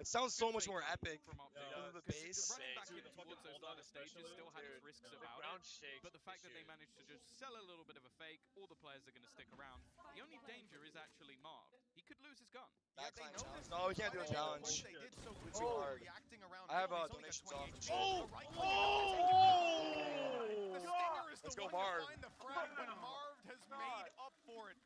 It sounds so much more epic from Optic. because of the bass. Running back in towards those latter stages still had its risks about it, but the fact that they managed to just sell a little bit of a fake, all the players are going to stick around. The only danger is actually Marv. He could lose his gun. That climb challenge. No, we can't do a challenge. They did so It's too hard. reacting around. I have He's only got donations 20 off. HP. Oh! The Stinger is Let's the go, one Marv. to find the frag, but Marv has made up for it.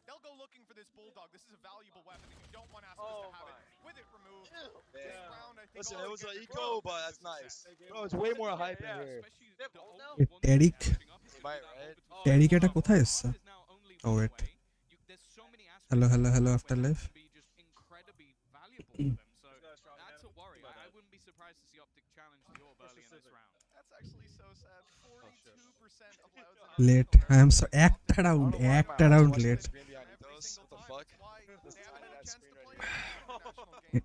They'll go looking for this Bulldog. This is a valuable weapon, and you don't want Aspis to have it with it removed. This round, I think. Listen, it was an eco, but that's nice. Bro, it's way more hype in here. Derek, Right, right? Derek এটা কোথায় এসছে? Oh wait. Hello, hello, hello, Afterlife. That's a worry. I wouldn't be surprised to see Optic challenge the orb early in this round. That's actually so sad. 42% of Loud's Late. I am so একটা round late. What the fuck?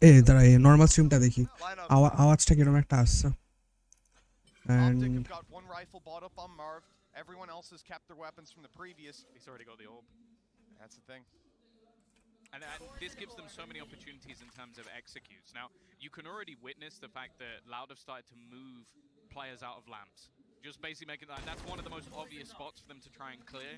এই দাঁড়া এই normal স্ট্রিমটা দেখি আওয়াজটা কিরকম একটা আসছে Optic and have got one rifle bought up on Marv. Everyone else has kept their weapons from the previous. He's already got the orb. That's the thing. And this gives them so many opportunities in terms of executes. Now, you can already witness the fact that Loud have started to move players out of lamps. Just basically making that, that's one of the most obvious spots for them to try and clear.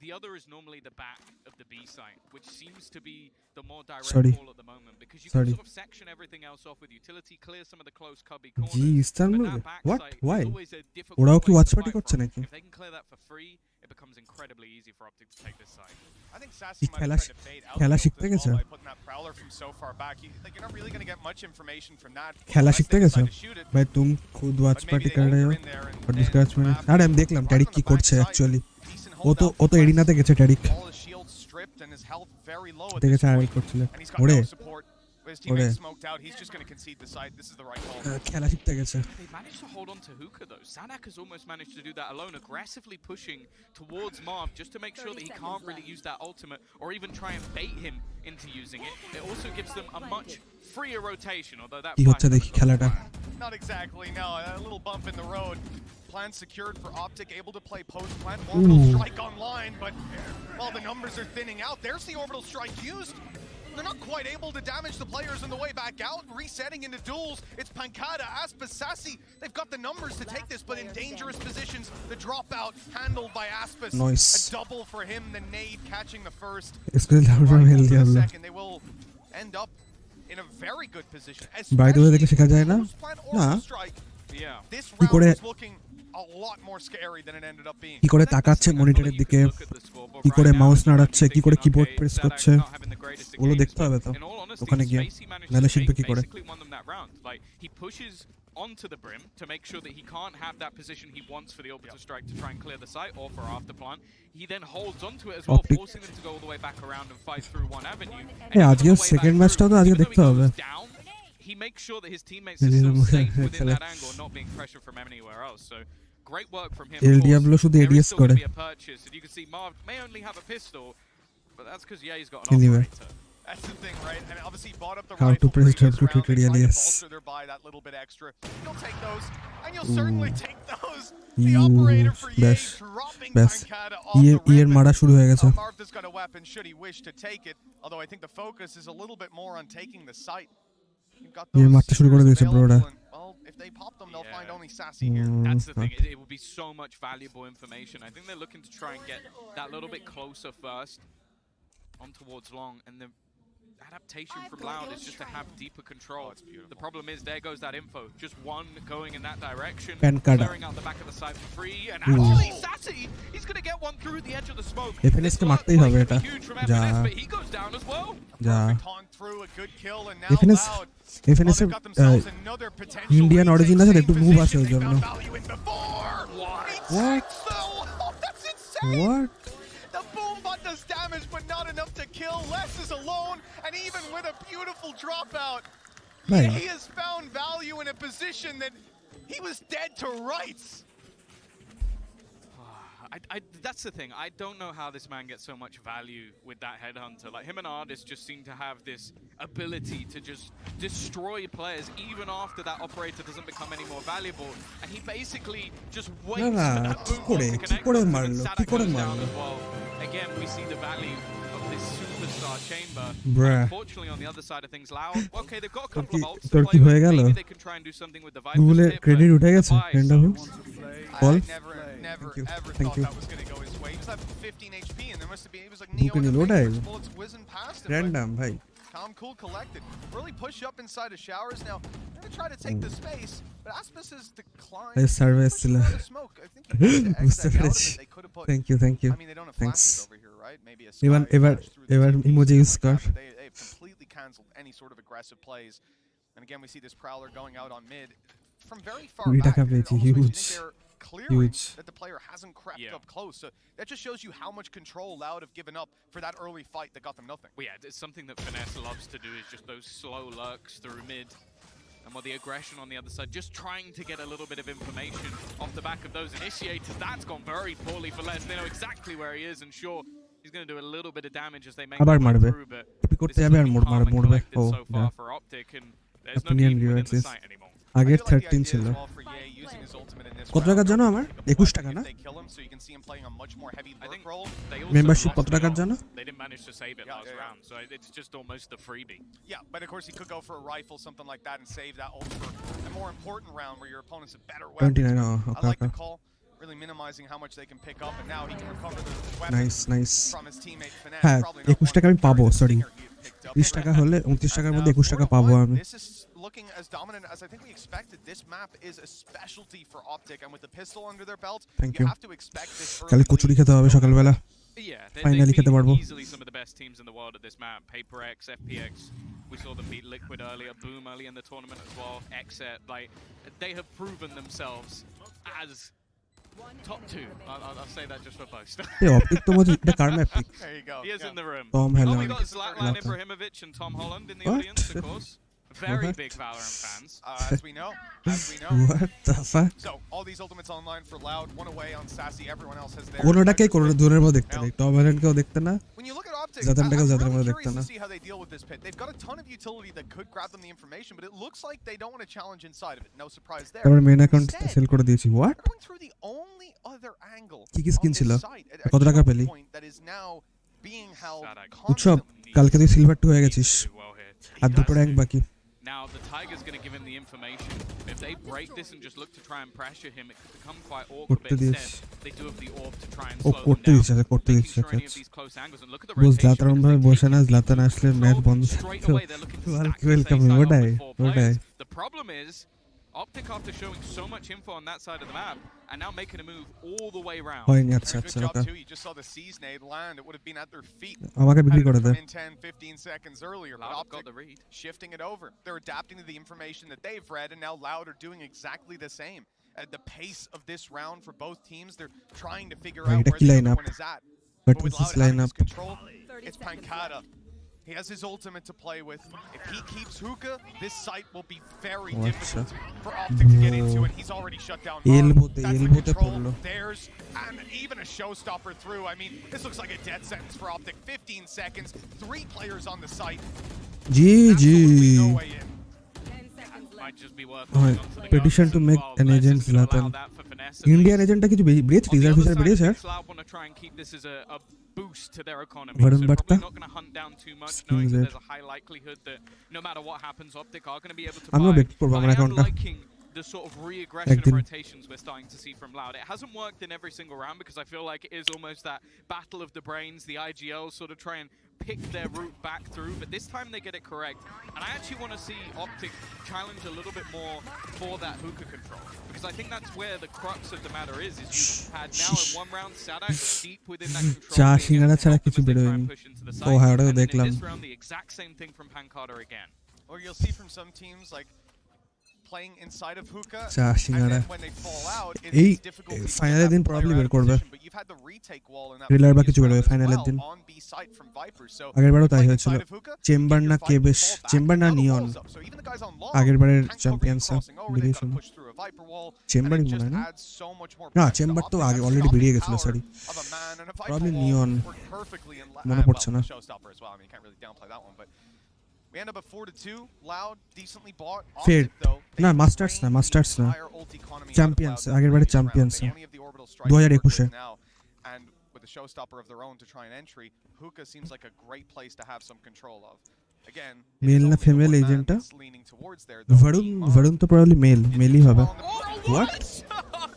The other is normally the back of the B site, which seems to be the more direct call at the moment, because you can sort of section everything else off with utility, clear some of the close cubby corners. Jeez, But that back what? site Why? is always a difficult ওরাও কি place watch to party fight করছে from. নাকি? If they can clear that for free, it becomes incredibly easy for Optic to take this side. I think Sassy might খেলা have tried to bait out খেলা the শিখতে ult as গেছে well by putting that prowler from so far back. Like, you're not really going to get much information from that. খেলা unless শিখতে they গেছে decide to shoot it. ভাই তুমি খুদ watch But maybe party they করে go রहे हो in there and और then discuss में after আরে আমি that, দেখলাম right ট্যারিক on কি the করছে backside, অ্যাকচুয়ালি decent ও তো holdout from এরিনাতে গেছে ট্যারিক all his shield stripped and his health very low at দেখে this চারি point. করছিল And he's got ওরে no support. With his teammates smoked out, he's just going to concede the side. This is the right call. খেলা শিখতে গেছে They managed to hold on to Hookah though. Sanak has almost managed to do that alone, aggressively pushing towards Marv just to make sure that he can't really use that ultimate or even try and bait him into using it. It also gives them a much freer rotation, although that কি হচ্ছে দেখি খেলাটা Not exactly, no. A little bump in the road. Plan secured for Optic, able to play post-plant. Orbital strike online, but, well, the numbers are thinning out. There's the orbital strike used. They're not quite able to damage the players on the way back out. Resetting into duels. It's Pancada, Aspis, Sassy. They've got the numbers to take this, but in dangerous positions. The dropout handled by Aspis. Nice. A double for him. The nade catching the first. School from Right hell into the diablo second. They will end up in a very good position. By the way, দেখে শেখা যায় না Post-plant না orbital strike. Yeah. This কি round করে is looking a lot more scary than it ended up being. কি করে তাকাচ্ছে মনিটরের দিকে কি করে মাউস নাড়াচ্ছে কি করে কিবোর্ড প্রেস করছে ওগুলো দেখতে হবে তো ওখানে গিয়ে নাহলে শিখবে কি করে He pushes onto the brim to make sure that he can't have that position he wants for the orbital strike to try and clear the site or for after plant. He then holds onto it as well, Optic. forcing them to go all the way back around and fight through one avenue. এই আজকে second ম্যাচটা তো আজকে দেখতে হবে He makes sure that his teammates are still safe within that angle, not being pressured from anywhere else. So great work from him. El Diablo শুধু There is ads still করে gonna be a purchase, and you can see Marv may only have a pistol, but that's because Ye's got an Anyway. operator. That's the thing, right? And obviously bought up the How to rifle press previous W round. They tutorial, tried to yes. bolster their buy that little bit extra. You'll take those, and you'll certainly take those. The You operator for Ye best, dropping best. Pancada off the ইয়ের rip. মারা শুরু হয়ে গেছে Marv has got a weapon should he wish to take it. Although I think the focus is a little bit more on taking the site. You've got ইয়ে those মারতে শুরু করে shooters দিয়েছে available, ব্রোরা and, well, if they pop them, they'll find only Sassy here. That's the thing. It will be so much valuable information. I think they're looking to try and get that little bit closer first on towards long, and the adaptation from Loud is just to have deeper control. The problem is there goes that info. Just one going in that direction, Pancada. clearing out the back of the site for free, and actually Sassy, he's going to get one through the edge of the smoke. FNS কে মারতেই হবে এটা Huge from যা FNS, but he goes down as well. যা Perfect taunt through, a good kill, and now FNS Loud. FNS They've got themselves another potential Indian retake, origin আছে same একটু move আছে position ওই they জন্য found value in before. What? Oh, that's insane. What? The boom bot does damage, but not enough to kill. Les is alone, and even with a beautiful dropout, Right. he has found value in a position that he was dead to rights. That's the thing. I don't know how this man gets so much value with that headhunter. Like him and Ardis just seem to have this ability to just destroy players even after that operator doesn't become any more valuable. And he basically just waits না, for that কি boom করে to কি connect করে with him, মারলো and কি Sadak করে goes down মারলো as well. Again, we see the value of this superstar chamber. Bruh. Unfortunately, on the other side of things, Loud, okay, they've got a couple of ults to তোর কি play হয়ে with. গেল? Maybe they can try and do something with the Viper's গুগলে tip, credit but উঠে গেছে goodbye, friend so- of Paul? I never Thank you. ever Thank thought you. that was going to go his way. He was at 15 HP, and there must have been, he was like Who Neo can in you the load main, at? where his bullets whizzing past him. but random ভাই calm, cool, collected. Really push up inside of showers now. They're going to try to take the space, but Aspis has declined. এই service ছিল Pushing out of smoke. I think he had to বুঝতে exit out of পেরেছি it. They could have put. Thank you I mean, they don't have Thanks. flashes over here, right? Maybe a এবার sky এবার flash through the এবার TP, emoji something use like কর that, but they've completely cancelled any sort of aggressive plays. And again, we see this Prowler going out on mid from very far 20 back. টাকা It পেয়েছি, almost makes you huge. think they're clearing Huge. that the player hasn't crept Yeah. up close. So that just shows you how much control Loud have given up for that early fight that got them nothing. Well, yeah, it's something that Finesse loves to do is just those slow lurks through mid. And while the aggression on the other side, just trying to get a little bit of information off the back of those initiators. That's gone very poorly for Les. They know exactly where he is, and sure, he's going to do a little bit of damage as they make আবার their way মারবে through. But টিপি this করতে is যাবে আর looking calm and মরবে collected O so far for Optic, and there's no Opinion need within viewers the is- site anymore. আগের I feel like the 13 idea ছিল as well for Ye using his ultimate in this কত round, টাকার জানো they're আমার gonna pick 21 up টাকা if না they kill him, so you can see him playing a much more heavy I lurk think role. they also membership lost কত it টাকার all. জানো They didn't manage to save it Yeah, last yeah, yeah. round, so it's just almost the freebie. Yeah, but of course he could go for a rifle, something like that, and save that ult for a more important round where your opponent's a better weapon. 29 I okay like okay the call, really minimizing how much they can pick up, and now he can recover the weapon nice nice from his teammate Finesse. হ্যাঁ Probably not 21 one টাকা আমি carry পাবো the sorry stinger he had picked up. 20 টাকা হলে 29 টাকার And, মধ্যে 21 টাকা পাবো 4-1, আমি This is looking as dominant as I think we expected. This map is a specialty for Optic, and with the pistol under their belt, Thank you. have to expect this কাল early kachori lead. খেতে হবে সকালবেলা Yeah, Finally they've খেতে পারবো। been easily some of the best teams in the world at this map. PaperX, FPX, we saw them beat Liquid earlier, Boom early in the tournament as well, Exet, like, they have proven themselves as top two. I'll say that just for boast. এই Optic তো মধ্যে এটা কার map pick There you go. He is Yeah. in the room. Tom Oh, Holland. we got Zlatan Zlatan. Ibrahimovic and Tom Holland in the What? audience, of course. Very What? big Valorant fans. As we know, as we know. What the fuck So all these ultimates online for Loud, one away on Sassy. Everyone else has theirs. কোনোটাকেই কোনো দূরের মধ্যে দেখতে নেই Tom হল্যান্ডকেও দেখতে না When you look at Optic, Zatanটাকেও I'm জাতের মধ্যে really দেখতে না curious to see how they deal with this pit. They've got a ton of utility that could grab them the information, but it looks like they don't want to challenge inside of it. No surprise there. তারপর main account Instead, sell করে দিয়েছি what they're going through the only other angle কি কি skin on ছিল this site at a কত টাকা choke পেলি point that is now being held উৎসব constantly. কালকে তুই সিলভার 2 হয়ে গেছিস He did well here. আর দুটো র্যাঙ্ক বাকি Now, the Tiger's going to give him the information. If they break this and just look to try and pressure him, it could become quite awkward. করতে But this instead, they do have the orb to try and uh slow them করতে down. This আচ্ছা করতে Making this sure any of আচ্ছা these close angles. And look at the uh rotation. জ্লাতান ভাবে বসে না Zlatan আসলে match বন্ধ Straight থাকতো away, they're looking to stack the welcome face side ওটাই off with four ওটাই players. The problem is, Optic, after showing so much info on that side of the map, are now making a move all the way round. হয়নি আচ্ছা Very আচ্ছা good job okay too. You just saw the C's nade land. It would have been at their feet. আমাকে বিক্রি Had করে it they come in 10, 15 seconds earlier, but Loud Optic got the read. shifting it over. They're adapting to the information that they've read, and now Loud are doing exactly the same. At the pace of this round for both teams, they're trying to figure out এটা where কি the line other up one is at. But But with this Loud is line having up this control, it's Pankata. He has his ultimate to play with. If he keeps hookah, this site will be very Oh, difficult acha. for Optic to get into, and he's already shut down. Mom. Elbow-te- That's the elbow-te control. porlo. Theirs, and even a showstopper through. I mean, this looks like a death sentence for Optic. 15 seconds, 3 players on the site. G G Absolutely no way in. Might just be worth হয় holding on to the petition guns to as make well. an Bless agent is gonna allow Zlatan that for Finesse at Indian least. এজেন্টটা কিছু বেরিয়েছে On the reserve other feature side of বেরিয়েছে things, Loud want to try and keep this as a boost to their economy. Varun So Bhatta? probably not going to hunt down too much, knowing Skins that there. there's a high likelihood that no matter what happens, Optic are going to be able to আমিও buy. Bet করবো But আমার I am অ্যাকাউন্টটা liking the sort of re-aggression Ekdin. and rotations we're starting to see from Loud. It hasn't worked in every single round because I feel like it is almost that battle of the brains, the IGL sort of try and pick their route back through, but this time they get it correct. And I actually want to see Optic challenge a little bit more for that hookah control, because I think that's where the crux of the matter is you've had now in one round Sadak deep within that control, চা being singara able to ছাড়া help them কিছু as they try বেরোয়নি and push into the uh site. হ্যাঁ ওটাও And then in দেখলাম this round, the exact same thing from Pankata again. Or you'll see from some teams like playing inside of hookah, চা and singara then when they fall out, এই it's difficult to ফাইনালের get দিন that probably player বের out of করবে position, but you've had the retake wall in that রিলার বা previous কিছু বেরোবে round as ফাইনালের well দিন on B site from Vipers. So আগেরবারও তাই playing হয়েছিল inside of hookah, chamber keep না your কে fight বেশ fall back, চেম্বার না now the neon wall's up. So even the guys on long আগের বারের can't cover you champions crossing over, they've got to বেরিয়েছিল push through a Viper wall, and চেম্বারই it মনে just হয় না adds so much more না pressure to chamber তো Optic. আগে That already stopping বেরিয়ে গেছিল power sorry of a man and a Viper Probably wall Neon. worked perfectly in মনে পড়ছে না showstopper as well. I mean, you can't really downplay that one, but we end up at 4-2. Loud, decently bought. Fade. Optic, though, they না, Masters না, drained the Masters না। entire ult economy out of Champions, Loud আগের বারে previous round. Champions They না। only have the orbital strike to work 2021 with now, and with a a showstopper of their own to try and entry. Hookah seems like a great place to have some control of. Again, Male na female agent ta? leaning towards there. Though. Varun to probably male hi hobe. What?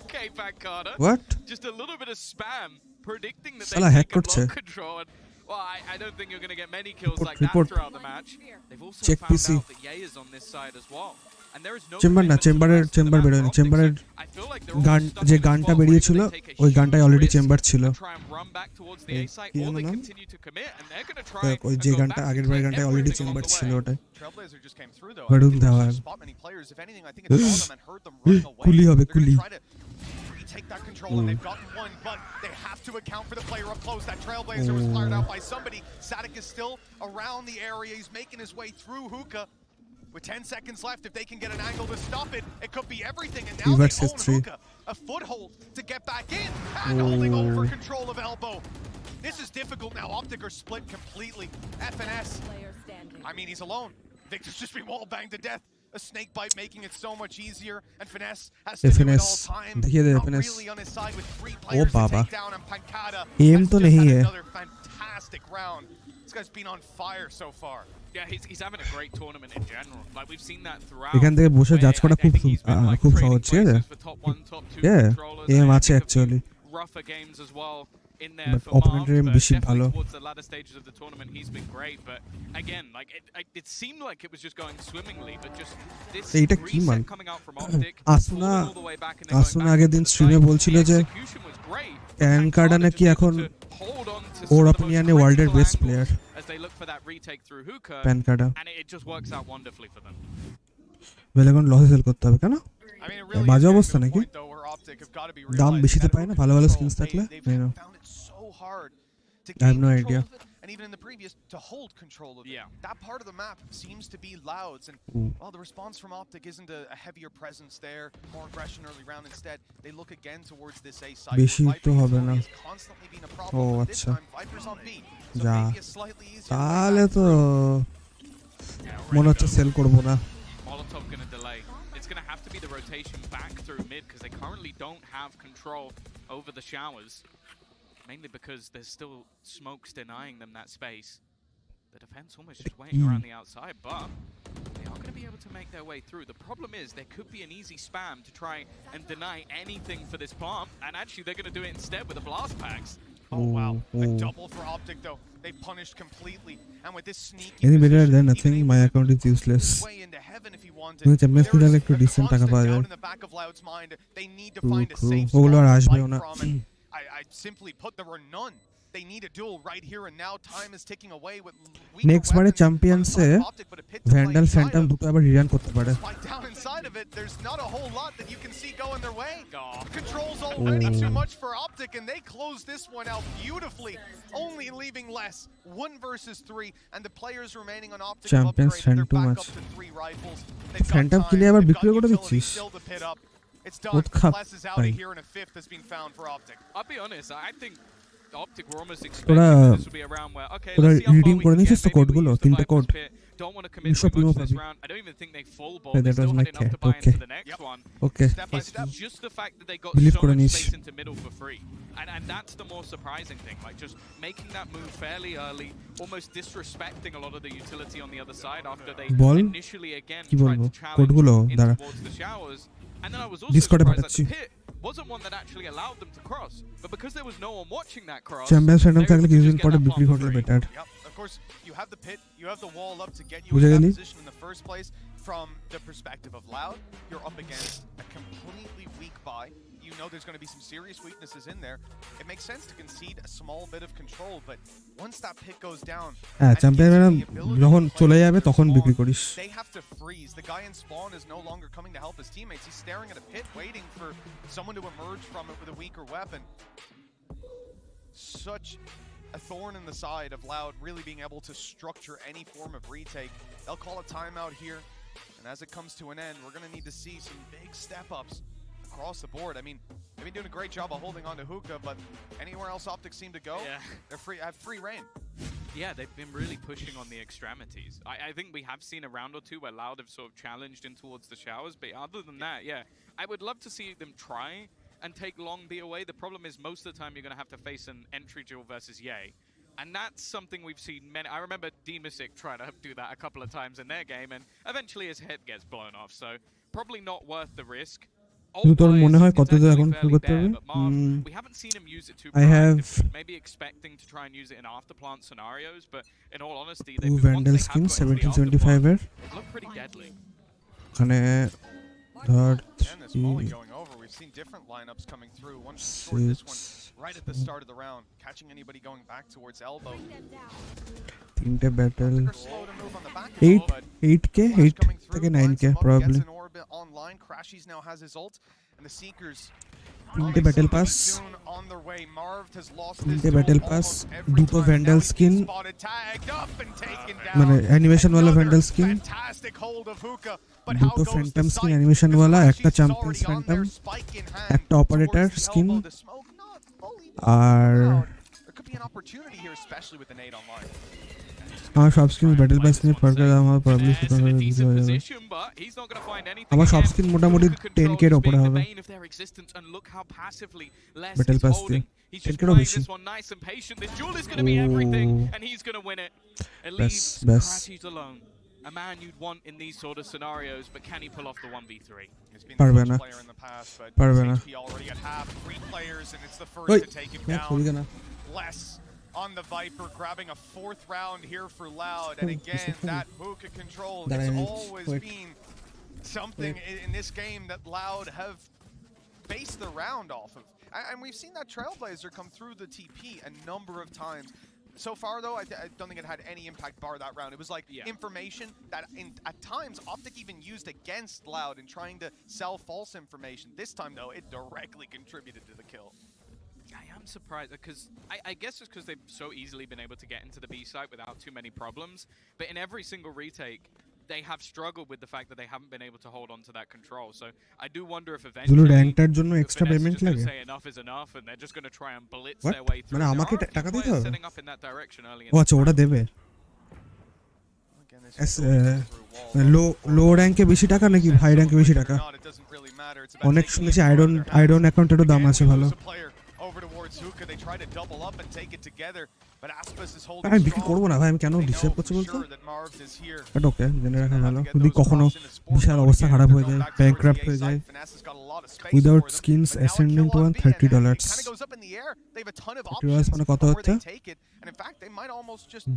Okay, Pankata. What? Just a little bit of spam predicting that Sala they hack take a korche. long control. And, well, I don't think you're going to get many kills like report. that throughout the match. They've also Check found PC. out that Ye is on this side as well. And there is no chamber না চেম্বারের chamber বেরোয়নি চেম্বারের গান যে গানটা বেরিয়েছিল ওই গানটাই অলরেডি চেম্বার ছিল ওই যে গানটা আগের বারের গানটাই অলরেডি চেম্বার ছিল ওটাই বড়ুন দেওয়া কুলি হবে কুলি take that control and they've gotten one, but they have to account for the player up close. That Trailblazer was fired out by somebody. Sadik is still around the area. He's making his way through Hookah. With 10 seconds left, if they can get an angle to stop it, it could be everything. And now they own Hookah. A foothold to get back in. And holding over control of Elbow. This is difficult now. Optic are split completely. FNS. I mean, he's alone. Victor's just been wall banged to death. A snake bite making it so much easier. And Finesse has to do it all time. Not really on his side with 3 players to take down. And Pankata has just had another fantastic round. This guy's been on fire so far. Yeah, he's having a great tournament in general. Like we've seen that throughout. এখান থেকে বসে জাজ করা খুব সহজ ঠিক আছে yeah M আছে actually rougher games as well in there for opponent বেশি ভালো towards the latter stages of the tournament. He's been great, but again, like it seemed like it was just going swimmingly, but just this reset coming out from Optic Asuna আগের দিন স্ট্রিমে বলছিল যে can কার্ডা নাকি এখন ওর অপিনিয়নে ওয়ার্ল্ডের best player as they look for that retake through Hookah, and it just works out wonderfully for them. বেলাগন লসে sell করতে হবে কেন বাজে অবস্থা নাকি দাম বেশিতে পায় না ভালো ভালো স্কিনস থাকলে I have no idea. And even in the previous, to hold control of it. That part of the map seems to be Louds, and well, the response from Optic isn't a heavier presence there, more aggression early round. Instead, they look again towards this A side. Viper has constantly been a problem, but this time Viper's on B, so maybe a slightly easier. তাহলে তো মনে হচ্ছে sell করব না Molotov gonna delay. It's gonna have to be the rotation back through mid because they currently don't have control over the showers. Mainly because there's still smokes denying them that space. The defense almost just waiting around the outside, but they are going to be able to make their way through. The problem is there could be an easy spam to try and deny anything for this plant, and actually they're going to do it instead with the blast packs. Oh wow, a double for Optic though. They punished completely, and with this sneaky any better than nothing, my account is useless. Way into heaven if he wanted. There is a decent টাকা পাওয়া যায় in the back of Loud's mind. They need to find a safe spot. I simply put, there were none. They need a duel right here and now. Time is ticking away with next বারে চ্যাম্পিয়ন্সে vandal Phantom দুটো আবার রিরান করতে পারে down inside of it. There's not a whole lot that you can see going their way. Controls already too much for Optic, and they close this one out beautifully, only leaving less 1 versus 3, and the players remaining on Optic champions they're back much up to 3 rifles. Phantom কিনে আবার বিক্রি করে দিচ্ছিস It's done. Less is out of here, and a 5th has been found for Optic. I'll be honest, I think Optic were almost expecting this would be around where, okay, let's see how far we can get. Maybe we use the Viper's Pit. Don't want to commit too much this round. I don't even think they full ball. They still had enough to buy into the next one. Okay. Step by step. Just the fact that they got so much space into middle for free. And that's the more surprising thing. Like, just making that move fairly early, almost disrespecting a lot of the utility on the other side after they initially, again, tried to challenge in towards the showers. And then I was also surprised that the pit wasn't one that actually allowed them to cross. But because there was no one watching that cross, of course, you have the pit, you have the wall up to get you in that position in the first place. From the perspective of Loud, you're up against a completely weak buy. You know there's going to be some serious weaknesses in there. It makes sense to concede a small bit of control, but once that pit goes down, they have to freeze. The guy in spawn is no longer coming to help his teammates. He's staring at a pit, waiting for someone to emerge from it with a weaker weapon. Such a thorn in the side of Loud really being able to structure any form of retake. They'll call a timeout here, and as it comes to an end, we're going to need to see some big step-ups across the board. I mean, they've been doing a great job of holding on to Hookah, but anywhere else Optic seem to go, they're free. Have free reign. Yeah, they've been really pushing on the extremities. I think we have seen a round or two where Loud have sort of challenged in towards the showers, but other than that, I would love to see them try and take long B away. The problem is most of the time you're going to have to face an entry duel versus Ye. And that's something we've seen many. I remember Demasic trying to do that a couple of times in their game, and eventually his head gets blown off. So probably not worth the risk. তোর মনে হয় কত দূর এখন feel করতে হবে? We haven't seen him use it too I have maybe expecting to try and use it in after plant scenarios, but in all honesty, two Vandal skins 1775 এর look pretty deadly. ওখানে ধর We've seen different lineups coming through. One short, this one right at the start of the round, catching anybody going back towards elbow. তিনটে battle 8k 8 থেকে 9k probably. Online, Crashies now has his ult, and the Seekers তিনটে battle pass, তিনটে battle pass, দুটো vandal skin, মানে animation ওয়ালা vandal skin, দুটো Phantom skin animation ওয়ালা, একটা চ্যাম্পিয়ন্স ফ্যান্টম, একটা অপারেটর স্কিন, আর আমার সব স্কিন ব্যাটল পাস নিয়ে ফরকার আমার প্রবলেম সুপার হয়ে যাবে। আমার সব স্কিন মোটামুটি 10k এর উপরে হবে ব্যাটল পাস দিয়ে, 10k এরও বেশি। ব্যাস a man you'd want in these sort of scenarios, but can he pull off the 1v3? পারবে না, পারবে না। Less on the Viper, grabbing a fourth round here for Loud, and again that hookah control has always been something in this game that Loud have based the round off of, and we've seen that Trailblazer come through the TP a number of times. So far, though, I don't think it had any impact bar that round. It was like information that at times Optic even used against Loud in trying to sell false information. This time, though, it directly contributed to the kill. I am surprised, because I guess it's because they've so easily been able to get into the B site without too many problems. But in every single retake, they have struggled with the fact that they haven't been able to hold on to that control. So I do wonder if eventually র্যাঙ্কটার জন্য extra payment লাগে। Say enough is enough, and they're just going to try and blitz What? their way through. মানে আমাকে টাকা দিতে হবে? Setting up in that direction early. ও আচ্ছা, ওটা দেবে। লো র্যাঙ্কে বেশি টাকা নাকি হাই র্যাঙ্কে বেশি টাকা? অনেক শুনেছি আইডন অ্যাকাউন্টেরও দাম আছে ভালো। আমি বিক্রি করবো না ভাই, আমি কেন ডিস্টার্ব করছি বলতো? বাট ওকে, জেনে রাখা ভালো। যদি কখনো বিশাল অবস্থা খারাপ হয়ে যায়, ব্যাংক্রাফট হয়ে যায়, উইদাউট স্কিনস অ্যাসেন্ডিং টু $30 $30 মানে কত হচ্ছে?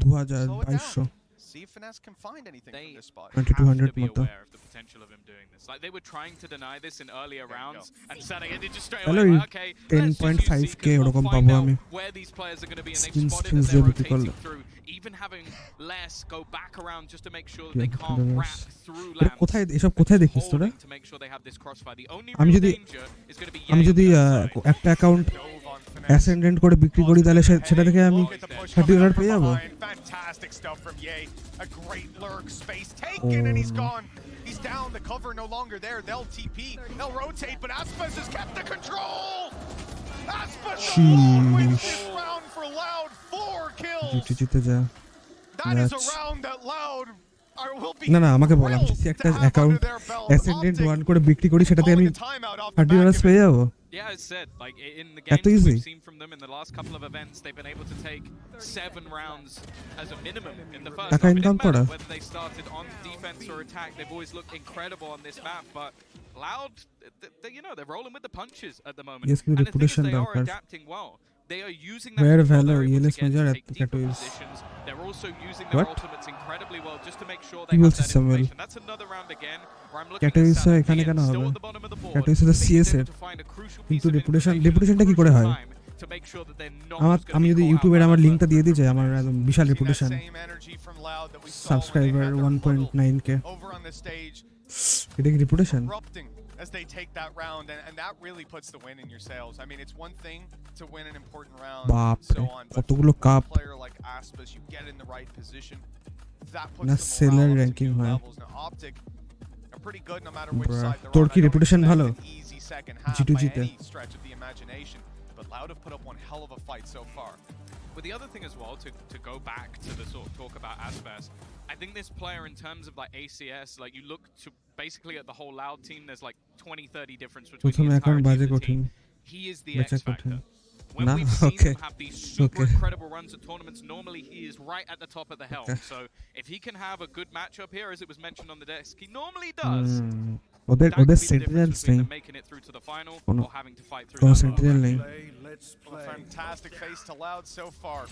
2200 See if Finesse can find anything from this spot. 2200 be মতো। aware of the potential of him doing this. Like they were trying to deny this in earlier rounds, and Satadeep did just straight away. Okay, 10.5k ওরকম পাবো আমি। Where these players are going to be, and they've spotted that they're rotating through. Even having less go back around just to make sure that they can't wrap through lamps. কোথায় এসব কোথায় দেখিস তোরা? To make sure they have this crossfire. The only আমি real যদি danger is going to be একটা account ascendant করে বিক্রি করি, তাহলে সেটা থেকে আমি $30 পেয়ে যাবো। Fantastic stuff from Ye. A great lurk, space taken, and he's gone. He's down, the cover no longer there. They'll TP, they'll rotate, but Aspas has kept the control. Aspas alone wins this round for Loud, 4 kills. That is a round that Loud will be. না আমাকে বল, আমি যদি একটা account ascendant 1 করে বিক্রি করি, সেটাতে আমি $30 পেয়ে যাবো। Yeah, as said, like in the games we've seen from them in the last couple of events, they've been able to take 7 rounds as a minimum in the first half. It didn't matter whether they started on defense or attack, they've always looked incredible on this map, but Loud, they're rolling with the punches at the moment. Yes, and the thing is, they are adapting well. They are using that Where control, Valor, they're able to take deeper positions. They're also using their ultimates incredibly well just to make sure they have that information. That's another round again where I'm looking at Satadeep still at the bottom of the board. CS এর কিন্তু রেপুটেশনটা কি করে হয়? আমি যদি ইউটিউবের আমার লিংকটা দিয়ে দিই, আমার একদম বিশাল রেপুটেশন, সাবস্ক্রাইবার 1.9k, এটা কি reputation? As they take that round, and that really puts the win in your sails. I mean, it's one thing to win an important round and so on, but for a player like Aspas, you get in the right position, that puts the morale up to new levels. Now, Optic are pretty good no matter which side they're on. তোর কি reputation ভালো? Easy second half by any stretch of the imagination, but Loud have put up one hell of a fight so far. But the other thing as well, to go back to the sort of talk about Aspas, I think this player in terms of like ACS, like you look to basically at the whole Loud team, there's like 20-30 difference between the entire team. he is the Becha X factor. kothin. When Nah, we've seen okay. him have these super Okay. incredible runs at tournaments, normally he is right at the top of the helm. Okay. So if he can have a good matchup here, as it was mentioned on the desk, he normally does. ওদের That could ওদের be the সেন্টিনেলস difference between নেই, them making it through to the final কোনো or having to fight through কোনো that sentinel low. নেই। Well, fantastic face to Loud so far.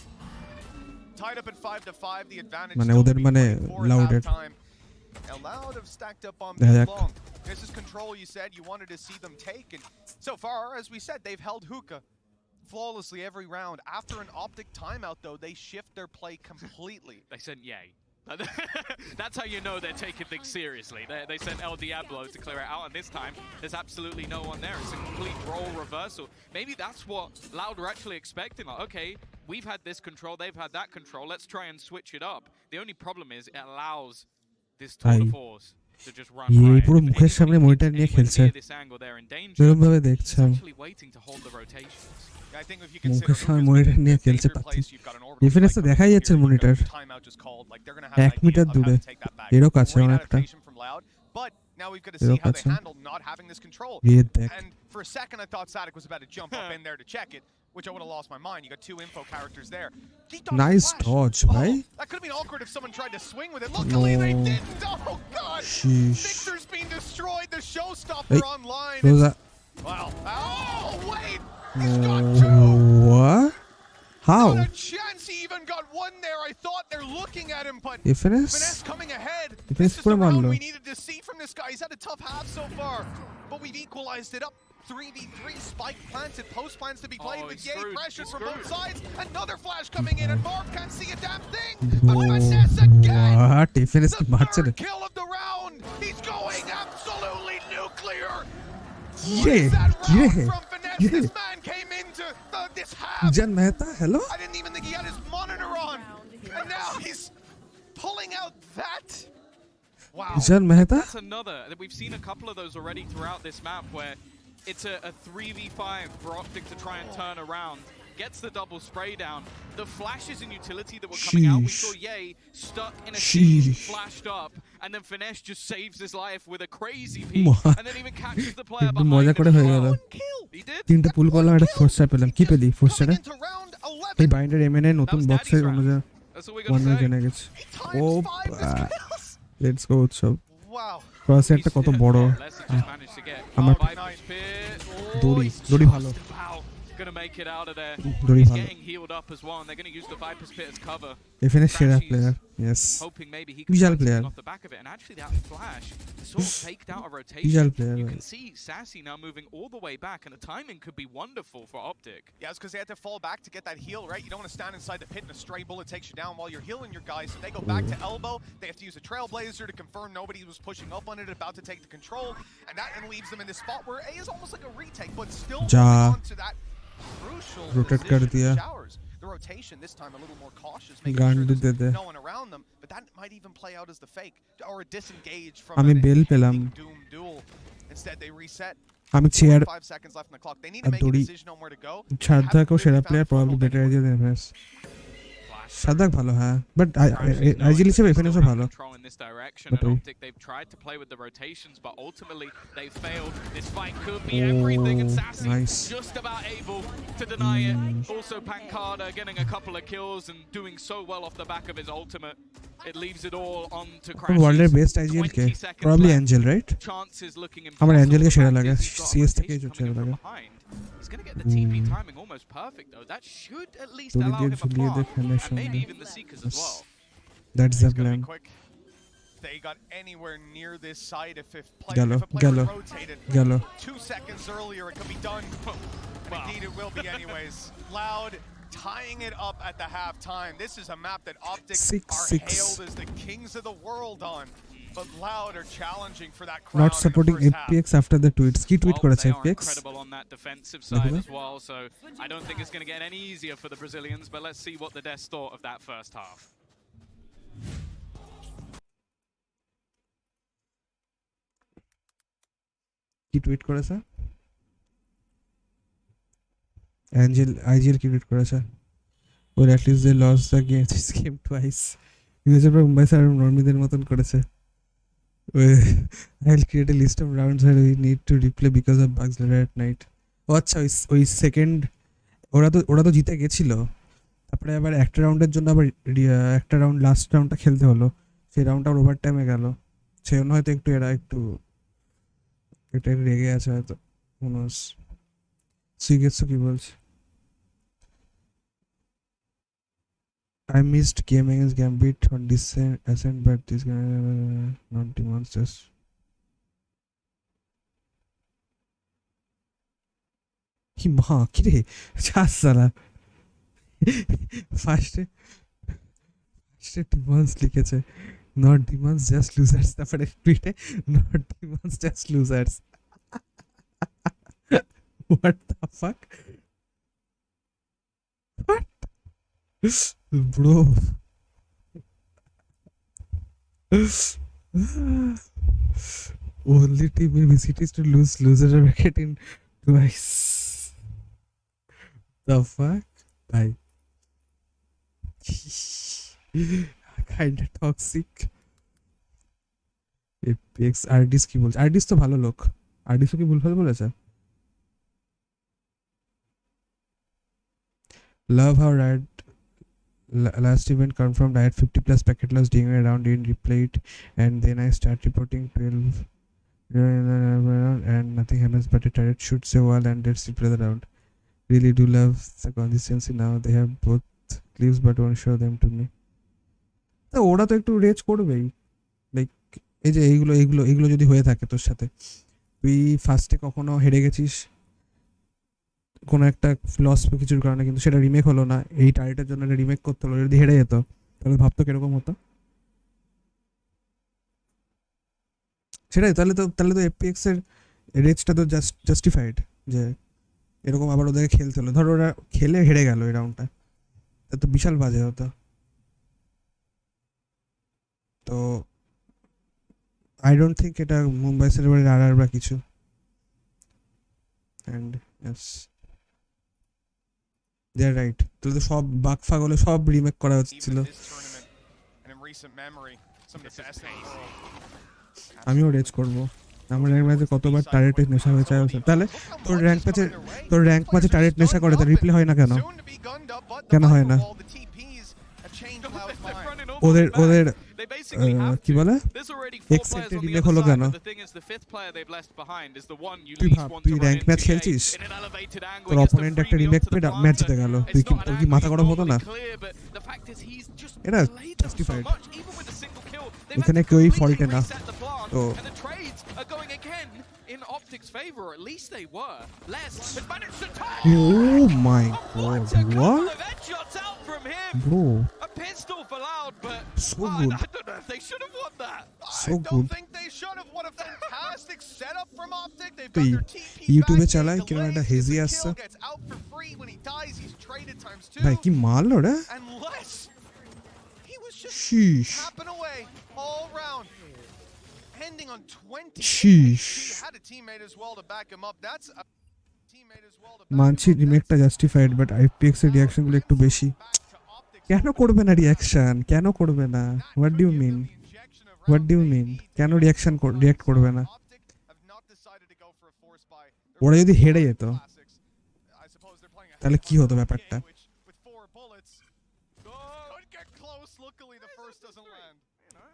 Tied up at 5-5, the advantage মানে still ওদের being মানে 24 at Loud-এর halftime. And Loud have stacked up on দেখা B যাক। long. This is control you said you wanted to see them take, and so far, as we said, they've held hookah flawlessly every round. After an Optic timeout, though, they shift their play completely. They sent Yay. That's how you know they're taking things seriously. They sent El Diablo to clear it out, and this time there's absolutely no one there. It's a complete role reversal. Maybe that's what Loud are actually expecting. Like, okay, we've had this control, they've had that control. Let's try and switch it up. The only problem is it allows this tour de force to just run riot. পুরো If মুখের anybody সামনে gets monitor নিয়ে anywhere খেলছে, near this angle, they're in danger. এরকম ভাবে He's দেখছাম actually waiting to hold the rotations. I think if you মুখের consider সামনে Hookah's monitor been নিয়ে in a খেলছে danger পাতি। place, you've got an orbital ডিফেন্সে strike দেখাই coming যাচ্ছে here, you've got monitor, timeout just called. Like they're gonna have an 1 metre idea of how দূরে to take that back. এরক আছে Great অনেকটা, adaptation from Loud, but now we've got to see এরক how they আছে। handle not having this control. এই দেখ And for a second, I thought Sadik was about to jump up in there to check it, which I would have lost my mind. You got two info characters there. He dodged the nice flash. Dodge ভাই। That could have been awkward if someone tried to swing with it. Luckily, they No. didn't. Oh God! Sheesh. Victor's being destroyed. The showstopper Hey, online. Rosa. Wow! Oh wait! He's got two. What? How? Not a chance. He even got one there. I thought they're looking at him, but Finesse Finesse coming ahead. Finesse This is the pura round marlo. we needed to see from this guy. He's had a tough half so far, but we've equalized it up. 3v3 spike planted, post plans to be played with he's Yay screwed. pressure He's from both screwed. sides. Another flash coming in, and Marv can't see a damn thing. But Finesse again. What? Finesse কি The মারছে রে? third kill of the round. He's going absolutely nuclear. Ye, What is that ye, round from Finesse? ye. This man came into this half. John Mehta, hello? I didn't even think he had his monitor on. And now he's pulling out that. Wow. John Mehta? That's another. We've seen a couple of those already throughout this map where it's a 3v5 for Optic to try and turn around. Gets the double spray down. The flashes in utility that were coming out, we Sheesh. saw Yay stuck in a Sheesh. seat, flashed up, and then Finesse just saves his life with a crazy peek, and then even catches the player একটু behind মজা him করে as হয়ে well. গেল। He did. তিনটা পুল করলাম, একটা force star পেলাম। কি পেলি ফোর্স Coming স্টারে? into round এই 11. বাইন্ডার এমএনএ নতুন That was বক্সের Daddy's round. অনুযায়ী That's all we one gotta say. জেনে গেছে। He times 5 his kills. Let's go উৎসব। Wow. ক্রসেরটা কত বড়। Leslie just managed to get আমার Viper's pit. Oh, দড়ি, he's দড়ি just ভালো। about gonna make it out of there. দড়ি He's ভালো। getting healed up as well, and they're gonna use the Viper's pit as cover. এখানে সেরা Crashies player, yes. hoping maybe he can Visual find player. something off the back of it. And actually that flash sort of faked out a rotation. Visual player, You right. can see Sassy now moving all the way back, and the timing could be wonderful for Optic. Yeah, it's because they had to fall back to get that heal, right? You don't want to stand inside the pit and a stray bullet takes you down while you're healing your guys. So they go back to elbow. They have to use a Trailblazer to confirm nobody was pushing up on it, about to take the control. And that then leaves them in this spot where A is almost like a retake, but still Ja. holding on to that crucial Rotate kar position diya. for Showers. The rotation this time a little more cautious, making Gun sure de there's de. no one around them. But that might even play out as the fake or a disengage from আমি an বেল পেলাম। impending doom duel. Instead, they reset. আমি চেয়ার 5 seconds left on the clock. They need to আর make a দড়ি decision on where to go. সাদ্দাকও সেরা player, probably better idea than FS. সাদ্দাক ভালো, হ্যাঁ, বাট আইজিএল হিসেবে এফএনএসও ভালো। Control in this direction, But and we- Optic, they've tried to play with the rotations, but ultimately they failed. This fight could be everything, and Oh, Sassy nice. just about able to deny it. Also, Pancada getting a couple of kills and doing so well off the back of his ultimate. It leaves it all on to কোন ওয়ার্ল্ডের Crashes. Best IGL কে? 20 seconds probably left. Angel, right? Chances looking আমার impossible. অ্যাঞ্জেলকে The সেরা fact লাগে, is he's got a CS থেকে rotation সেরা coming in লাগে। from behind. He's going to get the TP timing almost perfect, though. That should at least দড়ি allow দিয়ে him a ঝুলিয়ে path, দেখে and nation maybe দিয়ে। even the Seekers as well. That's the It's gonna plan. be quick. They got anywhere near this side if Gallo, if a player Gallo, rotated Gallo. 2 seconds earlier, it could be done. And indeed, it will be anyways. Loud tying it up at the halftime. This is a map that Optic 6-6. are hailed as the kings of the world on. But Loud are challenging for that crown. Not supporting in the first half. FPX after the tweets. কি tweet Well, করেছে they are FPX? incredible on that defensive side as well, so I don't think it's going to get any easier for the Brazilians, but let's see what the Des thought of that first half. কি tweet করেছে? Angel IGL কি tweet করেছে? Or at least they lost the game this game twice. USA পর Mumbai sir নর্মিদের মতন করেছে। I'll create a list of rounds where we need to replay because of bugs later at night. ও আচ্ছা, ওই second ওরা তো জিতে গেছিল, তারপরে আবার একটা রাউন্ডের জন্য আবার একটা রাউন্ড, লাস্ট রাউন্ডটা খেলতে হলো, সেই রাউন্ডটা ওভার টাইমে গেল, সেই জন্য হয়তো একটু এটা রেগে আছে হয়তো মনোজ। সিগেটসু কি বলছে? I missed game against Gambit on Ascent, but this guy not the monsters. কি মা কি রে চাস সালা ফার্স্টে ডিমন্স লিখেছে, নট ডিমন্স জাস্ট লুজার্স, তারপরে টুইটে not demons just losers. What the fuck, bro. Only team in VCT is to lose loser bracket in twice. The fuck? Bye. Kinda toxic. Apex artist কি বলছে? Artist তো ভালো লোক, artist কি ভুলভাল বলেছে? Love how Riot last event confirmed I had 50 plus packet loss doing around in replayed, and then I start reporting 12 and nothing happens but a turret shoots a wall and let's replay the round. Really do love the consistency now. They have both clips but won't show them to me. তো ওরা তো একটু raise করবেই, like এই যে এইগুলো যদি হয়ে থাকে তোর সাথে, তুই ফার্স্টে কখনো হেরে গেছিস কোনো একটা লস বা কিছুর কারণে, কিন্তু সেটা রিমেক হলো না, এই টার্গেটের জন্য এটা রিমেক করতে হলো, যদি হেরে যেত তাহলে ভাবতো কিরকম হতো। সেটাই, তাহলে তো এপিএক্স এর রেজটা তো জাস্টিফাইড, যে এরকম আবার ওদেরকে খেলতে হলো। ধরো ওরা খেলে হেরে গেল এই রাউন্ডটা, তা তো বিশাল বাজে হতো। তো আই ডোন্ট থিঙ্ক এটা মুম্বাই সার্ভারের আর বা কিছু। And yes they are right, তাহলে তো সব বাগ ফাগ হলে সব রিমেক করা হচ্ছিল। আমিও রেজ করবো, আমার র্যাঙ্ক ম্যাচে কতবার টার্গেটের নেশা হয়েছে। তাহলে তোর র্যাঙ্ক ম্যাচে টার্গেট নেশা করে, তার রিপ্লে হয় না কেন? কেন হয় না? ওদের কি বলে এক্সেপ্টেড রিমেক হলো কেন? তুই ভাব, তুই র্যাঙ্ক ম্যাচ খেলছিস, তোর অপোনেন্ট একটা রিমেক পেয়ে ম্যাচ জিতে গেল, তোর কি মাথা গরম হতো না? এটা জাস্টিফাইড, এখানে কেউই ফল্টে না। তো in Optic's favor, or at least they were. Les has managed to tie. Oh my god, what? Headshots out from him. Bro, a pistol for Loud, but so good. I don't know if they should have won that. So I don't good. think they should have. What a fantastic setup from Optic. They've তুই got their TP ইউটিউবে back. চালাই কিরকম একটা hazy আসছে Gets out for free when he dies. He's traded times 2. ভাই, কি মারলো রে! And Les, he was just Sheesh. tapping away all round. Ending on 20. Sheesh. He had a teammate as well to back him up. That's a teammate as well to মানছি রিমেকটা justified, but IPX এর রিঅ্যাকশনগুলো একটু বেশি। কেন করবে না reaction? কেন করবে না? What do you mean? কেন রিঅ্যাক্ট করবে না? ওরা যদি হেরে যেত তাহলে কি হতো ব্যাপারটা?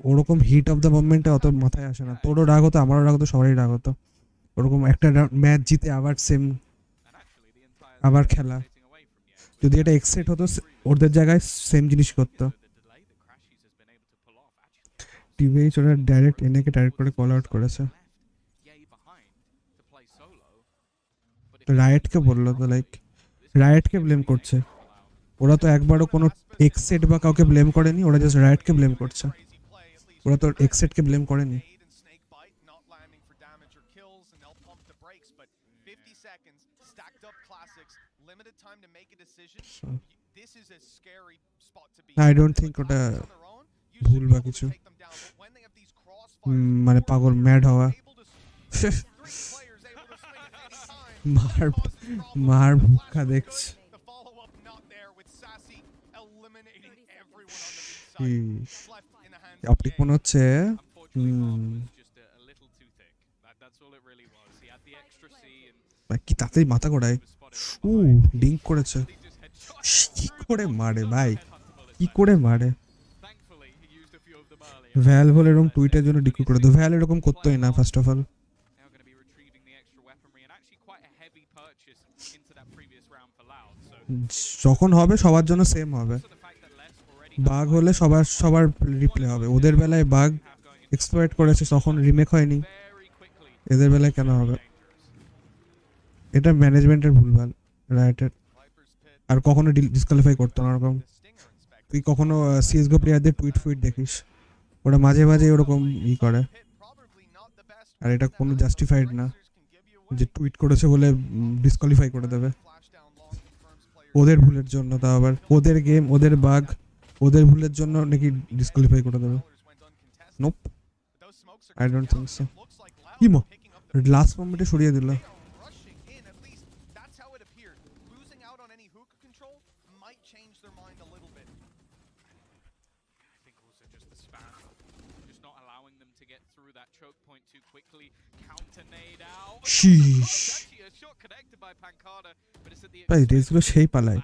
ওরকম হিট অফ দ্য মোমেন্টে অত মাথায় আসে না। তোরও রাগ হতো, আমারও রাগ হতো, সবারই রাগ হতো। ওরকম একটা ম্যাচ জিতে আবার খেলা, যদি এটা এক্সেট হতো ওদের জায়গায় সেম জিনিস করতো। টিভিএইচ ওরা ডাইরেক্ট এনেকে ডাইরেক্ট করে কল আউট করেছে, রায়েটকে বললো তো, লাইক রায়েটকে ব্লেম করছে। ওরা তো একবারও কোনো এক্সেট বা কাউকে ব্লেম করেনি, ওরা জাস্ট রায়েটকে ব্লেম করছে, ওরা তো এক্সেটকে ব্লেম করেনি। I don't think ওটা ভুল বা কিছু, মানে পাগল ম্যাড হওয়া। মার ভুক্কা দেখছ। অপটিক মনে হচ্ছে that's all it really was. He had the extra C and ভাই কি তাড়াতাড়ি মাথা ঘোরায় ও ডিঙ্ক করেছে কি করে মারে ভাই কি করে মারে thankfully he used a few of them earlier. Valve হল এরকম টুইটের জন্য ডিকু করে দাও ভ্যাল এরকম করতোই না first of all Now going to be retrieving the extra weaponry and actually quite a heavy purchase into that previous round for Loud. So যখন হবে সবার জন্য সেম হবে also the fact that Les already bug হলে সবার replay হবে ওদের বেলায় bug have going into exploit করেছে তখন রিমেক হয়নি very quickly. এদের বেলায় কেন হবে এটা ম্যানেজমেন্টের ভুলভাল রাইটের আর কখনো ডিসকোয়ালিফাই করতো না ওরকম তুই কখনো সিএসগো প্লেয়ারদের টুইট দেখিস ওরা মাঝে মাঝে ওরকম করে আর এটা কোনো জাস্টিফাইড না যে টুইট করেছে বলে ডিসকোয়ালিফাই করে দেবে ওদের ভুলের জন্য তা আবার ওদের গেম ওদের বাগ ওদের ভুলের জন্য নাকি ডিসকোয়ালিফাই করে দেবে nope I don't think so imo last মোমেন্টে সরিয়ে দিল Sheesh. ভাই রেসগুলো সেই পালায়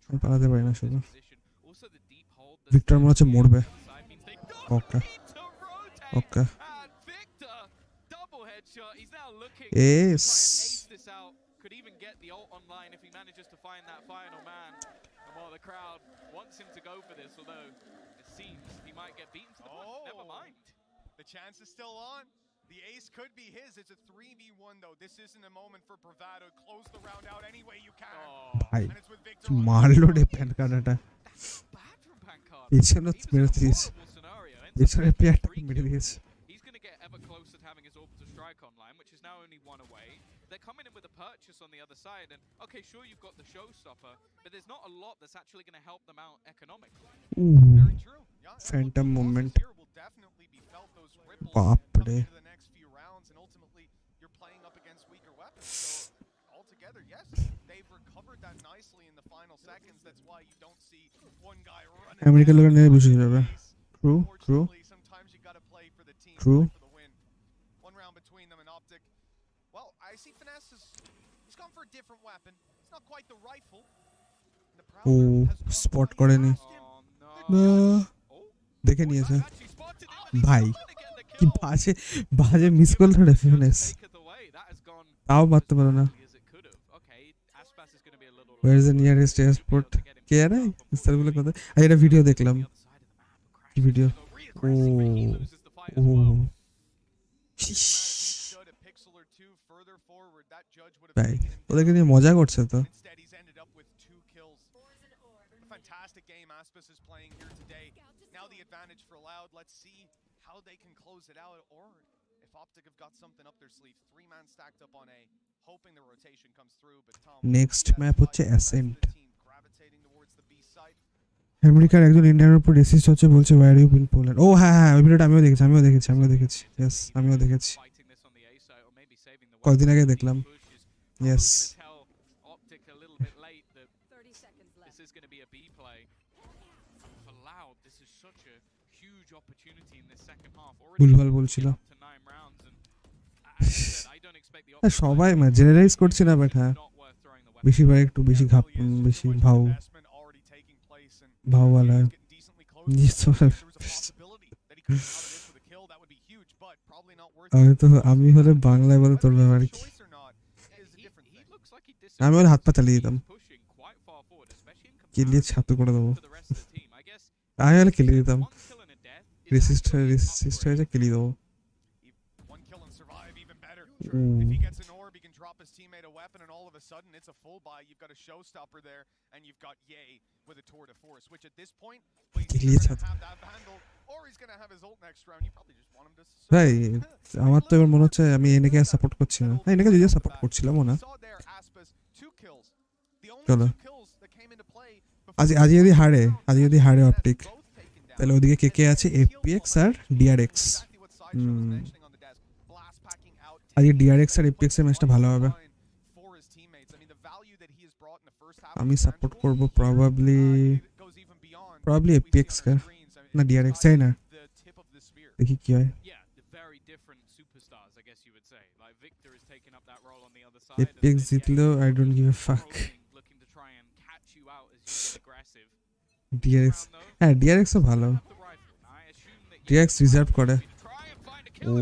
আমি পালাতে পারি না শুধু ভিক্টর মনে হচ্ছে মরবে ওকে okay ace The chance is still on. The ace could be his. It's a 3v1 though. This isn't a moment for bravado. Close the round out any way you can. ভাই And it's with Victor. মারলো রে প্যানকার্ডটা পিছনে মেরে দিয়েছে পিছনে প্লেয়ারটাকে মেরে দিয়েছে He's going to get ever closer to having his orbital strike online, which is now only one away. They're coming in with a purchase on the other side, and okay, sure you've got the showstopper, but there's not a lot that's actually going to help them out economically. Very true. Yeah, Phantom moment. Here will definitely be felt those ripples Baap coming re. into the next few rounds, and ultimately you're playing up against weaker weapons. So altogether, yes, they've recovered that nicely in the final seconds. That's why you don't see one guy running. America down লোকের নিয়ে on বসে the যাবে ace. True true Unfortunately, sometimes you got to play for the team, True. play for the win. One round between them and Optic. Well, I see Finesse he's gone for a different weapon. It's not quite the rifle. And the oh Prowler has gone spot right করেনি past him. Oh no. Oh, দেখে নিয়েছে Actually spotted it. ভাই He's gonna get the কি kill. বাজে বাজে miss করলো reference Take it away. That has gone তাও মারতে পারো না as it could have. Okay, Aspas is going to be a little. Where is the nearest airport কে আরে ইস্তারগুলো কথা আর এটা ভিডিও দেখলাম কি ভিডিও ও ও stood a pixel or two further forward. That judge would have ভাই taken him ওদেরকে down. নিয়ে মজা করছে তো Instead, he's ended up with 2 kills. A fantastic game Aspas is playing here today. Now the advantage for Loud. Let's see how they can close it out, or if Optic have got something up their sleeve. 3-man stacked up on A, hoping the rotation comes through. But Tom, next map হচ্ছে accent team gravitating towards the B side. আমেরিকার একজন ইন্ডিয়ানের উপর racist হচ্ছে বলছে wire you been Poland ও হ্যাঁ হ্যাঁ ওই ভিডিওটা আমিও দেখেছি ইয়েস আমিও দেখেছি Fighting this on the A side, or maybe saving the কয়েকদিন আগে weapon. দেখলাম Push is Yes. probably gonna tell Optic a little bit late that 30 seconds left. this is going to be a B play. For Loud, this is such a huge opportunity in this second half. Already ভুলভাল বলছিল up to 9 rounds, and as I said, I don't expect the হ্যাঁ, Optic সবাই generalise করছি না but হ্যাঁ not worth throwing the weapon. বেশিরভাগ একটু বেশি ঘাপ বেশি ভাও Investment already taking place, and Bhawala getting decently close. Yes, sir. There was a possibility that he could come out of this with a kill. That would be huge, but probably not worth আমি it. তো আমি হলে বাংলায় বলে তোর Whether ব্যাপার it's a কি choice or not is a different He thing. looks like he আমি ওর হাত পা চালিয়ে He's দিতাম pushing quite far forward, especially in কেলিয়ে comparison ছাতু করে দেবো to the rest of the team. I guess আমি হলে কেলিয়ে দিতাম one kill and a death is resist actually an resist upgrade. হয়েছে কেলিয়ে দেবো One kill and survive, even better. Ooh. If he gets an orb, he can drop his teammate a weapon, and all of a sudden it's a full buy. You've got a showstopper there, and you've got Ye with a tour de force, which at this point, well, he's Kelee either going ছাতু। to have that vandal, or he's going to have his ult next round. You probably just want him to. ভাই আমার তো এবার মনে হচ্ছে আমি এনেকে support করছি না এনেকে যদিও সাপোর্ট করছিলামও না Saw there Aspas 2 kills. The only চলো 2 kills that came into play. আজ আজ যদি হারে অপটিক তাহলে ওদিকে কে কে আছে এফপিএক্স আর ডিআরএক্স আজকে ডিআরএক্স আর এফপিএক্স এর ম্যাচটা ভালো হবে আমি সাপোর্ট করব প্রবাবলি এফপিএক্স কে না ডিআরএক্স চাই না দেখি কি হয় Yeah, the very different superstars. I guess you would say. Like Victor is taking up that role on the other side. Apex জিতলেও I don't give a fuck. Looking to try and catch you out as you get aggressive. DRX হ্যাঁ DRX ও ভালো, DRX reserve করে। ও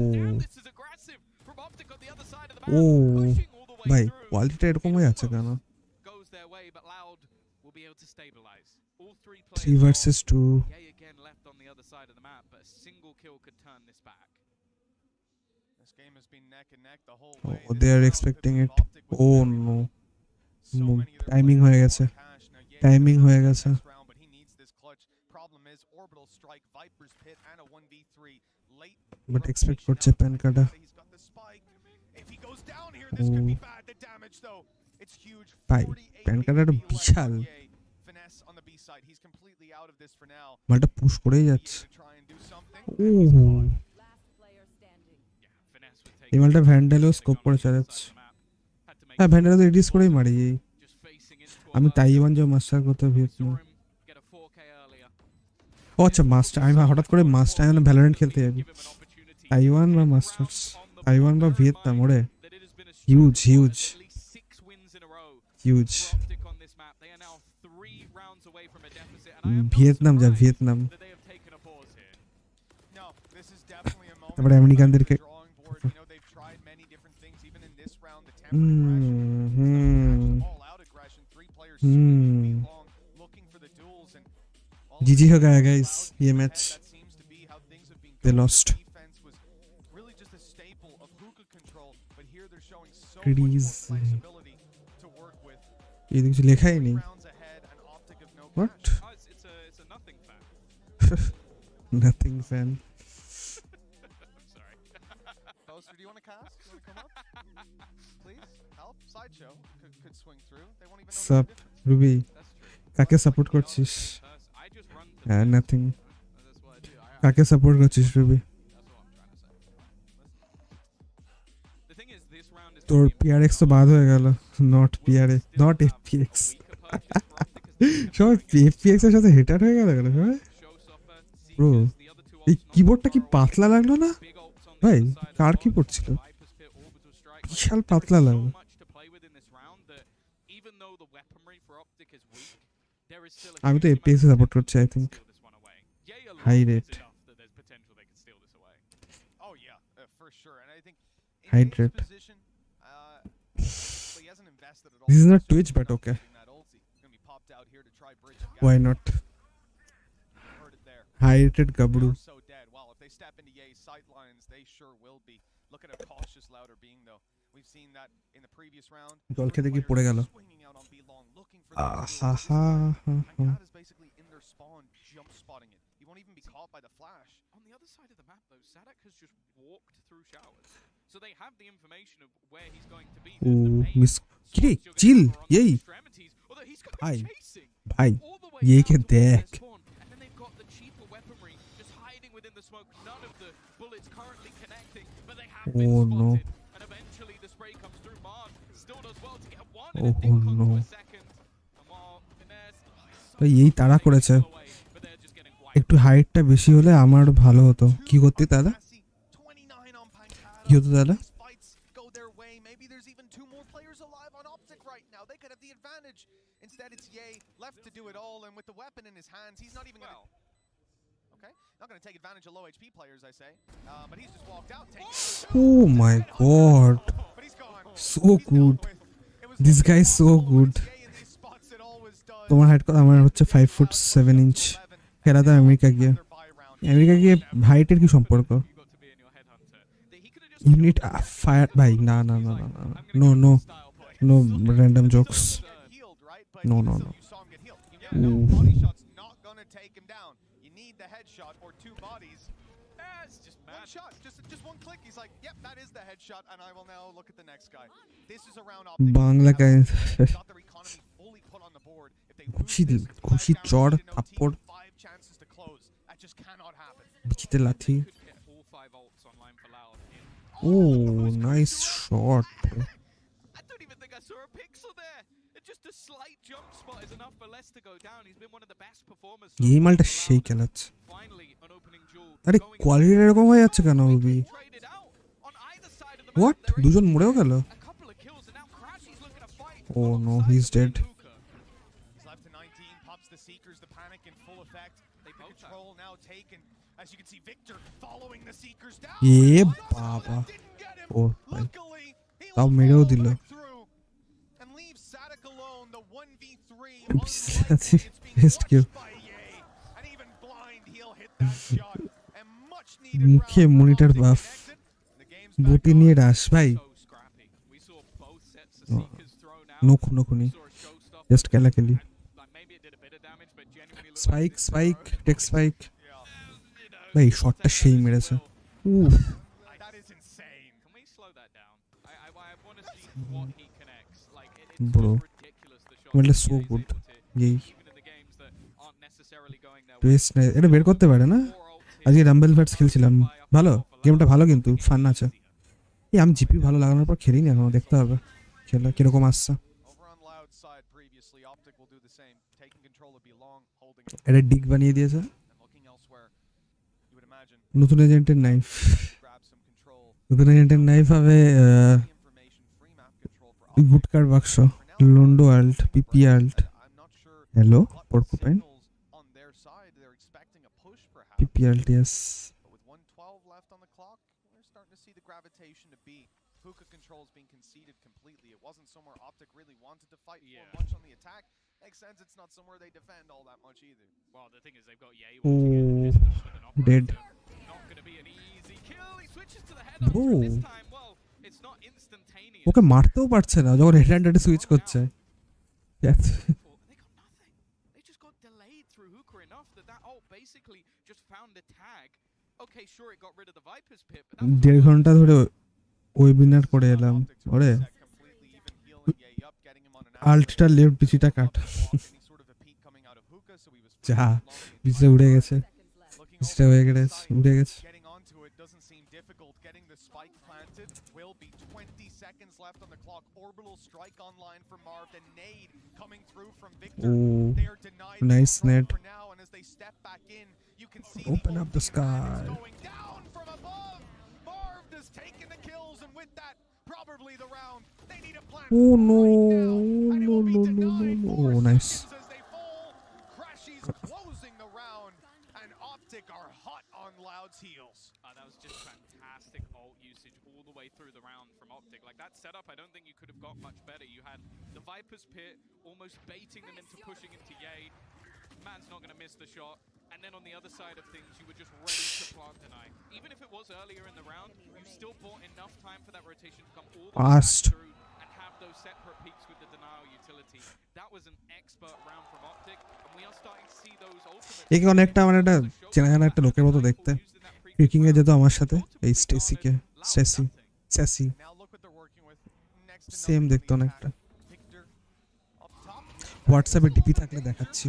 ও ভাই কোয়ালিটিটা এরকম হয়ে আছে কেন? 3 versus 2. Oh, they are expecting it. Oh no. Timing হয়ে গেছে, টাইমিং হয়ে গেছে। But expect করছে প্যানকাটা। ভাই প্যানকাটা বিশাল, মালটা পুশ করেই যাচ্ছে। ও এই মালটা ভ্যান্ডালও স্কোপ করে চালাচ্ছে। হ্যাঁ ভ্যান্ডাল তো রিডিউস করেই মারি। আমি তাইওয়ান যে মাস্টার করতে ভিয়েতনাম। ও আচ্ছা মাস্টার, আমি হঠাৎ করে মাস্টার ভ্যালোরেন্ট খেলতে যাবি। তাইওয়ান বা মাস্টার্স, তাইওয়ান বা ভিয়েতনাম, ওরে হিউজ হিউজ হিউজ। ভিয়েতনাম যা, ভিয়েতনাম। তারপরে আমেরিকানদেরকে जीजी हो गया गाइस ये मैच, they lost. Please ये कुछ लिखा ही नहीं। What? Nothing fan. Poster, do you want to cast? Do you want to come up? Please help. Sideshow could swing through. They won't even know. Sup Ruby, কাকে support করছিস? Nothing. কাকে support করছিস Ruby? তোর পিআরএক্স তো বাদ হয়ে গেল, not PRA, not এফপিএক্স। সবাই এফপিএক্স এর সাথে হেটার হয়ে গেল কেন ভাই? ব্রো এই কিবোর্ডটা কি পাতলা লাগলো না ভাই? কার কিবোর্ড ছিল? বিশাল পাতলা লাগলো। আমি তো এফপিএক্স সাপোর্ট করছি I think. High rate, high rate. This is not Twitch but okay. Why not? High rated Gabru. Goal খেতে কি পড়ে গেল? He won't even be caught by the flash. On the other side of the map though, Sadak has just walked through showers. So they have the information of where he's going to be. Miss Kiri, chill. Yay. Bhai. Bhai. Ye ke dekh. And then they've got the cheaper weaponry just hiding within the smoke. None of the bullets currently connecting, but they have been spotted. No. And eventually the spray comes through. Marv still does well to get one Oh, and it did come no. to a second. And while Finesse তো এই তাড়া করেছে। একটু হাইটটা বেশি হলে আমার ভালো হতো। কি করতে তাহলে? কি হতো তাহলে? Maybe there's even two more players alive on Optic right now. They could have the advantage. Instead, it's Ye left to do it all, and with the weapon in his hands, he's not even going to... Okay, not going to take advantage of low HP players, I say. But he's just walked out. Oh my god. But he's gone. So good. This guy is so good. তোমার height কত? আমার হচ্ছে 5'7" খেলা তো America গিয়ে। America গিয়ে হাইটের কি সম্পর্ক? ইউনিট ফায়ার ভাই, না না না না না, no no no random jokes, no no no. Bangla গায়ে খুশি চড় থাপ্পড় বিচিতে লাথি। Oh, nice shot. I don't even think I saw a pixel there. Just a slight jump spot is enough for Les to go down. He's been one of the best performers. এই মালটা সেই খেলাচ্ছে। আরে quality এরকম হয়ে যাচ্ছে কেন রবি? What, দুজন মরেও গেল? Oh no, he is dead. এ বাবা, ও ভাই তাও মেরেও দিল। Best Q. মুখে মনিটর বাফ, বটি নিয়ে রাস ভাই। নখুনি জাস্ট খেলাখেলি। স্পাইক স্পাইক টেক স্পাইক ভাই, শটটা সেই মেরেছে। উফ ব্রো, মানে সো গুড। এই বেস্ট না, এটা বের করতে পারে না। আজকে রাম্বেল ফ্যাটস খেলছিলাম, ভালো গেমটা, ভালো কিন্তু ফান আছে। এই আমি জিপি ভালো লাগানোর পর খেলিনি এখনো, দেখতে হবে খেলা কিরকম আসছে। এটা ডিক বানিয়ে দিয়েছে, নতুন এজেন্টের নাইফ। নতুন এজেন্টের নাইফ হবে গুটকার বাক্স, লন্ডো আল্ট, পিপি আল্ট। হ্যালো পর্কুপাইন, পিপি ult, yes. Hookah controls being conceded completely. It wasn't somewhere Optic really wanted to fight for much on the attack. Makes sense, it's not somewhere they defend all that much either. Well, the thing is they've got Ye dead. Not going to be an easy kill. He switches to the head over this time. Well, it's not instantaneous. ওকে মারতেও পারছে না যখন head হ্যান্ডে switch করছে। They got nothing. They just got delayed through Hookah enough that ult basically just found the tag. Okay, sure it got rid of the Viper's pit, but 1.5 ঘন্টা ধরে webinar করে এলাম। ওরে আল্টটা left বিচিটা কাট, যা বিচিটা উড়ে গেছে, বিচিটা হয়ে গেছে, উড়ে গেছে। Oh nice net. Open up the sky. Oh no, no, no, no, no. Oh, nice. Closing the round, and Optic are hot on Loud's heels. That was just fantastic ult usage all the way through the round from Optic. Like that setup, I don't think you could have got much better. You had the Viper's pit almost baiting them into pushing into Ye. Man's not going to miss the shot. And then on the other side of things, you were just ready to plant deny. Even if it was earlier in the round, you still bought enough time for that rotation to come all the way back through and have those separate peaks with the denial utility. That was an expert round from Optic, and we are starting to see those ultimates. এই অনেকটা মানে একটা চেনা জানা একটা লোকের মতো দেখতে। পিকিং এ যেত আমার সাথে, এই স্টেসিকে, স্যাসি সেম দেখতো অনেকটা। হোয়াটসঅ্যাপে ডিপি থাকলে দেখাচ্ছি।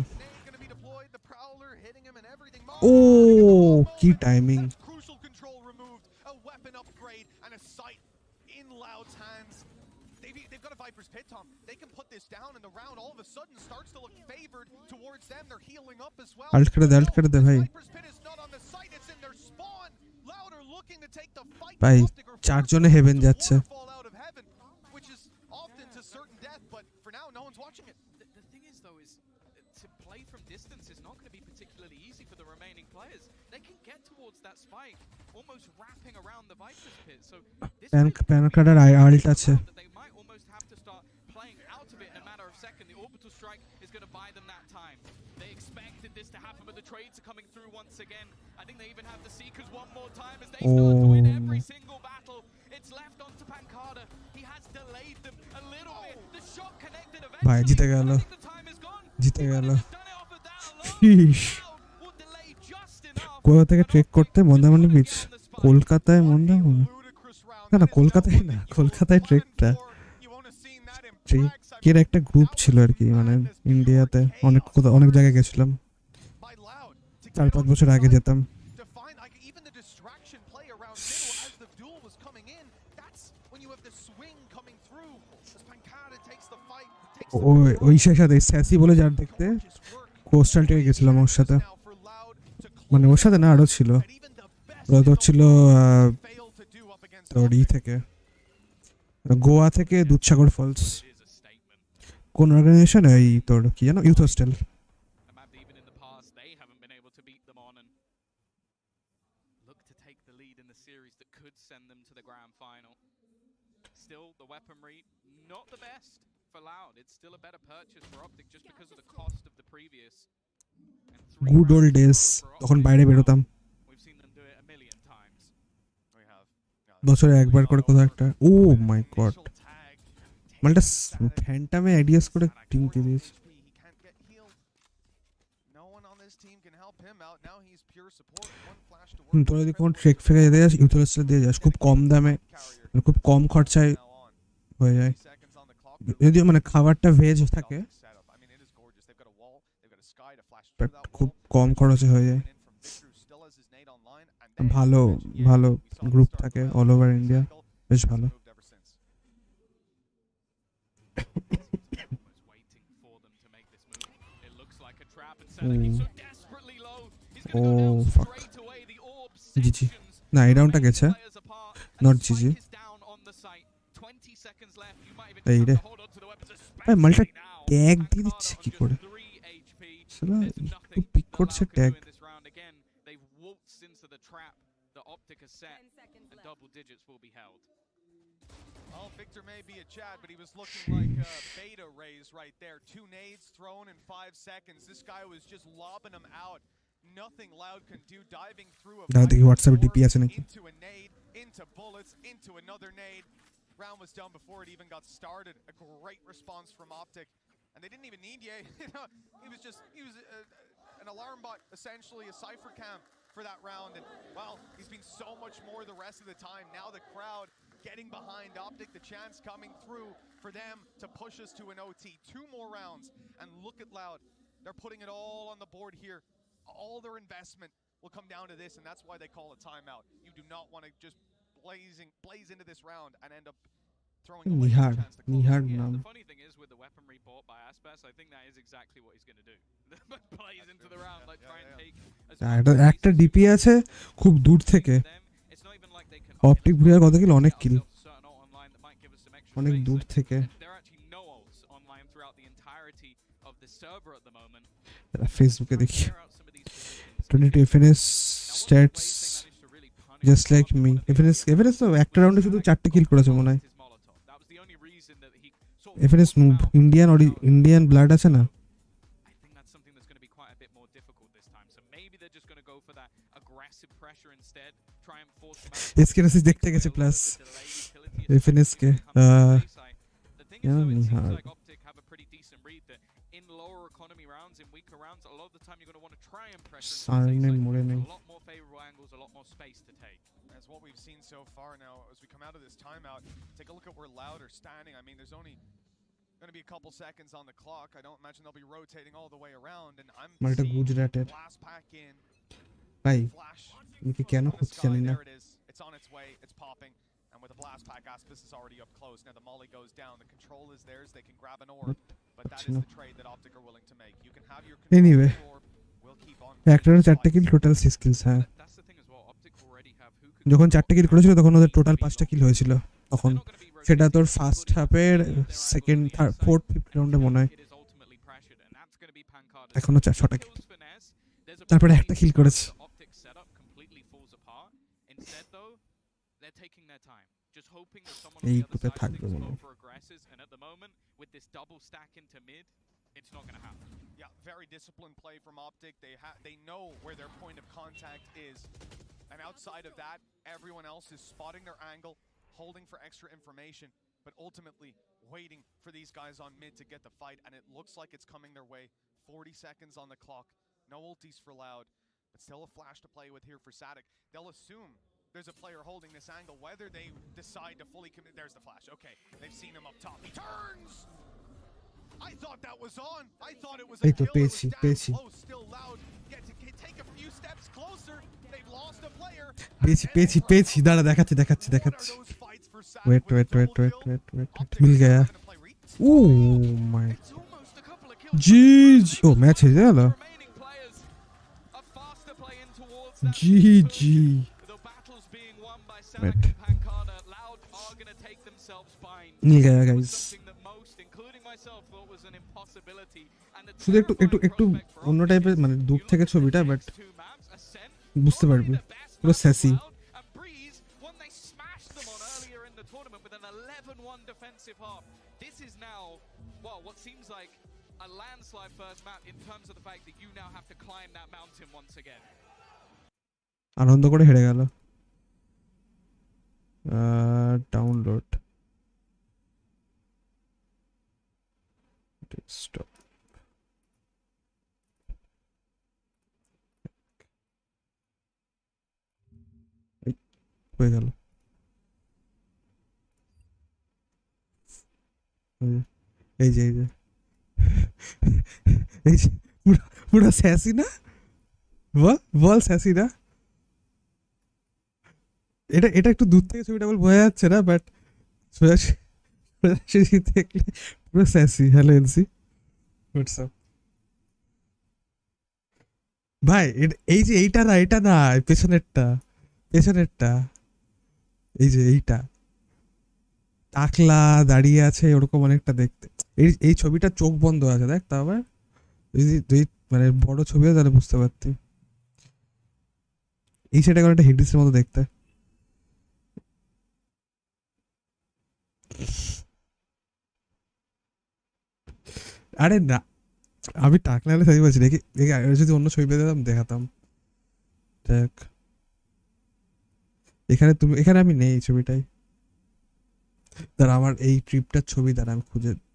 ও কি timing! Crucial control removed, a weapon upgrade and a sight in Loud's hands. They've got a Viper's pit, Tom. They can put this down and the round all of a sudden starts to look favored towards them. They're healing up as well. Alt করে দে ভাই। Viper's pit is not on the site, it's in their spawn. Loud are looking to take the fight. ভাই চারজনে haven যাচ্ছে। Which is often to certain death, but for now no one's watching it. The thing is though is to play from distance is not going to be particularly easy for the remaining players. They can get towards that spike, almost wrapping around the Viper's pit. So this প্যানকার্ডের ult আছে। they might almost have to start playing out of it in a matter of seconds. The orbital strike is going to buy them that time. They expected this to happen, but the trades are coming through once again. I think they even have the Seekers one more time as they start to win every single battle. It's left on to Pancada. He has delayed them a little bit. The shot connected eventually. ভাই জিতে গেল, The time is gone. জিতে গেল। কোথা থেকে trek করতে? Mandarmani beach, কলকাতায়। মন্দারমণি না, কলকাতায় না, কলকাতায় ট্রেকটা। ট্রেকের একটা গ্রুপ ছিল আর কি, মানে ইন্ডিয়াতে অনেক জায়গায় গেছিলাম, 4-5 বছর আগে যেতাম। ওই সাথে স্যাসি বলে যার দেখতে, কোস্টাল থেকে গেছিলাম ওর সাথে, মানে ওর সাথে না আরো ছিল, ওরা তো ছিল তোর থেকে গোয়া থেকে Dudhsagar falls It is a statement. কোন অর্গানাইজেশন এই তোর কি জানো youth hostel A map that even in the past they haven't been able to beat them on and look to take the lead in the series that could send them to the grand final. Still, the weaponry not the best for Loud. It's still a better purchase for Optic just because of the cost of the previous. And good old days তখন বাইরে বেরোতাম we've seen them do it a million times. We have বছরে একবার করে কোথাও একটা ও my god মালটা ফ্যান্টামে ideas করে টিম দিয়েছে He can't get healed. No one on this team can help him out. Now he's pure support. One flash to work. তোরা যদি কোন ট্রেক ফেকে যেতে যাস ইউথ হোস্টেল দিয়ে যাস খুব কম দামে খুব কম খরচায় হয়ে যায় যদিও মানে খাবারটা ভেজ থাকে বাট খুব কম খরচে হয়ে যায় ভালো ভালো গ্রুপ থাকে অল ওভার ইন্ডিয়া বেশ ভালো ও ফাক জিজি না এই রাউন্ডটা গেছে নট জিজি এই রে ভাই মালটা ট্যাগ দিয়ে দিচ্ছে কি করে শালা একটু পিক করছে tag Optic has set and double digits will be held. Well, Victor may be a Chad, but he was looking like a beta raise right there. 2 nades thrown in 5 seconds. This guy was just lobbing them out. Nothing Loud can do, diving through a into a nade, into bullets, into another nade. Round was done before it even got started. A great response from Optic. And they didn't even need Ye. he was an alarm bot, essentially a cipher cam for that round. And well, he's been so much more the rest of the time. Now the crowd getting behind Optic, the chance coming through for them to push us to an OT. 2 more rounds. And look at Loud. They're putting it all on the board here. All their investment will come down to this, and that's why they call a timeout. You do not want to just blaze into this round and end up throwing away the chance to close. Yeah, the funny thing is with the weaponry bought by Aspas, I think that is exactly what he's going to do. Blaze into the round, like try and take একটা DP আছে খুব দূর থেকে optic Briere কত কিল অনেক কিল অনেক দূর থেকে ফেসবুকে দেখি 22 FNS stats just like me FNS তো একটা রাউন্ডে শুধু 4টে কিল করেছে মনে হয় FNS নুব ইন্ডিয়ান ব্লাড আছে না এসকেএস দেখতে গেছে plus FNS K in lower economy rounds, in weaker rounds, a lot of the time you're going to want to try and pressure. A lot more favorable angles, a lot more space to take. That's what we've seen so far now. As we come out of this timeout, take a look at where Loud are standing. I mean, there's only going to be a couple seconds on the clock. I don't imagine they'll be rotating all the way around. And I'm seeing blast pack in. Flash. There it is. It's on its way. It's popping. And with the blast pack, Aspis is already up close. Now the molly goes down. The control is theirs. They can grab an orb. But that is the trade that Optic are willing to make. You can have your anyway orb. We'll keep on. একটা 4টে কিল total 6 kills হ্যাঁ যখন 4টে কিল করেছিল তখন ওদের total 5টা কিল হয়েছিল তখন সেটা তোর ফার্স্ট হাফের সেকেন্ড থার্ড ফোর্থ ফিফথ রাউন্ডে মনে হয় এখনো 6টা কিল তারপরে একটা কিল করেছে just hoping that someone on the other side takes go for aggressors, and at the moment with this double stack into mid, it's not going to happen. Yeah, very disciplined play from Optic. They know where their point of contact is, and outside of that, everyone else is spotting their angle, holding for extra information, but ultimately waiting for these guys on mid to get the fight, and it looks like it's coming their way. 40 seconds on the clock, no ultis for Loud, but still a flash to play with here for Satadeep. They'll assume there's a player holding this angle, whether they decide to fully commit. There's the flash. Okay, they've seen him up top. He turns! I thought that was on. I thought it was a kill. It was down close. Still Loud. Take a few steps closer. They've lost a player. পেছি দাঁড়া দেখাচ্ছি wait মিল গয়া oh my GG oh match হয়ে গেল GG मिल गया guys শুধু একটু একটু একটু অন্য টাইপের মানে দূর থেকে ছবিটা বাট বুঝতে পারবি পুরো স্যাসি This is now, well, what seems like a landslide first map in terms of the fact that you now have to climb that mountain once again. আনন্দ করে হেরে গেল ডাউনলোড ডেস্কটপ হয়ে গেল এই যে এই যে এই যে পুরো স্যাসি না বল স্যাসি না এটা এটা একটু দূর থেকে ছবিটা বল বোঝা যাচ্ছে না বাট সোজাসুজি দেখলে পুরো স্যাসি হ্যালো এলসি হোয়াটসঅ্যাপ ভাই এই যে এইটা না এটা না পেছনেরটা এই যে এইটা টাকলা দাঁড়িয়ে আছে ওরকম অনেকটা দেখতে এই ছবিটা চোখ বন্ধ আছে দেখ তা আবার যদি মানে বড় ছবি হয় তাহলে বুঝতে পারতি এই সেটা করে একটা হেডিসের মতো দেখতে আরে না আমি টাকলা হলে সাজি বলছি দেখি দেখি যদি অন্য ছবি পেয়ে দিতাম দেখাতাম দেখ এখানে আমি নেই ছবিটাই দাঁড়া আমার এই ট্রিপটার ছবি দ্বারা আমি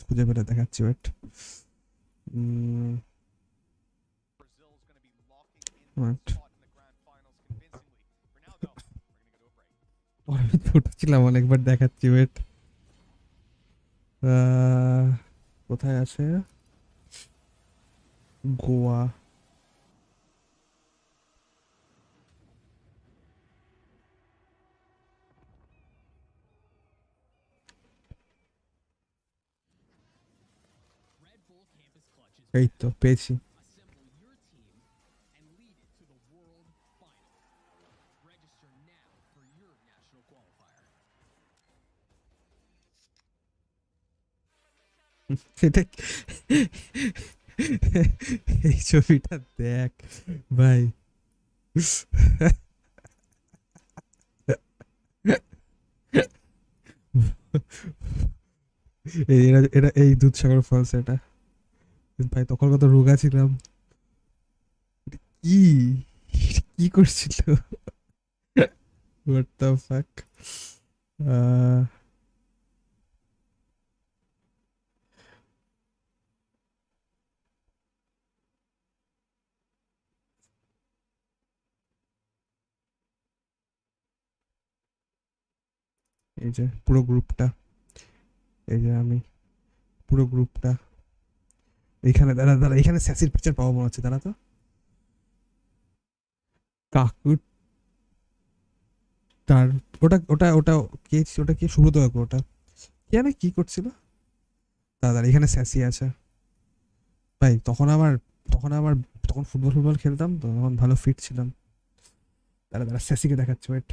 খুঁজে পেলে দেখাচ্ছি বাট আমি ছোট ছিলাম অনেকবার দেখাচ্ছি ওয়েট কোথায় আছে গোয়া এই তো পেয়েছি সেটা এই ছবিটা দেখ ভাই এটা এই দুধসাগর ফলস এটা ভাই তখন কত রোগা ছিলাম কি কি করছিল what the fuck এই যে পুরো গ্রুপটা এই যে আমি পুরো গ্রুপটা এইখানে দাঁড়া এখানে স্যাসির পিকচার পাওয়া মনে হচ্ছে দাঁড়া তো কাকু তার ওটা ওটা ওটা কে ওটা কি সুব্রত কাকু ওটা জানে কি করছিল দাদা এখানে স্যাসি আছে ভাই তখন ফুটবল খেলতাম তো তখন ভালো ফিট ছিলাম দাঁড়া স্যাসিকে দেখাচ্ছে ওয়েট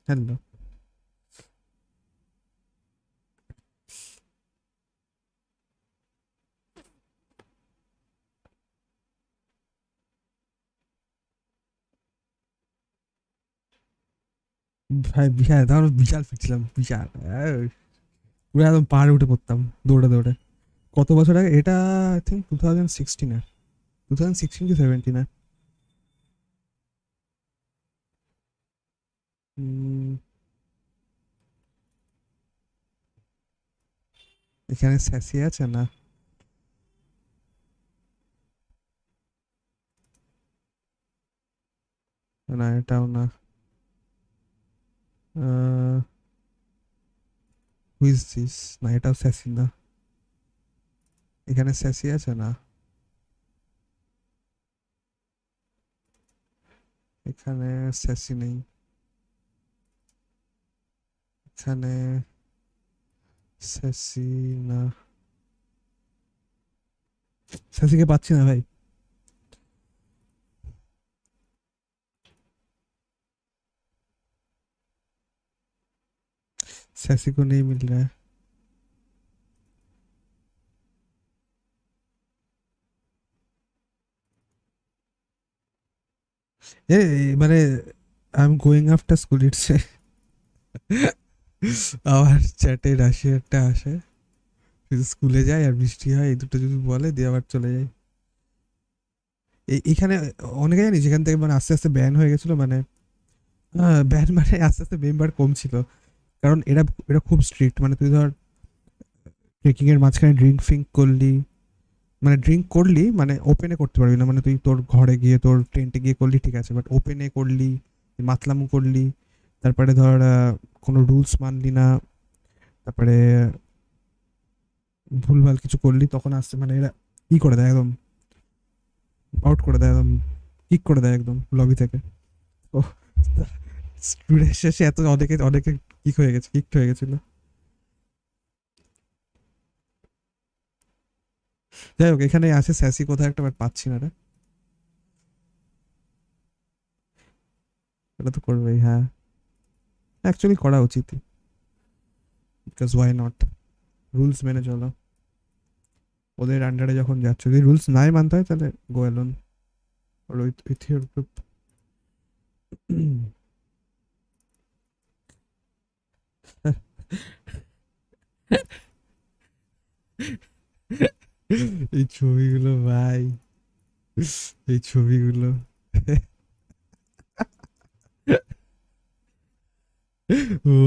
হ্যালো ভাই বিশাল তখন বিশাল ফিট ছিলাম বিশাল পুরো একদম পাহাড়ে উঠে পড়তাম দৌড়ে কত বছর আগে এটা আই থিঙ্ক 2016 কি 17 এখানে স্যাসি আছে না না এটাও না who is this না এটাও স্যাসি না এখানে স্যাসি আছে না এখানে স্যাসি নেই এখানে স্যাসি না স্যাসিকে পাচ্ছি না ভাই सैसी को नहीं मिल रहा है মানে I am going after school it's আবার চ্যাটে রাশিয়ারটা আসে স্কুলে যায় আর বৃষ্টি হয় এই দুটো যদি বলে দিয়ে আবার চলে যায় এইখানে অনেকে জানি যেখান থেকে মানে আস্তে আস্তে ব্যান হয়ে গেছিলো মানে ব্যান মানে আস্তে আস্তে মেম্বার কম ছিল কারণ এরা এরা খুব স্ট্রিক্ট মানে তুই ধর ট্রেকিংয়ের মাঝখানে ড্রিঙ্ক করলি মানে ড্রিঙ্ক করলি মানে ওপেনে করতে পারবি না মানে তুই তোর ঘরে গিয়ে তোর টেন্টে গিয়ে করলি ঠিক আছে বাট ওপেনে করলি মাতলামু করলি তারপরে ধর কোনো রুলস মানলি না তারপরে ভুলভাল কিছু করলি তখন আসছে মানে এরা ই করে দেয় একদম আউট করে দেয় একদম কিক করে দেয় একদম লবি থেকে ও স্টুডেন্ট শেষে এত অনেকে অনেকে কিক হয়ে গেছে কিকড হয়ে গেছিল যাই হোক এখানে আছে স্যাসি কোথায় একটা বাট পাচ্ছি না রে এটা তো করবেই হ্যাঁ অ্যাকচুয়ালি করা উচিত বিকজ ওয়াই নট রুলস মেনে চলো ওদের আন্ডারে যখন যাচ্ছ যদি রুলস নাই মানতে হয় তাহলে গো alone or with your group এই ছবিগুলো ভাই এই ছবিগুলো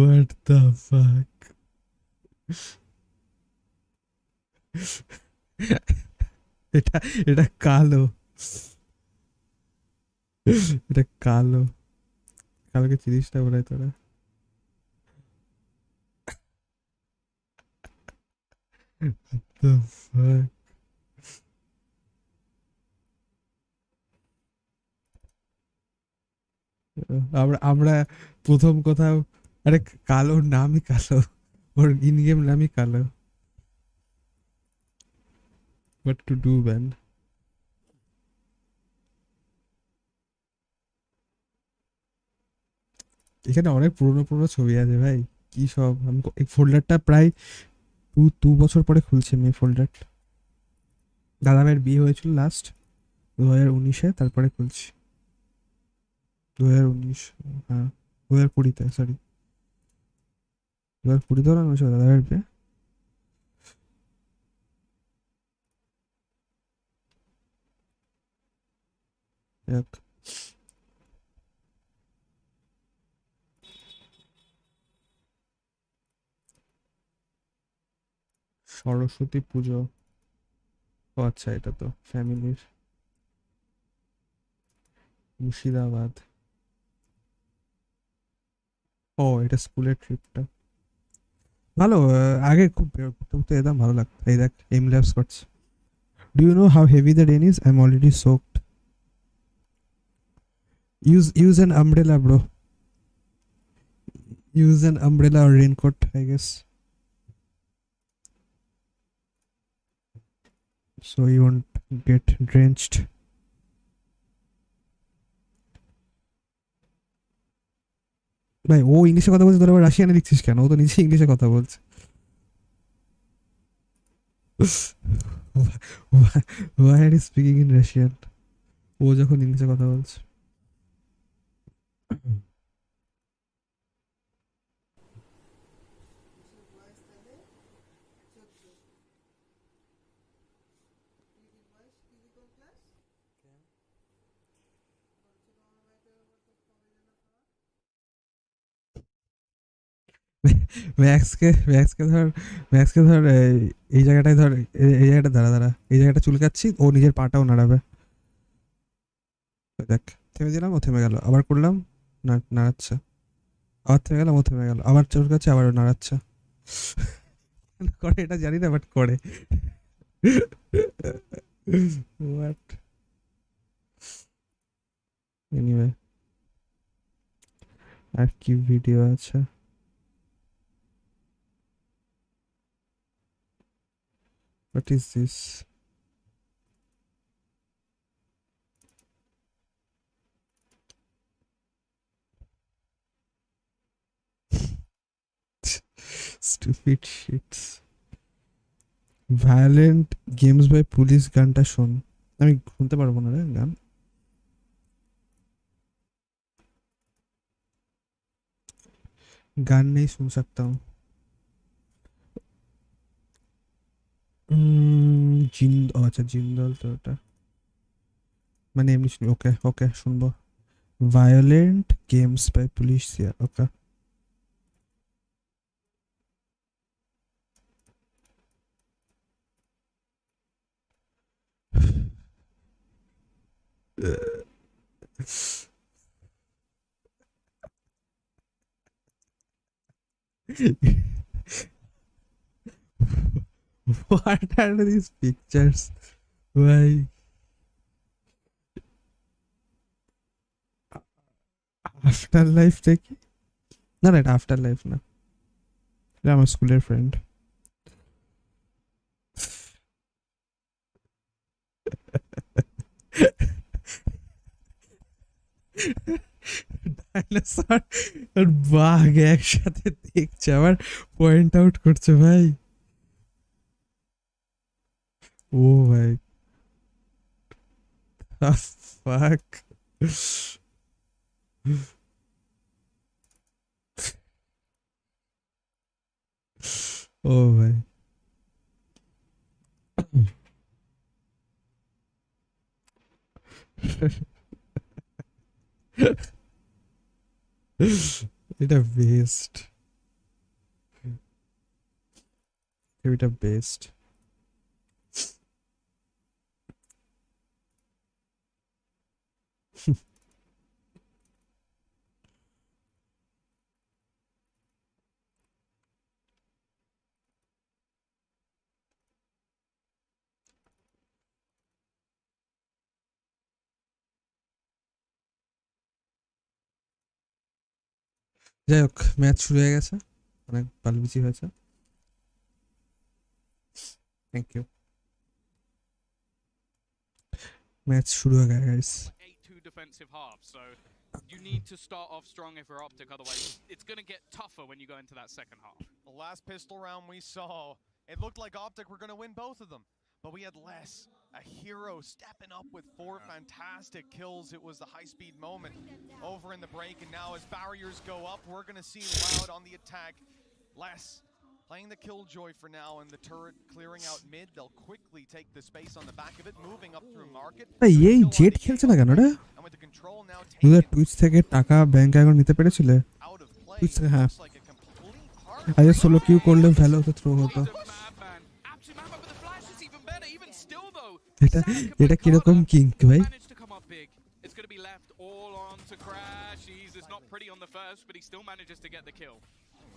what the fuck এটা এটা কালো এটা কালো কালকে চিনিসটা বলে তোরা the fuck আমরা আমরা প্রথম কোথাও আরে কালোর নামই কালো ওর ইন গেম নামই কালো what to do man এখানে অনেক পুরনো পুরনো ছবি আছে ভাই কি সব আমি এই ফোল্ডারটা প্রায় দু বছর পরে খুলছি আমি এই ফোল্ডারটা দাদা ভাইয়ের বিয়ে হয়েছিল লাস্ট 2019-এ তারপরে খুলছি 2019 হ্যাঁ 2020-তে সরি 2020-তে হলো না দাদা ভাইয়ের বিয়ে এক সরস্বতী পুজো ও আচ্ছা এটা তো ফ্যামিলির মুর্শিদাবাদ ও এটা স্কুলের ট্রিপটা ভালো আগে খুব ঘুরতে ঘুরতে যেতাম ভালো লাগতো এই দেখ M lab spots do you know how heavy the rain is I am already soaked use an umbrella bro use an umbrella or raincoat I guess so you won't get drenched ভাই ও ইংলিশে কথা বলছে তোরা আবার রাশিয়ানে লিখছিস কেন ও তো নিজে ইংলিশে কথা বলছে why are you speaking in Russian ও যখন ইংলিশে কথা বলছে ম্যাক্সকে ধর এই জায়গাটায় ধর এই জায়গাটা দাঁড়া এই জায়গাটা চুলকাচ্ছি ও নিজের পাটাও নাড়াবে দেখ থেমে দিলাম ও থেমে গেল আবার করলাম নাড়াচ্ছে আবার থেমে গেলাম ও থেমে গেল আবার চুলকাচ্ছে আবার নাড়াচ্ছে করে এটা জানি না বাট করে হোয়াট এনিওয়ে আর কি ভিডিও আছে What is this? Stupid shits. Violent games by police গানটা শোন। আমি শুনতে পারবো না রে গান। गान नहीं सुन सकता हूँ। अच्छा जिंदल तो এটা মানে এমনি শুনি। ওকে ওকে শুনবো। Violent games by police okay. What are these pictures? Why? Afterlife দেখি না না এটা afterlife না, এটা আমার স্কুলের ফ্রেন্ড। ডাইনোসর আর বাঘ একসাথে দেখছে আবার পয়েন্ট আউট করছে ভাই। ও ভাই fuck. ও ভাই এটা বেস্ট, এটা বেস্ট। যাই হোক ম্যাচ শুরু হয়ে গেছে, অনেক বালবিচি হয়েছে। Thank you. ম্যাচ শুরু হয়ে গেছে guys. 8-2 defensive half, so you need to start off strong if you're Optic, otherwise it's going to get tougher when you go into that second half. The last pistol round we saw, it looked like Optic were going to win both of them, but we had less. A hero stepping up with 4 fantastic kills. It was the high-speed moment over in the break, and now as barriers go up, we're going to see Loud on the attack. Less playing the killjoy for now, and the turret clearing out mid. They'll quickly take the space on the back of it, moving up through market. এই jet খেলছে না কেন রে? দুধের Twitch থেকে টাকা bank account নিতে পেরেছিলে? Twitch থেকে হ্যাঁ, আগে সোলো কিউ করলে ভ্যালো তো থ্রো হতো। এটা এটা কিরকম কিঙ্ক ভাই? It's going to be left all on to Crash. He's not pretty on the first, but he still manages to get the kill.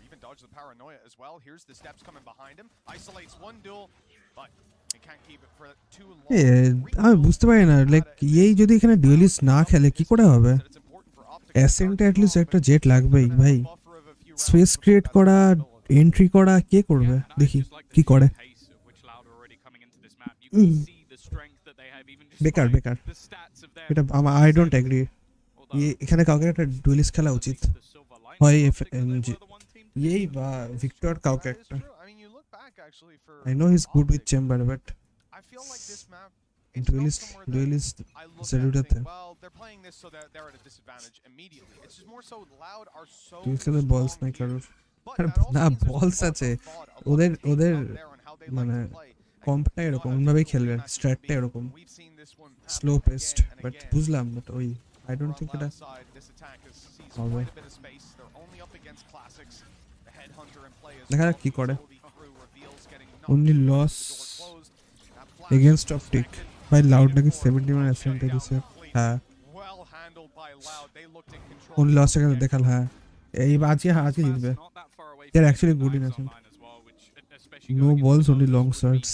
Even dodge the paranoia as well. Here's the steps coming behind him. Isolates one duel, but he can't keep it for too long. আমি বুঝতে পারি না, like এই যদি এখানে duellist না খেলে কি করে হবে? অ্যাসেন্টে অ্যাট লিস্ট একটা জেট লাগবেই ভাই। স্পেস ক্রিয়েট করা, এন্ট্রি করা কে করবে? দেখি কি করে। বেকার বেকার, এটা আই ডোন্ট এগ্রি। এখানে কাউকে একটা ডুয়েলিস্ট খেলা উচিত, হয় এই বা ভিক্টর, কাউকে একটা। I know he's good with chamber, but duelist জরুরত है। তুই বলস নাই কারোর না, বলস আছে ওদের, ওদের মানে কম্পটা এরকম ভাবেই খেলবে, স্ট্র্যাটটা এরকম স্লো পেস্ট, বাট বুঝলাম, বাট ওই আই ডোন্ট থিংক এটা হবে। দেখা যাক কি করে। Only loss against Optic by Loud নাকি 71% দিছে। হ্যাঁ only loss এখানে দেখাল। হ্যাঁ এই আজকে আজকে জিতবে। They're actually good in Ascent. No balls, only long shots.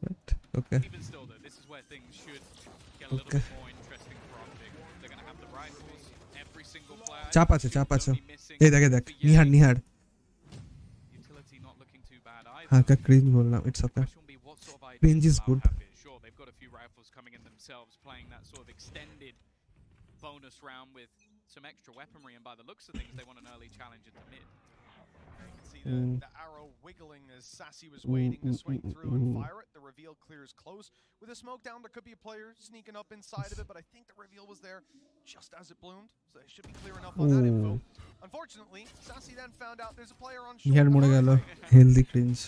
But okay. Okay. চাপ আছে, চাপ আছে। এই দেখে দেখ নিহার নিহার। हाँ क्या cringe बोलना, it's okay. Cringe is good. Sure, they've got a few rifles coming in themselves, playing that sort of extended bonus round with some extra weaponry, and by the looks of things, they want an early challenge at the mid. the arrow wiggling as Sassy was waiting to swing through and fire it. The reveal clears close. With a smoke down, there could be a player sneaking up inside of it, but I think the reveal was there just as it bloomed, so it should be clear enough on that info. Unfortunately, Sassy then found out there's a player on shore. Nihar more gelo. Healthy cringe.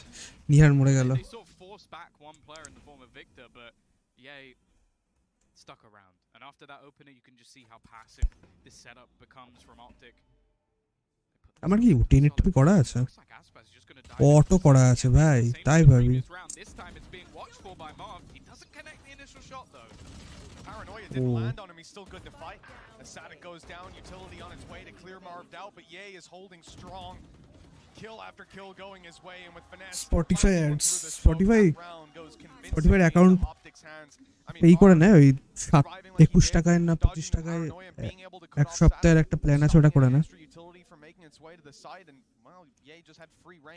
Nihar more gelo. They sort of forced back one player in the form of Victor, but Yay stuck around. And after that opener, you can just see how passive this setup becomes from Optic. আমার কি 1080p করা আছে auto করা আছে ভাই তাই ভাবি This time it's being watched for by Marv. He doesn't connect the initial shot though. Paranoia didn't land on him. He's still good to fight. As Sadak goes down, utility on its way to clear Marved out, but Ye is holding strong. Kill after kill going his way, and with finesse. Spotify ads. Spotify account এই করে না ওই 21 টাকায় না 25 টাকায় এক সপ্তাহের একটা প্ল্যান আছে ওটা করে না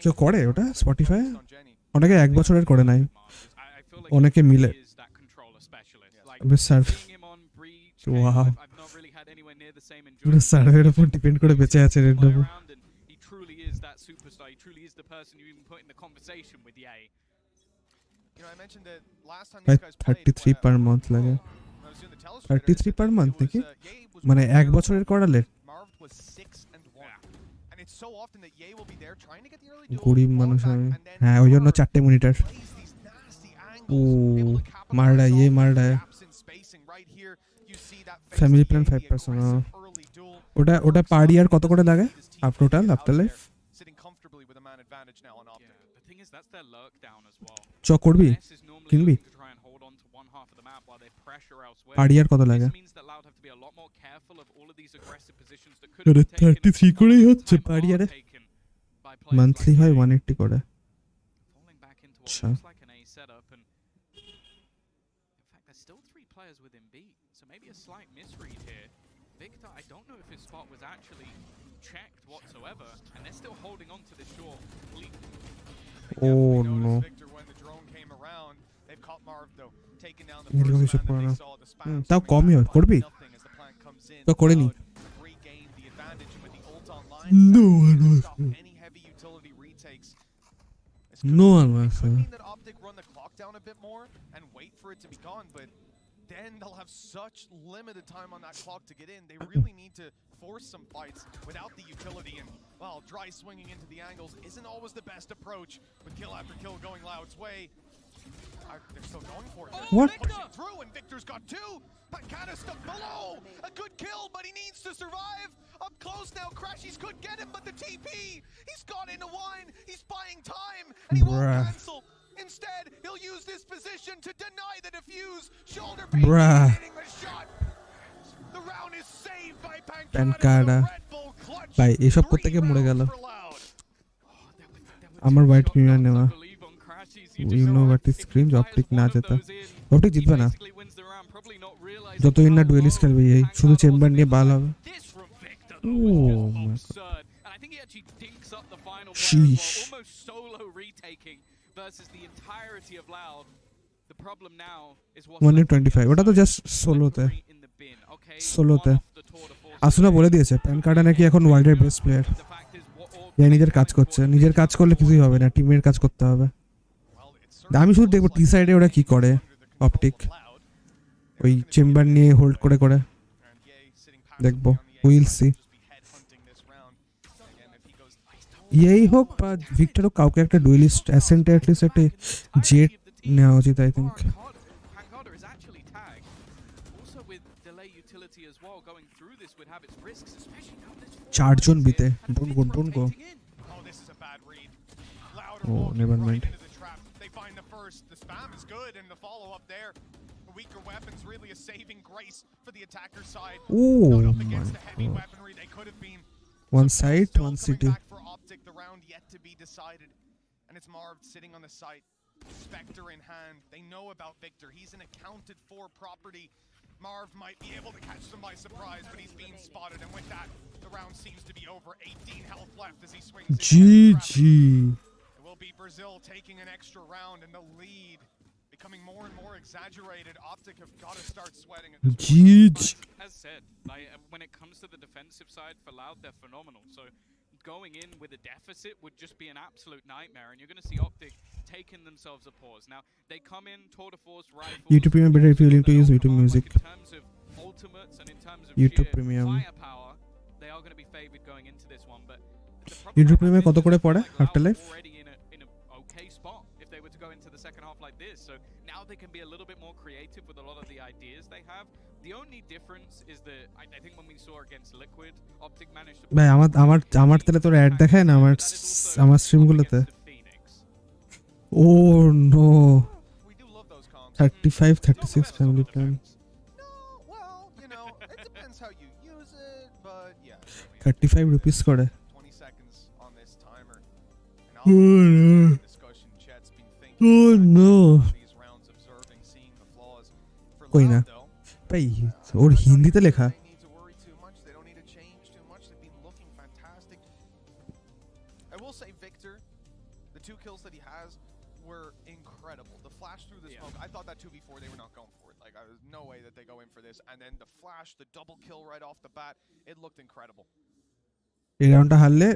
কেউ করে ওটা স্পটিফাই অনেকে এক বছরের করে নাই অনেকে মিলে সার্ভের উপর ডিপেন্ড করে বেঁচে আছে red double That superstar, he truly is the person you even put in the conversation with Ye. You know, I mentioned that last time these guys played 33 per month লাগে 33 per month নাকি মানে এক বছরের করালে গরিব মানুষ আমি হ্যাঁ ওই জন্য 4টে মনিটর ও মারডা ये মারডা ফ্যামিলি প্ল্যান 5% ওটা ওটা পার ইয়ার কত করে লাগে আপ টোটাল আফটার লাইফ চ করবি কিনবি পার ইয়ার কত লাগে 33 করেই হচ্ছে পার ইয়ারে মান্থলি হয় 180 করে আচ্ছা Victor, I don't know if his spot was actually checked whatsoever, and they're still holding on to the shore completely. Oh no. Victor, when the drone came around, they've caught Marv though, taking down the first man that they saw the spam. তাও কমই হয় করবি তো করে নি regain the advantage with the ult online. No one was Any heavy utility retakes. No one was That Optic run the clock down a bit more and wait for it to be gone, but then they'll have such limited time on that clock to get in. They really need to force some fights without the utility. And, well, dry swinging into the angles isn't always the best approach. With kill after kill going Loud's way, they're still going for it. What? Pushing through, and Victor's got two. Pancata stuck below. A good kill, but he needs to survive. Up close now, Crashies could get him, but the TP, he's got into wine. He's buying time, and he won't cancel. Instead, he'll use this position to deny the defuse. Shoulder hitting the shot. The round is saved by Pancata. ভাই এসব করতে গিয়ে মরে গেল আমার white premier নেওয়া you know what is scrims Optic না জেতা অপটিক জিতবে না যতদিন না ডুয়েলিস্ট খেলবে এই শুধু চেম্বার নিয়ে বাল হবে ও my god shish versus the entirety of Loud. The problem now is what 125 ওটা তো জাস্ট সোলোতে আসুনা বলে দিয়েছে প্যানকার্ডা নাকি এখন ওয়ার্ল্ডের বেস্ট প্লেয়ার যাই নিজের কাজ করছে নিজের কাজ করলে কিছুই হবে না টিমের কাজ করতে হবে আমি শুধু দেখবো টি সাইডে ওরা কি করে অপটিক ওই চেম্বার নিয়ে হোল্ড করে করে দেখবো উইল সি এই হোক বা ভিক্টর হোক কাউকে একটা ডুয়েলিস্ট অ্যাসেন্টে অ্যাটলিস্ট একটা জেট নেওয়া উচিত আই থিঙ্ক চারজন বিতে don't go oh never mind weaker weapons really a saving grace for the attacker side. Oh up against the heavy weaponry they could have been one side one city for Optic, the round yet to be decided, and it's Marv sitting on the site, Spectre in hand. They know about Victor, he's an accounted for property. Marv might be able to catch them by surprise, but he's being spotted, and with that the round seems to be over. 18 health left as he swings GG. It will be Brazil taking an extra round, and the lead becoming more and more exaggerated. Optic have got to start sweating at this point. As said, like, when it comes to the defensive side for Loud, they're phenomenal. So going in with a deficit would just be an absolute nightmare, and you're going to see Optic taking themselves a pause. Now, they come in, tour de force, rifles... YouTube Premium better if you're willing to use YouTube Music. In terms of ultimates and in terms of YouTube sheer Premium. firepower, they are going to be favored going into this one, but... YouTube Premium কত করে পড়ে Afterlife? In an okay spot if they were to go into the second half like this. So now they can be a little bit more creative with a lot of the ideas they have. The only difference is that I think when we saw against Liquid, Optic managed to... ভাই আমার তাহলে তোর add দেখায় না আমার স্ট্রিমগুলোতে Oh no. 35 36 family plan. Well, you know, it depends how you use it, but yeah. 35 rupees করে 20 seconds on this timer. And discussion chat's been thinking Oh no. these rounds observing seeing the flaws. For কই না though, ভাই ওর হিন্দিতে লেখা they need to worry too much. They don't need to change too much. They've been looking fantastic. I will say Victor, the 2 kills that he has were incredible. The flash through the smoke, I thought that 2v4 they were not going for it. Like, there's no way that they go in for this. And then the flash, the double kill right off the bat, it looked incredible. এই রাউন্ডটা হারলে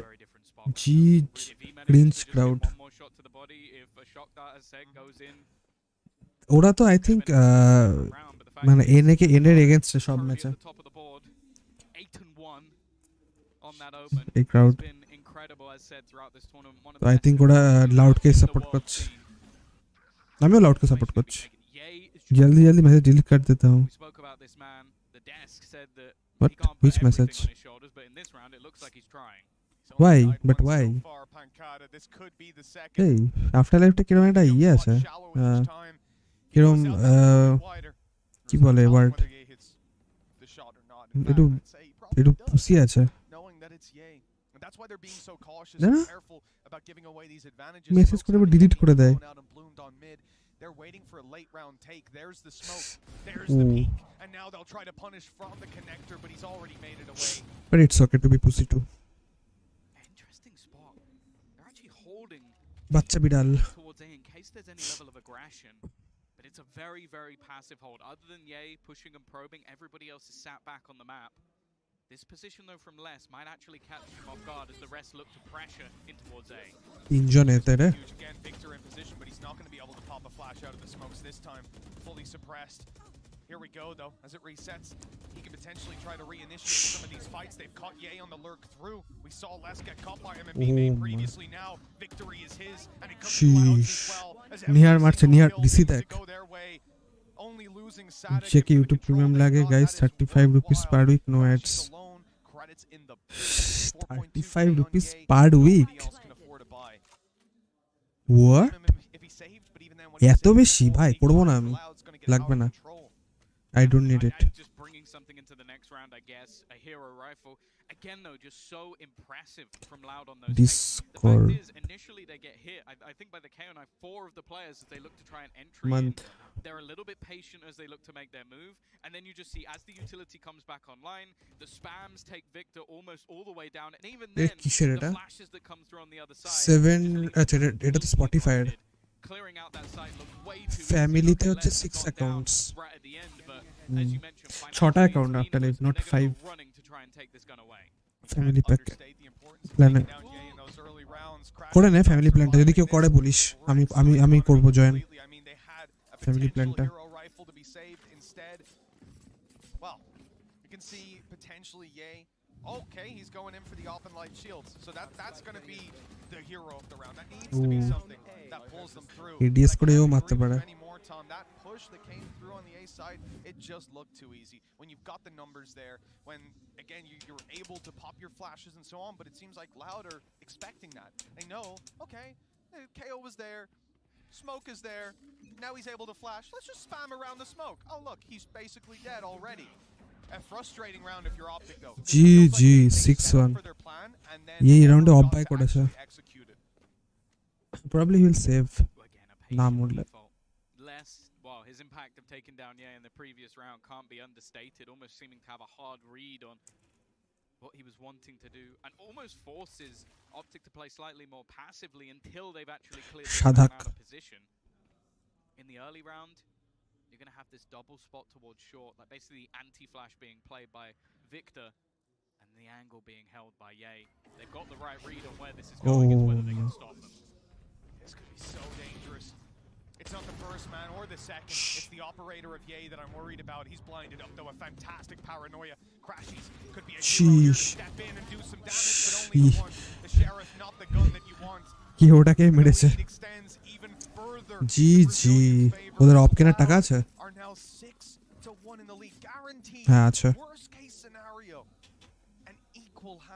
জি Greens crowd ওরা তো I think মানে এনের against সব ম্যাচে এই ক্রাউড তো আই থিংক ওরা লাউডকে সাপোর্ট করছে আমিও লাউডকে সাপোর্ট করছি জলদি জলদি মেসেজ ডিলিট कर देता हूं What? Which message? Why? But why? Hey, Afterlife টা কিরকম একটা ইয়ে আছে কিরকম কি বলে ওয়ার্ড একটু পুসি আছে মেসেজ করে ডিলিট করে দেয় They're waiting for a late round take. There's the smoke. There's the peek. And now they'll try to punish from the connector, but he's already made it away. But it's okay to be pussy too. Interesting spot. They're actually holding Bacha bidal towards A in case there's any level of aggression. But it's a very, very passive hold. Other than Ye pushing and probing, everybody else is sat back on the map. This position though from Les might actually catch him off guard as the rest look to pressure in towards A. Huge again, Victor in position, but he's not going to be able to pop a flash out of the smokes this time. Fully suppressed. Here we go though, as it resets, he can potentially try to reinitiate some of these fights. They've caught Ye on the lurk through. We saw Les get caught by him and be made previously. Now victory is his, and it comes to Loud as well. As Nihar marche, Nihar DC deck. Go their way. Only losing Satadeep. Check YouTube Premium lage guys, 35 rupees per week, no ads. 35 rupees per week. What? এত বেশি ভাই করব না আমি লাগবে না I don't need it. Just bringing something into the next round, I guess. A hero rifle. Again, though, just so impressive from Loud on those. Discord. The fact is, initially they get hit. I think by the KO knife, 4 of the players as they look to try and entry in, they're a little bit patient as they look to make their move. And then you just see, as the utility comes back online, the spams take Victor almost all the way down. And even then, the flashes that come through on the other side. 7, এটা তো Spotify. Clearing out that side looked way too Family তে হচ্ছে 6 accounts. Right at the end, but as you mentioned, 6টা account Afterlife, not 5. Running to try and take this gun away. Family pack plan করে নে family প্ল্যানটা যদি কেউ করে বলিস আমি করব জয়েন ফ্যামিলি প্ল্যানটা well you can see potentially Ye. Okay, he's going in for the open light shields, so that's going to be the hero of the round. That needs to be something that pulls them through. ADS করেও মারতে পারে that push that came through on the A side, it just looked too easy. When you've got the numbers there, when again you're able to pop your flashes and so on, but it seems like Loud are expecting that. They know, okay, KO was there, smoke is there, now he's able to flash. Let's just spam around the smoke. Oh look, he's basically dead already. A frustrating round if you're Optic though. GG 6-1. এই রাউন্ডে of by করেছে probably he'll save না মরলে well, his impact of taking down Ye in the previous round can't be understated, almost seeming to have a hard read on what he was wanting to do, and almost forces Optic to play slightly more passively until they've actually cleared the out of position. In the early round, you're going to have this double spot towards short, like basically anti-flash being played by Victor, and the angle being held by Ye. They've got the right read on where this is going. It's whether they can stop them. This could be so dangerous. It's not the first man or the second. It's the operator of Ye that I'm worried about. He's blinded up though. A fantastic paranoia. Crashies could be a hero here to step in and do some damage, but only the one. The sheriff, not the gun that you want. কি ওটাকে মেরেছে জি জি ওদের অপকেনের টাকা আছে হ্যাঁ আছে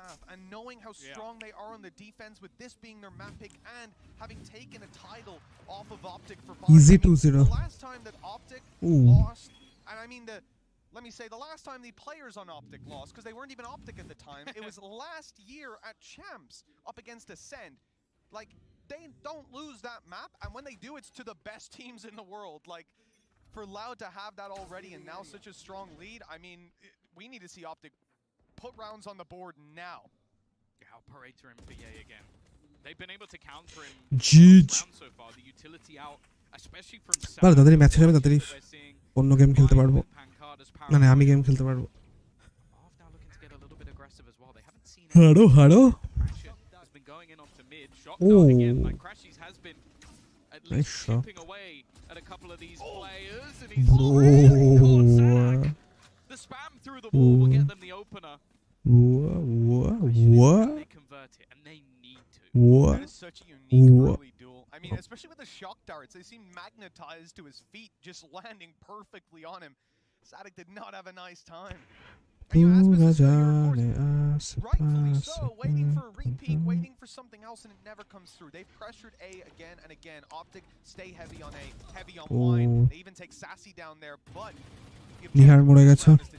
half, and knowing how strong they are on the defense, with this being their map pick and having taken a title off of Optic for easy 2-0. The last time that Optic lost, and I mean let me say the last time the players on Optic lost, because they weren't even Optic at the time, it was last year at Champs up against Ascend. Like, they don't lose that map, and when they do, it's to the best teams in the world. Like, for Loud to have that already and now such a strong lead, I mean, we need to see Optic put rounds on the board now. Yeah, operator in PA again. They've been able to counter him round so far. The utility out, especially from South. তাড়াতাড়ি match শেষ হবে, তাড়াতাড়ি অন্য game খেলতে পারবো। মানে আমি game খেলতে পারবো। Hello hello. Oh. Nice shot. At a couple of these players, and the spam through the wall will get them the opener. What? They convert it, and they need to. What? That is such a unique early duel. I mean, especially with the shock darts, they seem magnetized to his feet, just landing perfectly on him. Satadeep did not have a nice time. And you rightfully so, waiting for a repeat, waiting for something else, and it never comes through. They've pressured A again and again. Optic stay heavy on A, heavy on wine. They even take Sassy down there, but to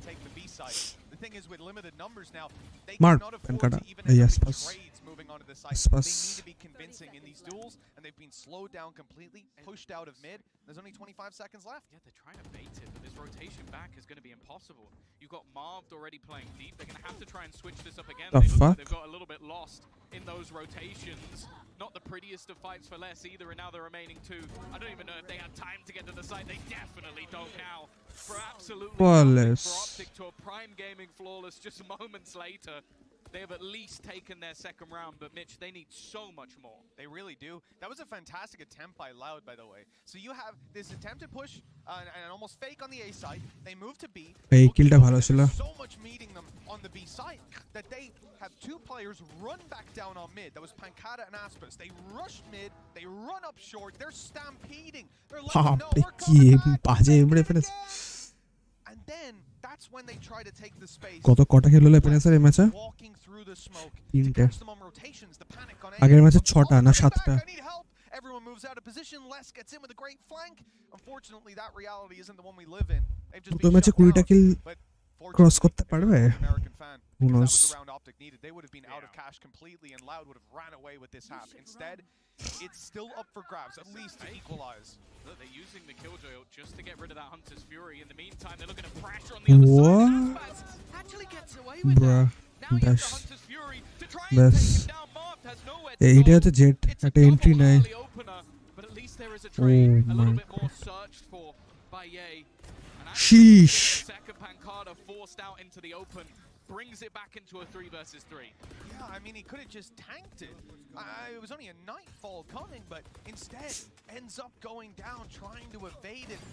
take the B side. The thing is, with limited numbers now, they cannot afford to even have trades moving onto the side. They need to be convincing in these duels, and they've been slowed down completely, pushed out of mid. There's only 25 seconds left. Yeah, they're trying to bait it, but this rotation back is going to be impossible. You've got Marved already playing deep. They're going to have to try and switch this up again. They've got a little bit lost in those rotations. Not the prettiest of fights for less either, and now the remaining two. I don't even know if they had time to get to the site. They definitely don't now. For absolutely flawless. For Optic to a prime gaming flawless just moments later. They have at least taken their second round, but Mitch, they need so much more. They really do. That was a fantastic attempt by Loud, by the way. So you have this attempted push and almost fake on the A side. They move to B. So much meeting them on the B side that they have two players run back down on mid. That was Pankata and Aspas. They rushed mid. They run up short. They're stampeding. They're letting know we're coming back. And then that's when they try to take the space. কটা খেললো লেপেনেসার এই ম্যাচে? তিনটে। আগের ম্যাচে 6টা না 7টা। Everyone moves out of position. Les gets in with a great flank. Unfortunately, that reality isn't the one we live in. They've just been ম্যাচে 20টা কিল ক্রস করতে পারবে? Who knows? That was the round Optic needed. They would have been out of cash completely, and Loud would have ran away with this half. Instead, it's still up for grabs, at least to equalize. Look, they're using the Killjoy ult just to get rid of that Hunter's Fury. In the meantime, they're looking to pressure on the other side. Actually gets away with that. Now you have the Hunter's Fury to try and take him down. Marv has nowhere to go. এইটা হচ্ছে jet একটা entry নাই। But at least there is a trade, a little bit more searched for by Ye. Sheesh. Second Pankata forced out into the open. Brings it back into a 3 versus 3. Yeah, I mean, he could have just tanked it. It was only a nightfall coming, but instead ends up going down, trying to evade it,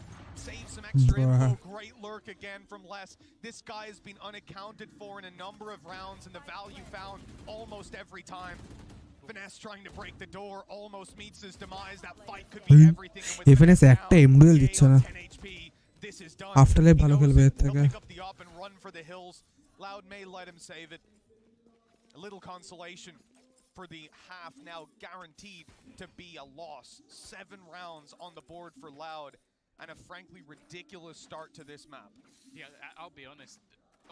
save some extra info. Great lurk again from Les. This guy has been unaccounted for in a number of rounds, and the value found almost every time. Finesse trying to break the door, almost meets his demise. That fight could be everything. Finesse একটা এমডুয়েল দিচ্ছে না। This is done. আফটারলাইফ ভালো খেলবে এর থেকে। Pick up the up and run for the hills. Loud may let him save it. A little consolation for the half, now guaranteed to be a loss. 7 rounds on the board for Loud, and a frankly ridiculous start to this map. Yeah, I'll be honest.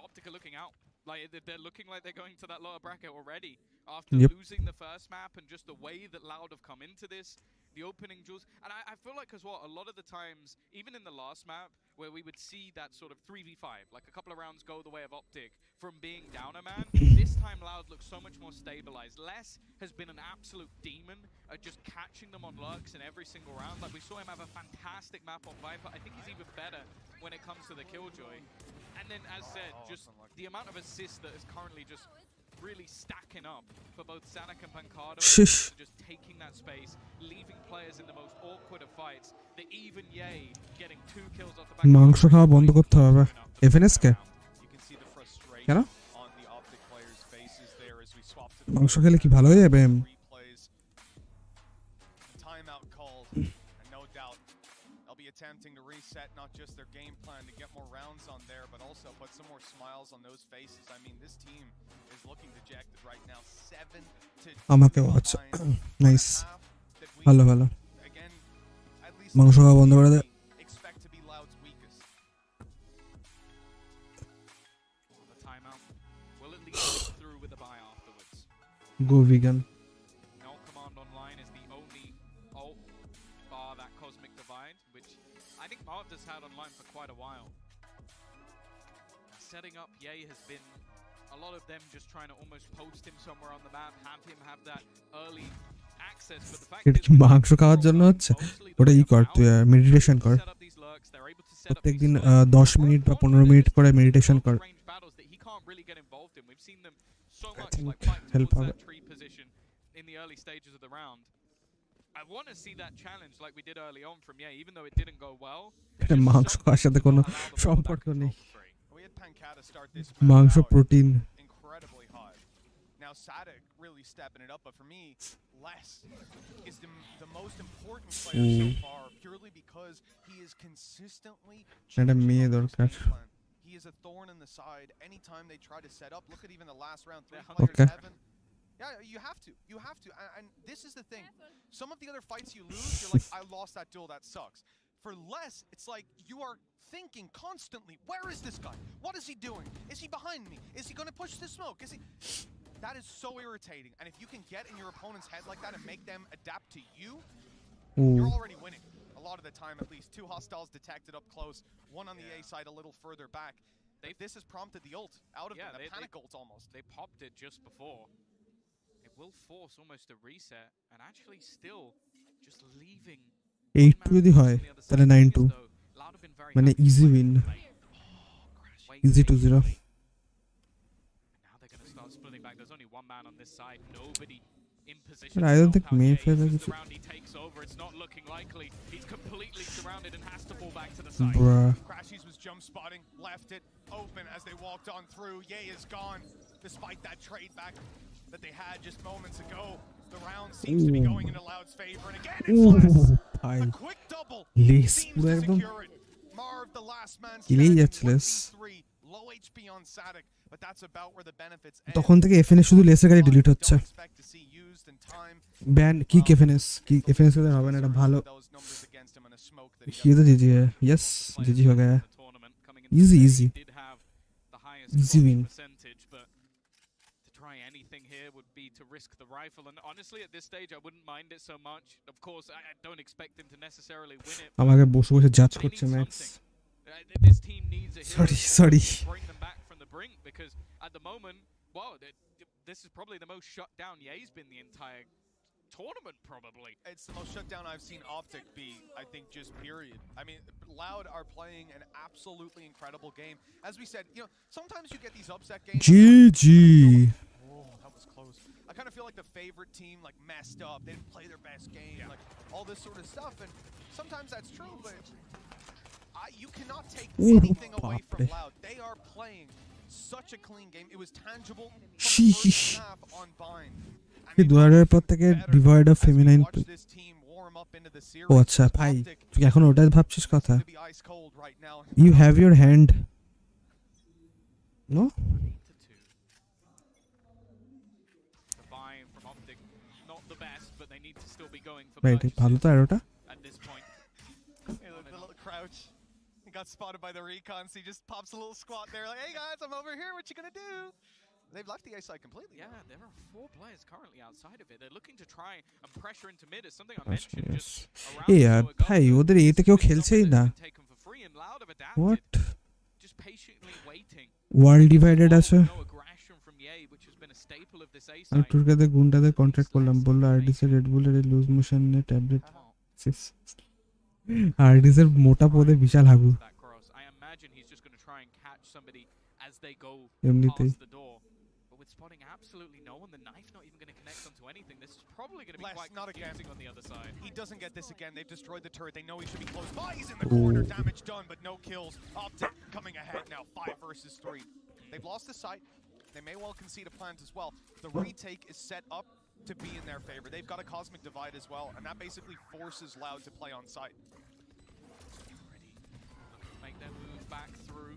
Optic are looking out. Like, they're looking like they're going to that lower bracket already. After losing the first map and just the way that Loud have come into this, the opening duels. And I feel like as well, a lot of the times, even in the last map, where we would see that sort of 3v5, like a couple of rounds go the way of Optic from being down a man, this time Loud looks so much more stabilized. Les has been an absolute demon at just catching them on lurks in every single round. Like, we saw him have a fantastic map on Viper. I think he's even better when it comes to the Killjoy. And then, as said, just the amount of assists that is currently just really stacking up for both Sanak and Pancado. Shish. Just taking that space, leaving players in the most awkward of fights. The even Yay getting 2 kills off the back. মাংস খাওয়া বন্ধ করতে হবে এফএনএস কে কেন মাংস খেলে কি ভালো হয়ে যাবে attempting to reset not just their game plan to get more rounds on there, but also put some more smiles on those faces. I mean, this team is looking dejected right now. 7-2. আমাকে আচ্ছা nice ভালো ভালো মাংস খাওয়া বন্ধ করে দে expect to be Loud's weakest. The timeout will at least go through with a buy afterwards. Go vegan No command online is the only ult bar that Cosmic Divide, which I think Marv has had online for quite a while. Setting up Ye has been a lot of them just trying to almost post him somewhere on the map, have him have that early access, but the fact এটা কি মাংস খাওয়ার জন্য হচ্ছে ওটা ই কর তুই meditation কর প্রত্যেকদিন 10 মিনিট বা 15 মিনিট করে মেডিটেশন কর হেল্প হবে in the early stages of the round. I want to see that challenge like we did early on from Ye, even though it didn't go well. এটা মাংস খাওয়ার সাথে কোনো সম্পর্ক নেই মাংস protein Incredibly high. Now Sadak really stepping it up, but for me, Les is the most important player so far, purely because he is consistently. He is a thorn in the side anytime they try to set up. Look at even the last round, 3 players, Okay. 7. Yeah, you have to. You have to. And this is the thing. Some of the other fights you lose, you're like, I lost that duel, that sucks. For Les, it's like you are thinking constantly, where is this guy? What is he doing? Is he behind me? Is he going to push the smoke? Is he... That is so irritating. And if you can get in your opponent's head like that and make them adapt to you, you're already winning. A lot of the time, at least. 2 hostiles detected up close. 1 on the A side a little further back. This has prompted the ult out of them. The panic ult almost. They popped it just before. It will force almost a reset and actually still just leaving 8-2 যদি হয় তাহলে 9-2 মানে easy win easy 2-0 splitting back. There's only 1 man on this side. Nobody in position. But I don't think Mayfair is the round he takes over. It's not looking likely. He's completely surrounded and has to fall back to the side. Bruh. Crashies was jump spotting, left it open as they walked on through. Ye is gone, despite that trade back that they had just moments ago. The round seems to be going into Loud's favor, and again it's Les. A quick double seems to secure it. Marv, the last man standing, low HP on Sadak, but that's about where the benefits end. তখন থেকে এফএনএস শুধু লেসের কাছে delete হচ্ছে ban কি এফএনএস কি এফএনএস করে হবে না এটা ভালো ये तो जीजी है यस जीजी हो गया easy easy easy win try anything here would be to risk the rifle, and honestly at this stage I wouldn't mind it so much. Of course I don't expect them to necessarily win it. আমাকে বসে বসে জাজ করছে max This team needs a hero sorry to bring them back from the brink, because at the moment, wow, this is probably the most shut down Ye's been the entire tournament, probably. It's the most shut down I've seen Optic be, I think, just period. I mean, Loud are playing an absolutely incredible game. As we said, you know, sometimes you get these upset games. GG. Oh, that was close. I kind of feel like the favorite team like messed up. They didn't play their best game, like all this sort of stuff, and sometimes that's true, but you cannot take anything away from Loud. They are playing such a clean game. It was tangible from the first half on Bind. এই দুয়ারের পর থেকে divide of feminine ও আচ্ছা ভাই তুই এখন ওটাই ভাবছিস কথা you have your hand no ভাই ভালো তো আর ওটা He got spotted by the recon, so he just pops a little squat there like, hey guys, I'm over here, what you gonna do? They've left the A side completely. Yeah, there are 4 players currently outside of it. They're looking to try and pressure into mid. It's something I mentioned just around yeah, ভাই ওদের এতে কেউ খেলছেই না what just patiently waiting. World divided আছে No aggression from Ye, which has been a staple of this A আর side. টুরকাতে গুন্ডাদের contract করলাম, বললো আরডিসি রেড বুলের লুজ মোশন ট্যাবলেট। আরডিসের মোটা পদে বিশাল হাগু That cross. I imagine he's just going to try and catch somebody as they go এমনিতেই। past the door. But with spotting absolutely no one, the knife not even going to connect onto anything. This is probably going to be Bless, quite not again. confusing on the other side. He doesn't get this again. They've destroyed the turret. They know he should be close by. He's in the corner. Damage done, but no kills. Optic coming ahead now. 5 versus 3. They've lost the site. They may well concede a plant as well. The retake is set up to be in their favor. They've got a cosmic divide as well, and that basically forces Loud to play on site. Make their move back through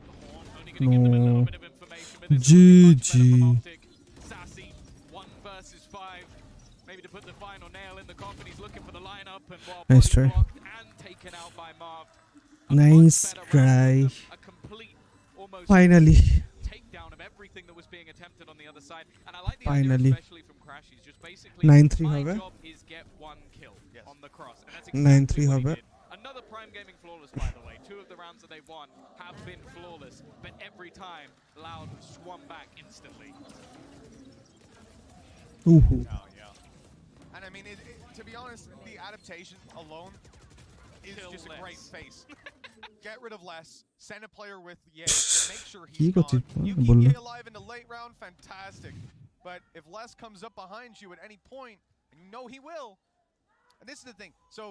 the horn. Only going to give them a little bit of information, but this is much better from Optic. Sassy, 1 versus 5. Maybe to put the final nail in the coffin. He's looking for the lineup, and while Nice body try. blocked and taken out by Marv. A Nice much better try. round, a complete, almost Finally. takedown of everything that was being attempted on the other side. And I like the Finally. idea, especially from Crash. He's just basically 9-3 my হবে। job is get 1 kill on the cross, and that's 9-3 exactly what he হবে। did. Another Prime Gaming flawless, by the way. 2 of the rounds that they've won have been flawless, but every time Loud swung back instantly. Ooh. Oh, yeah. And I mean, to be honest, the adaptation alone is Kill just a less. great face. Get rid of less. Send a player with Ye. Make sure কি he's করছিস? gone. You keep বললো। Ye alive in the late round, fantastic. But if Les comes up behind you at any point, and you know he will, and this is the thing. So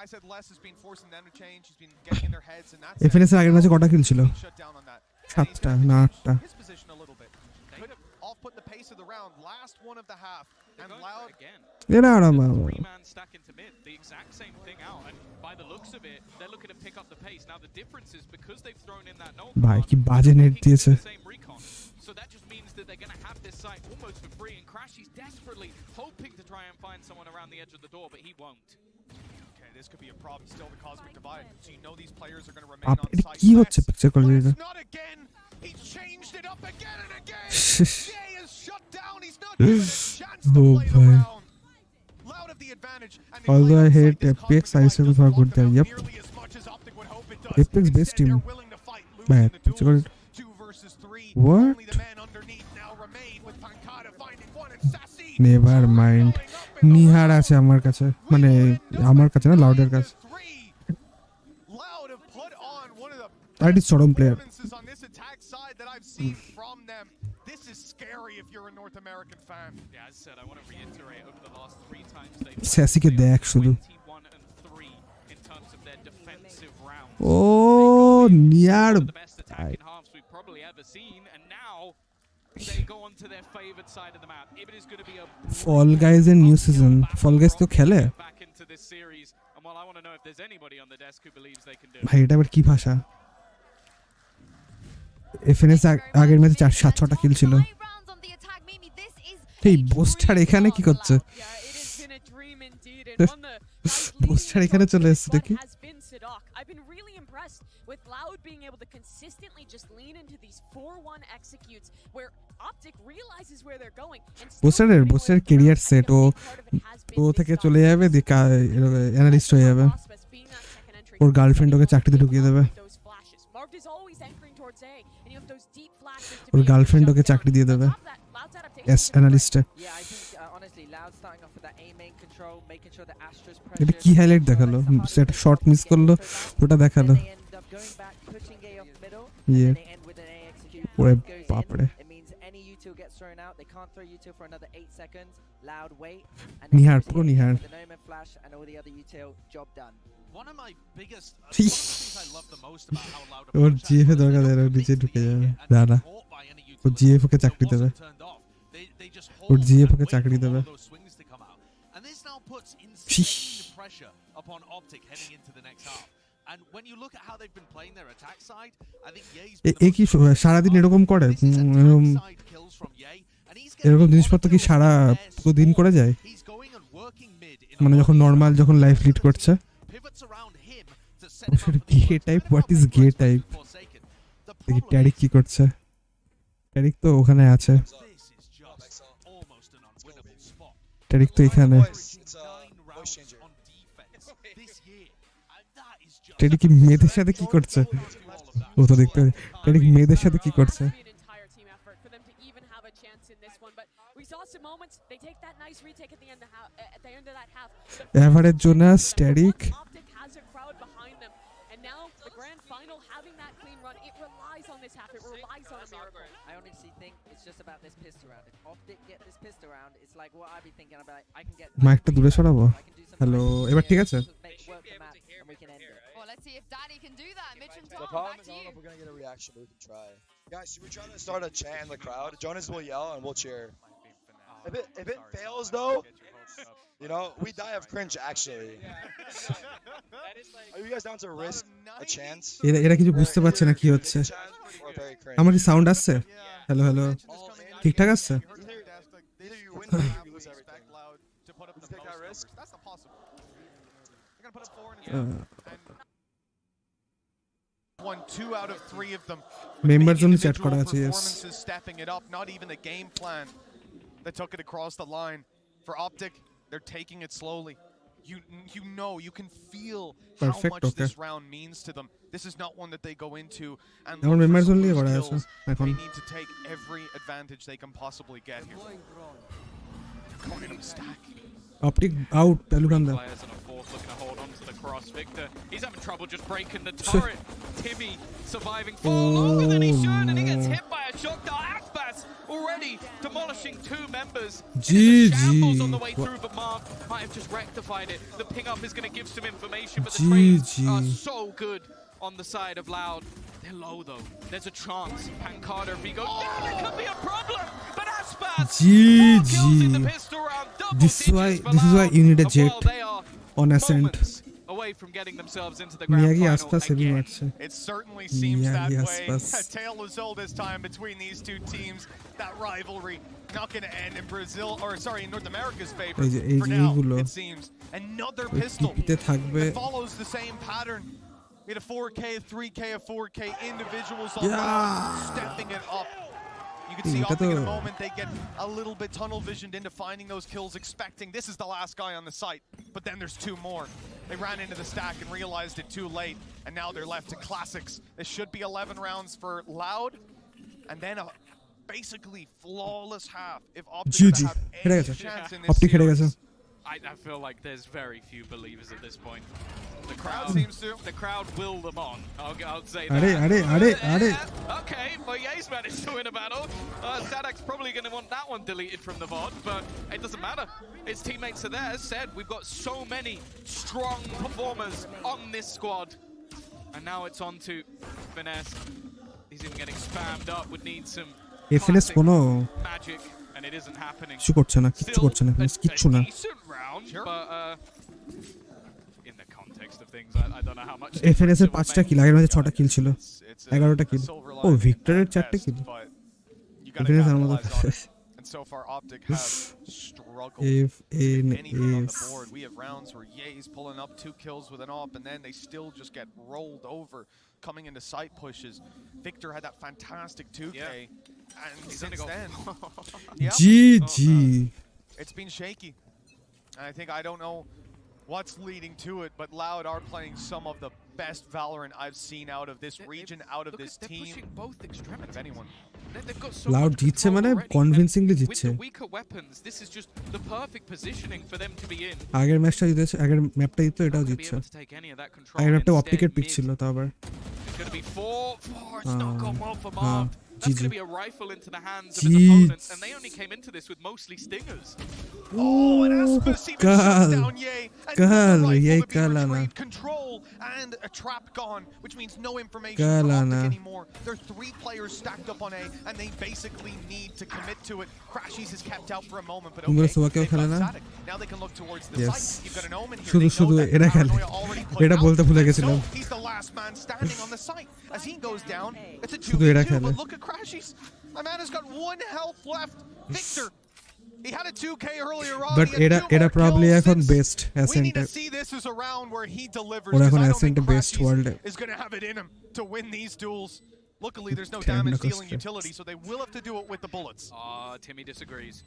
I said Les has been forcing them to change. He's been getting in their heads, and that's এফএনএস আগের ম্যাচে কটা কিল ছিল? shut down on that. 7টা না 8টা। His position a little bit. Could have off-put the pace of the round. Last one of the half, They're and going for Loud. it again. এরা আর 3-man stack into mid, the exact same thing out, and by the looks of it, they're looking to pick up the pace. Now the difference is because they've thrown in that null ভাই command, কি বাজে they're net looking to do দিয়েছে। the same recon. So that just means that they're going to have this site almost for free, and Crash is desperately hoping to try and find someone around the edge of the door, but he won't. Okay, this could be a problem. Still the cosmic divide. So you know these players are going to remain on এটা site. কি হচ্ছে picture But কোয়ালিটিটা? it's not again. He's changed it up again and again. Jay is shut down. He's not given a chance to Oh, play the boy. round. Loud of the advantage. And they Although play I on hate site. This Apex, cosmic I divide still doesn't are lock good them there. out Yep. nearly as much as Optic would hope it does. Apex best Instead, team. they're willing to fight, losing Bad. the duels. 2 versus 3. What? Only the man underneath now remain with Pankata finding one and Sassy. Never mind. Nihar আছে আমার কাছে, মানে আমার কাছে না, লাউডের কাছে। Loud have put on one of the That is চরম player. performances on this attack side that I've seen from them. This is scary if you're a North American fan. Yeah, as I said, I want to reiterate over the last 3 times they've স্যাসিকে দেখ শুধু। 21-3 in terms of their defensive rounds. Oh near One of the best attacking halves we've probably ever seen, and now they go on to their favored side of the map. It is going to be a fall guys এর new season. Fall guys তো খেলে back into this series, and while I want to know if there's anybody on the desk who believes they can do it. ভাই, এটা আবার কি ভাষা? এফএনএস আগের ম্যাচে 7-6টা কিল ছিল। এই বোস্টার এখানে কি করছে? বোস্টার এখানে চলে এসেছে দেখি। I've been really impressed with Loud being able to consistently just lean into these 4-1 executes where Optic realizes where they're going and বোস্টারের ক্যারিয়ার সেট। ও থেকে চলে যাবে, অ্যানালিস্ট হয়ে যাবে। ওর গার্লফ্রেন্ড ওকে চাকরিতে ঢুকিয়ে দেবে। ওর গার্লফ্রেন্ড ওকে চাকরি দিয়ে দেবে অ্যানালিস্টে। এটা কি হাইলাইট দেখালো? সেটা শর্ট মিস করলো, ওটা দেখালো। ইয়ে ওরে বাপরে। নিহার, পুরো Nihar. One of my biggest things I love the most about how Loud or GF দরকার দেয়, ওর নিচে ঢুকে যাবে। না না, ওর জিএফ ওকে চাকরি দেবে। ওর জিএফ ওকে চাকরি দেবে। And this now puts insane pressure upon Optic heading into the next half. And when you look at how they've been playing their attack side, I think Ye's এ কি সারাদিন এরকম করে? এরকম জিনিসপত্র কি সারা দিন করে যায়? মানে যখন নর্মাল, যখন লাইফ লিড করছে। Gay type, what is gay type? দেখি ট্যারিক কি করছে। ট্যারিক তো ওখানে আছে, ট্যারিক তো এখানে। ট্যারিক কি মেয়েদের সাথে কি করছে? ও তো দেখতে, ট্যারিক মেয়েদের সাথে কি করছে? moments, they take that nice retake at the end of that half. Average Jonas, Static. Optic has a crowd behind them, and now the grand final having that clean run, it relies on this half. It relies on a miracle. I honestly think it's just about this pissed around. If Optic get this pissed around, it's like what I'd be thinking. I'd be like, I can get. মাইকটা দূরে সরাবো hello এবার ঠিক আছে Well, let's see if Daddy can do that. Mitch and Tom, The problem back is to I don't you. know if we're gonna get a reaction, but we can try. Guys, should we try to start a chant in the crowd? Jonas will yell and we'll cheer. If it fails though, you know, we die of cringe actually. Are you guys down to risk a chance? এরা কিছু বুঝতে পারছে না কি হচ্ছে আমার কি sound আসছে হ্যালো হ্যালো ঠিকঠাক আসছে Either you win or you lose everything. Let's take that risk. That's not possible. They're gonna put up 4 in a won 2 out of 3 of them. Members only chat করা আছে yes. Performances stepping it up, not even the game plan that took it across the line. For Optic, they're taking it slowly. You know, you can feel how much this round means to them. This is not one that they go into and look for members only skills. করা আছে এখন They need to take every advantage they can possibly get here. Going into a stack. Optic out Pehlu Khan da Players on a fourth looking to hold on to the cross. Victor, he's having trouble just breaking the turret. Timmy surviving far longer than he should, and he gets hit by a shock dart. Aspas already demolishing 2 members. GG. Shambles on the way through, but Marv might have just rectified it. The ping up is going to give some information, but the trades are so good on the side of Loud. They're low though. There's a chance. Pancada, if he goes down, it could be a problem. But Aspas, 4 kills in the pistol round. Double this is why you need a jet on ascent away from getting themselves into the grand final again. It certainly seems that way. A tale as old as time between these two teams. That rivalry not going to end in Brazil, or sorry, in North America's favor. For now, it seems. Another pistol that follows the same pattern. We had a 4K, a 3K, a 4K. Individuals stepping it up. You can see Optic in a moment, they get a little bit tunnel visioned into finding those kills, expecting this is the last guy on the site, but then there's 2 more. They ran into the stack and realized it too late, and now they're left to classics. This should be 11 rounds for Loud, and then a basically flawless half if Optic have any chance in this series. I feel like there's very few believers at this point. The crowd will them on. I'll say that. Okay, well, Ye's managed to win a battle. Sadak's probably going to want that one deleted from the VOD, but it doesn't matter. His teammates are there. As said, we've got so many strong performers on this squad. And now it's on to Finesse. He's even getting spammed up. Would need some magic. And it isn't happening. Still a decent round, but in the context of things, I don't know how much. FNS এর 5টা কিল আগের ম্যাচে 6টা কিল ছিল 11টা কিল ও ভিক্টরের 4টা কিল FNS আমাদের and so far Optic have struggled with anything on the board. We have rounds where Ye's pulling up 2 kills with an op, and then they still just get rolled over coming into site pushes. Victor had that fantastic 2K, and since then, GG. It's been shaky. And I think I don't know what's leading to it, but Loud are playing some of the best Valorant I've seen out of this region, out of this team. They're pushing both extremities. Of anyone. They've got so Loud জিতছে মানে কনভিন্সিংলি জিতছে with the weaker weapons. This is just the perfect positioning for them to be in. আগের ম্যাচটা জিতেছে আগের ম্যাপটা জিততো এটাও জিতছে আগের ম্যাপটা অপটিকের পিক ছিল তো আবার It's going to be 4. It's not gone well for Marv. That's going to be a rifle into the hands of his opponents, and they only came into this with mostly stingers. Oh, and Aspas even shuts down Ye, and the rifle to be retrieved. Control and a trap gone, which means no information from Optic anymore. There are 3 players stacked up on A, and they basically need to commit to it. Crashies is kept out for a moment, but okay, they've got Sadak. Now they can look towards the site. You've got an Omen here. They know that ARANYO already played out. So he's the last man standing on the site. As he goes down, it's a 2v2, but look at Crashies. My man has got 1 health left. Victor, he had a 2K earlier on. But era probably এখন best ascent. We need to see this as a round where he delivers, because I don't think Crashies is going to have it in him to win these duels. Luckily, there's no damage dealing utility, so they will have to do it with the bullets. Timmy disagrees.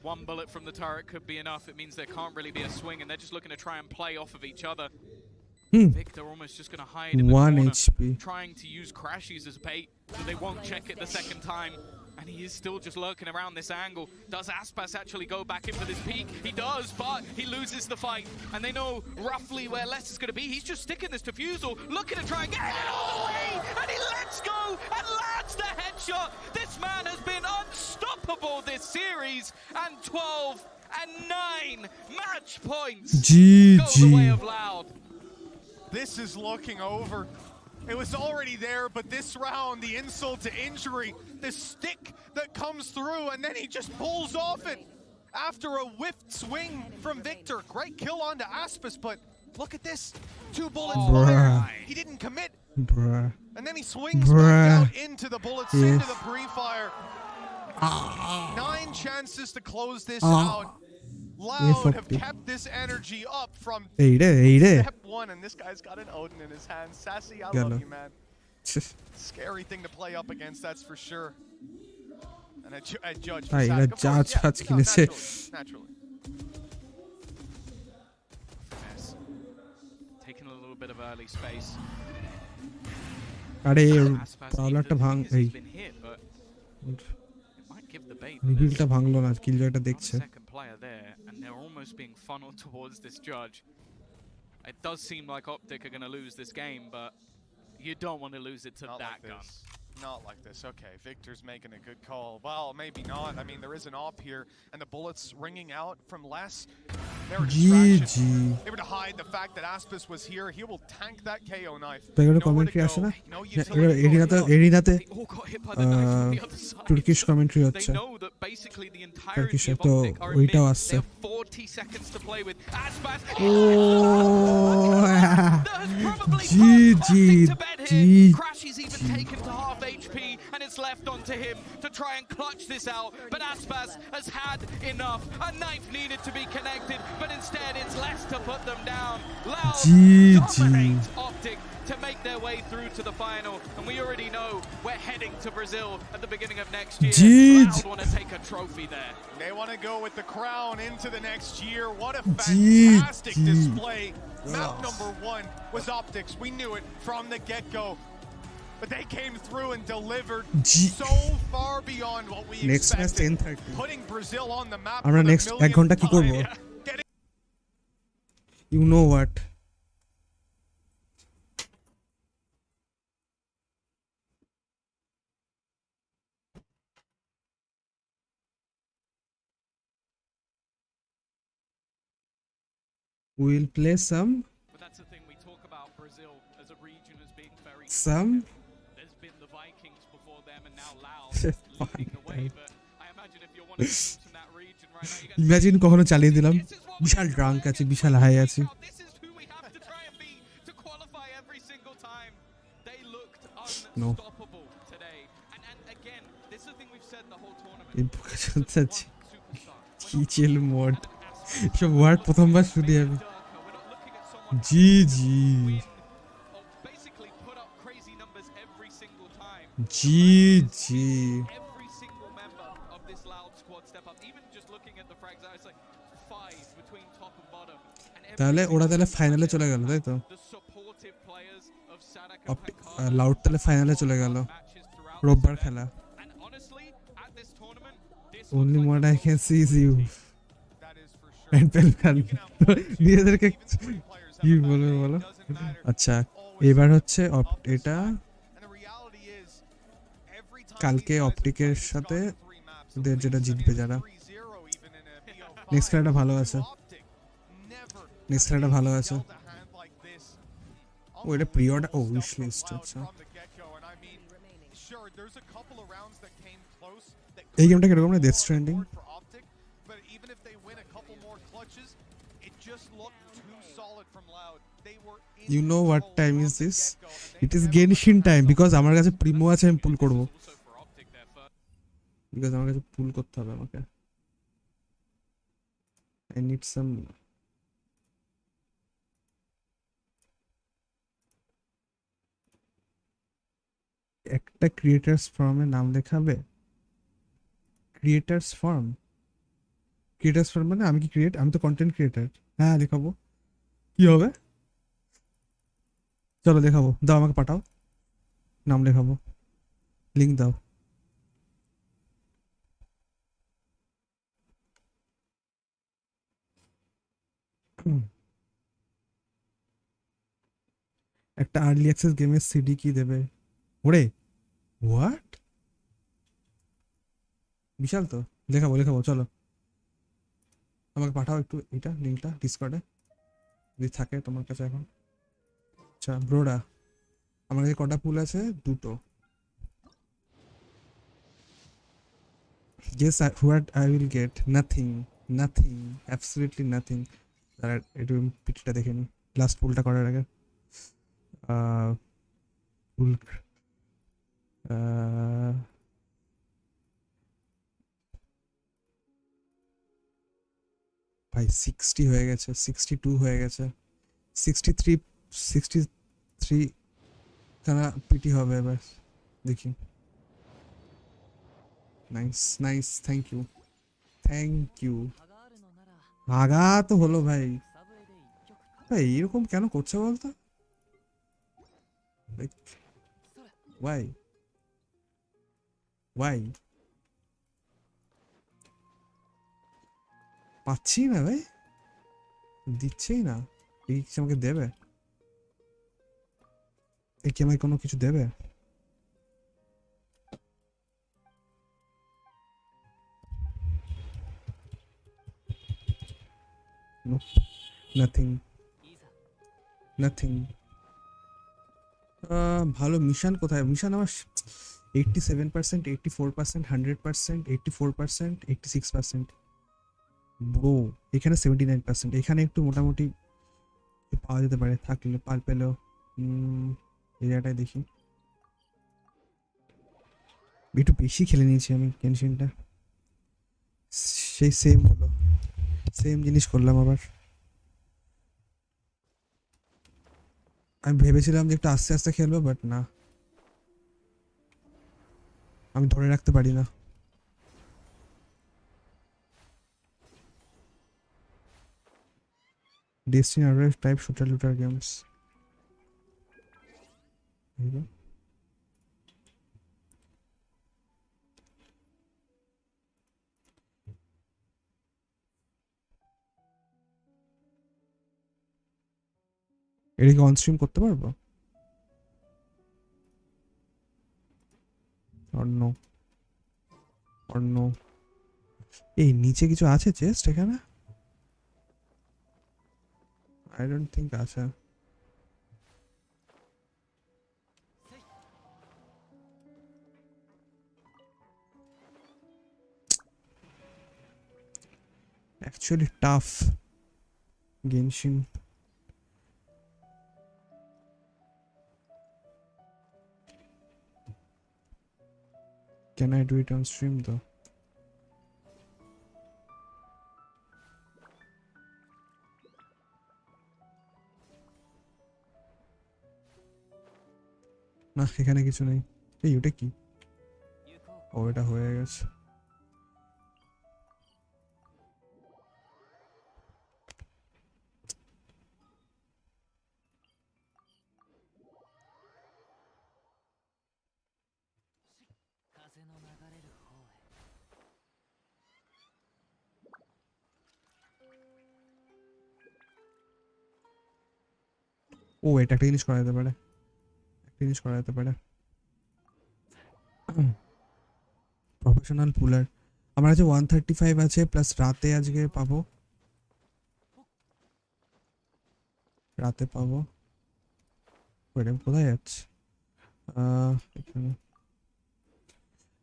1 bullet from the turret could be enough. It means there can't really be a swing, and they're just looking to try and play off of each other. Victor almost just going to hide in the corner, trying to use Crashies as bait, so they won't check it the second time. And he is still just lurking around this angle. Does Aspas actually go back in for this peek? He does, but he loses the fight. And they know roughly where Les is going to be. He's just sticking this defusal, looking to try and get it all the way. And he lets go and lands the headshot. This man has been unstoppable this series. And 12-9 match points go the way of Loud. This is looking over. It was already there, but this round, the insult to injury, the stick that comes through, and then he just pulls off it after a whiffed swing from Victor. Great kill onto Aspas, but look at this. 2 bullets fired. He didn't commit. And then he swings back out into the bullets, into the pre-fire. 9 chances to close this out. Loud have kept this energy up from step 1, and this guy's got an Odin in his hand. Sassy, I love you, man. Scary thing to play up against, that's for sure. And a judge for Sassy. Naturally. Taking a little bit of early space. পাওলারটা ভাঙ এই রিভিলটা ভাঙলো না কিলজয়টা দেখছে player there, and they're almost being funneled towards this judge. It does seem like Optic are going to lose this game, but you don't want to lose it to that gun. Not like this. Okay, Victor's making a good call. Well, maybe not. I mean, there is an op here, and the bullets ringing out from Les. They're a distraction. They were to hide the fact that Aspas was here. He will tank that KO knife. Commentary আসে না এরিনাতে Turkish commentary হচ্ছে তুর্কিশে তো ওইটাও আসছে Crashy's even taken to half HP, and it's left onto him to try and clutch this out. But Aspas has had enough. A knife needed to be connected, but instead it's less to put them down. Loud dominates Optic to make their way through to the final, and we already know we're heading to Brazil at the beginning of next year. Loud want to take a trophy there. They want to go with the crown into the next year. What a fantastic display. Map number 1 was Optics. We knew it from the get-go. But they came through and delivered so far beyond what we expected. Putting Brazil on the map for the millionth time. You know what? We'll play some. But that's the thing, we talk about Brazil as a region as being very some. There's been the Vikings before them and now Laos leading the way. But I imagine if you're one of the teams from that region right now, you imagine কখনো চালিয়ে দিলাম বিশাল drank আছে বিশাল high আছে this is who we have to try and be to qualify every single time. They looked unstoppable today. And again, this is the thing we've said the whole tournament. এই বোকা কি chill mode সব word প্রথমবার শুনি আমি জি Every single member of this Loud squad step up. Even just looking at the frags out, it's like 5 between top and bottom. তাহলে ওরা তাহলে ফাইনালে চলে গেল তাই তো লাউড তাহলে ফাইনালে চলে গেল রোববার খেলা only what I can see is you and Pehlu Khan নিজেদেরকে কি বলো আচ্ছা এবার হচ্ছে এটা কালকে অপটিকের সাথে ওদের যেটা জিতবে যারা নেক্সট খেলাটা ভালো আছে ও এটা প্রি অর্ডার ও উইশ লিস্ট আচ্ছা এই গেমটা কিরকম না death স্ট্র্যান্ডিং You know what time is this? It is Genshin time because আমার কাছে প্রিমো আছে আমি পুল করব because আমার কাছে পুল করতে হবে আমাকে I need some একটা ক্রিয়েটার্স ফর্মে নাম দেখাবে ক্রিয়েটার্স ফর্ম মানে আমি কি আমি তো কন্টেন্ট ক্রিয়েটর হ্যাঁ দেখাবো কি হবে চলো দেখাবো দাও আমাকে পাঠাও নাম লেখাবো লিংক দাও একটা আর্লি অ্যাক্সেস গেমের সিডি কি দেবে ওরে? হোয়াট? বিশাল তো। দেখাবো দেখাবো, চলো আমাকে পাঠাও একটু এটা লিঙ্কটা ডিসকর্ডে যদি থাকে তোমার কাছে এখন। আচ্ছা ব্রোডা, আমার কাছে কটা পুল আছে? দুটো। Guess what I will get? Nothing. Nothing. Absolutely nothing. তারা একটু পিটিটা দেখে নি লাস্ট পুলটা করার আগে। পুল ভাই 60 হয়ে গেছে, 62 হয়ে গেছে, 63 63 খানা পিটি হবে এবার দেখি। Nice nice, thank you thank you. আগা তো হলো ভাই। ভাই এরকম কেন করছে বলতো? ওয়াই ওয়াই পাচ্ছি না ভাই, দিচ্ছেই না। এই কিছু আমাকে দেবে? এই কি আমাকে কোনো কিছু দেবে? No, nothing. Nothing. ভালো মিশন কোথায়? মিশন আমার 87%, 84%, 100%, 84%, 86%। ব্রো এখানে 79%। এখানে একটু মোটামুটি পাওয়া যেতে পারে, থাকলে পাল পেলেও। এরিয়াটায় দেখি, একটু বেশি খেলে নিয়েছি আমি টেনশনটা। সেই সেম হলো, সেম জিনিস করলাম আবার। আমি ভেবেছিলাম যে একটু আস্তে আস্তে খেলবো, বাট না, আমি ধরে রাখতে পারি না। Destiny Array type shooter looter games. এটা কি অন স্ট্রিম করতে পারবো? অন্য অন্য এই নিচে কিছু আছে চেস্ট এখানে? আই ডোন্ট থিঙ্ক আছে। Actually tough Genshin. Can I do it on stream though? না এখানে কিছু নেই। এই ওটা কি? ও এটা হয়ে গেছে। ও এটা একটা জিনিস করা যেতে পারে, একটা জিনিস করা যেতে পারে। প্রফেশনাল পুলার আমার কাছে 135 আছে, প্লাস রাতে আজকে পাবো, রাতে পাবো। ওইটা কোথায় যাচ্ছে? এখানে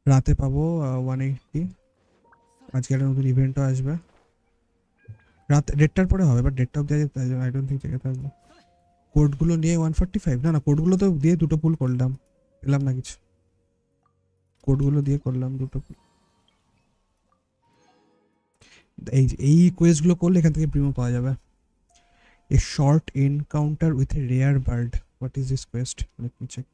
রাতে পাবো 180। আজকে একটা নতুন ইভেন্টও আসবে, রাত 1:30টার পরে হবে, বাট 1:30 অব্দি আই ডোন্ট থিঙ্ক জেগে থাকবো। কোডগুলো নিয়ে 145, না না কোডগুলো তো দিয়ে দুটো পুল করলাম, পেলাম না কিছু। কোডগুলো দিয়ে করলাম দুটো পুল। এই কোয়েস্টগুলো করলে এখান থেকে প্রিমো পাওয়া যাবে। A short encounter with a rare bird. What is this quest? Let me check.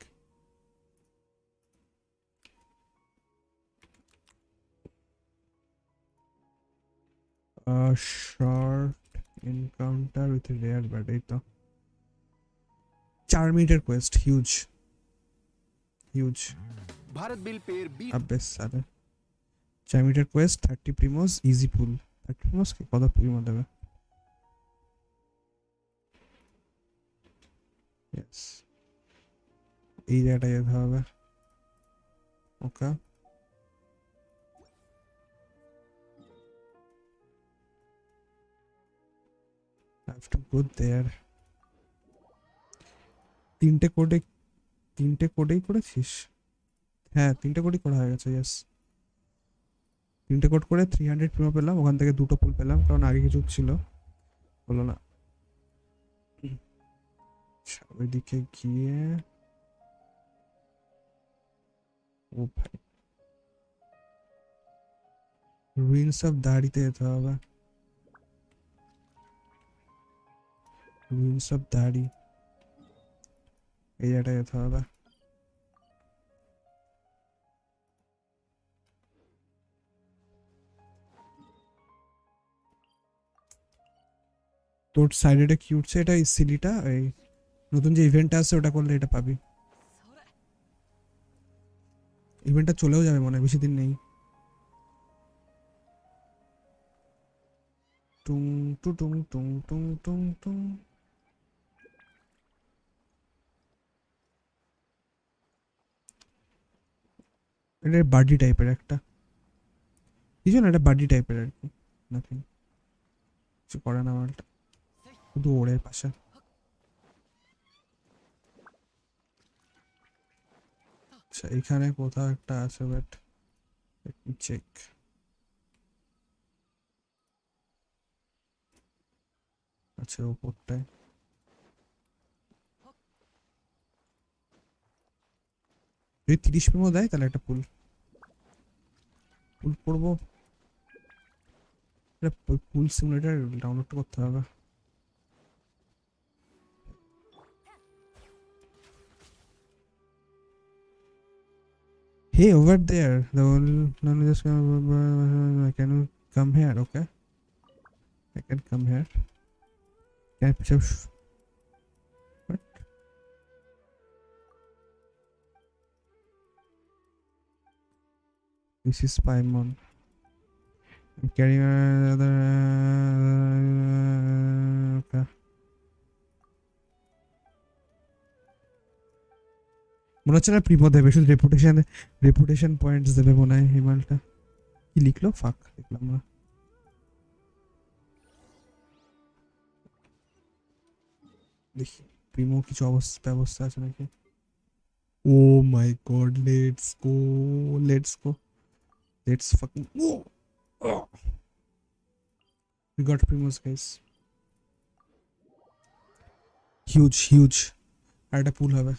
A short encounter with a rare bird. Eto 4 মিনিটের Quest, huge huge. Bharat bill पेर बी अबे साले 4 মিনিটের কোয়েস্ট, 30 প্রিমোস, ইজি পুল। 30 প্রিমোস কে কত প্রিমো দেবে? Yes. এই জায়গাটা যেতে হবে। ওকে, I have to go there. তিনটে কোডেই করেছিস? হ্যাঁ, তিনটে কোডই করা হয়ে গেছে। ইয়েস, তিনটে কোড করে 300 প্রিমো পেলাম, ওখান থেকে দুটো ফুল পেলাম কারণ আগে কিছু ছিল, হলো না। ওইদিকে গিয়ে ও ভাই, রুইন্স অফ দাড়িতে যেতে হবে। রুইন্স অফ দাড়ি এই জায়গাটা যেতে হবে। তোর সাইডে এটা কি উঠছে? এটা এই সিলিটা, এই নতুন যে ইভেন্টটা আছে ওটা করলে এটা পাবি। ইভেন্টটা চলেও যাবে মনে হয়, বেশি দিন নেই। টুং টু টুং টুং টুং টুং টুং। এটা বাডি টাইপের একটা কিছু না, এটা বাডি টাইপের আর কি, নাথিং, কিছু করে না মালটা, শুধু ওড়ে পাশে। আচ্ছা, এখানে কোথাও একটা আছে, বাট চেক। আচ্ছা, ওপরটায় যদি 30 প্রিমো দেয় তাহলে একটা পুল পড়বো। এটা পুল সিমুলেটর ডাউনলোড করতে হবে। Hey, over there, the whole none of this can you come here? Okay, I can come here. Can I push? What? This is Paimon. I'm carrying another. Okay. মনে হচ্ছে না প্রিমো দেবে, শুধু রেপুটেশন পয়েন্টস দেবে মনে হয়। হিমালটা কি লিখলো? ফাক, দেখলাম না। দেখি প্রিমো কিছু ব্যবস্থা আছে নাকি। Oh my god, let's go, let's fucking go. We got primos guys. Huge. আর একটা পুল হবে।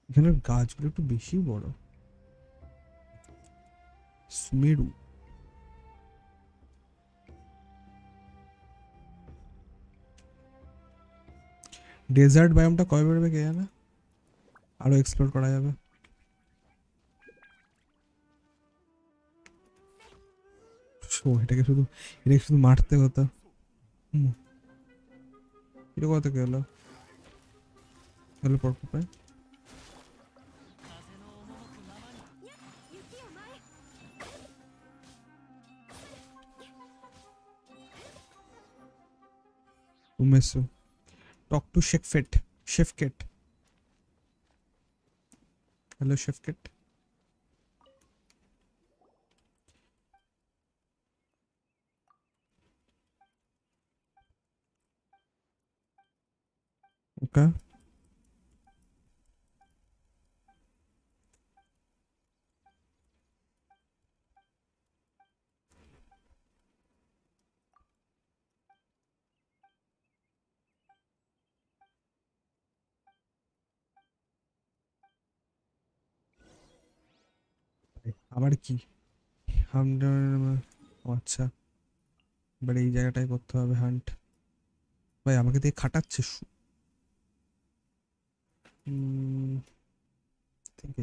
এখানের গাছগুলো একটু বেশি বড়। সুমেরু, ডেজার্ট বায়োমটা কবে বেরোবে কে জানে, আরো এক্সপ্লোর করা যাবে। এটাকে শুধু মারতে হতো। এটা কোথা থেকে এলো? পরপর Umesu. Talk to Chefkit. Hello, Chefkit. Okay. আবার কি আচ্ছা, এবার এই জায়গাটাই করতে হবে হান্ট। ভাই আমাকে দিয়ে খাটাচ্ছে।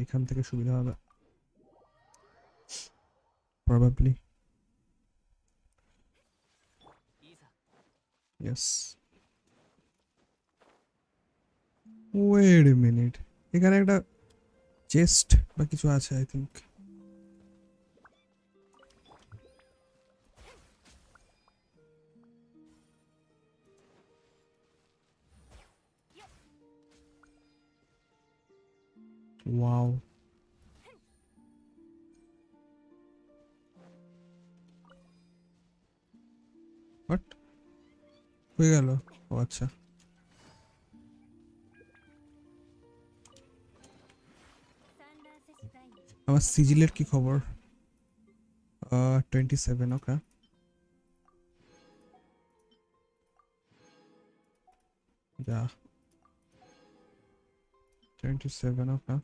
এখান থেকে সুবিধা হবে probably. Yes. Wait a minute, এখানে একটা চেস্ট বা কিছু আছে আই থিঙ্ক। ওয়াও, হোয়াট হয়ে গেল? ও আচ্ছা, আমার সিজিলের কি খবর? 27, ওকে। যা 27, ওকে।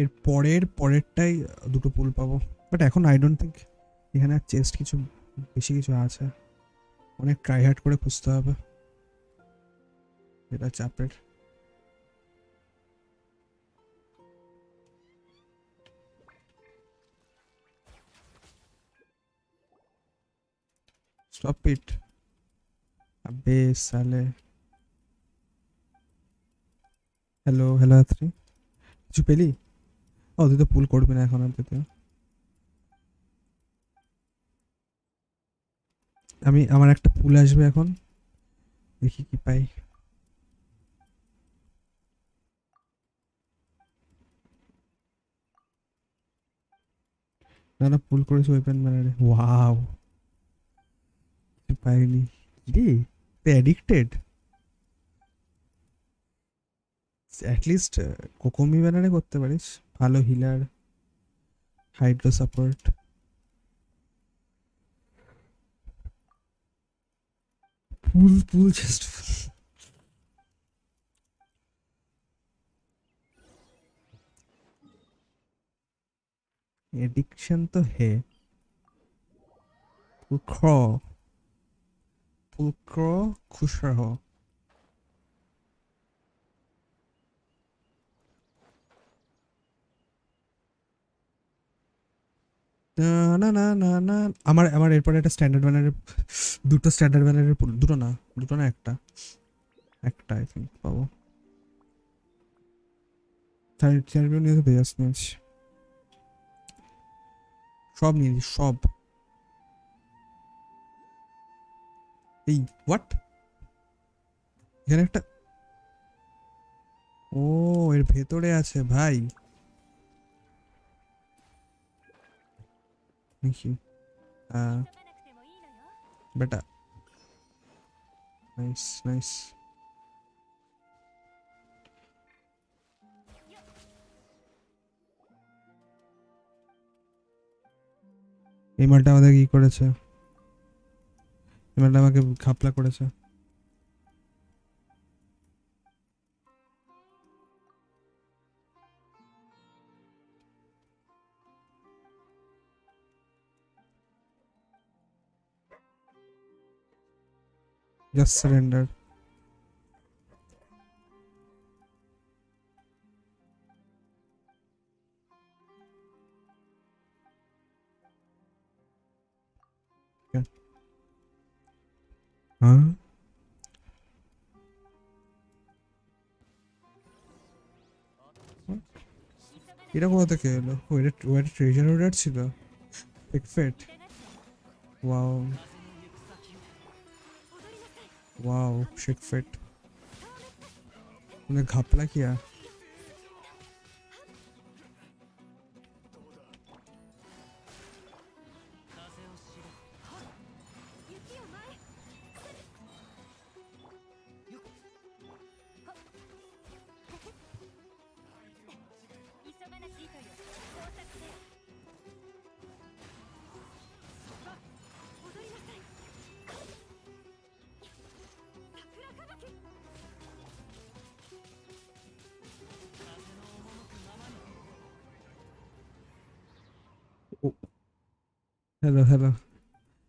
এর পরেরটাই দুটো পুল পাবো, বাট এখন আই ডোন্ট থিঙ্ক এখানে আর চেস্ট কিছু বেশি কিছু আছে, অনেক ট্রাই হার্ড করে খুঁজতে হবে, এটা চাপের। স্টপ ইট, আবে সালে। হ্যালো হ্যালো আত্রি, কিছু পেলি? ও তুই তো পুল করবি না এখন আর তুই তো। আমার একটা পুল আসবে এখন, দেখি কি পাই। না না, পুল করেছি ওয়েপেন ব্যানারে, ওয়াও পাইনি রে, তুই অ্যাডিক্টেড। অ্যাটলিস্ট কোকোমি ব্যানারে করতে পারিস, ভালো হিলার, হাইড্রো সাপোর্ট। পুল জাস্ট एडिक्शन तो है। पुलक्रो खुश रहो। না না না না, আমার এরপরে একটা স্ট্যান্ডার্ড ব্যানারের, দুটো স্ট্যান্ডার্ড ব্যানারের, দুটো না একটা আই থিঙ্ক পাবো। চ্যাম্পিয়ন নিয়ে তো বেজাস ম্যাচ, সব নিয়েছি সব। এই হোয়াট, এখানে একটা, ও এর ভেতরে আছে ভাই, দেখি বেটা, নাইস নাইস। এই মালটা আমাদের কি করেছে, এই মালটা আমাকে খাপলা করেছে। Just surrender. Okay. Huh? এটা কোথা থেকে এলো? ওটা ট্রেজার অর্ডার ছিল, ফেট। ওয়াও वाओ शिट फिट, तूने घपला किया।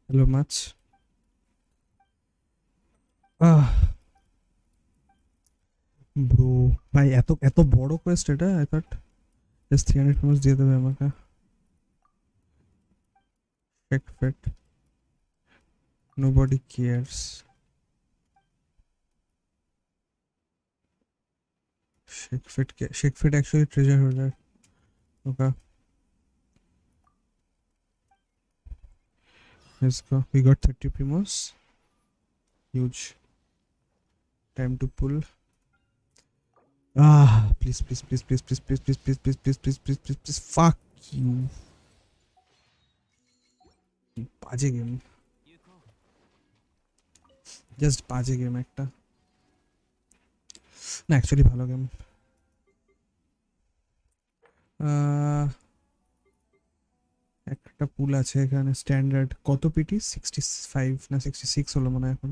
Hello much. ব্রো ভাই এত এত বড় কোয়েস্ট এটা, আই থট জাস্ট 300 ফেমাস দিয়ে দেবে আমাকে। ফেট ফেট nobody cares. Shake fit actually treasure holder. Okay, let's go. We got 30 primos. Huge. Time to pull. Please. Fuck you. বাজে গেম, জাস্ট বাজে গেম একটা। না অ্যাকচুয়ালি ভালো গেম। একটা পুল আছে এখানে স্ট্যান্ডার্ড। কত পিটি? 65 না 66 হলো মনে হয় এখন।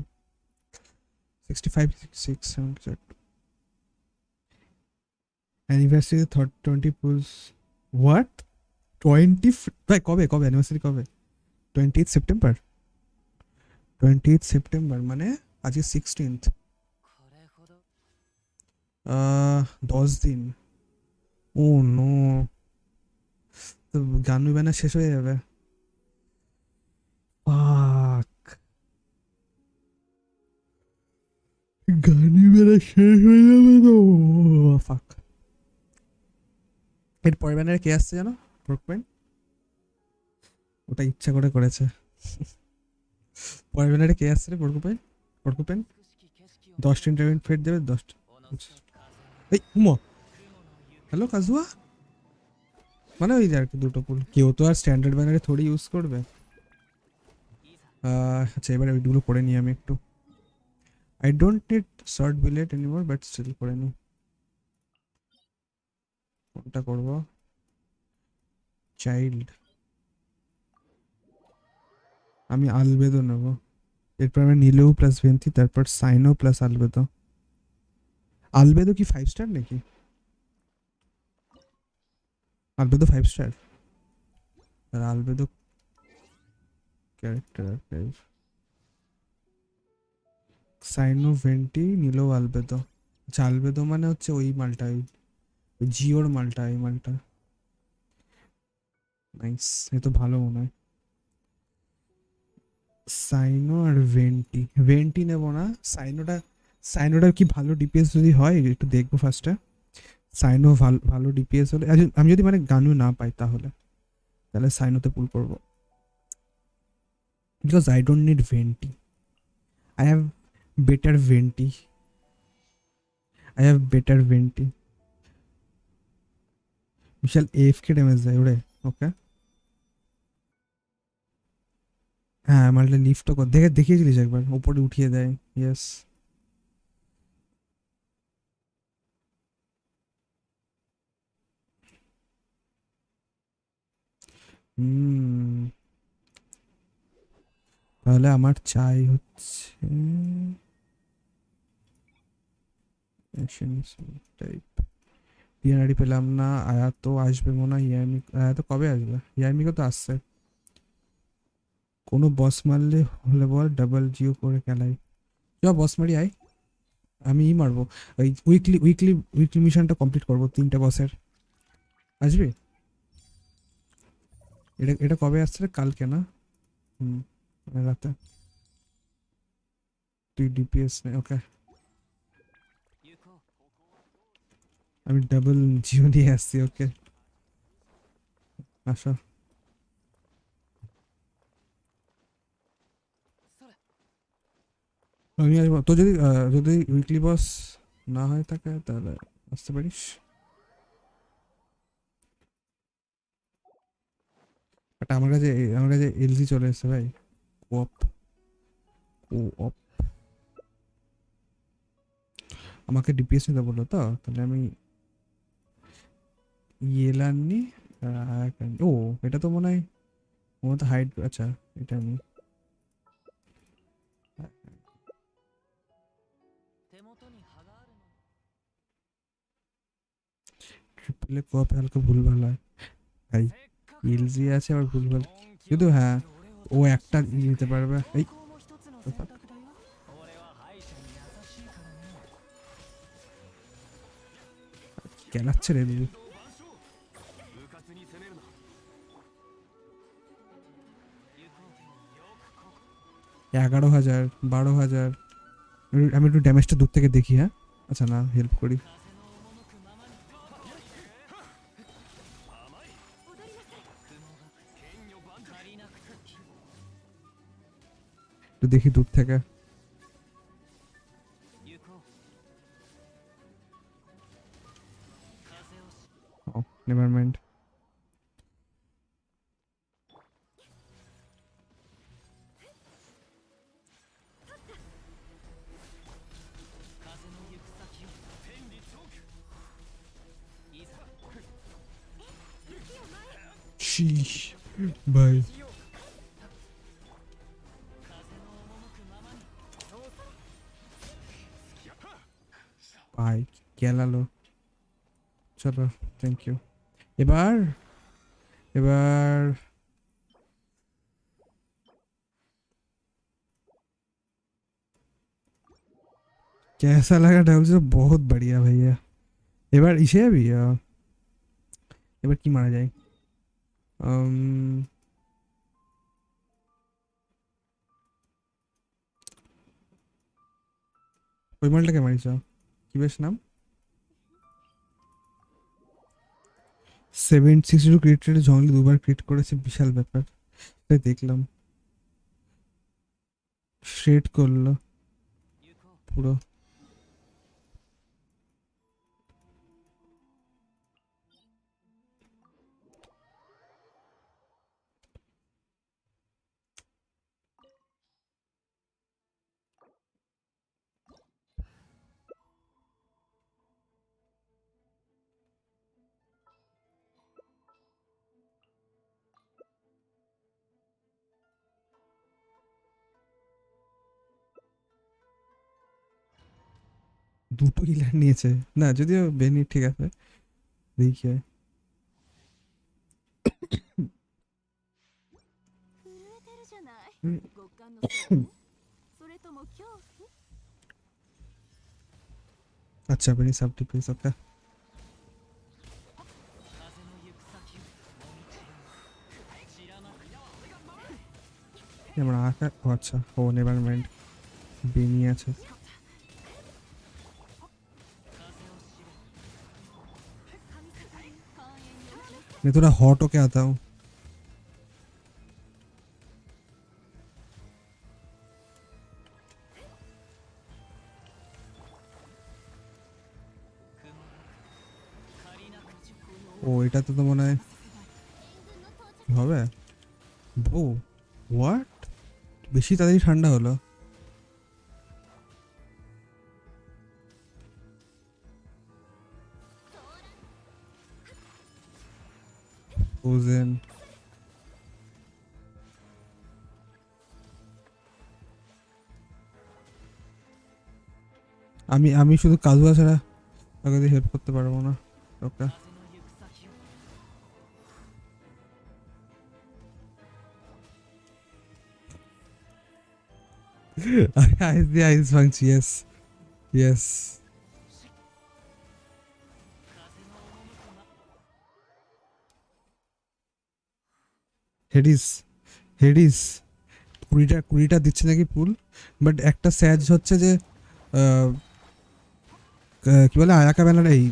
65 66 অ্যানিভার্সারি 20 পুলস। হোয়াট 20? ভাই কবে অ্যানিভার্সারি কবে? 28 সেপ্টেম্বর। 28 সেপ্টেম্বর মানে আজকে 16th। 10 দিন। ও নো, তো গানু ব্যানার শেষ হয়ে যাবে। গানু ব্যানার শেষ হয়ে যাবে তো। ফাক। এর পরের ব্যানারে কে আসছে জানো? ব্রুকম্যান। ওটা ইচ্ছা করে করেছে। পরের ব্যানারে কে আসছে রে? ব্রুকম্যান 10টা ইন্টারভিউ ফেট দেবে 10টা। এই উমা, হ্যালো কাজুয়া। মানে ওই যে আর কি দুটো পুল, কেউ তো আর স্ট্যান্ডার্ড ব্যানারে থোড়ি ইউজ করবে। আচ্ছা এবার ওইগুলো করে নিই আমি একটু। I don't need short billet anymore, but still করে নিই। কোনটা করবো? চাইল্ড। আমি আলবেদো নেব। এরপর আমি নিলেও প্লাস ভেন্তি, তারপর সাইনো প্লাস আলবেদো। আলবেদো কি 5 স্টার নাকি? আলবেদো 5 স্টার। আর আলবেদো ক্যারেক্টার আর্কাইভ। সাইনো ভেন্টি নিলো আলবেদো। আচ্ছা আলবেদো মানে হচ্ছে ওই মালটা, ওই জিওর মালটা, এই মালটা। নাইস, এ তো ভালো মনে হয়। সাইনো আর ভেন্টি নেব না। সাইনোটা কি ভালো ডিপিএস যদি হয় একটু দেখবো ফার্স্টে। সাইনো ভালো ডিপিএস হলে, আমি যদি মানে গানু না পাই তাহলে সাইনোতে পুল করবো। Because I don't need venti, I have better venti. বিশাল এফকে ড্যামেজ দেয় ওরে। ওকে হ্যাঁ, মালটা লিফটও দেখিয়েছিলিস একবার, উপরে উঠিয়ে দেয়। ইয়েস। তাহলে আমার চাই হচ্ছে টাইপ। ডিএনআরডি পেলাম না। আয়া তো আসবে মনে হয়। আয়া তো কবে আসবে? ইয়ামিকে তো আসছে। কোনো বস মারলে হলে বল, ডাবল জিও করে খেলাই। চ বস মারি আয়, আমি মারবো। ওই উইকলি মিশনটা কমপ্লিট করবো 3টা বসের। আসবি? এটা কবে আসছে রে? কালকে না? রাতে। তুই ডিপিএস নে। ওকে আমি ডাবল জিও নিয়ে আসছি। ওকে আসো। আমি আসবো তো, যদি উইকলি বস না হয় থাকে তাহলে আসতে পারিস। বাট আমার কাছে এলজি চলে এসছে ভাই। কোঅপ আমাকে ডিপিএস নিতে বললো তো, তাহলে আমি ইয়েলাননি। ও এটা তো মনে হয় হাইড। আচ্ছা এটা আমি ট্রিপলে কোঅপে হালকা ভুলভাল হয় ভাই। এলজি আছে আবার ভুলভাল, কিন্তু হ্যাঁ ও একটা নিতে পারবে। এই কেলাচ্ছে রে দিদি। 11,000 12,000 আমি একটু ড্যামেজটা দূর থেকে দেখি হ্যাঁ আচ্ছা না হেল্প করি একটু দেখি দূর থেকে Oh, never mind. Sheesh. Bye. Bye. Gelalo. চলো থ্যাংক ইউ এবার कैसा लगा डबल से बहुत बढ़िया भैया এবার ইসে যাবি এবার কি মারা যায় ওই মালটাকে মারিস কি বেশ নাম 762 ক্রিয়েট রেটে জঙ্গলে দুবার ক্রিয়েট করেছে বিশাল ব্যাপার তাই দেখলাম শ্রেড করলো পুরো দুটো কিলার নিয়েছে না যদিও বেনি ঠিক আছে দেখি আচ্ছা বেনি সাব ডিফেন্স ওকে আমরা আকা আচ্ছা ও নেভার মাইন্ড বেনি আছে मैं थोड़ा हॉट होके आता हूँ ও এটা তো মনে হয় হবে ব্রো হোয়াট বেশি তাড়াতাড়ি ঠান্ডা হলো ফ্রোজেন আমি শুধু কাজুয়া ছাড়া কাউকে হেল্প করতে পারবো না okay the ice function yes Hades 20টা দিচ্ছে নাকি পুল বাট একটা স্যাজ হচ্ছে যে কি বলে আয়াকা ব্যানার এই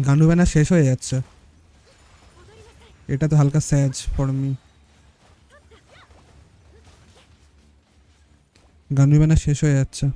গানু ব্যানার শেষ হয়ে যাচ্ছে এটা তো হালকা স্যাজ ফর মি গানু ব্যানার শেষ হয়ে যাচ্ছে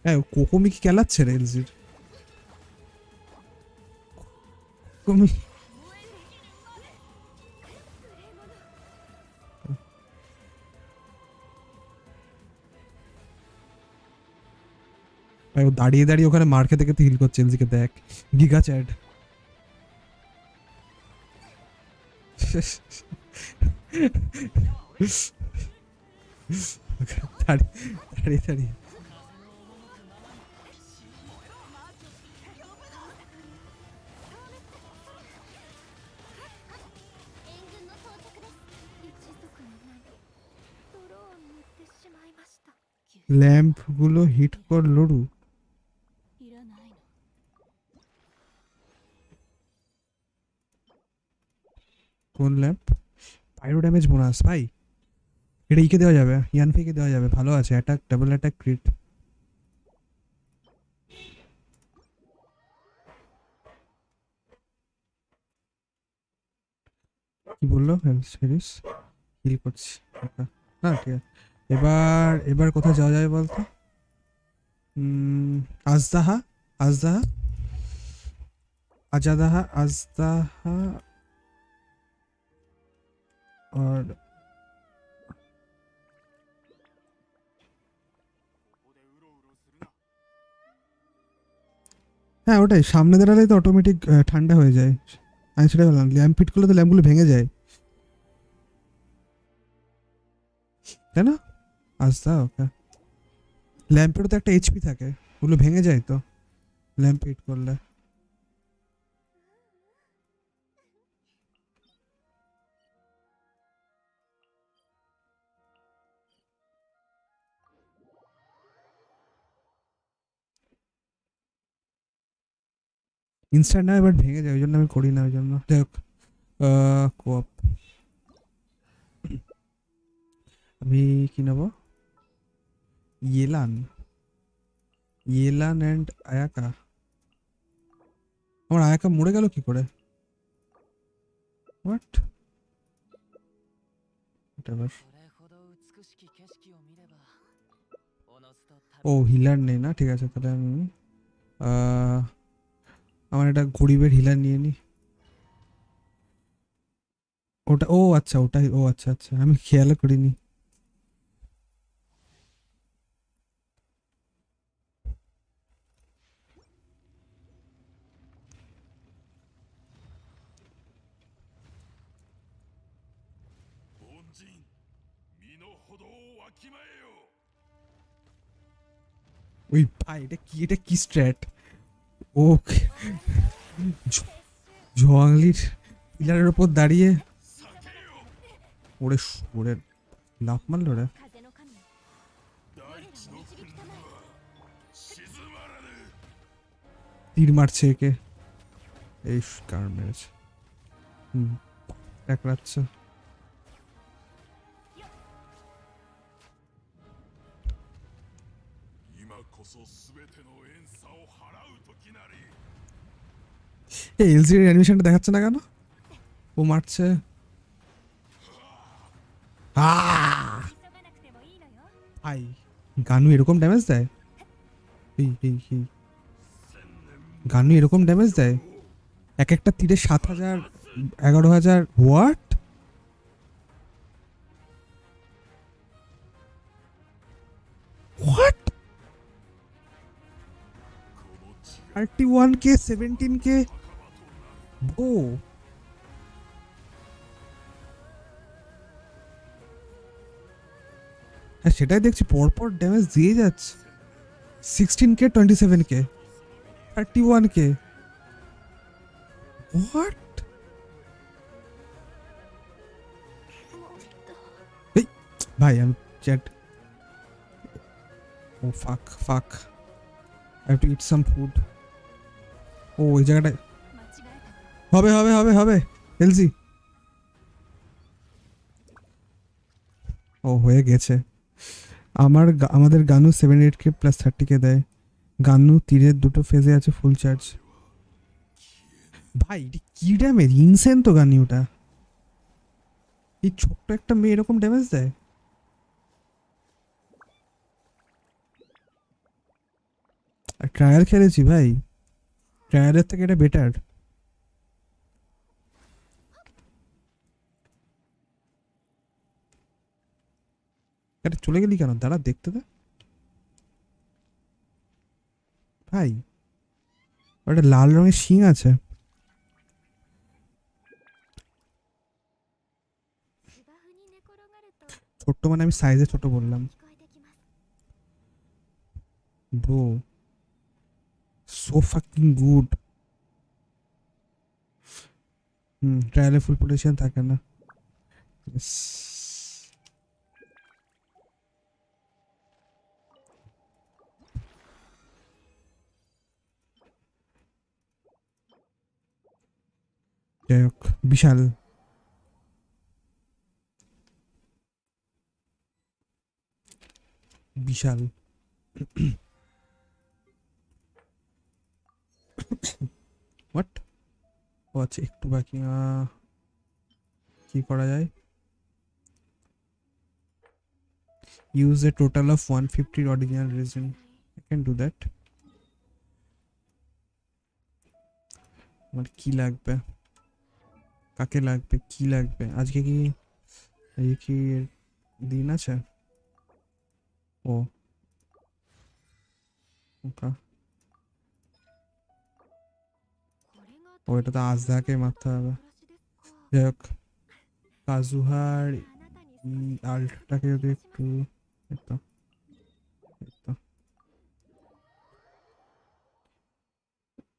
হ্যাঁ কোকোমি কি খেলাচ্ছে রে এলজির কোকোমি ভাই ও দাঁড়িয়ে দাঁড়িয়ে ওখানে মার খেতে খেতে হিল করছে এলজিকে দেখ গিগা চ্যাট দাঁড়িয়ে দাঁড়িয়ে ল্যাম্প গুলো হিট কর লড়ু কোন ল্যাম্প পাইরো ড্যামেজ বোনাস ভাই এটা ইকে দেওয়া যাবে ইয়ানফিকে দেওয়া যাবে ভালো আছে অ্যাটাক ডাবল অ্যাটাক ক্রিট কি বললো সিরিজ হিল করছি না ঠিক আছে এবার কোথায় যাওয়া যাবে বলতো আজদাহা আর হ্যাঁ ওটাই সামনে দাঁড়ালেই তো অটোমেটিক ঠান্ডা হয়ে যায় আমি সেটা বললাম ল্যাম্প ফিট করলে তো ল্যাম্পগুলো ভেঙে যায় তাই না আচ্ছা ওকে ল্যাম্পেরও তো একটা এইচপি থাকে ওগুলো ভেঙে যায় তো ল্যাম্প ফিট করলে ইনস্ট্যান্ট না এবার ভেঙে যায় ওই জন্য আমি করি না ওই জন্য যাই হোক কোঅপ আমি কি নেব ইয়েলান অ্যান্ড আয়াকা আমার আয়াকা মরে গেল কি করে হোয়াট ও হিলার নেই না ঠিক আছে তাহলে আমি আমার একটা গরিবের হিলার নিয়ে নি ওটা ও আচ্ছা ওটাই ও আচ্ছা আচ্ছা আমি খেয়াল করিনি ওই ভাই এটা কি স্ট্র্যাট ও জোয়াংলির পিলারের উপর দাঁড়িয়ে ওরে লাফ মারলো রে তীর মারছে একে এই কার মেরেছে এক রাখছে এই এলজির অ্যানিমেশনটা দেখাচ্ছে না কেন ও মারছে ভাই গানু এরকম ড্যামেজ দেয় গানু এরকম ড্যামেজ দেয় এক একটা তীরে 7,000 11,000 হোয়াট হোয়াট 31k 17k ও হ্যাঁ সেটাই দেখছি পরপর ড্যামেজ দিয়ে যাচ্ছে 16k 27k 31k হোয়াট ভাই আমি চ্যাট ও ফাক I have to eat some food ও ওই জায়গাটায় হবে এলজি ও হয়ে গেছে আমাদের গানু 78k প্লাস 30k দেয় গানু তীরের দুটো ফেজে আছে ফুল চার্জ ভাই কি ড্যামেজ ইনসেন তো গানি ওটা এই ছোট্ট একটা মেয়ে এরকম ড্যামেজ দেয় ট্রায়াল খেলেছি ভাই ট্রায়ালের থেকে এটা বেটার এটা চলে গেলি কেন দাঁড়া দেখতে দে ভাই ওটা লাল রঙের শিং আছে। ছোট্ট মানে আমি সাইজে ছোট বললাম। Bro so fucking good. ট্রায়ালে ফুল পটেনশিয়াল থাকে না। যাই হোক বিশাল বিশাল হোয়াট ও আচ্ছা একটু বাকি কি করা যায় use a total of 150 original resin I can do that আমার কি লাগবে কাকে লাগবে কি লাগবে আজকে কি এই কি দিন আছে ও ওকে ও এটা তো আজদাকে মারতে হবে যাই হোক কাজুহার আল্টটাকে যদি একটু এটা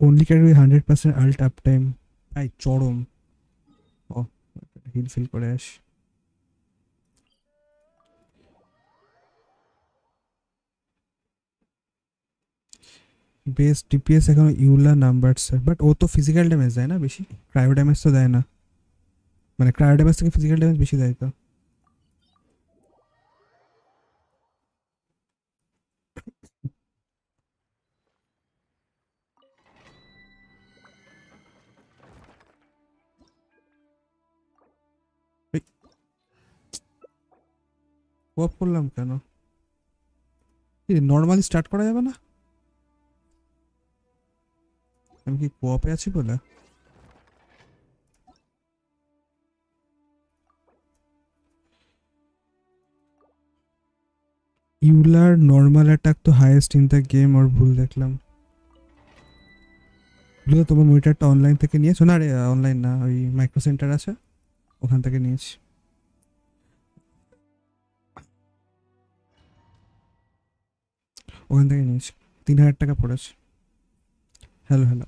only carry 100% alt uptime ভাই চরম ও হিল ফিল করে আস বেস ডিপিএস এখন ইউলা নাম্বারস বাট ও তো ফিজিক্যাল ড্যামেজ দেয় না বেশি ক্রায়ো ড্যামেজ তো দেয় না মানে ক্রায়ো ড্যামেজ থেকে ফিজিক্যাল ড্যামেজ বেশি দেয় তো কোঅপ করলাম কেন নর্মালি স্টার্ট করা যাবে না আমি কি কোঅপে আছি বলে ইউলার নর্মাল অ্যাটাক তো হাইয়েস্ট ইন দ্য গেম আর ভুল দেখলাম বলে তোমার মনিটরটা অনলাইন থেকে নিয়েছো না রে অনলাইন না ওই মাইক্রো সেন্টার আছে ওখান থেকে নিয়েছি ওখান থেকে নিয়েছি 3000 টাকা পড়েছে hello hello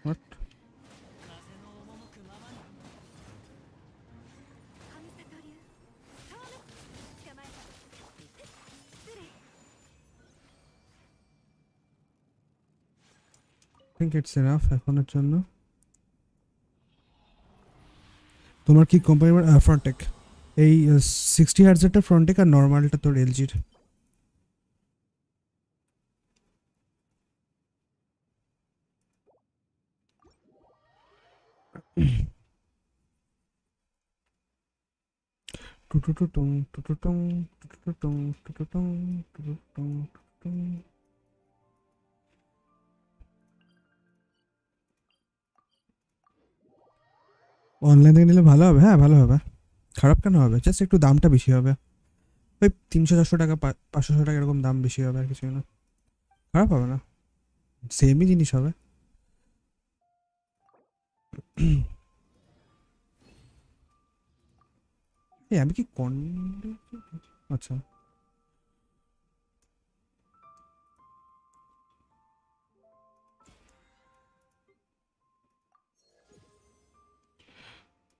What? I think it's enough এখনের জন্য তোমার কি কোম্পানি ফ্রন্টেক এই 60 হার্জ এর ফ্রন্টেক আর নরমালটা তোর এলজির অনলাইন থেকে নিলে ভালো হবে, হ্যাঁ ভালো হবে, খারাপ কেন হবে, জাস্ট একটু দামটা বেশি হবে, ওই 300-400 টাকা 500 টাকা এরকম দাম বেশি হবে, আর কিছু না, খারাপ হবে না, সেমই জিনিস হবে। এই আমি কি আচ্ছা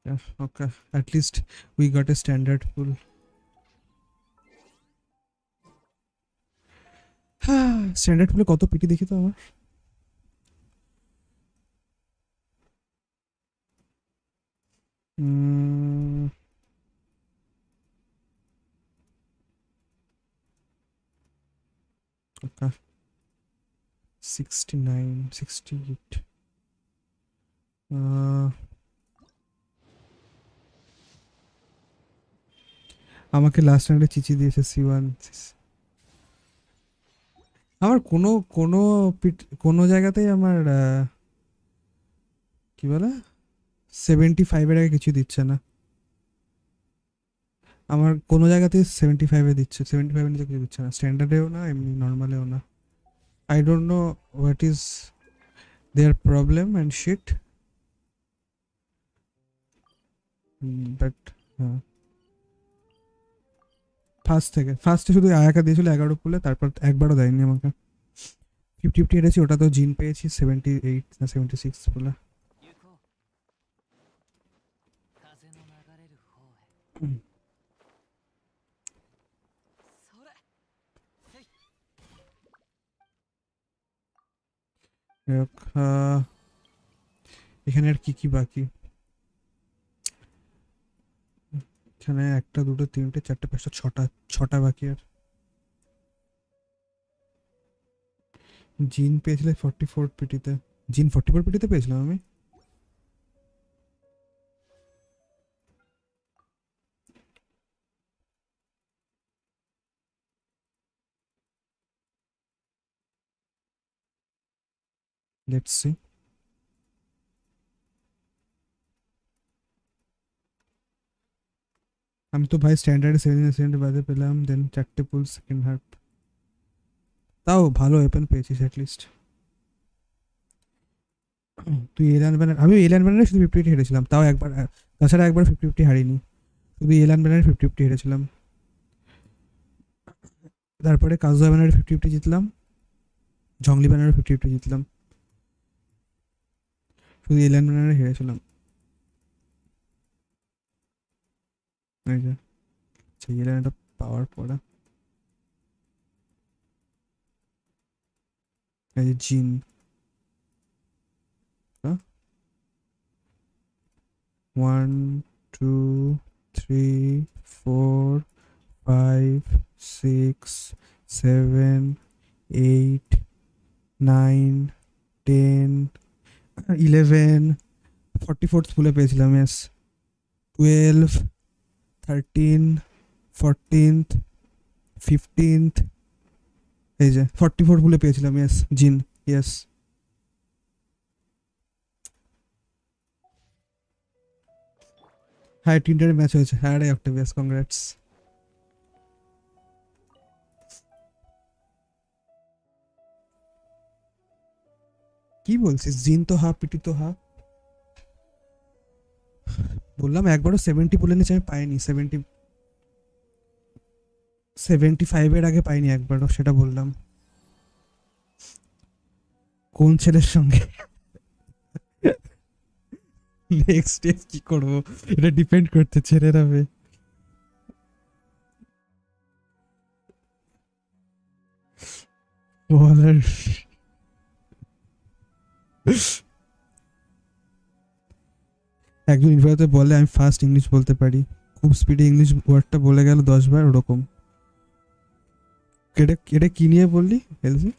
yeah, okay, at least we got a standard pool. Standard পুলে কত পিটি দেখি তো আমার, okay, 69 68 আমাকে লাস্ট রাউন্ডে চিচি দিয়েছে C1। আমার কোনো কোনো কোনো জায়গাতেই আমার কি বলে 75 এর আগে কিছু দিচ্ছে না, আমার কোনো জায়গাতেই 75 এ দিচ্ছে, 75 এর নিচে কিছু দিচ্ছে না, স্ট্যান্ডার্ডেও না এমনি নর্মালেও না। I don't know what is their problem and shit, but ফার্স্টে শুধু আয়াকা দিয়েছিল 11 পুলে, তারপর একবারও দেয়নি আমাকে। 50-50 হেরেছি, ওটা তো জিন পেয়েছি 78 না 76 পুলে। এখানে আর কি বাকি, এখানে 1 2 3 4 5 6টা বাকি। আর জিন পেয়েছিল 44 পিটিতে, জিন 44 পিটিতে পেয়েছিলাম আমি। লেটস সি, আমি তো ভাই স্ট্যান্ডার্ডে 7 বাদে পেলাম, দেন 4টে পুল সেকেন্ড হাফ, তাও ভালো ওয়েপন পেয়েছিস অ্যাটলিস্ট। তুই এলান ব্যানার, আমি এলান ব্যানারে শুধু 50 হেরেছিলাম, তাও একবার, তাছাড়া একবার 50 হারিনি, শুধু এলান ব্যানারে 50 হেরেছিলাম। তারপরে কাজুয়া ব্যানারে 50 জিতলাম, জংলি ব্যানারে 50 জিতলাম, শুধু এলান ব্যানারে হেরেছিলাম। এই যে আচ্ছা, এলান একটা পাওয়ার পড়া, এই যে জিন 1 2 3 4 5 6 7 8 9 10 11 44th পুলে পেয়েছিলাম, এস 12 13 14th 15th, এই যে 44 পুলে পেয়েছিলাম, এস জিন, ইয়েস। হ্যাঁ টিন্টার ম্যাচ হয়েছে, হ্যাঁ রে অক্টেভিয়াস, কংগ্রাটস। কি বলছিস, জিন তো হা, পিটি তো হা, বললাম একবারও 70 পুলে নিচে আমি পাইনি, 75 এর আগে পাইনি একবারও, সেটা বললাম। কোন ছেলের সঙ্গে নেক্সট স্টেপ কি করব, এটা ডিপেন্ড করতে ছেড়ে যাবে। বলার একজন ইনফ্লুয়েন্সার বলে আমি ফাস্ট ইংলিশ বলতে পারি, খুব স্পিডে ইংলিশ ওয়ার্ডটা বলে গেল 10 বার, ওরকম। এটা কি নিয়ে বললি এলজি?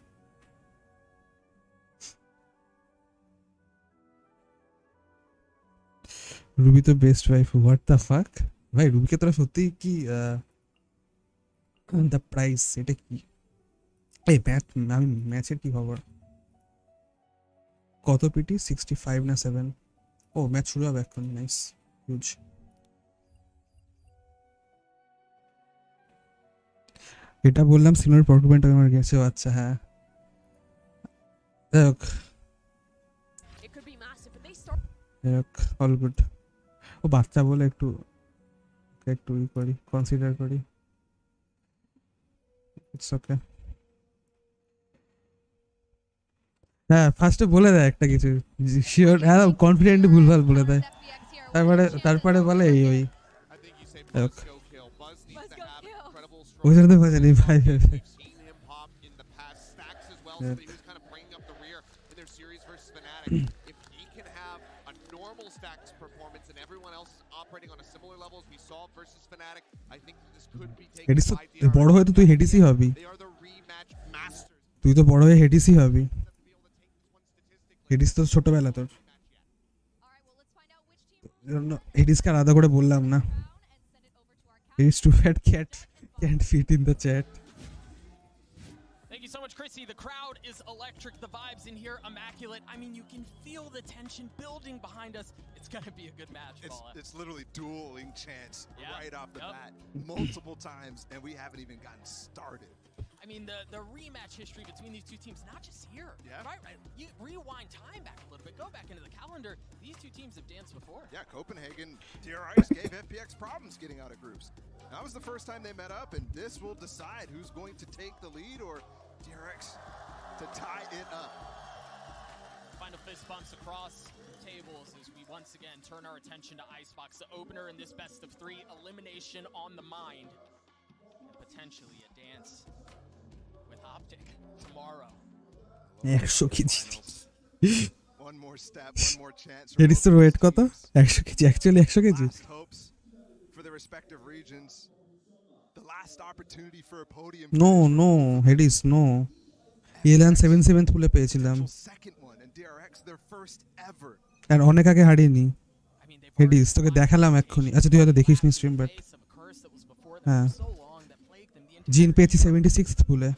রুবি তো best wife, what the fuck ভাই, রুবিকে তোরা সত্যি কি দ্য প্রাইস এটা কি? এই ম্যাচ, আমি ম্যাচের কি খবর? কত পিটি? 65 না 7? ও ম্যাচ শুরু হবে এখন, নাইস, হিউজ। এটা বললাম সিনিয়র পারফরমেন্ট আমার গেছে, আচ্ছা হ্যাঁ যাক যাক, অল গুড। ও বাচ্চা বলে একটু একটু ই করি, কনসিডার করি, ইটস ওকে। হ্যাঁ ফার্স্টে বলে দেয় একটা কিছু শিওর, হ্যাঁ কনফিডেন্টলি ভুলভাল বলে দেয়, তারপরে বলে এই ওই ওই জন্য তো বোঝে নি ভাই। হেডিস বড় হয়ে তো তুই হেডিসই হবি, তুই তো বড় হয়ে হেডিসই হবি, হেডিস তো ছোটবেলা তোর, হেডিসকে আলাদা করে বললাম না। Hades to fat cat can't fit in the chat. Thank you so much, Chrissy. The crowd is electric. The vibes in here immaculate. I mean, you can feel the tension building behind us. It's gonna be a good match. It's literally dueling chants right off the bat, multiple times, and we haven't even gotten started. I mean, the rematch history between these two teams, not just here. Right. You rewind time back a little bit, go back into the calendar. These two teams have danced before. Yeah, Copenhagen, DRX gave FPX problems getting out of groups. That was the first time they met up, and this will decide who's going to take the lead or DRX to tie it up. Final fist bumps across tables as we once again turn our attention to Icebox, the opener in this best of 3, elimination on the mind, and potentially a dance with Optic tomorrow. 100 KG One more step, one more chance. হেডিসের weight কত? 100 KG, actually 100 KG. For the respective regions, the last opportunity for a podium. No, Hades no, alien 77th পুলে পেয়েছিলাম, Second one and DRX their first ever. আর অনেক আগে হারিনি Hades, তোকে দেখালাম এক্ষুনি, আচ্ছা তুই হয়তো দেখিসনি স্ট্রিম, বাট হ্যাঁ জিন পেয়েছি 76th পুলে,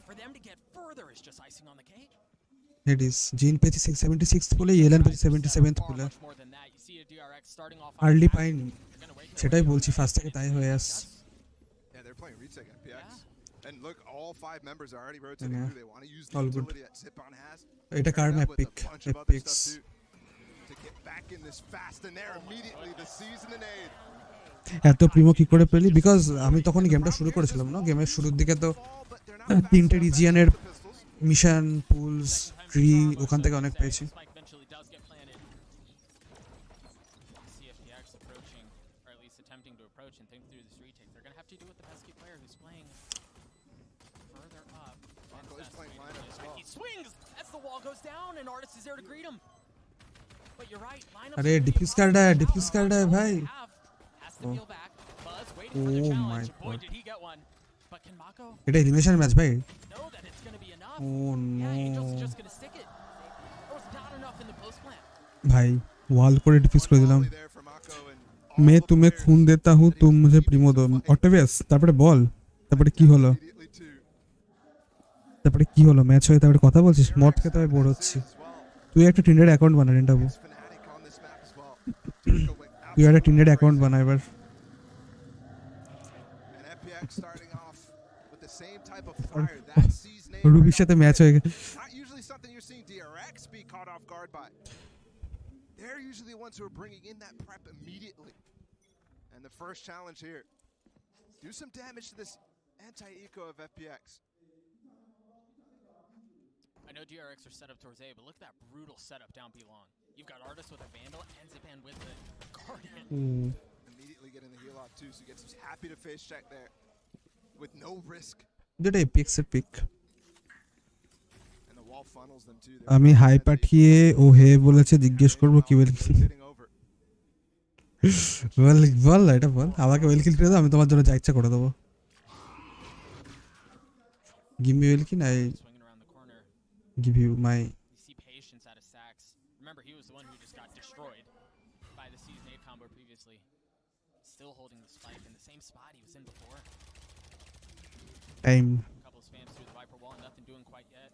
হেডিস জিন পেয়েছি 76th পুলে, এলিয়ান পেয়েছি 77th পুলে, আর্লি পাইনি, সেটাই বলছি ফার্স্ট থেকে তাই হয়ে আস। Yeah, they're playing retake FPX. And look, all 5 members are already rotating who they want to use the All good. utility that Zipon has. এটা কার map pick? FPX to get back in this fast and there immediately the season and aid. এত প্রিমো কি করে পেলি? Because আমি তখন গেমটা শুরু করেছিলাম না, গেমের শুরুর দিকে তো 3টে রিজিয়নের মিশন পুলস ট্রি ওখান থেকে অনেক পেয়েছি। আরে ডিফিউজ কার্ড ভাই, ও মাই গড, এটা এলিমিনেশন ম্যাচ ভাই, ও নো ভাই, ওয়াল করে ডিফিউজ করে দিলাম। मैं तुम्हें खून देता हूँ तुम मुझे प्रीमो दो, অক্টাভিয়াস তারপরে বল, তারপরে কি হলো, তারপরে কি হলো, ম্যাচ হয়ে তারপরে কথা বলছিস, মদ খেতে আমি বোর হচ্ছি। তুই একটা টিন্ডার অ্যাকাউন্ট বানা রেন্টাবু, তুই একটা টিন্ডার অ্যাকাউন্ট বানা এবার। রুবির সাথে ম্যাচ হয়ে গেছে। They're usually the ones who are bringing in that prep immediately. And the first challenge here, do some damage to this anti-eco of FPX. I know DRX are set up towards A, but look at that brutal setup down B long. You've got Artist with a Vandal and Dipayan with the Guardian. Immediately getting the heal off too, so he gets happy to face check there with no risk. Did I pick a pick? আমি high পাঠিয়ে ও হে বলেছে, জিজ্ঞেস করবো কি well কিল, বল এটা বল, আমাকে well কিল করে দাও, আমি তোমার জন্য যা ইচ্ছা করে দেবো। Give me well kill, I give you my by the C's nade combo previously. Still holding the spike in the same spot he was in before. Time. A couple of spams through the Viper wall, nothing doing quite yet.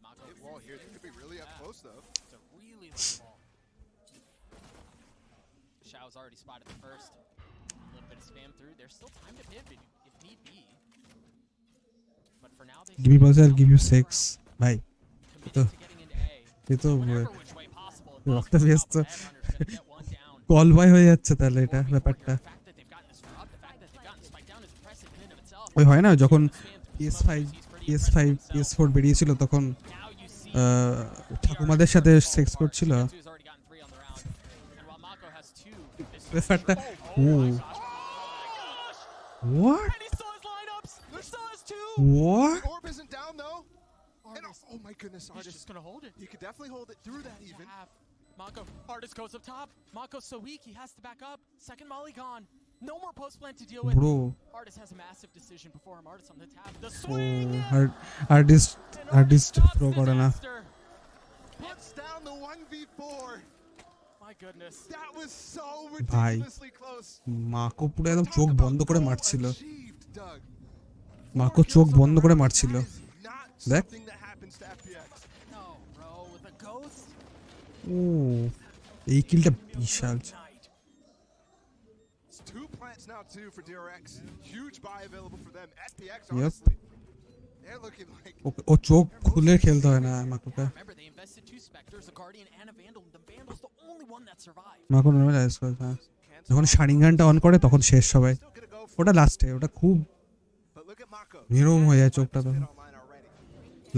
Mako Wall here, they could be really up close though. It's a really long wall. Shao's already spotted the first. A little bit of spam through. There's still time to pivot if need be. But for now, they Give me buzz, I'll give you 6. Bye. Whatever which way possible. রক্ত ব্যস্ত call বয় হয়ে যাচ্ছে তাহলে এটা ব্যাপারটা ওই হয় না যখন PS5 PS4 বেরিয়েছিল তখন ঠাকুমাদের সাথে সেক্স করছিল ব্যাপারটা ও what what Orb isn't down though. And oh my goodness, He's just gonna hold it. He could definitely hold it through that even. Mako, Artist goes up top. Mako's so weak, he has to back up. Second molly gone. No more post plant to deal with. Bro. Artist has a massive decision before him. Artist on the tap. The swing! Artist pro করে না Puts down the 1v4. My goodness. That was so ridiculously close. Mako পুরো একদম চোখ বন্ধ করে মারছিল মাকো চোখ বন্ধ করে মারছিল দেখ ও এই কিলটা বিশাল Two plants now too for DRX. Huge buy available for them. FPX Yep. honestly. They're looking like ও চোখ খুলে খেলতে হয় না মাকোকে Remember they invested 2 Spectres, a Guardian and a Vandal. The Vandal's the only one that survived. মাকো normal ice করে হ্যাঁ যখন শারিঙ্গানটা on করে তখন শেষ সবাই ওটা লাস্টে ওটা খুব নিরম হয়ে যায় চোখটা তখন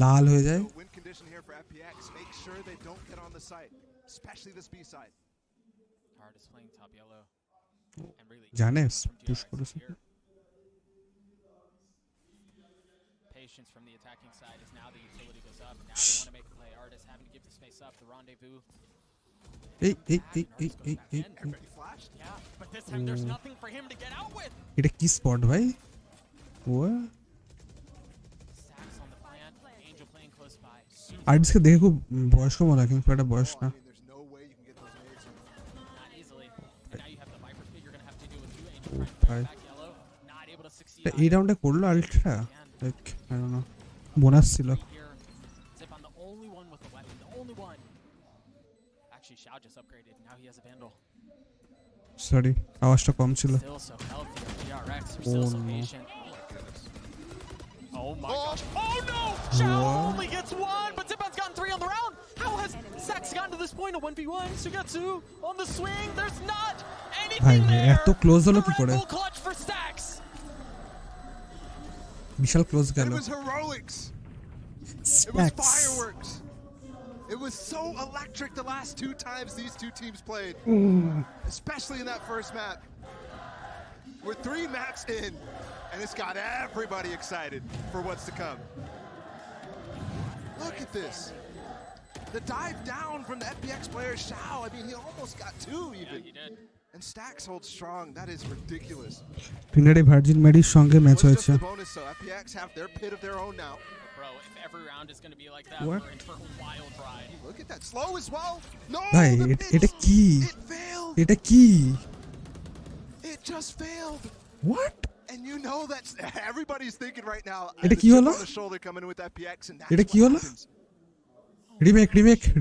লাল হয়ে যায় win condition here for FPX. Make sure they don't get on the site, especially this B side. Artist playing top yellow. And really জানে পুশ করেছে patience from the attacking side as now the utility goes up. Now they want to make a play. Artist having to give the space up. The rendezvous. এই Everybody flashed. Yeah, but this time there's nothing for him to get out with. এটা কি spot ভাই ও Stacks on the plant. Angel playing close by. আর্টিস্টকে দেখে খুব বয়স্ক মনে হয় কিন্তু এটা বয়স না Not easily. And now you have the Viper speed you're going to have to deal with 2 Angel trying to ভাই back yellow. Not able to succeed. এই রাউন্ডে করলো ultra like I don't know bonus ছিল Zip on the only one with the weapon. The only one. Actually, Xiao just upgraded. Now he has a Vandal. Sorry আওয়াজটা কম ছিল Still so healthy. DRX are still so patient. Oh my gosh. Oh no! Xiao only gets 1, but Dipayan's gotten 3 on the round. How has Sax gotten to this point? A 1v1. Sugetsu on the swing. There's not anything there. এত close হলো কি করে Full clutch for Stax. বিশাল close গেল It was heroics. It was fireworks. It was so electric the last 2 times these 2 teams played. Especially in that first map. We're 3 maps in, and it's got everybody excited for what's to come. Look at this. The dive down from the FPX player, Xiao. I mean, he almost got 2 even. Yeah, he did. And Stax holds strong. That is ridiculous. ফিনারে virgin মেডির সঙ্গে match It was হয়েছে just the bonus, so FPX have their pit of their own now. Bro, if every round is going to be like that, What? we're in for a wild ride. Look at that. Slow as well. No, ভাই the এটা pits. কি It failed. এটা কি It just failed. what And you know that's everybody's thinking right now. এটা the কি chip হলো? on the shoulder coming in with FPX, and that's এটা কি what হলো? happens.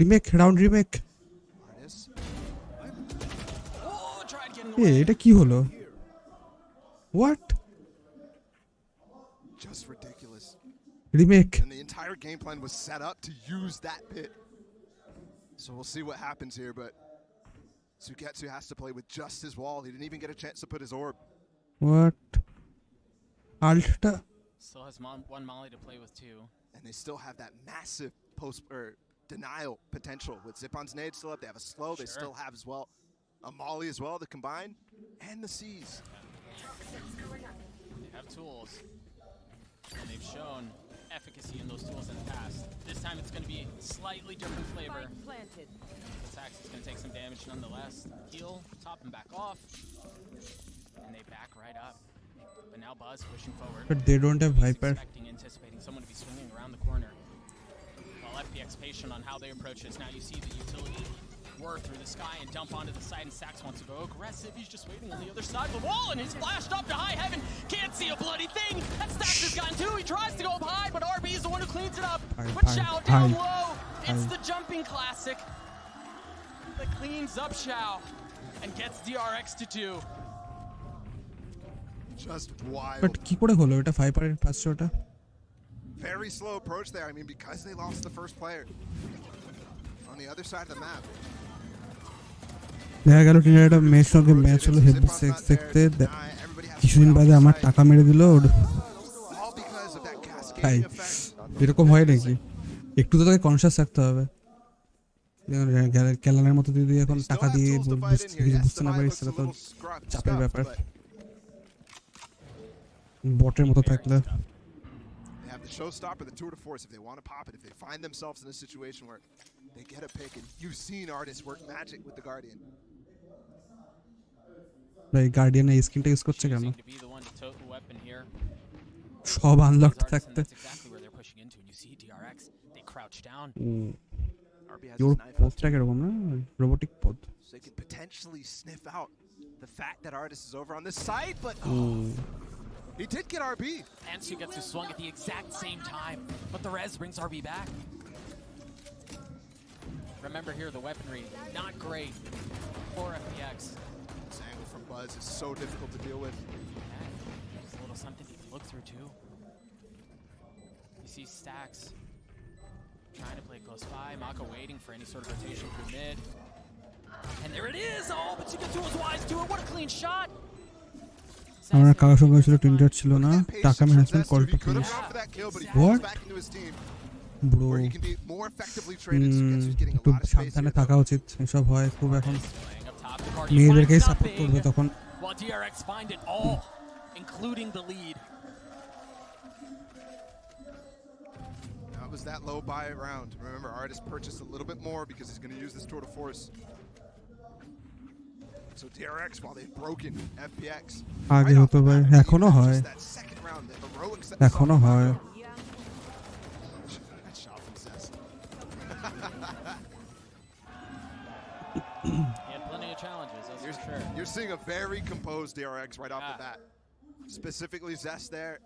Remake round remake Artists. Oh, tried getting এ away. এটা কি হলো what Just ridiculous. Remake And the entire game plan was set up to use that pit. So we'll see what happens here, but Sugetsu has to play with just his wall. He didn't even get a chance to put his orb. What ultra Still has one Molly to play with too. And they still have that massive post or denial potential with Zipon's nade still up. They have a slow. They still have as well a Molly as well to combine, and the C's. They have tools, and they've shown efficacy in those tools in the past. This time it's going to be slightly different flavor. Planted. Sax is going to take some damage nonetheless. Heal, top and back off, and they back right up. But now Buzz pushing forward. But they don't have He's Viper. Anticipating someone to be swinging around the corner. While FPX patient on how they approach this. Now you see the utility swerve through the sky and dump onto the side, and Sax wants to go aggressive. He's just waiting on the other side of the wall, and he's flashed up to high heaven. Can't see a bloody thing. That Sax has gotten two. He tries to go up high, but RB is the one who cleans it up. But Xiao down low. It's the jumping classic that cleans up Xiao and gets DRX to 2. Just wild. But কি করে হলো এটা 5 পাচ্ছে ওটা? Very slow approach there. I mean, because they lost the first player on the other side of the map. দেখা গেল টিনার একটা ম্যাচ সঙ্গে ম্যাচ হলো হেভি সেক্স দেখতে কিছুদিন বাদে আমার টাকা মেরে দিল ওর। ভাই এরকম হয় নাকি? একটু তো তোকে কনসিয়াস থাকতে হবে। ক্যালানের মতো যদি এখন টাকা দিয়ে বুঝতে না পারিস সেটা তো চাপের ব্যাপার। বটের মতো থাকলে The showstopper, the tour de force, if they want to pop it, if they find themselves in a situation where they get a pick, and you've seen artists work magic with the Guardian. Like Guardian এই স্কিনটা use করছে কেন? সব unlocked থাকতে। Your post-track এরকম না? Robotic pod. So they can potentially sniff out the fact that artist is over on this side, but he did get RB. Ansu gets his swung at the exact same time, but the res brings RB back. Remember here, the weaponry, not great for FPX. This angle from Buzz is so difficult to deal with. Yeah, there's a little something he can look through too. You see Stacks trying to play close by, Mako waiting for any sort of rotation through mid. And there it is! Oh, but Chitchat was wise to it. What a clean shot! আমার কাগজ সঙ্গে ছিল টিনটার ছিল না টাকা management call to police what bro একটু সাবধানে থাকা উচিত এসব হয় খুব এখন মেয়েদেরকেই সাপোর্ট করবে তখন That was that low buy round. Remember, Artist purchased a little bit more because he's going to use this tour de force. So DRX, while they've broken FPX, আগে হতো ভাই এখনো হয় এখনো হয় You're seeing a very composed DRX right off the bat. Specifically Zest there.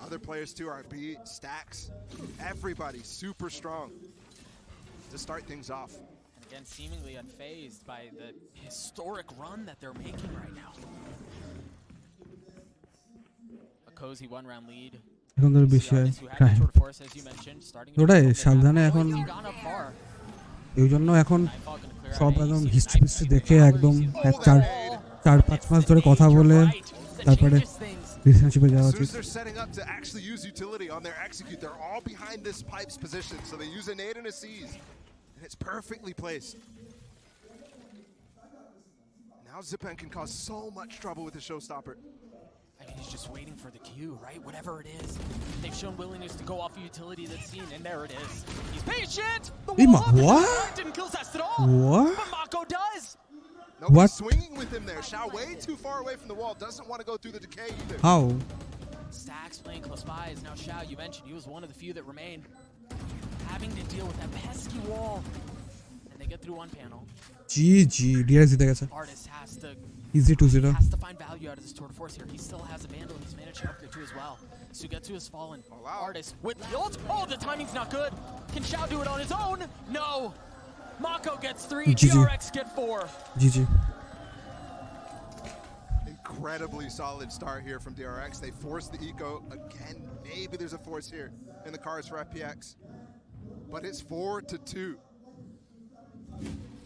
Other players too, RB, Stacks. Everybody super strong to start things off. Again, seemingly unfazed by the historic run that they're making right now. A cozy one-round lead. এখন তো বেশি হয় ওটাই সাবধানে এখন এই জন্য এখন সব একদম হিস্ট্রি ফিস্ট্রি দেখে একদম 4-5 মাস ধরে কথা বলে তারপরে রিলেশনশিপে যাওয়া উচিত They're setting up to actually use utility on their execute. They're all behind this pipe's position, so they use a nade and a seize. And it's perfectly placed. Now Zipan can cause so much trouble with the showstopper. I mean, he's just waiting for the cue, right? Whatever it is. They've shown willingness to go off a utility that's seen, and there it is. He's patient! The what? Didn't kill Zest at all! What? But Mako does! Nobody's swinging with him there. Xiao way too far away from the wall. Doesn't want to go through the decay either. How? Stacks playing close by is now Xiao. You mentioned he was one of the few that remained. Having to deal with that pesky wall. And they get through one panel. GG. DRX জিতে গেছে. Artist has to easy 2-0. Has to find value out of this tour de force here. He still has a Vandal. He's managed to upgrade too as well. Sugetsu has fallen. Artist with the ult. Oh, the timing's not good. Can Xiao do it on his own? No. Mako gets 3. GG. DRX get 4. GG. Incredibly solid start here from DRX. They force the eco again. Maybe there's a force here in the cards for FPX. But it's 4-2.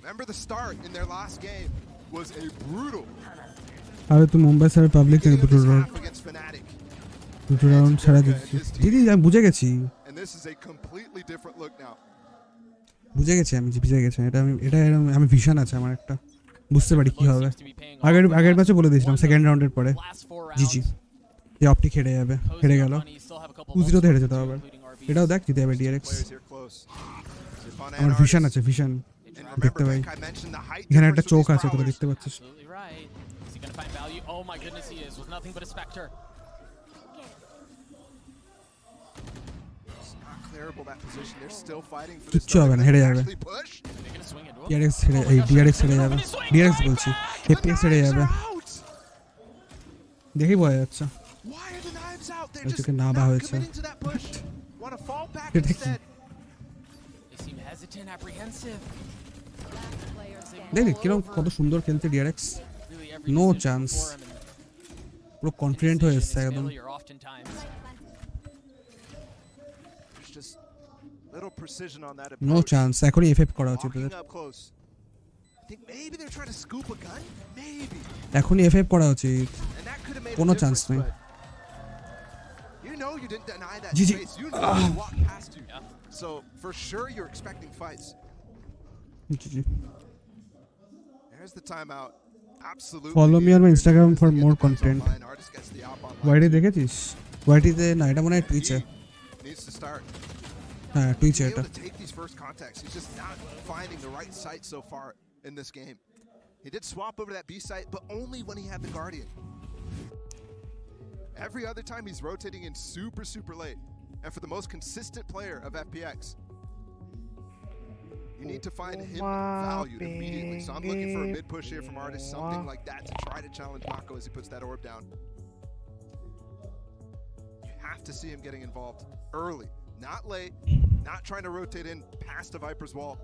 Remember the start in their last game was a brutal. আরে তো Mumbai sir public থেকে দুটো round ছাড়া দিচ্ছি দিদি আমি বুঝে গেছি And this is a completely different look now. বুঝে গেছি আমি বুঝে গেছি এটা আমি ভিশন আছে আমার একটা বুঝতে পারি কি হবে আগের ম্যাচে বলে দিয়েছিলাম সেকেন্ড রাউন্ডের পরে জিজি এই অপটিক হেরে যাবে হেরে গেল 2-0 তে হেরে যেতে হবে এটাও দেখ জিতে যাবে ডিআরএক্স আমার ভিশন আছে ভিশন দেখতে পাই এখানে একটা চোখ আছে তোরা দেখতে পাচ্ছিস Oh my goodness, he is with nothing but a Spectre. terrible that position. They're still fighting for this. কিচ্ছু হবে না, হেরে যাবে। DRX হেরে, এই DRX হেরে যাবে। DRX বলছি, FPS হেরে যাবে। দেখি বোঝা যাচ্ছে। ওইদিকে না বা হয়েছে। এটা কি? দেখি কিরকম কত সুন্দর খেলতে DRX। No chance. পুরো কনফিডেন্ট হয়ে এসছে একদম। নো চান্স, এখনই FF করা উচিত ওদের। এখনই FF করা উচিত, কোনো চান্স নেই। GG. So for sure you're expecting fights. GG. There's the timeout. Absolutely. Follow me on my Instagram for more content. YT দেখেছিস? YT তে না, এটা মনে হয় টুইচে। Needs to start. হ্যাঁ টুইচে এটা। Take these first contacts. He's just not finding the right site so far in this game. He did swap over to that B site, but only when he had the Guardian. Every other time he's rotating in super late. And for the most consistent player of FPX, you need to find him valued immediately. So I'm looking for a mid push here from Artist, something like that to try to challenge Mako as he puts that orb down. You have to see him getting involved early, not late, not trying to rotate in past the Viper's wall.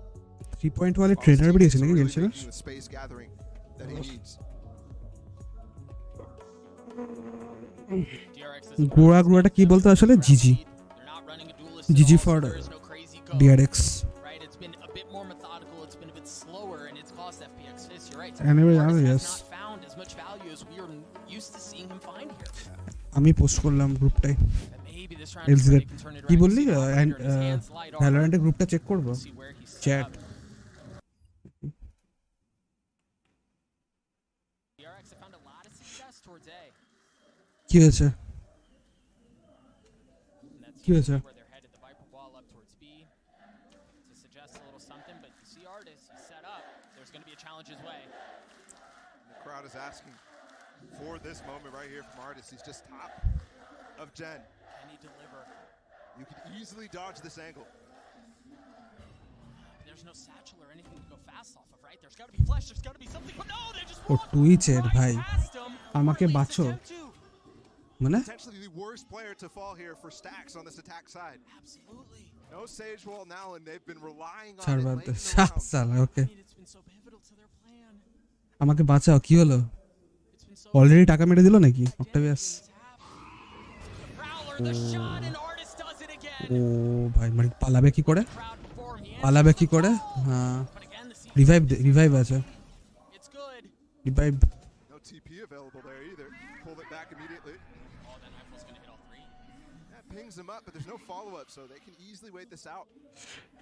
3 वाले trainer भी दिए थे ना game से। Space gathering that he needs. গোড়াটা কি বলতো আসলে? GG. GG for DRX. Right, it's been a bit more methodical, it's been a bit slower, and it's cost FPX Fist. You're right. Anyway, Artist yes. has not found as much value as we are used to seeing him find here. আমি post করলাম গ্রুপটায়। Maybe this round Ellzy can turn it কি around. বললি? Valorant এর গ্রুপটা check করব। Chat. DRX have found a lot of success towards A. কি হয়েছে? কি হয়েছে? The crowd is asking for this moment right here from Artist. He's just top of Gen. Can he deliver? You could easily dodge this angle. There's no satchel or anything to go fast off of, right? There's got to be flash, there's got to be something, but no, they just ও টুইচের ভাই, আমাকে বাঁচো। মানে potentially the worst player to fall here for stacks on this attack side. Absolutely. No sage wall now, and they've been relying on চার it bar late in the সাত round. সাল। ওকে, It's been so pivotal to their plan. আমাকে বাঁচাও। কি হলো? Already টাকা মেরে দিল নাকি অক্টাভিয়াস? ও ভাই, মানে পালাবে কি করে? পালাবে কি করে? হ্যাঁ, রিভাইভ আছে। Revive. No TP available there either. Pulled it back immediately. That pings him up, but there's no follow-up, so they can easily wait this out.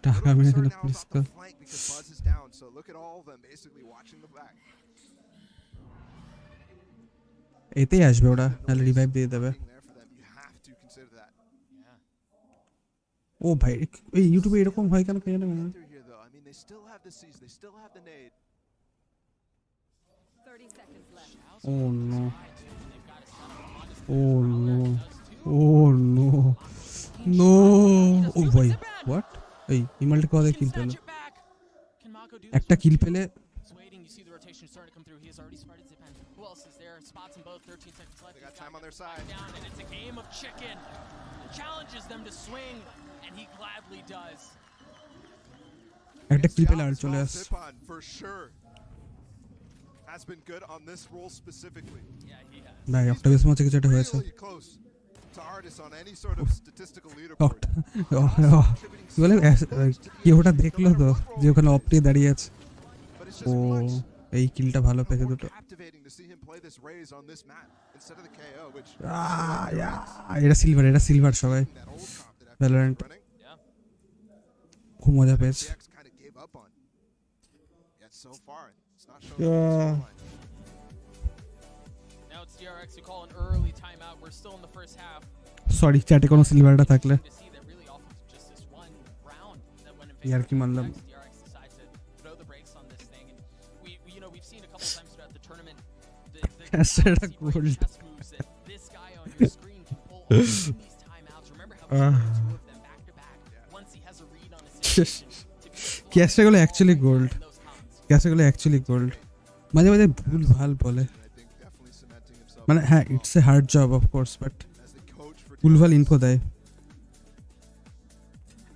টাকা মেরে দিল Now পুলিশ is off তো। the flank because Buzz is down, so look at all of them basically watching the back. এতেই আসবে ওরা, নাহলে revive দিয়ে দেবে। There for them. You have to consider that. ও ভাই, এই ইউটিউবে এরকম হয় কেন কে জানে? Through here though, I mean they still have the siege, they still have the nade. 30 seconds left. O no, O no, O no, no. ও ভাই, what? এই ইমালটা কোথায় কিল পেল? একটা কিল পেলে। Starting to come through. He has already spotted Dipayan. Who else is there? Spots them both. 13 seconds left. They got time on their side. Down, and it's a game of chicken. Challenges them to swing, and he gladly does. একটা কিল পেলে আর চলে আস। Dipayan for sure has been good on this role specifically. Yeah, he has. ভাই অক্টাভিয়াস ম্যাচে কিছু একটা হয়েছে। Really close to Artist on any sort of statistical leaderboard. কি বলে, কি ওটা দেখলো তো যে ওখানে অপটি দাঁড়িয়ে আছে। But it's O just clutch. এই কিলটা ভালো পেয়েছে দুটো। Captivating to see him play this raise on this map instead of the KO, which এটা সিলভার, এটা সিলভার সবাই। that old comp that FPX Valorant running. খুব মজা পেয়েছে। FPX kind of gave up on. Yet so far, it's not showing the scoreline. Now it's DRX who call an early timeout. We're still in the first half. Sorry, চ্যাটে কোনো সিলভারটা থাকলে। To see that really off of just this one round that went in year favor কি of মানলাম। DRX decides to throw the brakes on this thing, and we've seen a couple times throughout the tournament the Casera chess gold. moves that this guy on your screen can pull off in these timeouts. Remember how we saw the two of them back to back ক্যাস্টারগুলো actually gold, ক্যাস্টারগুলো actually gold. মাঝে মাঝে ভুল ভাল বলে, মানে হ্যাঁ it's a hard job of course, but ভুলভাল ইনফো দেয়।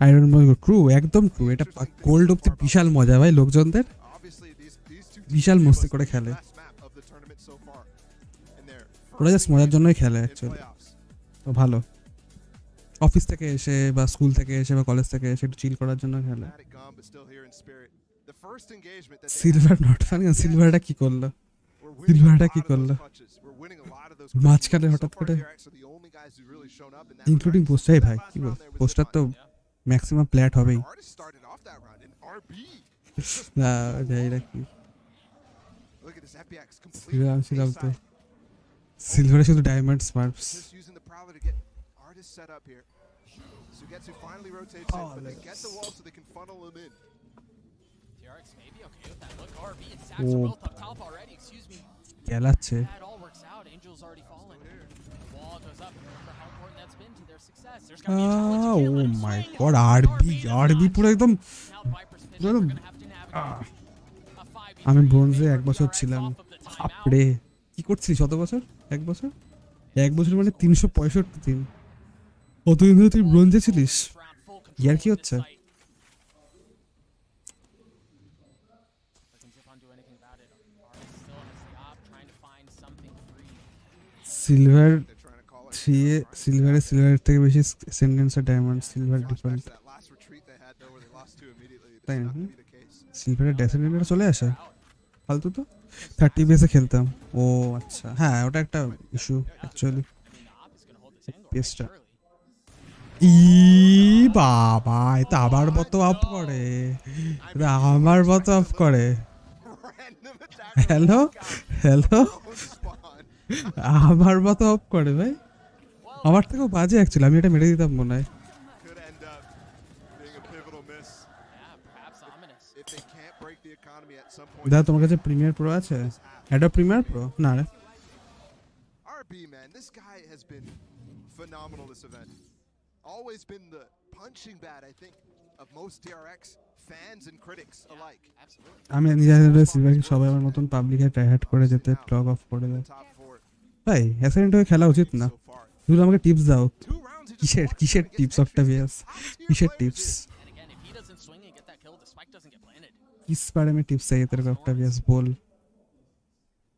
আয়রন বল ট্রু, একদম ট্রু। এটা গোল্ড অব্দি বিশাল মজা ভাই, লোকজনদের বিশাল মস্তি করে খেলে। ওরা জাস্ট মজার জন্যই খেলে অ্যাকচুয়ালি, তো ভালো। অফিস থেকে এসে বা স্কুল থেকে এসে বা কলেজ থেকে এসে একটু চিল করার জন্য খেলে। সিলভার নট ফানি, সিলভারটা কি করলো, সিলভারটা কি করলো মাঝখানে হঠাৎ করে, ইনক্লুডিং পোস্টার। ভাই কি বল, পোস্টার তো ম্যাক্সিমাম প্ল্যাট হবেই। সিলভারে শুধু diamond smarts. O খেলাচ্ছে। O my god, আরবি পুরো একদম। আমি ব্রোঞ্জে 1 বছর ছিলাম। আপরে কি করছিস শত বছর? 1 বছর, 1 বছর মানে 365 দিন। কতদিন ধরে তুই ব্রোঞ্জে ছিলিস? ইয়ার কি হচ্ছে? সিলভার 3 সিলভারের থেকে বেশি সেন্টেন্স আর ডায়মন্ড সিলভার ডিফল্ট, তাই না? সিলভারের ডেসেন্ডেন্টরা চলে আসে ফালতু তো। 30 বেসে খেলতাম। ও আচ্ছা, হ্যাঁ ওটা একটা ইস্যু অ্যাকচুয়ালি পেসটা। ই বাবা, এটা আবার বত আপ করে, এটা আমার বত আপ করে। হ্যালো হ্যালো, আমার বত আপ করে ভাই। আমার থেকেও বাজে অ্যাকচুয়ালি, আমি এটা মেরে দিতাম মনে হয়। দাদা তোমার কাছে প্রিমিয়ার প্রো আছে? Adobe Premiere Pro? না রে। RB man, this guy has been phenomenal this event. Always been the punching bag I think of most DRX fans and critics alike. আমি নিজেদের সিলভারকে সবাই আমার মতন পাবলিকে ট্রাইহার্ড করে যেতে লগ অফ করে দেয়। ভাই অ্যাসাইনমেন্ট হয়ে খেলা উচিত না। তুমি আমাকে টিপস দাও, কিসের টিপস? অক্টাভিয়াস কিসের টিপস? किस बारे में टिप्स चाहिए तेरे को ऑक्टावियस, बोल।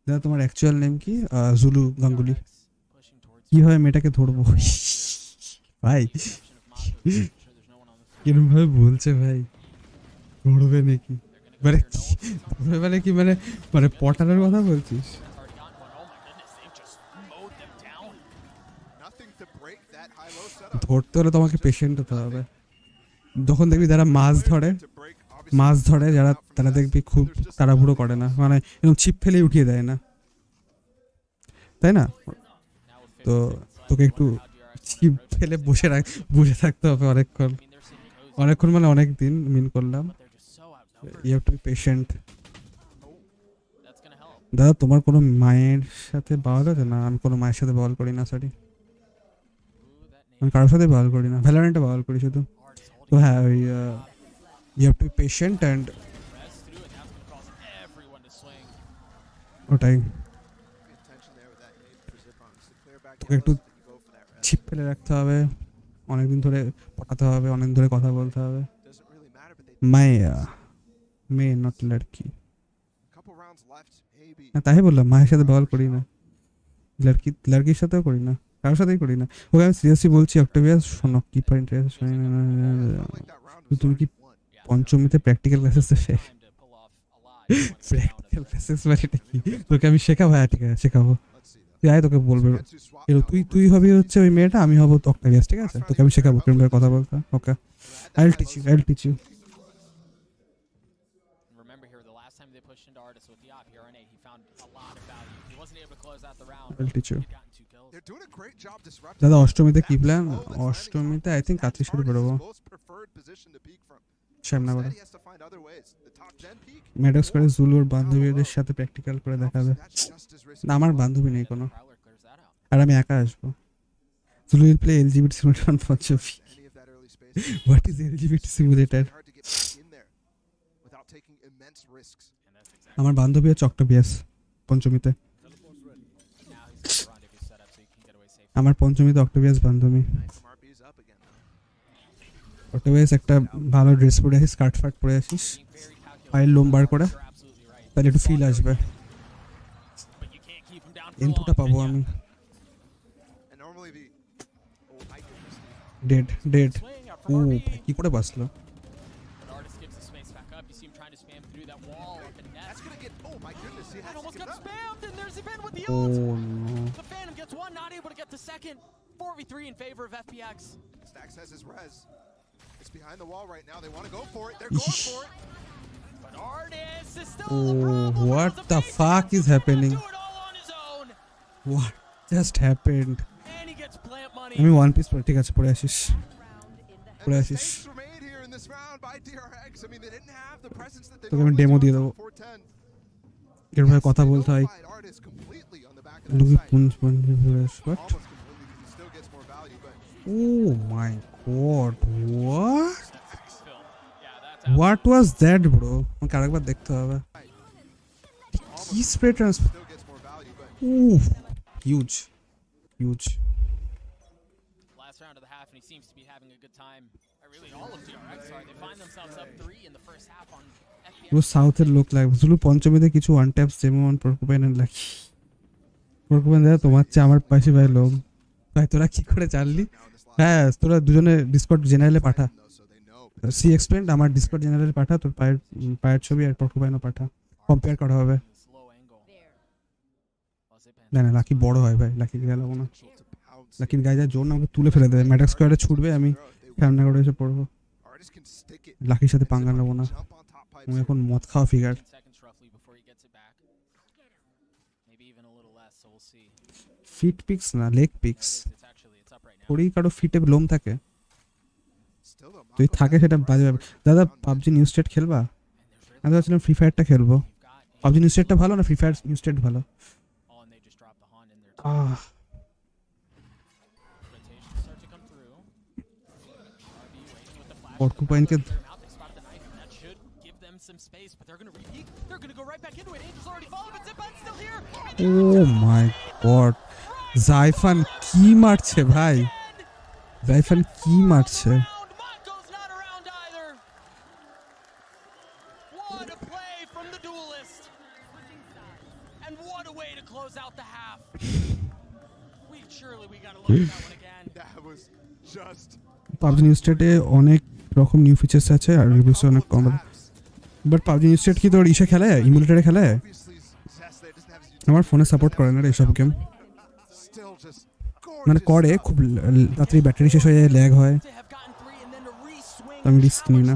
দাদা তোমার অ্যাকচুয়াল নেম কি? জুলু গাঙ্গুলি। কি হয় মেয়েটাকে ধরবো ভাই? কিরম ভাবে বলছে ভাই, ধরবে নাকি? মানে ধরবে মানে কি, মানে মানে পটানোর কথা বলছিস? ধরতে হলে তোমাকে পেশেন্ট হতে হবে। যখন দেখবি যারা মাছ ধরে যারা, তারা দেখবি খুব তাড়াহুড়ো করে না, মানে এরকম ছিপ ফেলে উঠিয়ে দেয় না, তাই না? তো তোকে একটু ছিপ ফেলে বসে থাকতে হবে অনেকক্ষণ মানে অনেক দিন মিন করলাম। You have to be patient. দাদা তোমার কোনো মায়ের সাথে বাওয়াল আছে? না আমি কোনো মায়ের সাথে বাওয়াল করি না, সরি আমি কারোর সাথে বাওয়াল করি না, ভ্যালোরেন্টে বাওয়াল করি শুধু। তো হ্যাঁ ওই you have to be patient and ওটাই, তোকে একটু ছিপ ফেলে রাখতে হবে, অনেকদিন ধরে পটাতে হবে, অনেকদিন ধরে কথা বলতে হবে। মেয়ে নট লড়কি। তাই বললাম মায়ের সাথে বল করি না, লড়কির সাথেও করি না, কারোর সাথেই করি না। ওকে আমি সিরিয়াসলি বলছি অক্টাভিয়াস, শোনো কি পয়েন্ট তুমি কি পঞ্চমীতে প্র্যাকটিক্যাল ক্লাসেস দেবে? প্র্যাকটিক্যাল ক্লাসেস মানে এটা কি? তোকে আমি শেখাবো? হ্যাঁ ঠিক আছে শেখাবো, তুই আয়, তোকে বলবে। তুই হবি হচ্ছে ওই মেয়েটা, আমি হবো অক্টাভিয়াস, ঠিক আছে? তোকে আমি শেখাবো কিরকম ভাবে কথা বলতে। ওকে, আই উইল টিচ ইউ। দাদা অষ্টমীতে কি প্ল্যান? অষ্টমীতে আই থিঙ্ক কাত্রি সাথে বেরোবো, শ্যামনগরে। ম্যাডক্স করে জুলুর বান্ধবীদের সাথে প্র্যাকটিক্যাল করে দেখাবে। না আমার বান্ধবী নেই কোনো, আর আমি একা আসবো। Zulu will play LGBT simulator on Panchami. What is LGBT simulator? immense risks. আমার বান্ধবী হচ্ছে অক্টোপিয়াস পঞ্চমীতে আমার পঞ্চমীতে অক্টোপিয়াস বান্ধবী অক্টোপিয়াস একটা ভালো ড্রেস পরে আসিস স্কার্ট ফার্ট পরে আসিস পায়ের লোম বার করে তাহলে একটু ফিল আসবে ইনপুটটা পাবো আমি ডেড ডেড ও কি করে বাঁচলো Oh no. The Phantom gets one, not able to get the second. 4v3 in favor of FPX. Stax has his res. It's behind the wall right now. They want to go for it. They're going for it. But Artis is still Oh, the problem. what the fuck is happening? Do it all on his own. What just happened? And he gets plant money. আমি one piece পরে ঠিক আছে পরে আসিস পরে And the আসিস stakes were made here in this round by DRX. I mean, they didn't have the presence that they তোকে আমি normally ডেমো do দিয়ে on দেবো 410. এরভাবে কথা বলতে হয় Nullified Artis completely on the back of that লুকি site. পুঞ্জ পুঞ্জ but Almost completely because he still gets more value, but oh my god what was that bro আমাকে আরেকবার দেখতে হবে কি spray transfer still gets more value, but huge Last round of the half, and he seems to be having a good time. Really, all of DRX are. They find themselves up 3 in the first half on FPX. পুরো সাউথের লোক লাগবে Zulu পঞ্চমীতে কিছু one taps যেমন পরকুপাইনের লাগি পরকুপাইন দাদা তোমার চেয়ে আমার পাশে ভাই লোক ভাই তোরা কি করে জানলি হ্যাঁ তোরা দুজনে ডিসকর্ড জেনারেলে পাঠা সি এক্সপ্লেন্ড আমার ডিসকর্ড জেনারেলে পাঠা তোর পায়ের ছবি আর পরকুপাইনও পাঠা কম্পেয়ার করা হবে না না লাকি বড় হয় ভাই লাকি গেল না লাকির গায়ে যা জোর না আমাকে তুলে ফেলে দেবে ম্যাটার স্কোয়ারে ছুটবে আমি সামনে করে এসে পড়বো লাকির সাথে পাঙ্গা নেবো না আমি এখন মদ খাওয়া ফিগার ফিট পিক্স না লেগ পিক্স থোড়ি কারো ফিটে লোম থাকে তুই থাকে সেটা বাজে ব্যাপার দাদা পাবজি নিউ স্টেট খেলবা আমি ভাবছিলাম ফ্রি ফায়ারটা খেলবো পাবজি নিউ স্টেটটা ভালো না ফ্রি ফায়ার নিউ স্টেট ভালো পরকুপাইনকে ও মাই গড জাইফান কি মারছে ভাই জাইফান কি মারছে পাবজি নিউ স্টেটে অনেক রকম নিউ ফিচার্স আছে আর রিভিউস অনেক কম বাট পাবজি নিউ স্টেট কি তোর ইসে খেলে ইমুলেটরে খেলে আমার ফোনে সাপোর্ট করে না রে এসব গেম মানে করে খুব তাড়াতাড়ি ব্যাটারি শেষ হয়ে যায় ল্যাগ হয় আমি রিস্ক নিই না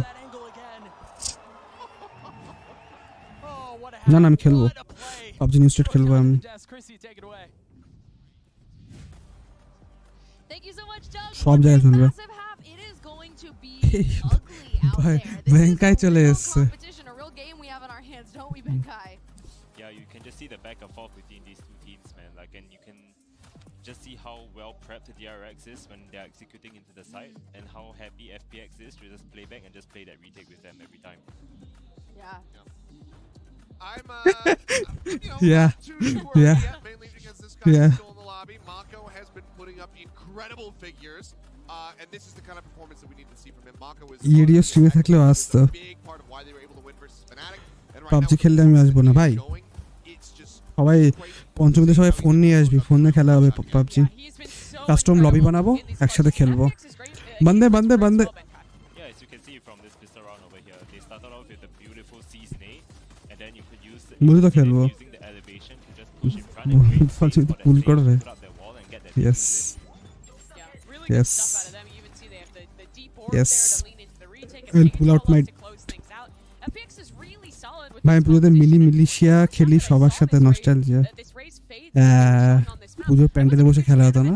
না না আমি খেলবো পাবজি নিউ স্টেট খেলবো আমি সব জায়গায় চলবে ভাই ব্যাংকাই চলে এসছে Yeah, you can just see the back and forth between these two teams, man. Like, and you can just see how well prepped DRX is when they're executing into the site, and how happy FPX is to just play back and just play that retake with them every time. Yeah. I'm Yeah. Yeah. mainly because this guy is still in the lobby. Mako has been putting up incredible figures. And this is the kind of performance that we need to see from him. Mako is ইডিও স্ট্রিমে থাকলেও আসতো big part of why they were able to win versus Fnatic. And PUBG খেললে আমি আসবো না ভাই সবাই পঞ্চমীতে সবাই phone নিয়ে আসবি ফোন নিয়ে খেলা হবে পাবজি কাস্টম লবি বানাবো একসাথে খেলবো বন্দে বন্দে বন্দে Yeah, as you can see from this pistol round over here, they started off with a beautiful C-snake, and then you could use the বুঝি তো খেলবো using the elevation to just push in front and create space for that pool Slayx করবে to put up their wall and get that yes yes yes I'll pull out my ভাই পুজোতে militia খেলি সবার সাথে nostalgia পুজোর প্যান্ডেলে বসে খেলা হতো না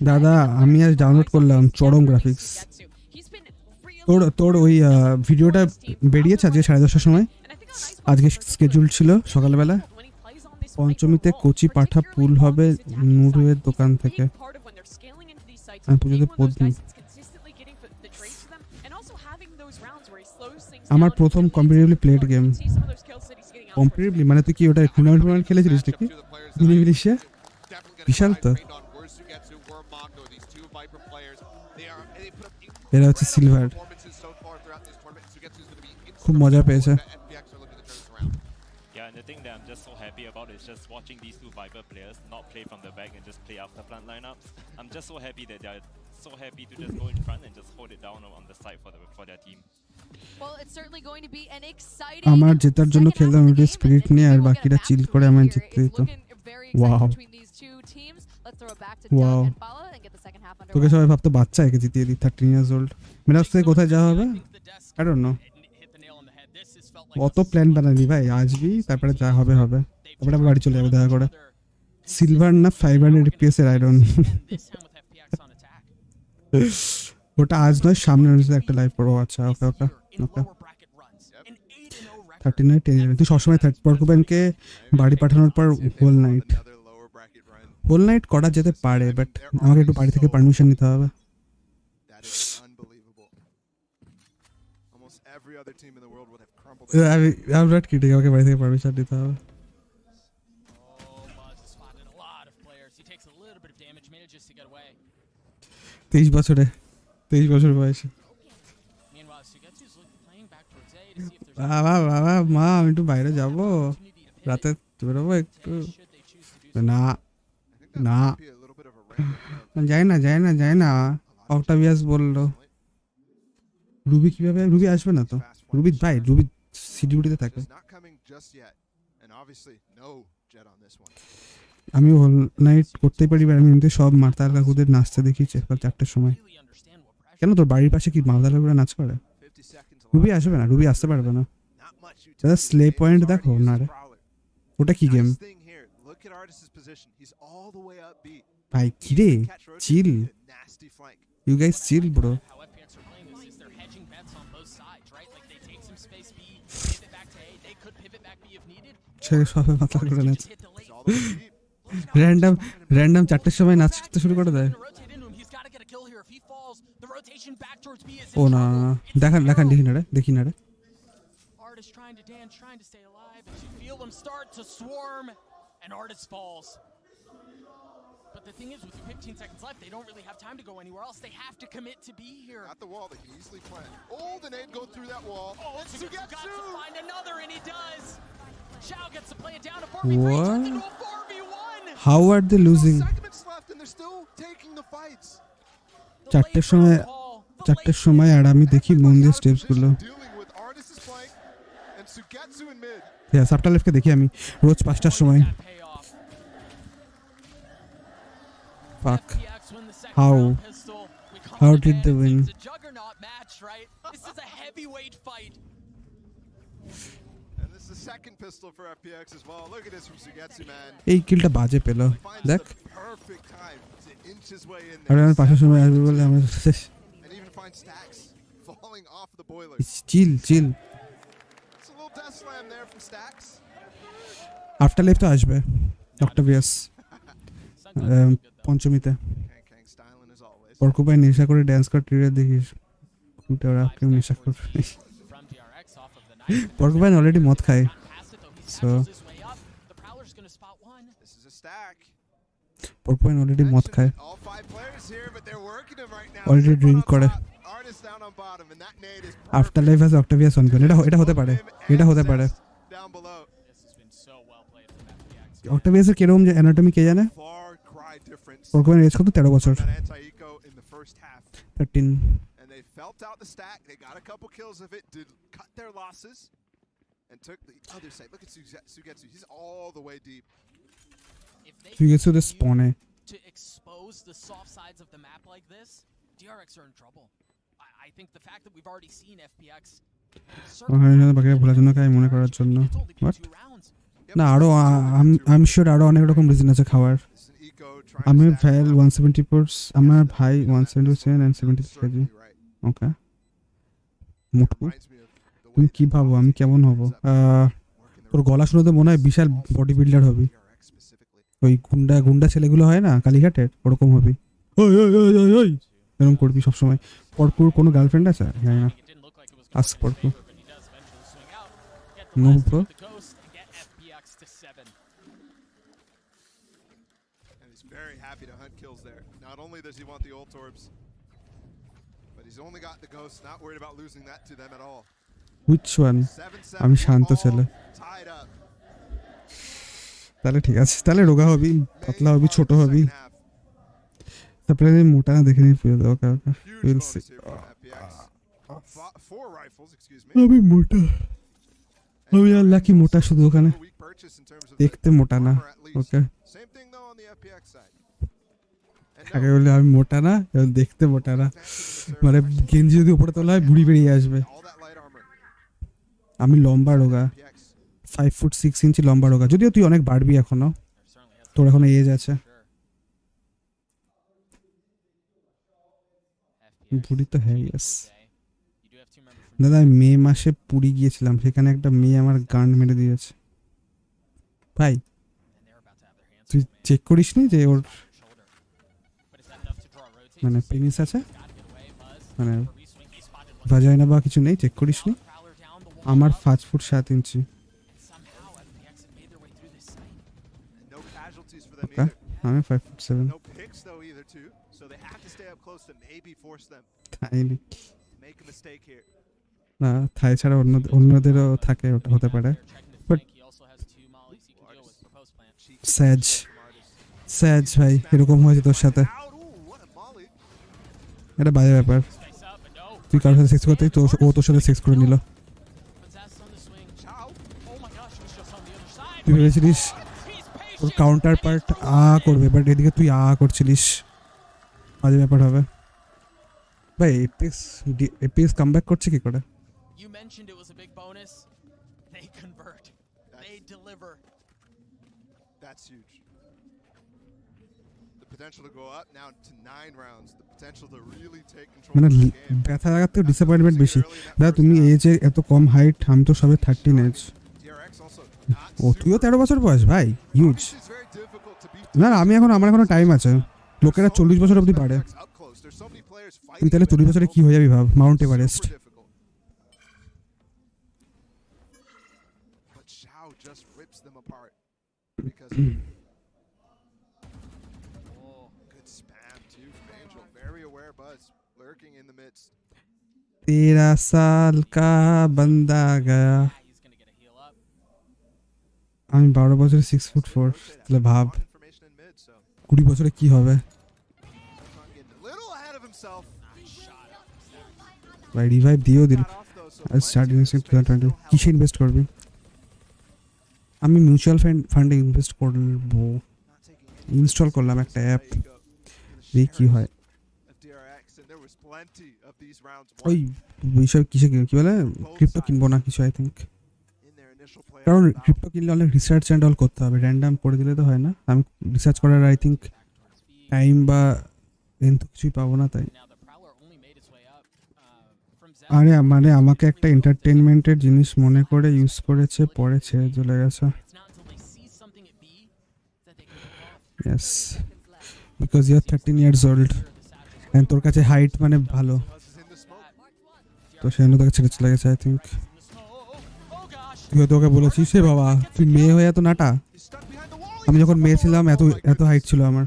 দাদা আমি আজ ডাউনলোড করলাম চরম গ্রাফিক্স তোর ওই ভিডিওটা বেরিয়েছে আজকে 10:30টার সময় আজকে স্কেজুল ছিল সকালবেলা পঞ্চমীতে কচি পাঠা পুল হবে নুরুয়ের দোকান থেকে আমি পুজোতে পড়ি। আমার প্রথম কম্পিটিটিভলি প্লেড গেম। কম্পিটিটিভলি মানে তুই কি ওটা টুর্নামেন্ট খেলেছিলিস নাকি? মিনিমিলিশিয়া বিশাল তো। এরা হচ্ছে সিলভার, খুব মজা পেয়েছে। Yeah, and the thing that I'm just so happy about is just watching these two Viper players not play from the back and just play after plant lineups. I'm just so happy that they're so happy to just go in front and just hold it down on the side for their team. Well, it's certainly going to be an exciting আমার জেতার জন্য খেলতাম একটু spirit নিয়ে, আর বাকিরা চিল করে আমার জিততে দিত। ওয়াও ওয়াও, তোকে সবাই ভাবতো বাচ্চা, একে জিতিয়ে দিই 13 ইয়ার্স ওল্ড। মেরাজ থেকে কোথায় যাওয়া হবে আই ডোন্ট নো। অত প্ল্যান বানানি ভাই, আসবি তারপরে যা হবে হবে, তারপরে আবার বাড়ি চলে যাবো দেখা করে। সিলভার না 500 FPS এর আই ডোন্ট নো। ওটা আজ নয়, সামনে একটা লাইভ করবো। আচ্ছা ওকে ওকে ওকে। 39 10 তুই সবসময় পর্কুপেনকে বাড়ি পাঠানোর পর হোল নাইট করা যেতে পারে, বাট আমাকে একটু বাড়ি থেকে পারমিশন নিতে হবে। I'm not kidding, আমাকে বাড়ি থেকে পারমিশন নিতে হবে। তেইশ বছর বয়সে। বাবা বাবা মা, আমি একটু বাইরে যাবো, রাতে বেরোবো একটু। না না যায় না। অক্টাভিয়াস বললো। রুবি কিভাবে? রুবি আসবে না তো। রুবি ভাই, রুবি সিডিউটিতে থাকে। আমি হোল নাইট করতেই পারি, আমি কিন্তু সব মাতাল কাকুদের নাচতে দেখিয়েছি সকাল 4টার সময়। কেন তোর বাড়ির পাশে কি মাতাল কাকুরা নাচ করে? রুবি আসবে না, রুবি আসতে পারবে না। স্লে পয়েন্ট দেখো না রে, ওটা কি গেম ভাই? কিরে চিল, ইউ গাইস চিল ব্রো। সবাই মাতাল করে নাচ, র্যান্ডম 4টার সময় নাচতে শুরু করে দেয়। ও না, দেখান দেখি না রে। But the thing is, with 15 seconds left, they don't really have time to go anywhere else. They have to commit to be here. At the wall, they can easily plant. Oh, the nade go through that wall. Oh, Sugetsu got to find another, and he does. Xiao gets to play it down to 4v3, turns into a 4v1. How are they losing? Segments left, and they're still taking the fights. 4টার সময় আর আমি দেখি মন দিয়ে steps গুলো। সাবটা লেফটকে দেখি আমি রোজ 5টার সময়। Fuck. How did they win? This is a heavyweight fight. And this is the second pistol for FPX as well. Look at this from Sugetsu, man. এই কিলটা বাজে পেল দেখ। Perfect time to inch his way in আর আমি 5টার সময় আসবে বলে আমরা and even find stacks falling off the boiler. Chill. It's a little death slam there from stacks. Afterlife তো আসবে অক্টাভিয়াস পঞ্চমীতে। পর্কুপাইন নেশা করে ড্যান্স করে টিরে দেখিস, ওরা কেউ নেশা করে। পর্কুপাইন অলরেডি মদ খায়, সো পর্কুপাইন অলরেডি মদ খায়, অলরেডি ড্রিঙ্ক করে। আফটার লাইফ আছে অক্টাভিয়াস অন করে, এটা হতে পারে। অক্টাভিয়াসের কিরকম যে অ্যানাটমি কে জানে? পর্কুপাইন এজ কত? 13 বছর। 13. And they felt out the stack. They got a couple kills of it, did cut their losses, and took the other side. Look at Sugetsu. He's all the way deep. Sugetsu the spawn to expose the soft sides of the map like this, DRX are in trouble. I think the fact that we've already seen FPX বাকিরা ভোলার জন্য কাই মনে করার জন্য না, আরো I am sure আরো অনেক রকম রিজন আছে খাওয়ার। আমি ভ্যাল 174, আমার ভাই 177 and 76 কেজি। ওকে মোটকু, তুমি কি ভাবো আমি কেমন হব? তোর গলা শুনতে মনে হয় বিশাল বডি বিল্ডার হবি, ওই গুন্ডা ছেলেগুলো হয় না কালীঘাটের, ওরকম হবি। ওই ওই ওই ওই ওই এরকম করবি সবসময়। পরপুর কোনো গার্লফ্রেন্ড আছে জানি না, আস্ক পরপুর। No bro. Very happy to hunt kills there. Not only does he want the ult orbs, but he's only got the ghost, not worried about losing that to them at all. Which one? আমি শান্ত ছেলে। তাহলে ঠিক আছে, তাহলে রোগা হবি, পাতলা হবি, ছোট হবি, তারপরে মোটা দেখে নিয়ে পুরো ওকে ওকে উইল সি। আমি মোটা, আমি আর লাকি মোটা শুধু ওখানে দেখতে মোটা না। ওকে আগে বলে আমি মোটা না, দেখতে মোটা না, মানে গেঞ্জি যদি উপরে তোলা হয় বুড়ি বেরিয়ে আসবে। আমি লম্বা রোগা, 5 ফুট 6 ইঞ্চি লম্বা রোগা, যদিও তুই অনেক বাড়বি এখনো, তোর এখনো এজ আছে। বুড়ি তো হ্যাঁ। দাদা আমি মে মাসে পুরী গিয়েছিলাম, সেখানে একটা মেয়ে আমার গান মেরে দিয়েছে। ভাই তুই চেক করিস নি যে ওর মানে পেনিস আছে, মানে ভাজাইনা বা কিছু নেই, চেক করিস নি? আমার 5 ফুট 7 ইঞ্চি। আমি 5 ফুট 7। না থাই ছাড়া অন্যদেরও থাকে, ওটা হতে পারে, বাট স্যাজ স্যাজ ভাই এরকম হয়েছে তোর সাথে, এটা বাজে ব্যাপার। তুই কারোর সাথে সেক্স করতে, ও তোর সাথে সেক্স করে নিল, তুই ভেবেছিলিস তোর কাউন্টার পার্ট করবে, বাট এদিকে তুই করছিলিস, বাজে ব্যাপার হবে। ভাই এপিএস কামব্যাক করছে কি করে? You mentioned it was a big bonus. They convert. They deliver. That's huge. The potential to go up now to 9 rounds. The potential to really take control মানে of the game. ব্যথা লাগার থেকে disappointment বেশি। দাদা তুমি এজে এত কম height, আমি তো সবে 13 এজ। ও তুইও 13 বছর বয়স ভাই, হিউজ। না আমি এখন, আমার এখনো টাইম আছে, লোকেরা 40 বছর অবধি পারে, তুই তাহলে 40 বছরে কি হয়ে যাবি ভাব, Mount Everest. Just rips them apart because good spam too from Angel, very aware Buzz lurking in the midst. 13 साल का बंदा गया। আমি 12 বছরে 6 ফুট 4, তাহলে ভাব 20 বছরে কি হবে ভাই। রিভাইভ দিও দিল, স্টার্ট ইনভেস্টিং 2020। কিসে ইনভেস্ট করবি? আমি মিউচুয়াল ফান্ডে ইনভেস্ট করবো, ইনস্টল করলাম একটা অ্যাপ, দেখি কি হয়। ওই বিষয় কিসে কি বলে, ক্রিপ্টো কিনবো না কিছু আই থিঙ্ক, কারণ ক্রিপ্টো কিনলে অনেক রিসার্চ অ্যান্ড অল করতে হবে, র্যান্ডাম করে দিলে তো হয় না। আমি রিসার্চ করার আই থিঙ্ক টাইম বা এত কিছুই পাবো না, তাই। আরে মানে আমাকে একটা এন্টারটেনমেন্টের জিনিস মনে করে ইউজ করেছে, পরে ছেড়ে চলে গেছে। Yes, because you are 13 years old and তোর কাছে হাইট মানে ভালো, তো সেজন্য তোকে ছেড়ে চলে গেছে আই থিঙ্ক। তুই তোকে বলেছিস সে বাবা তুই মেয়ে হয়ে এত নাটা? আমি যখন মেয়ে ছিলাম এত হাইট ছিল আমার।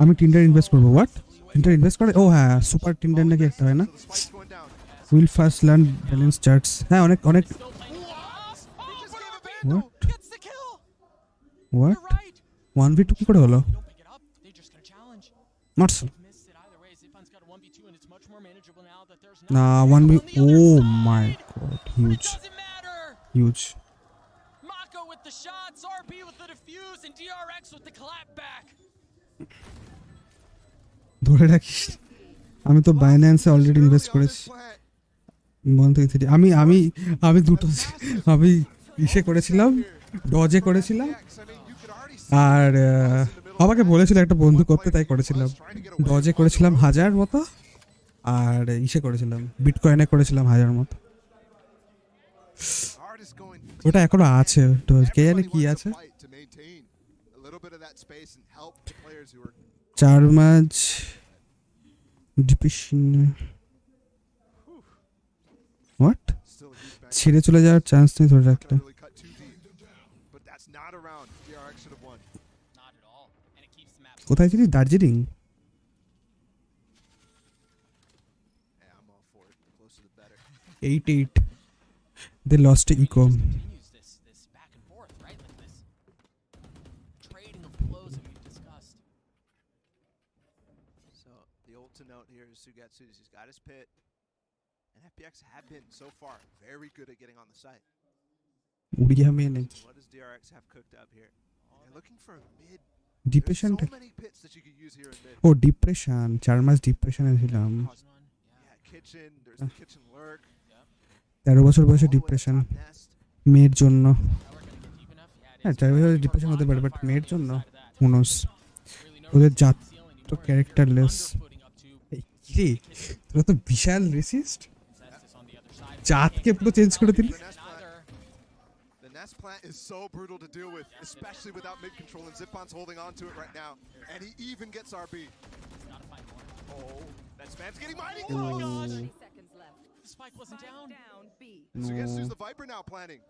আমি টিন্ডার ইনভেস্ট করবো। হোয়াট? টিন্ডার ইনভেস্ট করে? ও হ্যাঁ, সুপার টিন্ডার নাকি একটা হয় না? Will first learn balance charts. হ্যাঁ অনেক অনেক। হোয়াট 1v2 কি করে হলো? মারছ না 1v। O my god, huge huge. ধরে রাখিস আমি তো বাইন্যান্সে অলরেডি ইনভেস্ট করেছি। আমি আমি আমি দুটো, আমি ইসে করেছিলাম, ডজে করেছিলাম, আর আমাকে বলেছিল একটা বন্ধু করতে, তাই করেছিলাম। ডজে করেছিলাম 1000 মতো, আর ইসে করেছিলাম বিটকয়েনে করেছিলাম 1000 মতো। ওটা এখনো আছে, ডজ কে জানে কি আছে। চারমাজ ডিপিশন হোয়াট ছেড়ে চলে যাওয়ার চান্স নেই ধরে রাখলে কোথায় ছিলি Darjeeling 8-8 they lost to eco He's got his pit, and FPX have been so far very good at getting on the site. উড়িয়া মেয়ে নাকি What does DRX have cooked up here? They're looking for a mid. Depression So many pits that you could use here in mid. Oh depression 4 মাস ডিপ্রেশনে ছিলাম Yeah, kitchen. There's the kitchen lurk. 13 বছর বয়সে depression মেয়ের জন্য হ্যাঁ 4 বছর depression হতে পারে বাট মেয়ের জন্য মনোস ওদের জাত তো ক্যারেক্টারলেস রে তোরা তো বিশাল রেসিস্ট জাতকে পুরো চেঞ্জ করে দিলি The Nest plant is so brutal to deal with, especially without mid control, and Zipon's holding on to it right now, and he even gets RB. Oh, that Span's getting mighty. Oh my gosh! 30 seconds left. The spike wasn't down. B. So guess who's the Viper now planning?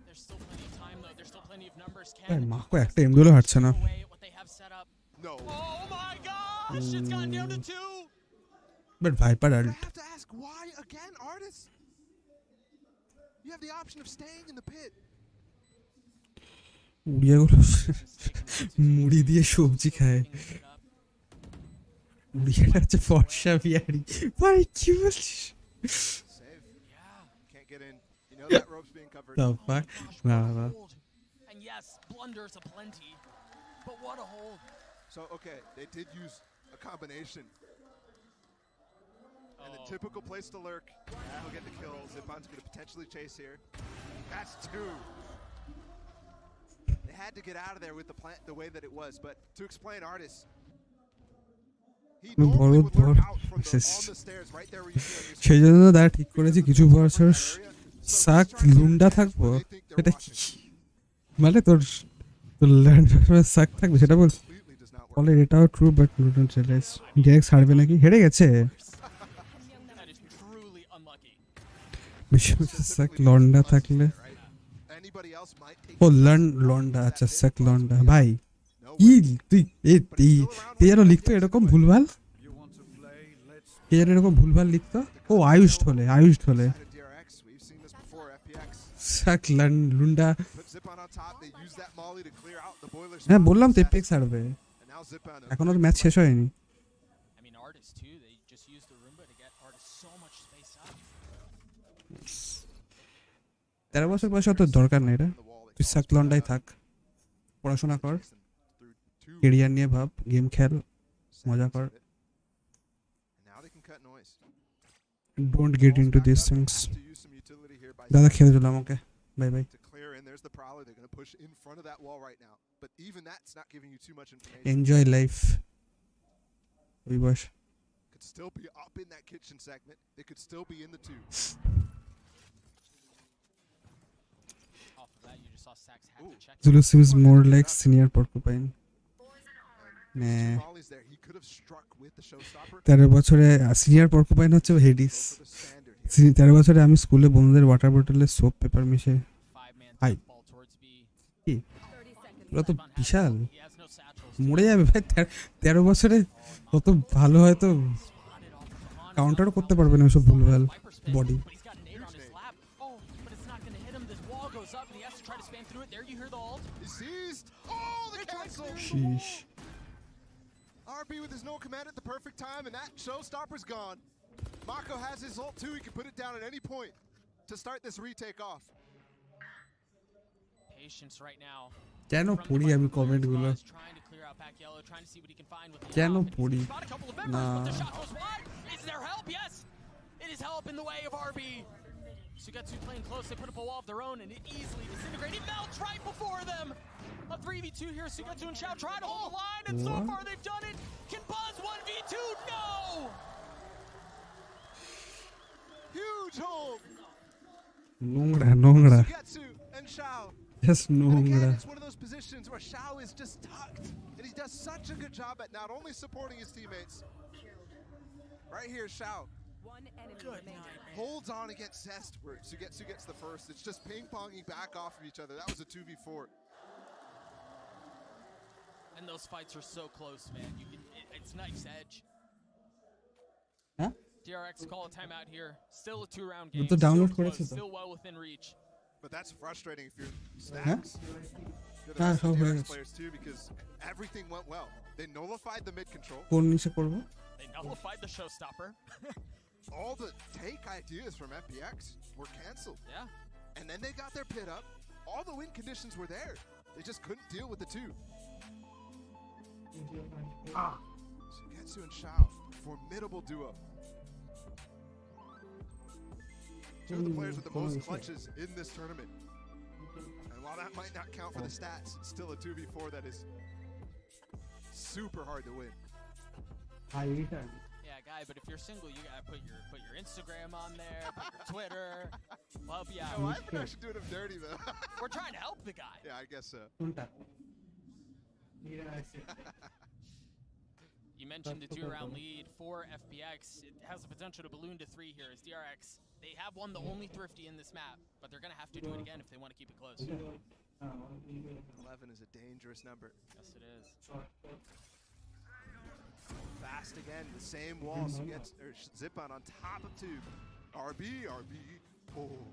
There's still plenty of time though. There's still plenty of numbers. ভাই মাকো একটা এমগুলো হাঁটছে না What they have set up. No. Oh my gosh! It's gotten down to 2. But viper Alt I have to ask why again, artists? You have the option of staying in the pit. উড়িয়াগুলো মুড়ি দিয়ে সবজি খায় উড়িয়াটা হচ্ছে ফর্সা বিহারি ভাই কি বলছিস Save. Yeah. Can't get in. You know that rope's being covered. The fuck? Nah. And yes, blunders aplenty. But what a hold. So okay, they did use a combination. And the typical place to lurk. He'll get the kill. Zipon's going to potentially chase here. That's 2. They had to get out of there with the plant the way that it was. But to explain artists, he normally would lurk out from on the stairs right there where you see on your সেই জন্য তারা ঠিক করেছে কিছু বছর সাক Lunda থাকবো সেটা কি মানে তোর সাক থাকবে সেটা বল বলে এটাও true but don't realise direct ছাড়বে নাকি হেরে গেছে সাক লন্ডা থাকলে ও লন্ডা আচ্ছা সাক লন্ডা ভাই কি তুই তুই যেন লিখতো এরকম ভুলভাল কে যেন এরকম ভুলভাল লিখতো ও আয়ুষ্ঠ হলে সাক লুন্ডা হ্যাঁ বললাম তো এপেক্স ছাড়বে এখন ওর ম্যাচ শেষ হয়নি তেরো বছর বয়সে অত দরকার নেই রে তুই সাক লন্ডাই থাক পড়াশোনা কর কেরিয়ার নিয়ে ভাব গেম খেল মজা কর don't get into this things দাদা খেলে দিলাম okay bye bye enjoy life ওই বয়স could still be up in that kitchen segment. They could still be in the 2. Zulu seems more like senior porcupine. Nah. 13 বছরে senior porcupine হচ্ছে Hades 13 বছরে আমি স্কুলে বন্ধুদের ওয়াটার বোতলে সোপ পেপার মিশে হাই কি ওরা তো বিশাল মরে যাবে ভাই 13 বছরে কত ভালো হয়তো কাউন্টারও করতে পারবে না ওসব ভুলভাল body Sheesh. RB with his no command at the perfect time, and that showstopper's gone. Mako has his ult too. He can put it down at any point to start this retake off. Patience right now. কেন পড়ি আমি comment গুলো কেন পড়ি না Is there help? Yes. It is help in the way of RB. Sugetsu playing close. They put up a wall of their own, and it easily disintegrates. It melts right before them. A 3v2 here. Sugetsu and Xiao try to hold the line, and so far they've done it. Can Buzz 1v2? No. Huge hold. নোংরা Sugetsu and Xiao. Just নোংরা. It's one of those positions situations where Shao is just tucked, and he does such a good job at not only supporting his teammates. Right here, Shao. One enemy remaining. Holds on against Zest, where Sugetsu gets the first. It's just ping-ponging back off of each other. That was a 2v4. And those fights are so close, man. It's nice edge. Huh? DRX call a timeout here. Still a 2-round game. Still well within reach. But that's frustrating if you're Stacks. You're the rest of the DRX players too, because everything went well. They nullified the mid control. They nullified the showstopper. All the take ideas from FPX were canceled. Yeah. And then they got their pit up. All the win conditions were there. They just couldn't deal with the two. Sugetsu and Shao, formidable duo. Two of the players with the most clutches in this tournament. And while that might not count for the stats, it's still a 2v4 that is super hard to win. Yeah, guy, but if you're single, you gotta put your Instagram on there, put your Twitter. We'll help you out. No, I've been actually doing him dirty though. We're trying to help the guy. Yeah, I guess so. You mentioned the 2-round lead for FPX. It has the potential to balloon to 3 here as DRX. They have won the only Thrifty in this map, but they're going to have to do it again if they want to keep it close. 11 is a dangerous number. Yes, it is. Fast again, the same wall. So gets Zipan on top of 2. RB. Oh.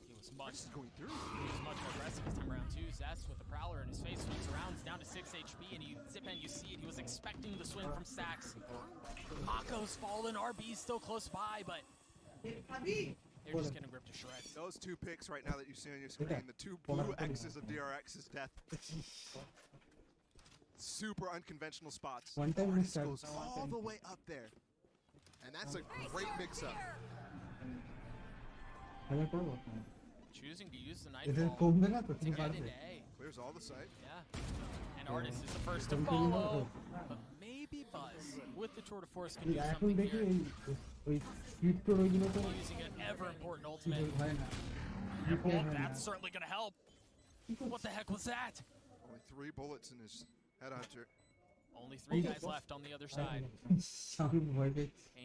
He was much going through. He was much more aggressive this time around too. Zest with the Prowler in his face swings around, it's down to 6 HP, and Zipan, you see it, he was expecting the swing from Stacks. Mako's fallen, RB's still close by, but they're just getting ripped to shreds. Those 2 picks right now that you see on your screen, the 2 blue X's of DRX's death. Super unconventional spots. Artist goes all the way up there. And that's a great mix-up. Choosing to use the Nightfall to get into A. Clears all the site. Yeah. And Artist is the first to follow. But maybe Buzz with the Tour de Force can do something here. Using an ever-important ultimate. Well, that's certainly going to help. What the heck was that? Only 3 bullets in his headhunter. Only 3 guys left on the other side.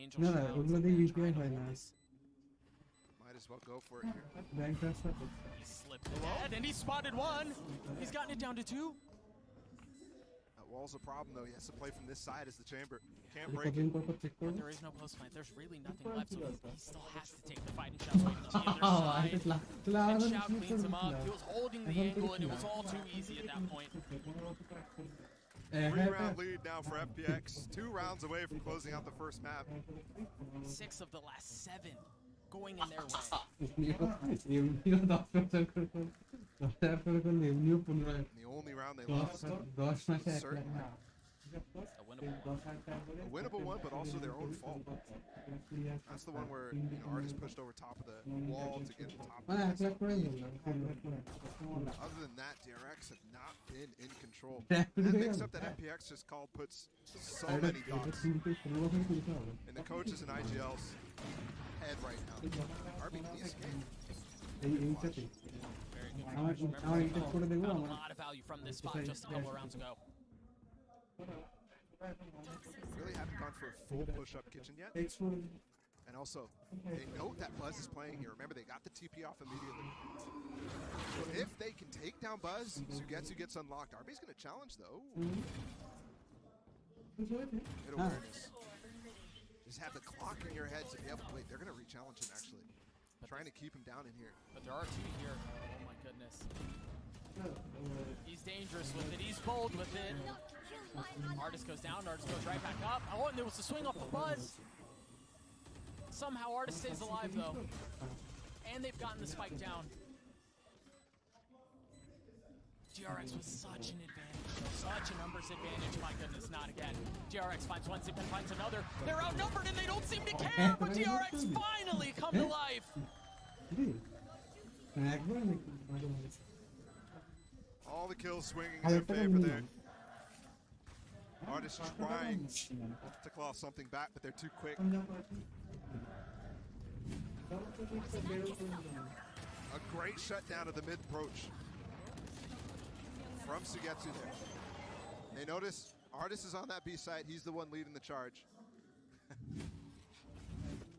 Angel might as well go for it here. He slipped ahead and he spotted 1. He's gotten it down to 2. That wall's a problem though. He has to play from this side as the chamber. Can't break it. But there is no post plant. There's really nothing left. So he still has to take the fight, and Shao's waiting on the other side. And Shao cleans him up. He was holding the angle and it was all too easy at that point. 3-round lead now for FPX. 2 rounds away from closing out the first map. 6 of the last 7 going in their way. The only round they lost. Certain. A winnable one, but also their own fault. That's the one where Artist pushed over top of the wall to get the top of the Other than that, DRX have not been in control. That mix-up that FPX just called puts so many dots in the coaches and IGL's head right now. RB Very good. Remember, got a lot of value from this spot just a couple of rounds ago. Really haven't gone for a full push-up kitchen yet. And also, they note that Buzz is playing here. Remember, they got the TP off immediately. So if they can take down Buzz, Sugetsu gets unlocked. RB's going to challenge, though. Good awareness. Just have the clock in your head to be able to wait. They're going to re-challenge him, actually. Trying to keep him down in here. But there are 2 here. Oh, my goodness. He's dangerous with it. He's bold with it. Artist goes down. Artist goes right back up. Oh, and there was a swing off the Buzz. Somehow Artist stays alive, though. And they've gotten the spike down. DRX was such an advantage. Such a numbers advantage. My goodness, not again. DRX finds 1, Zipan finds another. They're outnumbered and they don't seem to care, but DRX finally come to life. All the kills swinging in their favor there. Artist trying to claw something back, but they're too quick. A great shutdown of the mid approach. from Sugetsu there. They notice Artis is on that B site. He's the one leading the charge.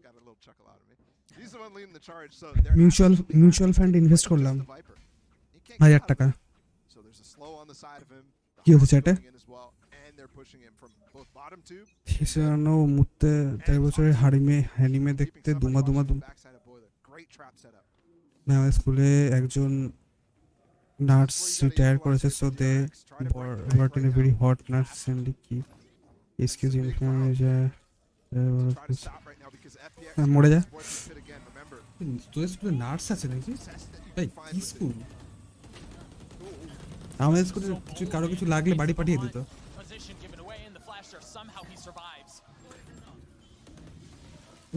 Got a little chuckle out of me. He's the one leading the charge. So mutual fund invest করলাম 1000 টাকা So there's a slow on the side of him. কি হচ্ছে চ্যাটে And they're pushing him from both bottom tube. হিসানো মুতে 3 বছরের হারিমে হ্যানিমে দেখতে দুমা Great trap setup. না আমাদের স্কুলে একজন নার্স রিটায়ার করেছে so they brought in a very hot nurse সেন্ডি কি এক্সকিউজ মি মরে যা তোদের স্কুলে নার্স আছে নাকি ভাই কি স্কুল আমাদের স্কুলে কিছু কারো কিছু লাগলে বাড়ি পাঠিয়ে দিত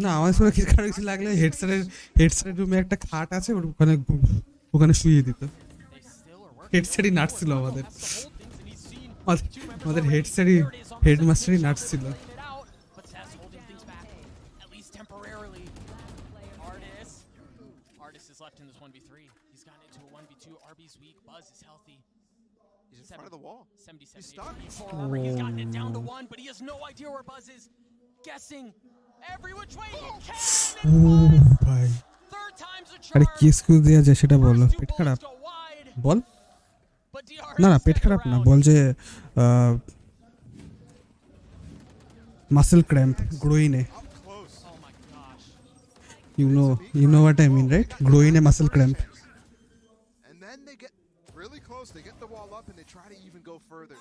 না আমাদের স্কুলে কিছু কারো কিছু লাগলে হেডসেটের রুমে একটা খাট আছে ওখানে শুইয়ে দিত হেডসেটই নার্স ছিল আমাদের হেডমাস্টারই নার্স ছিল Left in this 1v3. He's gotten into a 1v2. RB's weak. Buzz is healthy. He's in front of the wall. 77. He's stuck. He's gotten it down to 1, but he has no idea where Buzz is. Guessing every which way he can. ভাই আরে কি excuse দেয়া যায় সেটা বল পেট খারাপ বল না না পেট খারাপ না বল যে মাসল ক্র্যাম্প গ্রোইনে You know what I mean, right? Growing a muscle cramp. And then they get really close. They get the wall up and they try to even go further.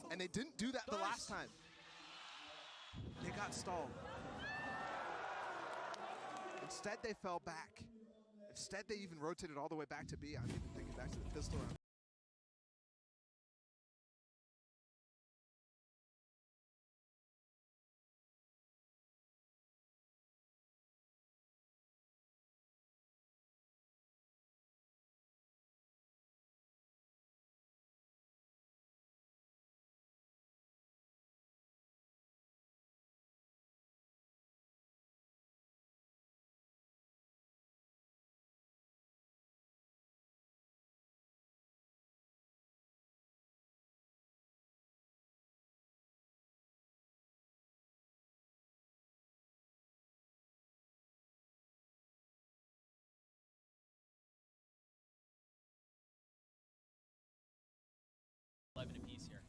And they didn't do that the last time. They got stalled. Instead, they fell back. Instead, they even rotated all the way back to B. I'm even thinking back to the pistol round. Apiece here.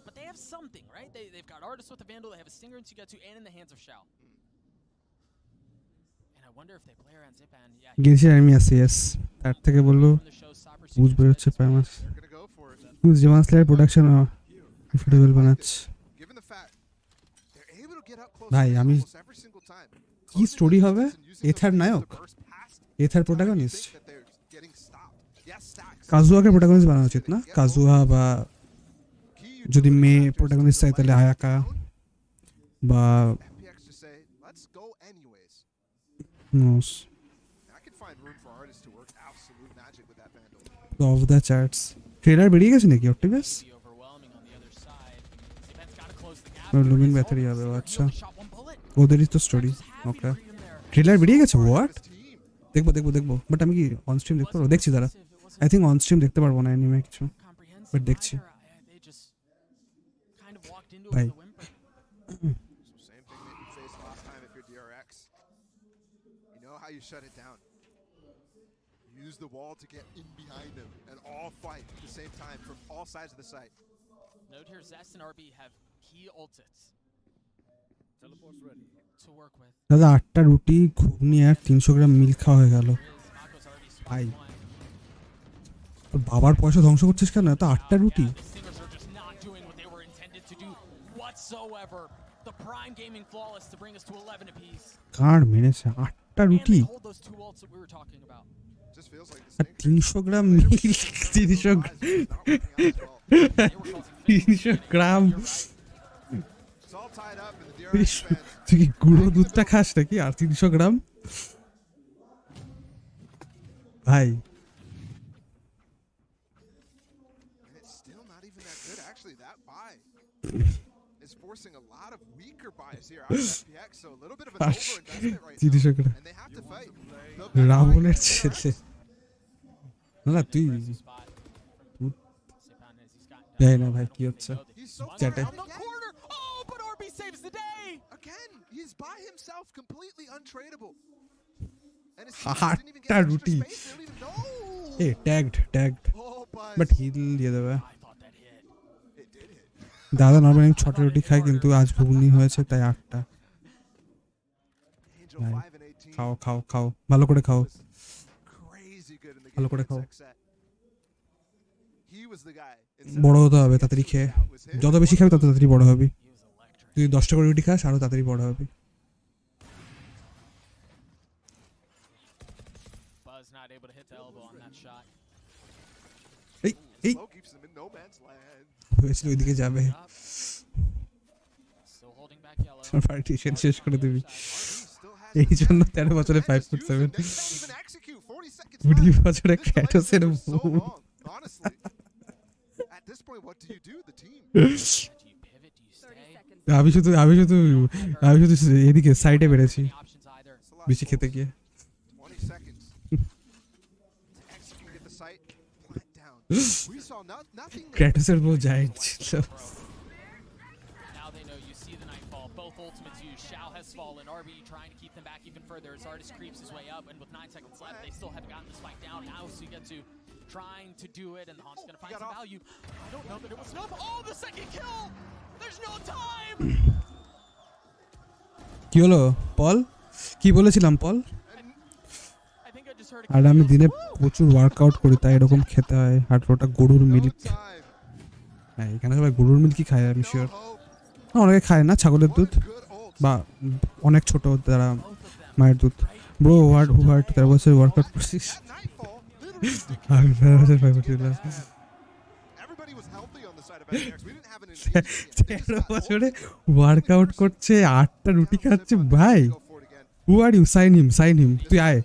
But they have something, right? They've got Artis with the Vandal, they have a Stinger and Sugetsu, and in the hands of Shao. And I wonder if they play around Dipayan. Yeah. গেছি আমি আসি yes তার থেকে বললো বুঝ বের হচ্ছে প্যামাস বুঝ জওয়ান স্লেয়ার প্রোডাকশন কমফোর্টেবল বানাচ্ছে ভাই আমি কি স্টোরি হবে এথার নায়ক এথার প্রোটাগনিস্ট কাজুয়াকে প্রোটাগনিস্ট বানানো উচিত না কাজুয়া বা যদি মেয়ে প্রোটাগনিস্ট চাই তাহলে আয়াকা বা অফ দ্য চার্টস ট্রেলার বেরিয়ে গেছে নাকি অপটিমাস লুমিন ব্যাটারি হবে আচ্ছা ওদেরই তো স্টোরি ওকে ট্রেলার বেরিয়ে গেছে হোয়াট দেখবো বাট আমি কি অন স্ট্রিম দেখতে পারবো দেখছি দাঁড়া আই থিঙ্ক অন স্ট্রিম দেখতে পারবো না অ্যানিমে কিছু বাট দেখছি ভাই You shut it down. Use the wall to get in behind them and all fight at the same time from all sides of the site. Note here, Zest and RB have key ultits. Teleport's ready to work with. দাদা 8টা রুটি ঘুগনি আর 300 গ্রাম milk খাওয়া হয়ে গেল ভাই তোর বাবার পয়সা ধ্বংস করছিস কেন এত 8টা রুটি The prime gaming flawless to bring us to 11 apiece. কার মেরেছে 8টা রুটি Those two ults that we were talking about. Just feels like 300 gram milk 300 gram It's all tied up in the DRX fans. তুই কি গুঁড়ো দুধটা খাস নাকি আর 300 গ্রাম ভাই And it's still not even that good. Actually, that buy is forcing a lot of weaker buys here out of FPX, so a little bit of an overinvestment right now. And they have to fight. রাবণের ছেলে না তুই জানি না ভাই কি হচ্ছে He's so far চ্যাটে out the corner. Oh, but RB saves the day. Again, he's by himself, completely untradeable. And his teammates didn't even get extra রুটি space. They don't even know. A tagged Oh, but heal দিয়ে দেবে It did hit. দাদা normally আমি 6টা রুটি খাই কিন্তু আজ ঘুগনি হয়েছে তাই 8টা Angel 5 and 18. খাও ভালো করে খাও Crazy good in the ভালো game করে in the খাও sixth set. He was the guy. বড় হতে হবে তাড়াতাড়ি খেয়ে যত বেশি খাবি তত তাড়াতাড়ি বড় হবি তুই 10টা করে রুটি খাস আরো তাড়াতাড়ি বড় হবি Buzz not able to hit the elbow on that shot. এই Slow keeps him in no man's land. হয়েছিল ওইদিকে যাবে Still holding back yellow. তোর পার্টি শেষ করে দিবি Still has এই জন্য 13 বছরে 5'7" They can't even execute. 40 seconds 20 left. বছরে ক্র্যাটোসের So long, honestly. At this point, what do you do? The team. Do you pivot? Do you stay? আমি শুধু এদিকে সাইডে বেরেছি Any options either? বেশি খেতে গিয়ে 20 seconds. To execute at the site. Plant down. We saw nothing there. ক্র্যাটোসের বউ giant ছিল Now they know you see the nightfall. Both ultimates used. Shao has fallen. RB trying to keep them back even further as Artis creeps his way up. And with 9 seconds left, they still haven't gotten the spike down. Now Suigetsu trying to do it, and the Haunt's going to find some value. I don't know that it was enough. Oh, the second kill! There's no time! কি হলো পল কি বলেছিলাম পল I think I just heard আর আমি দিনে প্রচুর workout করি তাই এরকম খেতে হয় আর ওটা গরুর মিল্ক হ্যাঁ এখানে সবাই গরুর মিল্কই খায় আমি শিওর অনেকে খায় না ছাগলের দুধ বা অনেক ছোট যারা মায়ের দুধ ব্রো হোয়াট 13 বছর ওয়ার্কআউট করছিস আমি 13 বছর Everybody was healthy on the side of FPX. We didn't have an engagement. 13 বছরে ওয়ার্কআউট করছে 8টা রুটি খাচ্ছে ভাই হু আর ইউ সাইন হিম তুই আয়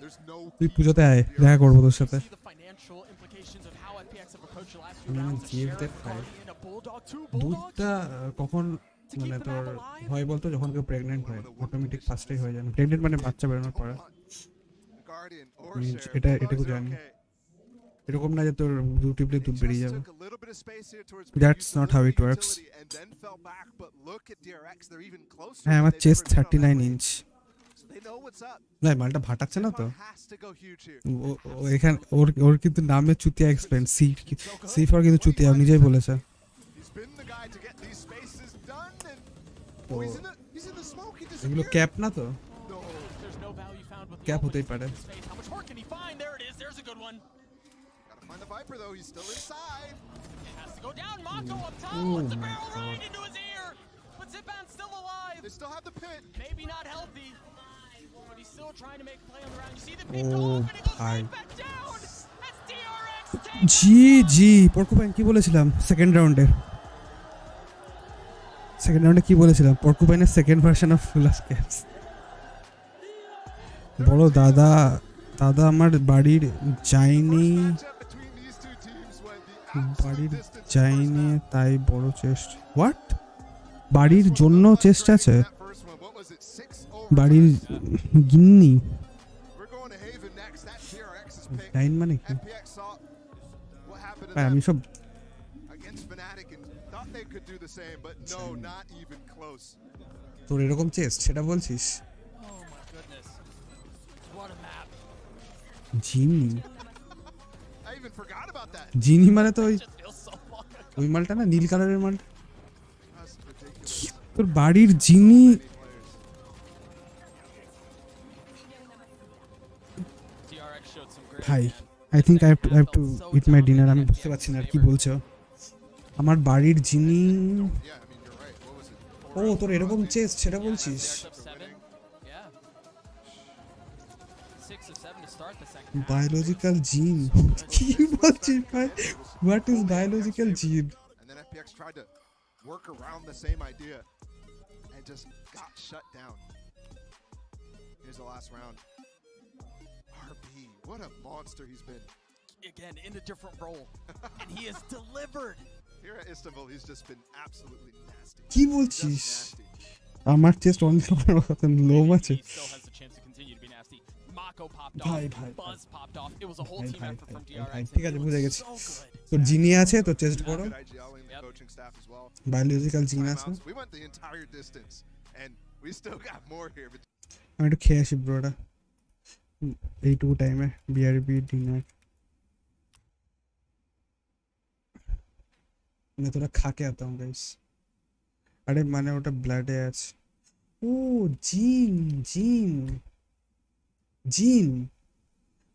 তুই পুজোতে আয় দেখা করবো তোর সাথে the financial implications of how FPX have approached the last few rounds. জিএফদের খায় দুধটা কখন মানে তোর হয় বলতো যখন কেউ প্রেগনেন্ট হয় অটোমেটিক ফার্স্টেই হয়ে যায় প্রেগনেন্ট মানে বাচ্চা বেরোনোর পরে এটা এটুকু জানি এরকম না যে তোর দুধ টিপলে দুধ বেরিয়ে যাবে that's not how it works হ্যাঁ আমার চেস্ট 39 ইঞ্চ না মালটা ভাটাচ্ছে না তো এখানে ওর কিন্তু নামে চুতিয়া এক্সপ্লেন সি ফর কিন্তু চুতিয়া নিজেই বলেছে এগুলো ক্যাপ না তো ক্যাপ হতেই পারে How much more can he find? There it is. There's a good one. Gotta find the Viper though. He's still inside. It has to go down. Mako up top. Oh Wants the my barrel God. right into his ear. But Zipan's still alive. They still have the pit. Maybe not healthy. But he's still trying to make a play on the round. You see the pit go Oh, up and he goes hi. right back down. As DRX takes G porcupine কি বলেছিলাম second রাউন্ডে কি বলেছিলাম পর্কুপাইনের second version of ফুলাস caps বড় দাদা আমার বাড়ির যায়নি তাই বড় চেস্ট হোয়াট বাড়ির জন্য চেস্ট আছে বাড়ির গিন্নি ডাইন মানে কি আমি সব তোর এরকম চেস্ট সেটা বলছিস জিনি মানে তো ওই মালটা না নীল কালারের মালটা তোর বাড়ির জিনি ভাই I think I have to it my dinner আমি বুঝতে পারছি না আর কি বলছো আমার বাড়ির জিনি ও তোর এরকম চেস্ট সেটা বলছিস বায়োলজিক্যাল জিন কি বলছিস ভাই হোয়াট ইজ বায়োলজিক্যাল জিন And then FPX tried to work around the same idea and just got shut down. Here's the last round. RB, what a monster he's been. again in a different role. And he has delivered. Here at Istanbul, he's just been absolutely nasty. কি বলছিস আমার chest অনেক লোম আছে Still has the chance to continue to be nasty. echo popped Bhai, off, bhai, buzz popped off. It was a whole ভাই team ভাই effort from ভাই DRX. ভাই and ঠিক it আছে looked বুঝে গেছি so good. তোর জিনি আছে তো চেস্ট করো Good IGL and the coaching staff as well. Biological জিন আছে Timeouts. We went the entire distance, and we still got more here. But আমি একটু খেয়ে আসি ব্রোটা এইটুকু টাইমে বিআরবি ডিনার मैं थोड़ा खा के आता हूँ गाइस अरे मैंने ওটা ব্লাডে আছে ও জিন জিন জিন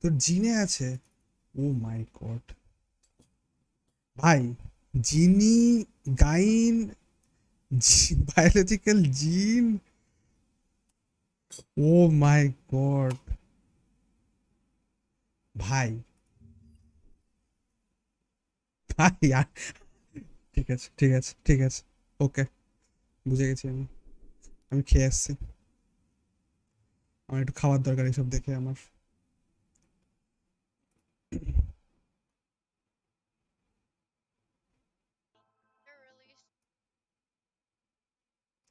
তোর জিনে আছে ও মাই গড ভাই জিনি গাইন বায়োলজিক্যাল জিন ও মাই গড ভাই ভাই यार ঠিক আছে ঠিক আছে ঠিক আছে ওকে বুঝে গেছি আমি আমি খেয়ে আসছি আমার একটু খাওয়ার দরকার এইসব দেখে আমার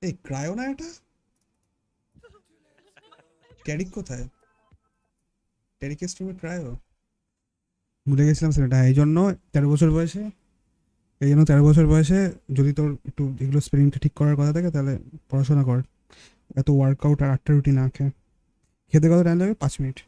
এই ক্রায়ো না এটা ট্যারিক কোথায় ট্যারিকের স্ট্রিমে ক্রায়ো ভুলে গেছিলাম সেটা এই জন্য 13 বছর বয়সে 13 বছর বয়সে যদি তোর একটু এগুলো স্পেলিংটা ঠিক করার কথা থাকে তাহলে পড়াশোনা কর এত ওয়ার্কআউট আর 8টা রুটি না খেতে কত টাইম লাগে 5 মিনিট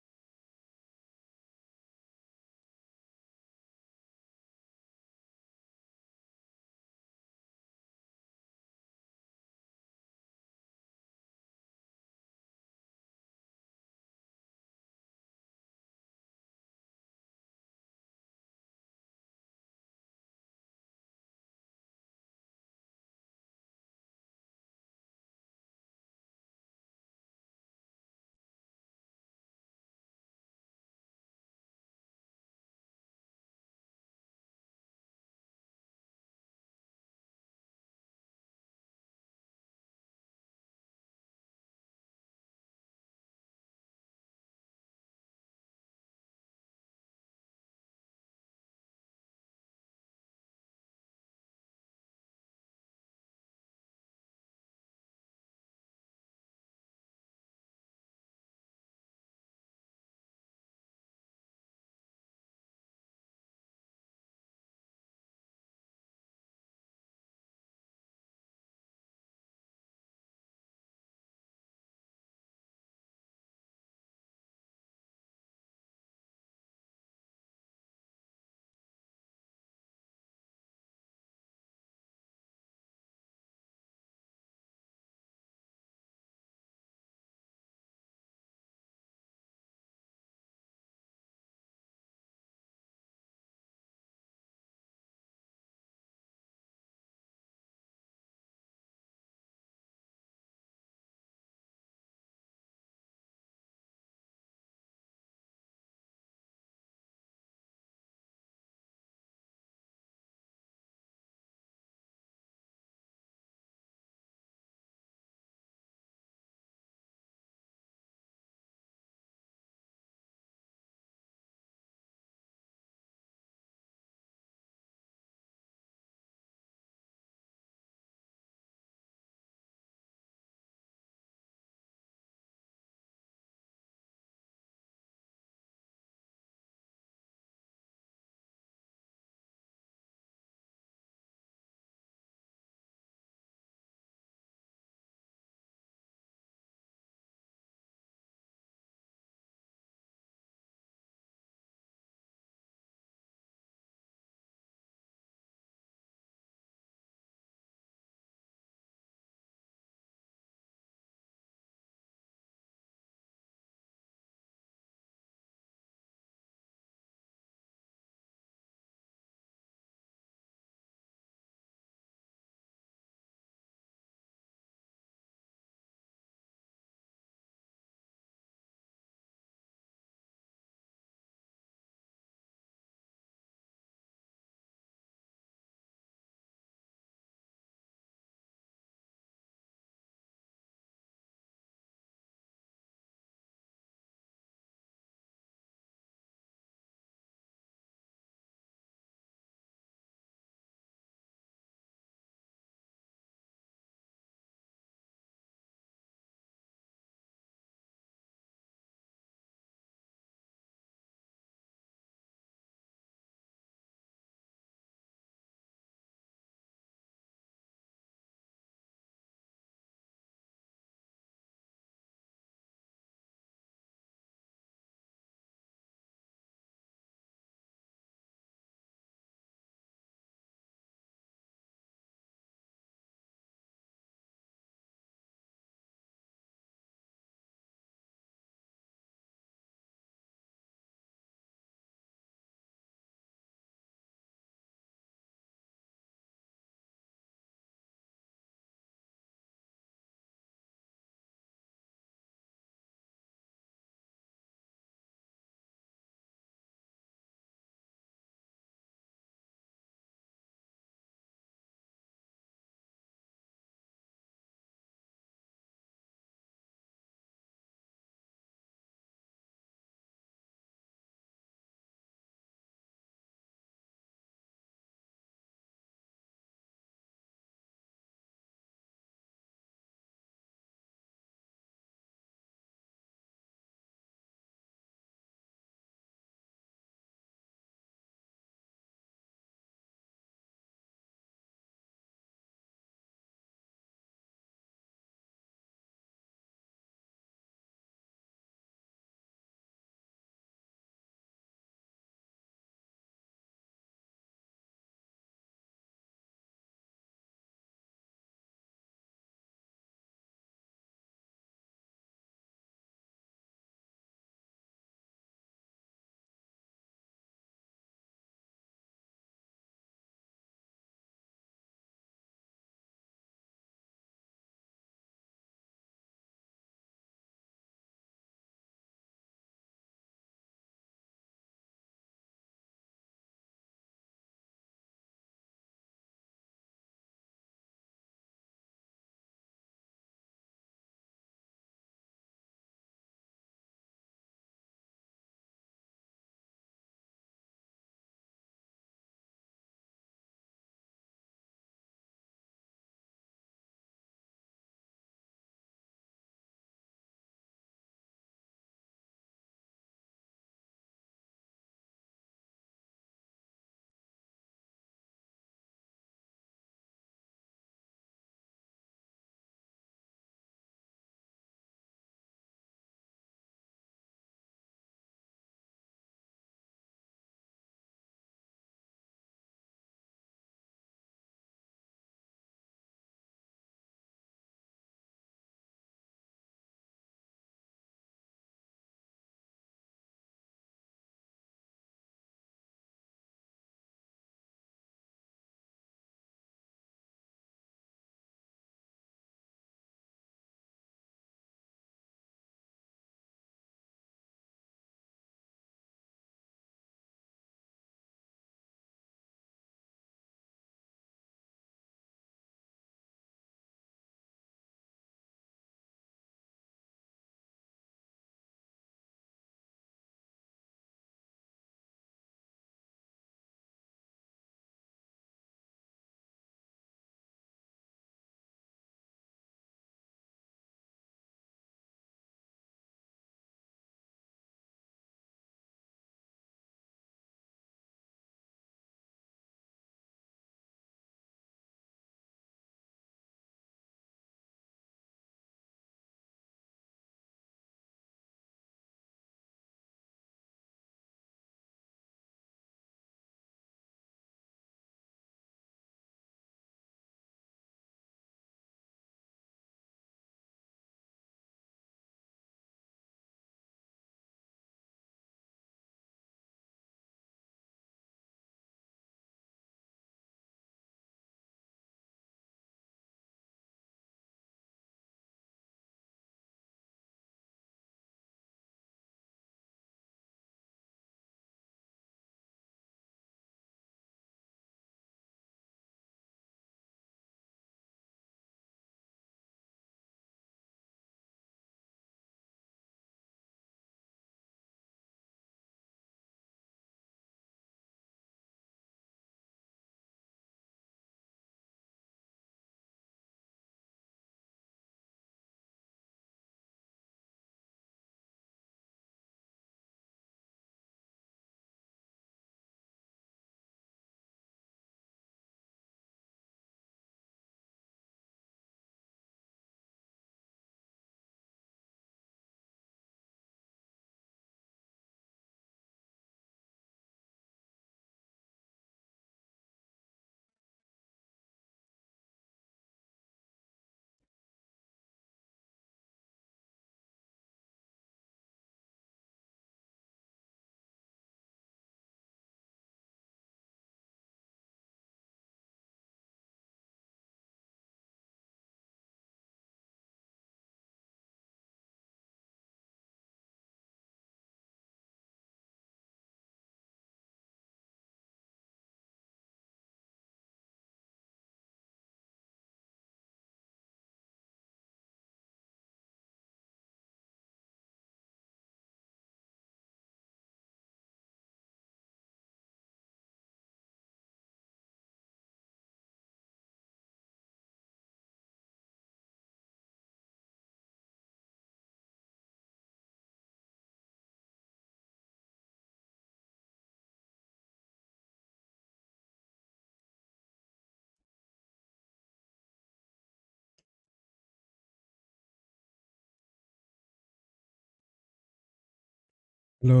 হ্যালো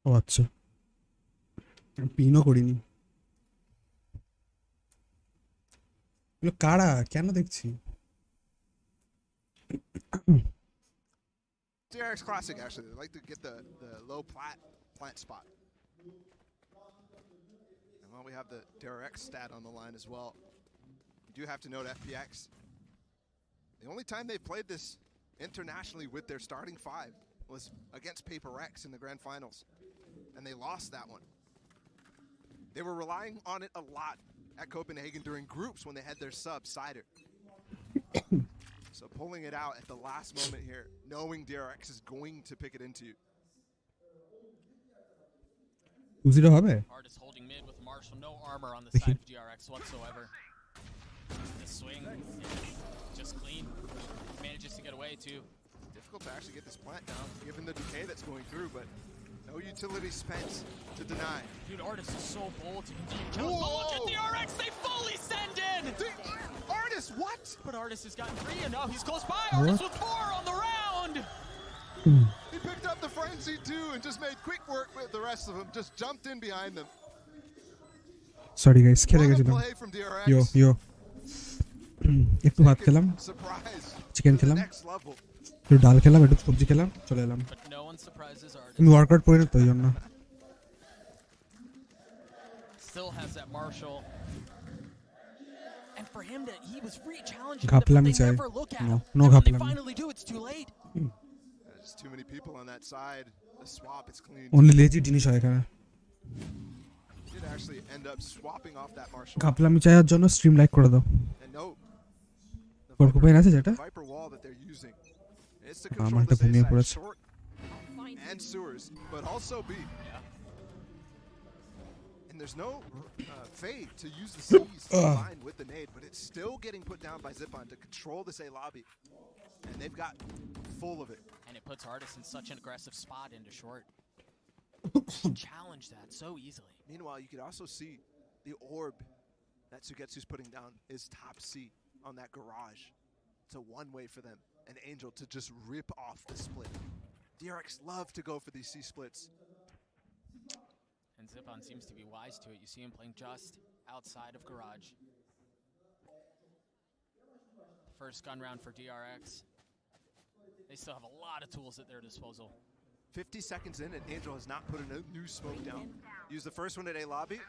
ও আচ্ছা পিনও করিনি এগুলো কারা কেন দেখছি DRX classic actually. They like to get the low plant spot. And while we have the DRX stat on the line as well, you do have to note FPX. The only time they've played this internationally with their starting five was against Paper Rex in the grand finals. And they lost that one. They were relying on it a lot at Copenhagen during groups when they had their sub, Cider. So pulling it out at the last moment here, knowing DRX is going to pick it into you. Uziro হবে? Artist holding mid with Marshall, no armor on the side of DRX whatsoever. The swing, just clean. Manages to get away too. Difficult to actually get this plant down, given the decay that's going through, but no utility spent to deny. Dude, Artist is so bold to continue challenge. But look at DRX, they fully send in! Artist, what? But Artist has gotten 3 and now he's close by. Artist with 4 on the round! He picked up the frenzy too and just made quick work with the rest of them, just jumped in behind them. Sorry guys, খেলে গেছিলাম yo একটু ভাত খেলাম chicken খেলাম একটু ডাল খেলাম একটু সবজি খেলাম চলে এলাম আমি ওয়ার্কআউট করি না তো এই জন্য Still has that Marshall. And for him to, he was free challenging them, but they never look at him. No and when they ঘাপলামি finally do, it's too late. There's too many people on that side. The swap is clean. only lazy জিনিস হয় এখানে Did actually end up swapping off that Marshall. ঘাপলামি চাইয়ার জন্য stream like করে দাও And no. কোরকোপাইন আছে যেটা Viper wall that they're using. It's to আমার control একটা ঘুমিয়ে the পড়েছে short and sewers, but also B. And there's no fade to use the C's combined with the nade, but it's still getting put down by Zipan to control this A lobby. And they've got full of it. And it puts Artist in such an aggressive spot into short. Challenge that so easily. Meanwhile, you could also see the orb that Sugetsu's putting down is top C on that garage. It's a one-way for them. An Angel to just rip off the split. DRX love to go for these C splits. And Zipan seems to be wise to it. You see him playing just outside of garage. First gun round for DRX. They still have a lot of tools at their disposal. 50 seconds in and Angel has not put a new smoke down. Used the first one at A lobby.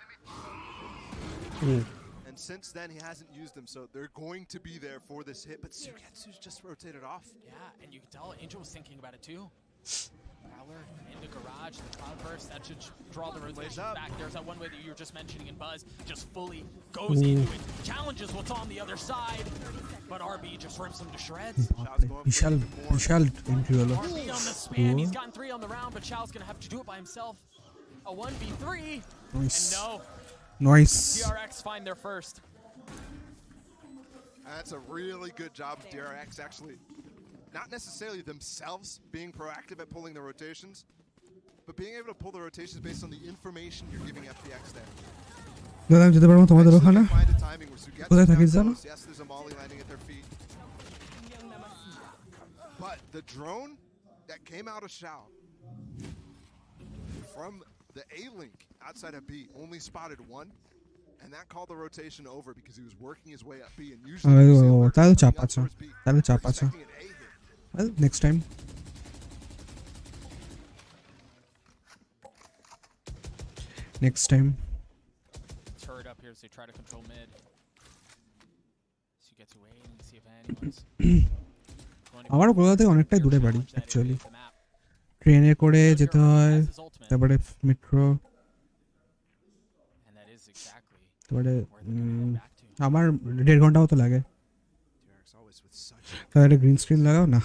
And since then he hasn't used them, so they're going to be there for this hit, but Sugetsu's just rotated off. Yeah, and you can tell Angel was thinking about it too. Prowler into garage, the cloud burst, that should draw the rotation back. There's that one way that you were just mentioning in Buzz, just fully goes into it, challenges what's on the other side, but RB just rips him to shreds. Vishal entry holo RB on the span, he's gotten 3 on the round, but Chao's gonna have to do it by himself. A 1v3, nice. And no. Nice. DRX find their first. That's a really good job of DRX actually. Not necessarily themselves being proactive at pulling the rotations, but being able to pull the rotations based on the information you're giving FPX there. দাদা আমি যেতে পারবো তোমাদের ওখানে কোথায় থাকিস জানো Yes, there's a molly landing at their feet. But the drone that came out of Shao from the A-Link outside of B only spotted one, and that called the rotation over because he was working his way up B, and usually তাহলে চাপ আছে তাহলে চাপ আছে well next time Turret up here as they try to control mid. So you get to wait and see if anyone's আমার কলকাতা থেকে অনেকটাই দূরে বাড়ি অ্যাকচুয়ালি ট্রেনে করে যেতে হয় তারপরে মেট্রো তারপরে আমার 1.5 ঘন্টা মতো লাগে তাহলে গ্রিন স্ক্রিন লাগাও না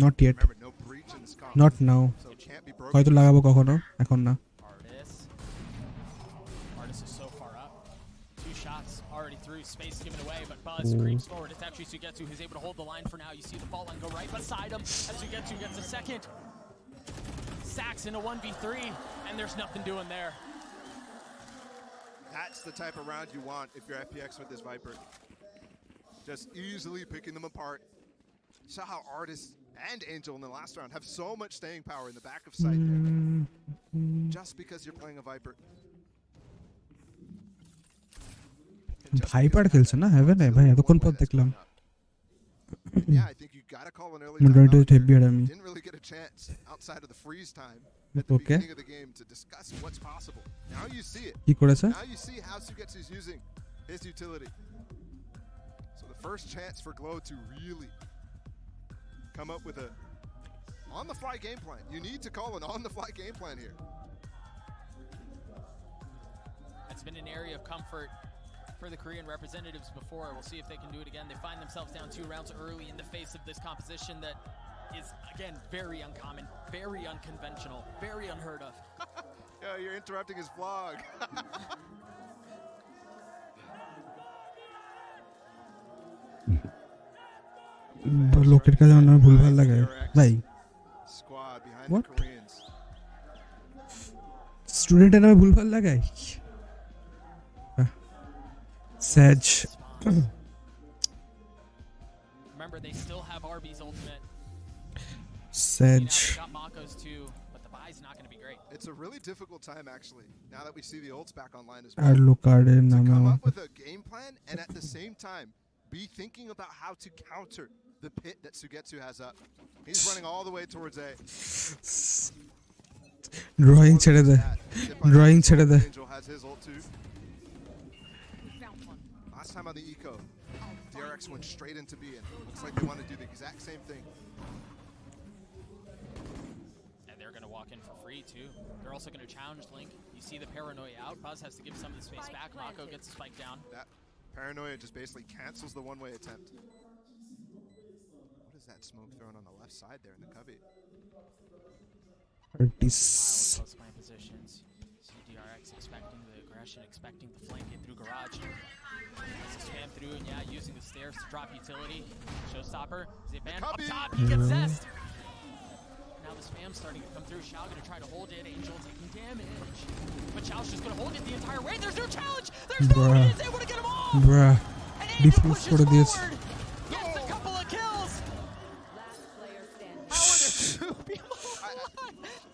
নট ইয়েট নট নাও হয়তো লাগাবো কখনো এখন না Space given away, but Buzz creeps forward. It's actually Sugetsu who's able to hold the line for now. You see the fault line go right beside him as Sugetsu gets a second. Sacks in a 1v3, and there's nothing doing there. That's the type of round you want if you're FPX with this Viper. just easily picking them apart. Saw how Artist and Angel in the last round have so much staying power in the back of sight there. Just because you're playing a Viper. Viper খেলছে না haven এ ভাই এতক্ষণ পর দেখলাম Yeah, I think you got to call an early time. Didn't really get a chance outside of the freeze time at the beginning of the game to discuss what's possible. Now you see it. কি করেছে Now you see how Sugetsu is using his utility. So the first chance for Glow to really come up with a on-the-fly game plan. You need to call an on-the-fly game plan here. It's been an area of comfort for the Korean representatives before. We'll see if they can do it again. They find themselves down 2 rounds early in the face of this composition that is, again, very uncommon, very unconventional, very unheard of. Yeah, you're interrupting his vlog. লোকের কাছে আমার ভুলভাল লাগে ভাই What? স্টুডেন্টের নামে ভুলভাল লাগায় Sedge. Remember, they still have RB's ultimate. Sedge. They got Mako's too, but the buy's not going to be great. It's a really difficult time, actually, now that we see the ults back online as well. To come up with a game plan and at the same time be thinking about how to counter the pit that Sugetsu has up. He's running all the way towards A. Drawing ছেড়ে দে. Drawing ছেড়ে দে. Angel has his ult too. Last time on the eco, DRX went straight into B, and looks like they want to do the exact same thing. And they're going to walk in for free too. They're also going to challenge Link. You see the paranoia out. Buzz has to give some of the space back. Mako gets the spike down. That paranoia just basically cancels the one-way attempt. What is that smoke thrown on the left side there in the cubby? Close line positions. See DRX expecting the aggression, expecting the flank in through garage. Spam through and yeah, using the stairs to drop utility. Showstopper. Dipayan up top. He gets zest. Now the spam's starting to come through. Shao gonna try to hold it. Angel taking damage. But Shao's just gonna hold it the entire way. There's no challenge. There's no one is able to get him off. Bruh. And Angel pushes forward. Gets a couple of kills. How are there 2 people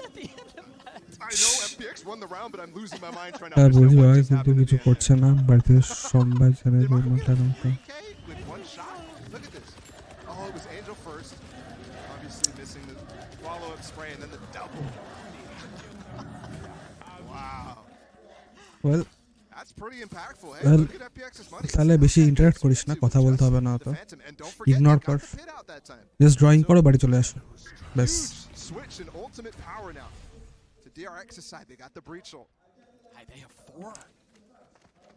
at the end of that? I know FPX won the round, but I'm losing my mind trying to আর বুঝি understand what ভাই just কিন্তু happened কিছু at the করছে end. না বাড়িতে সোমবার ছেড়ে Did Marco get a মাথা 3K with one shot? Look at this. Oh, it was Angel first. Obviously missing the follow-up spray and then the double. Wow. Well, That's pretty impactful. Hey, well, look at FPX's money. তাহলে বেশি interact করিস না কথা বলতে হবে না তো And don't forget, ignore they কর got the pit out that time. Just drawing করো বাড়ি চলে আসো ব্যাস Huge switch in ultimate power now to DRX's side. They got the breach ult. They have 4.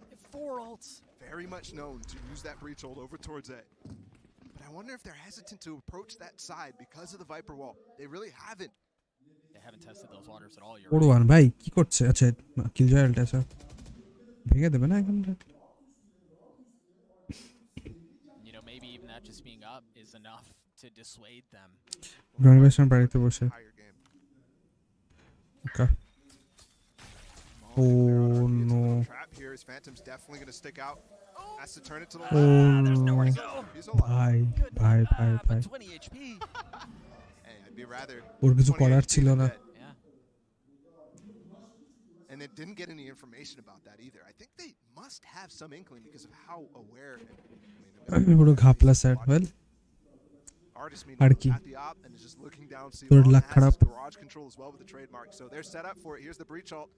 They have 4 ults. Very much known to use that breach ult over towards A. But I wonder if they're hesitant to approach that side because of the Viper wall. They really haven't. They haven't tested those waters at all. পড়ুয়ান ভাই কি করছে আচ্ছা কিল জয়েলটা আছে ভেঙে দেবে না এখন You know, maybe even that just being up is enough to dissuade them. Drawing বাড়িতে বসে ওকে Oh no. Trap here is Phantom's definitely going to stick out. Has to turn it to the Oh There's nowhere to go. He's alive. Bye. 20 HP. Hey, I'd be rather. ওর কিছু করার ছিল না And they didn't get any information about that either. I think they must have some inkling because of how aware. আমি বড় ঘাপলা sir well আর কি তোর লাখ খারাপ garage control as well with the trademark. So they're set up for it. Here's the breach ult.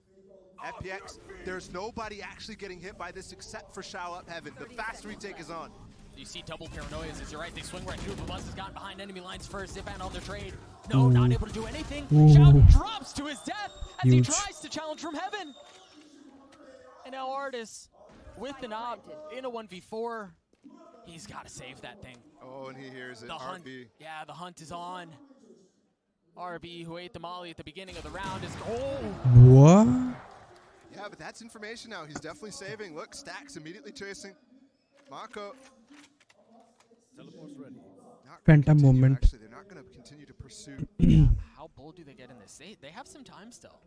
FPX, there's nobody actually getting hit by this except for Shao up heaven. The fast retake is on. You see double paranoias as you're right. They swing right through. The Buzz has gotten behind enemy lines first. Dipayan on the trade. No, not able to do anything. Shao drops to his death as he tries to challenge from heaven. And now Artis with an op in a 1v4. He's got to save that thing. Oh, and he hears it. The hunt, RB. yeah, the hunt is on. RB, who ate the molly at the beginning of the round, is What? Yeah, but that's information now. He's definitely saving. Look, Stacks immediately chasing. Mako. Teleport's ready. Phantom moment. Actually, they're not going to continue to pursue. How bold do they get in this? They have some time still.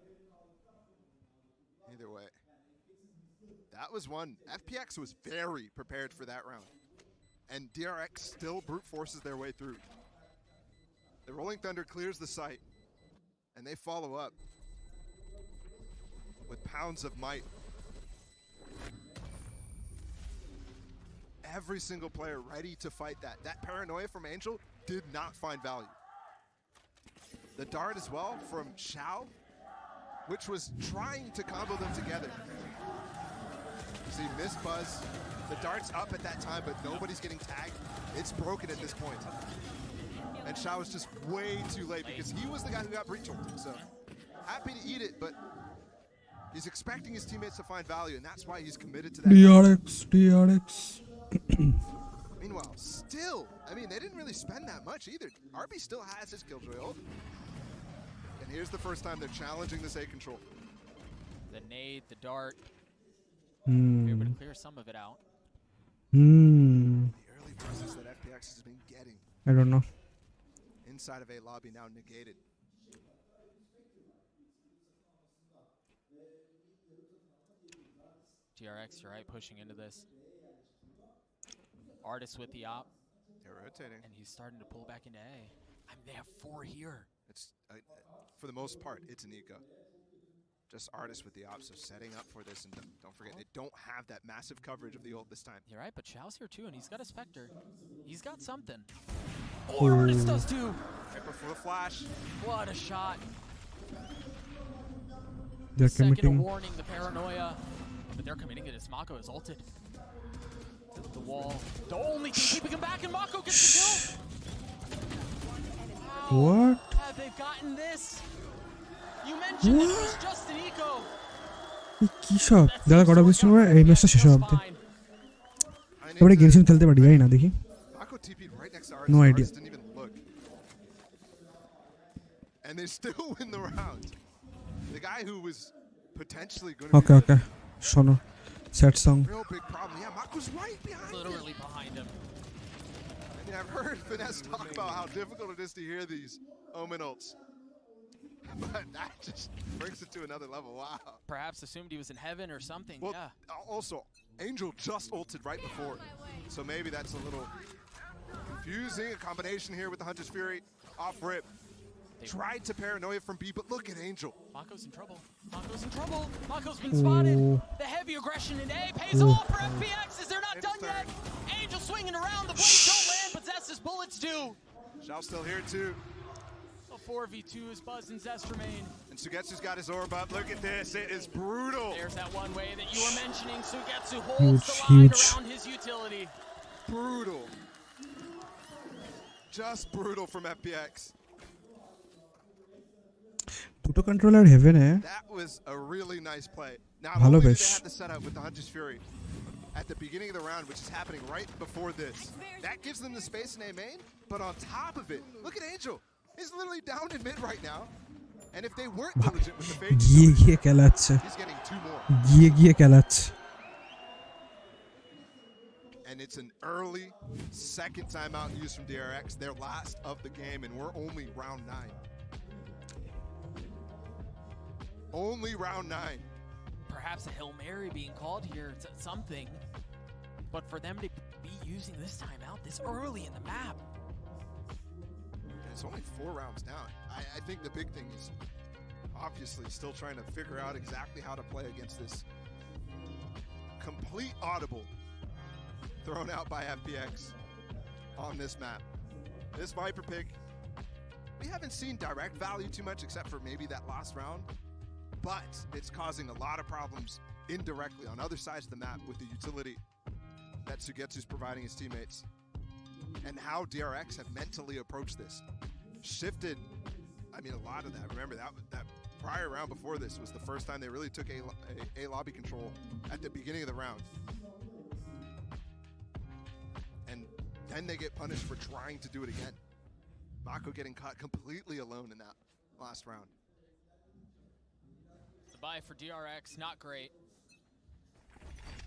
Either way. That was one. FPX was very prepared for that round. and DRX still brute forces their way through. The Rolling Thunder clears the site, and they follow up with pounds of might. Every single player ready to fight that. That paranoia from Angel did not find value. The dart as well from Xiao, which was trying to combo them together. See, miss Buzz. The dart's up at that time, but nobody's getting tagged. It's broken at this point. And Xiao was just way too late because he was the guy who got breach ulted. So happy to eat it, but he's expecting his teammates to find value, and that's why he's committed to that. DRX. Meanwhile, still, I mean, they didn't really spend that much either. RB still has his Killjoy ult. And here's the first time they're challenging this A control. The nade, the dart. Hmm. We're able to clear some of it out. The early presence that FPX has been getting. I don't know. Inside of A lobby now negated. TRX, you're right, pushing into this. Artist with the op. They're rotating. And he's starting to pull back into A. I mean, they have 4 here. It's for the most part, it's an eco. Just Artist with the op, so setting up for this, and don't forget, they don't have that massive coverage of the ult this time. You're right, but Xiao's here too, and he's got a Spectre. He's got something. Oh, Artist does too! Ripper for the flash. What a shot. They're Second committing. warning, the paranoia. But they're committing it as Mako is ulted. The wall. The only thing keeping him back, and Mako gets the kill. What? Have they gotten this? You mentioned that it was just an eco. কি সব দাদা কটা বৃষ্টি হবে এই ম্যাচটা শেষ হবে এবারে গেমসিং খেলতে পারি জানি না দেখি No idea. Didn't even look. And they still win the round. The guy who was potentially going to Okay. শোনো sad song. Real big problem. Yeah, Mako's right behind Literally behind him. I mean, I've heard Finesse talk about how difficult it is to hear these Omen ults. But that just brings it to another level. Wow. Perhaps assumed he was in heaven or something. Well, yeah. Also, Angel just ulted right before. So maybe that's a little confusing. A combination here with the Hunter's Fury. Off rip. Tried to paranoia from B, but look at Angel. Mako's in trouble. Mako's in trouble. Mako's been spotted. The heavy aggression in A pays off for FPX as they're not done yet. Angel swinging around. The blades don't land, but Zest's bullets do. Xiao's still here too. A 4v2 is Buzz and Zest remain. And Sugetsu's got his orb up. Look at this. It is brutal. There's that one way that you were mentioning. Sugetsu holds the line around his utility. Brutal. Just brutal from FPX. দুটো controller হেভেনে That was a really nice play. Now, ভালো only did বেশ they have the setup with the Hunter's Fury at the beginning of the round, which is happening right before this. That gives them the space in A main, but on top of it, look at Angel. He's literally down in mid right now. And if they weren't diligent with the fake, গিয়ে খেলাচ্ছে he's getting 2 more. গিয়ে খেলাচ্ছে And it's an early second timeout used from DRX, their last of the game, and we're only round 9. Only round 9. Perhaps a Hail Mary being called here, it's something. But for them to be using this timeout this early in the map. And it's only 4 rounds down. I think the big thing is obviously still trying to figure out exactly how to play against this complete audible thrown out by FPX on this map. This Viper pick, we haven't seen direct value too much except for maybe that last round, but it's causing a lot of problems indirectly on other sides of the map with the utility that Sugetsu's providing his teammates and how DRX have mentally approached this. Shifted, I mean, a lot of that. Remember, that prior round before this was the first time they really took a lobby control at the beginning of the round. And then they get punished for trying to do it again. Mako getting caught completely alone in that last round. The buy for DRX, not great.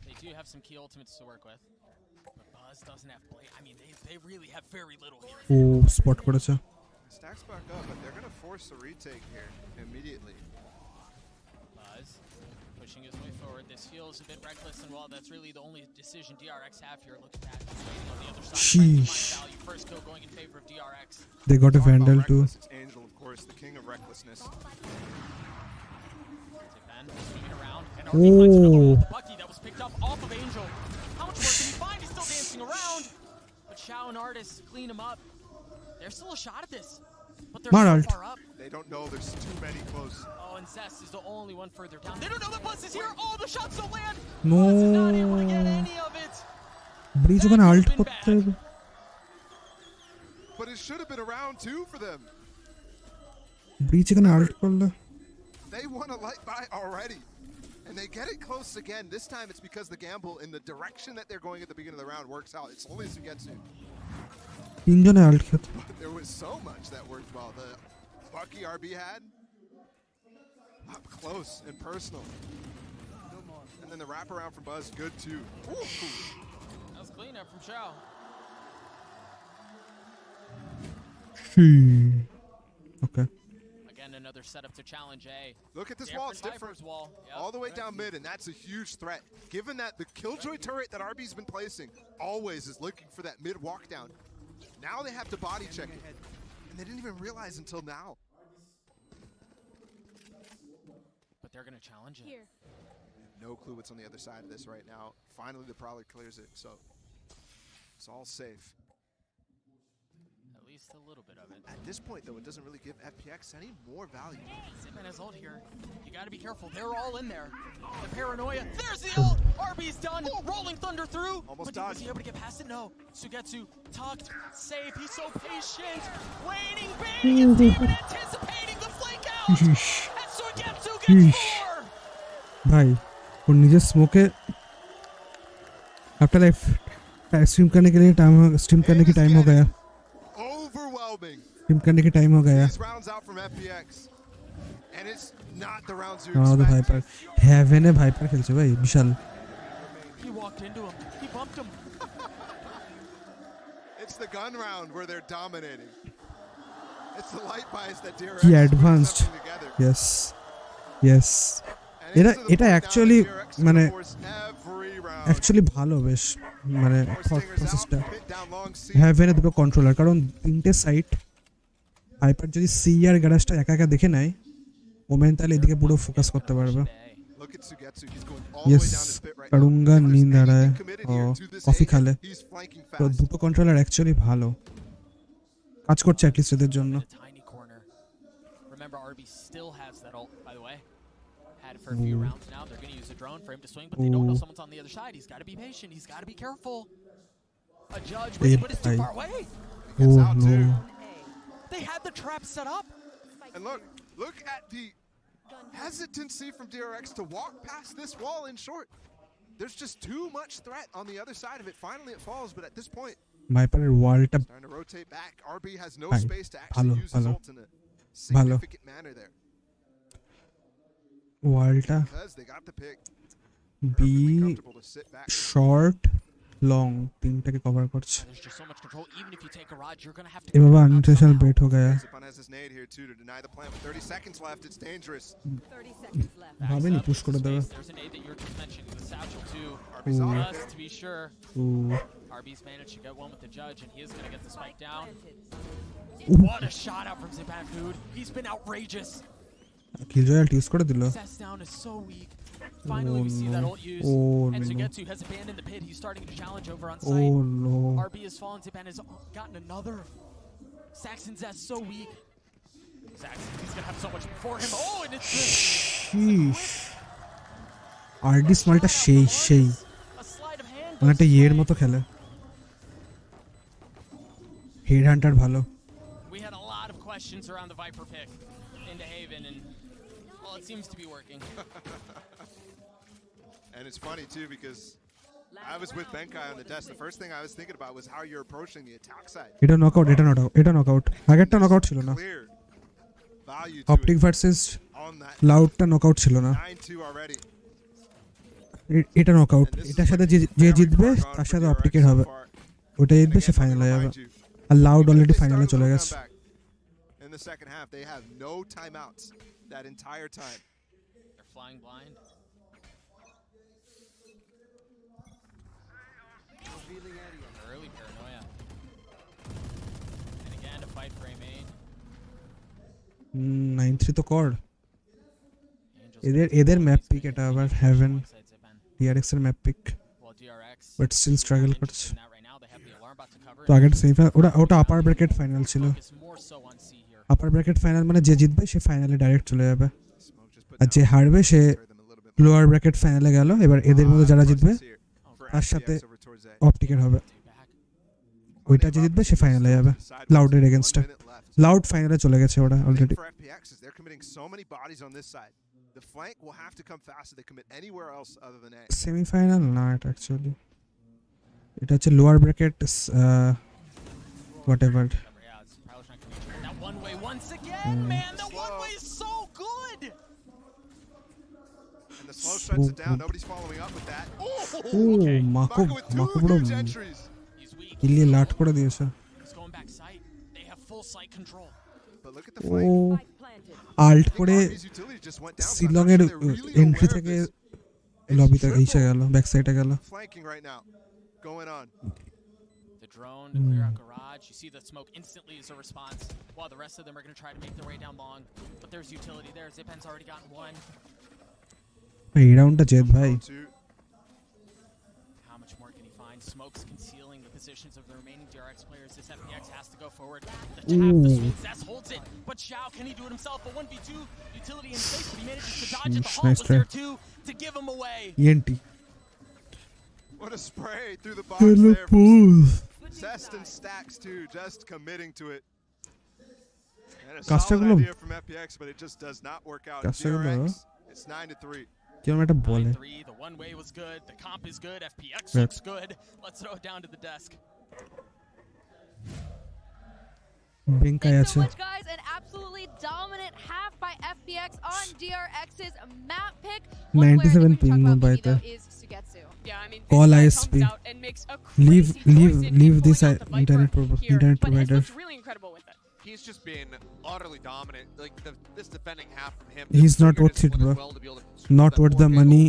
They do have some key ultimates to work with. But Buzz doesn't have blade. I mean, they really have very little here. Oh spot করেছে Stacks back up, but they're going to force a retake here immediately. Buzz pushing his way forward. This feels a bit reckless, and while that's really the only decision DRX have here, look at that. Just waiting on the other side. Sheesh. Value. First kill going in favor of DRX. They got a Vandal too. It's Angel, of course, the king of recklessness. Dipayan swinging around, and Oh. RB finds another one with the Bucky that was picked up off of Angel. How much more can he find? He's still dancing around. But Xiao and Artis clean him up. There's still a shot at this, but they're so far up. They don't know there's too many close. Oh, and Zest is the only one further down. They don't know that Buzz is here. Oh, the shots don't land. No. Buzz is not able to get any of it. Bridge ওখানে Alt করতে হবে। But it should have been around too for them. Bridge এখানে Alt করলে They won a light buy already. And they get it close again. This time it's because the gamble in the direction that they're going at the beginning of the round works out. It's only Sugetsu. তিনজনে Alt খেত। But there was so much that worked well. The Bucky RB had up close and personal. And then the wraparound from Buzz, good too. Ooh. That was clean up from Xiao. Okay. Again, another setup to challenge A. Look at this wall, it's different. Wall. Yep. All the way down mid, and that's a huge threat. Given that the Killjoy turret that RB's been placing always is looking for that mid walk down. Now they have to body check it. And they didn't even realize until now. But they're going to challenge it. Here. No clue what's on the other side of this right now. Finally, the Prowler clears it, so it's all safe. At least a little bit of it. At this point, though, it doesn't really give FPX any more value. Zipman has ult here. You got to be careful. They're all in there. The paranoia. There's the ult. RB's done. Rolling Thunder through. Almost but dodged. Was he able to get past it? No. Sugetsu tucked, safe. He's so patient. Waiting, baiting his demon, anticipating the flake out. And Sugetsu gets 4. भाई वो नीचे smoky after life stream करने के लिए time stream करने की time हो गया। Overwhelming. स्ट्रीम करने की टाइम हो गया। These rounds out from FPX. And it's not the rounds you हाँ तो expect. भाईपर हेवन है भाईपर खेलছে भाई विशाल। He walked into him. He bumped him. It's the gun round where they're dominating. It's the light buys that DRX He put advanced. something together. Yes. Yes. এটা এটা actually মানে actually ভালো বেশ মানে প্রসেসটা হ্যাভেনে দুটো কন্ট্রোলার কারণ তিনটে সাইট হাইপার যদি সি আর গ্যারাজটা একা একা দেখে নেয় ওমেন তাহলে এদিকে পুরো ফোকাস করতে পারবে ইয়েস কারুঙ্গা নীন্দ দাঁড়ায় কফি খালে তো দুটো কন্ট্রোলার অ্যাকচুয়ালি ভালো কাজ করছে অ্যাটলিস্ট এদের জন্য Remember, RB still has that ult, by the way. Had it for a few rounds now. They're going to use a drone for him to swing, but they don't know someone's on the other side. He's got to be patient. He's got to be careful. A judge, but it's too far away. Gets out too. They had the trap set up. And look at the hesitancy from DRX to walk past this wall in short. There's just too much threat on the other side of it. Finally, it falls, but at this point, ভাইপারের ওয়ালটা starting to rotate back. RB has no space to actually use his ult in a ভালো significant manner there. ওয়ালটা Because they got the pick. B Comfortable to sit back. Short long তিনটাকে cover করছে There's just so much control. Even if you take a rod, you're going to have to. এ বাবা আনটেশনাল bet हो गया Dipayan has his nade here too to deny the plant. With 30 seconds left, it's dangerous. 30 seconds left. ভাবেনি push করে দেবে There's an aid that you were just mentioning. The satchel too. RB's on it. Just to be sure. RB's managed to get one with the judge, and he is going to get the spike down. What a shot out from Zipan, dude. He's been outrageous. Killjoy use করে দিল Seth's down is so weak. Finally, we see that ult used. And Sugetsu has abandoned the pit. He's starting to challenge over on site. Oh no. RB has fallen. Zipan has gotten another. Saxon's Zest so weak. Saxon, he's going to have so much before him. Oh, and it's this. Sheesh. RD স্মালটা সেই মানে একটা ইয়ের মতো খেলে head Hunter ভালো We had a lot of questions around the Viper pick into Haven, and well, it seems to be working. And it's funny too because I was with Benkai on the desk. The first thing I was thinking about was how you're approaching the attack side. এটা knockout এটা knockout আগেরটা knockout ছিল না Clear value to Optic it versus on that. লাউডটা knockout ছিল না 9-2 already. এটা knockout এটার সাথে যে জিতবে তার সাথে অপটিকের হবে ওটা জিতবে সে ফাইনালে যাবে আর লাউড অলরেডি ফাইনালে চলে গেছে In the second half, they have no timeouts that entire time. They're flying blind. Early paranoia. And again, a fight for a main. 9-3 তো কর এদের ম্যাপ পিক এটা আবার হেভেন DRX এর map pick but still struggle করছে তো আগের semifinal ওটা আপার ব্র্যাকেট ফাইনাল ছিল আপার ব্র্যাকেট ফাইনাল মানে যে জিতবে সে ফাইনালে ডাইরেক্ট চলে যাবে আর যে হারবে সে লোয়ার ব্র্যাকেট ফাইনালে গেল এবার এদের মধ্যে যারা জিতবে তার সাথে অপটিকের হবে ওইটা যে জিতবে সে ফাইনালে যাবে লাউডের এগেইনস্টে লাউড ফাইনালে চলে গেছে ওরা already The flank will have to come fast if they commit anywhere else other than A. Semi-final not actually. It is a lower bracket whatever. That one way once again, man. The one way is so good. And the slow shuts it down. Nobody's following up with that. Oh, Mako bro. Killi lat kore diyeshe. He's going back sight. They have full sight control. But look at the flank. Alt করে শিলং এর entry থেকে লবিতে এসে গেল back সাইডে গেল The drone to clear out garage. You see the smoke instantly as a response, while the rest of them are going to try to make their way down long. But there's utility there. Zipan's already gotten one. এই রাউন্ডটা জেদ ভাই How much more can he find? Smoke's concealing the positions of the remaining DRX players. This FPX has to go forward. The tap, the swing, Zest holds it. But Xiao, can he do it himself? A 1v2 utility in space, but he manages to dodge it. The Hall was there too to give him away. ENT. What a spray through the box there. Zest and Stacks too, just committing to it. And a solid idea from FPX, but it just does not work out. DRX, it's 9-3. কেমন একটা বলে The one way was good. The comp is good. FPX looks good. Let's throw it down to the desk. Thanks so much, guys. An absolutely dominant half by FPX on DRX's map pick. 97 ping by the Yeah, I mean, call ISP. Leave this internet provider. Really incredible with it. He's just been utterly dominant. Like this defending half from him. He's not worth it, bro. Not worth the money.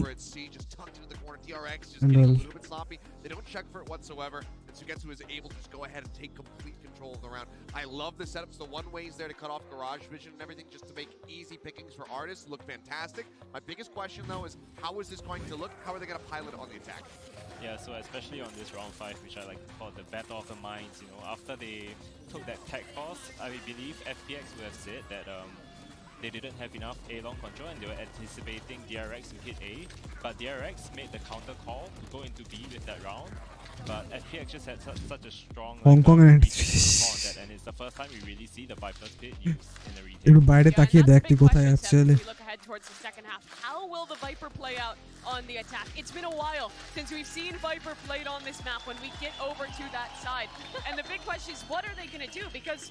Just tucked into the corner. DRX just getting a little bit sloppy. They don't check for it whatsoever. And Sugetsu is able to just go ahead and take complete control of the round. I love the setups. The one ways there to cut off garage vision and everything just to make easy pickings for artists look fantastic. My biggest question though is how is this going to look? How are they going to pilot it on the attack? Yeah, so especially on this round 5, which I like to call the battle of the minds, you know, after they took that tech pause, I believe FPX would have said that they didn't have enough A-long control and they were anticipating DRX to hit A, but DRX made the counter call to go into B with that round. But FPX just had such a strong Hong Kong and that, and it's the first time we really see the Viper's Pit used in the retail. একটু বাইরে তাকিয়ে দেখ তুই কোথায় actually. We look ahead towards the second half. How will the Viper play out on the attack? It's been a while since we've seen Viper played on this map when we get over to that side. And the big question is, what are they going to do? Because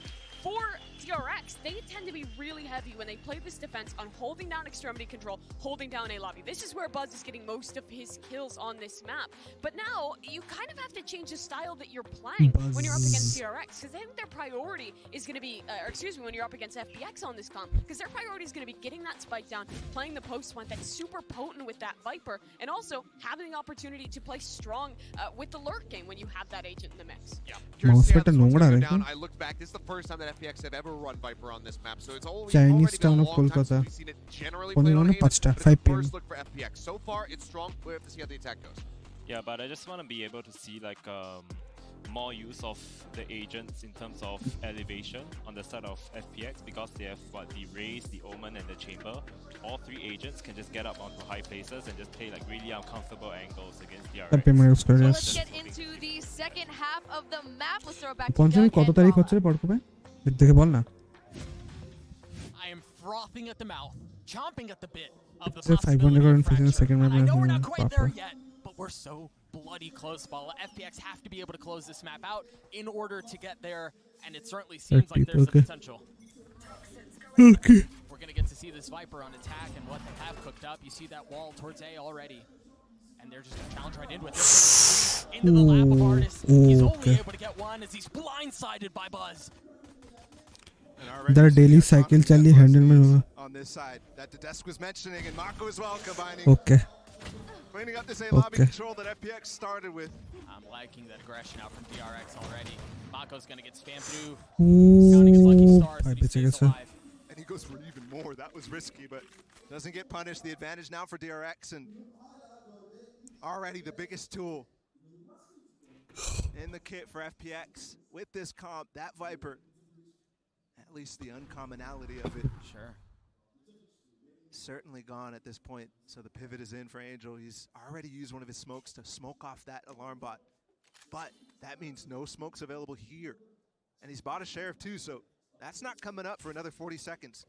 for DRX, they tend to be really heavy when they play this defense on holding down extremity control, holding down A lobby. This is where Buzz is getting most of his kills on this map. But now, you kind of have to change the style that you're playing when you're up against DRX, because I think their priority is going to be, when you're up against FPX on this comp, because their priority is going to be getting that spike down, playing the post one that's super potent with that Viper, and also having the opportunity to play strong with the lurk game when you have that agent in the mix. Yeah. Curious to see how this one's gonna go down. I looked back, this is the first time that FPX have ever run Viper on this map, so it's Chinese town of Kolkata. We've seen it generally played on Haven, but it's the first look for FPX. So far, it's strong. We have to see how the attack goes. Yeah, but I just want to be able to see like more use of the agents in terms of elevation on the side of FPX because they have the Raze, the Omen, and the Chamber. All 3 agents can just get up onto high places and just play like really uncomfortable angles against the RX. So let's get into the second half of the map. Let's throw it back to পঞ্চমী কত তারিখ হচ্ছে রে পড়কবে দেখে বল না I am frothing at the mouth, chomping at the bit of the 500 and second map. I know we're not quite there yet, but we're so bloody close. Ball. FPX have to be able to close this map out in order to get there, and it certainly seems like there's the potential. Okay. We're gonna get to see this Viper on attack and what they have cooked up. You see that wall towards A already, and they're just gonna challenge right in with it. Into the lap of Artist. He's only able to get one as he's blindsided by Buzz. Their daily cycle chali handle mein hoga on this side that the desk was mentioning, and Mako as well combining. Okay. Cleaning up this A lobby control that FPX started with. I'm liking that aggression out from DRX already. Mako's gonna get spammed through. Counting his lucky stars, but he stays alive. And he goes for even more. That was risky, but doesn't get punished. The advantage now for DRX, and already the biggest tool in the kit for FPX. With this comp, that Viper, at least the uncommonality of it. Sure. Certainly gone at this point. So the pivot is in for Angel. He's already used one of his smokes to smoke off that alarm bot. But that means no smokes available here. And he's bought a Sheriff too, so that's not coming up for another 40 seconds.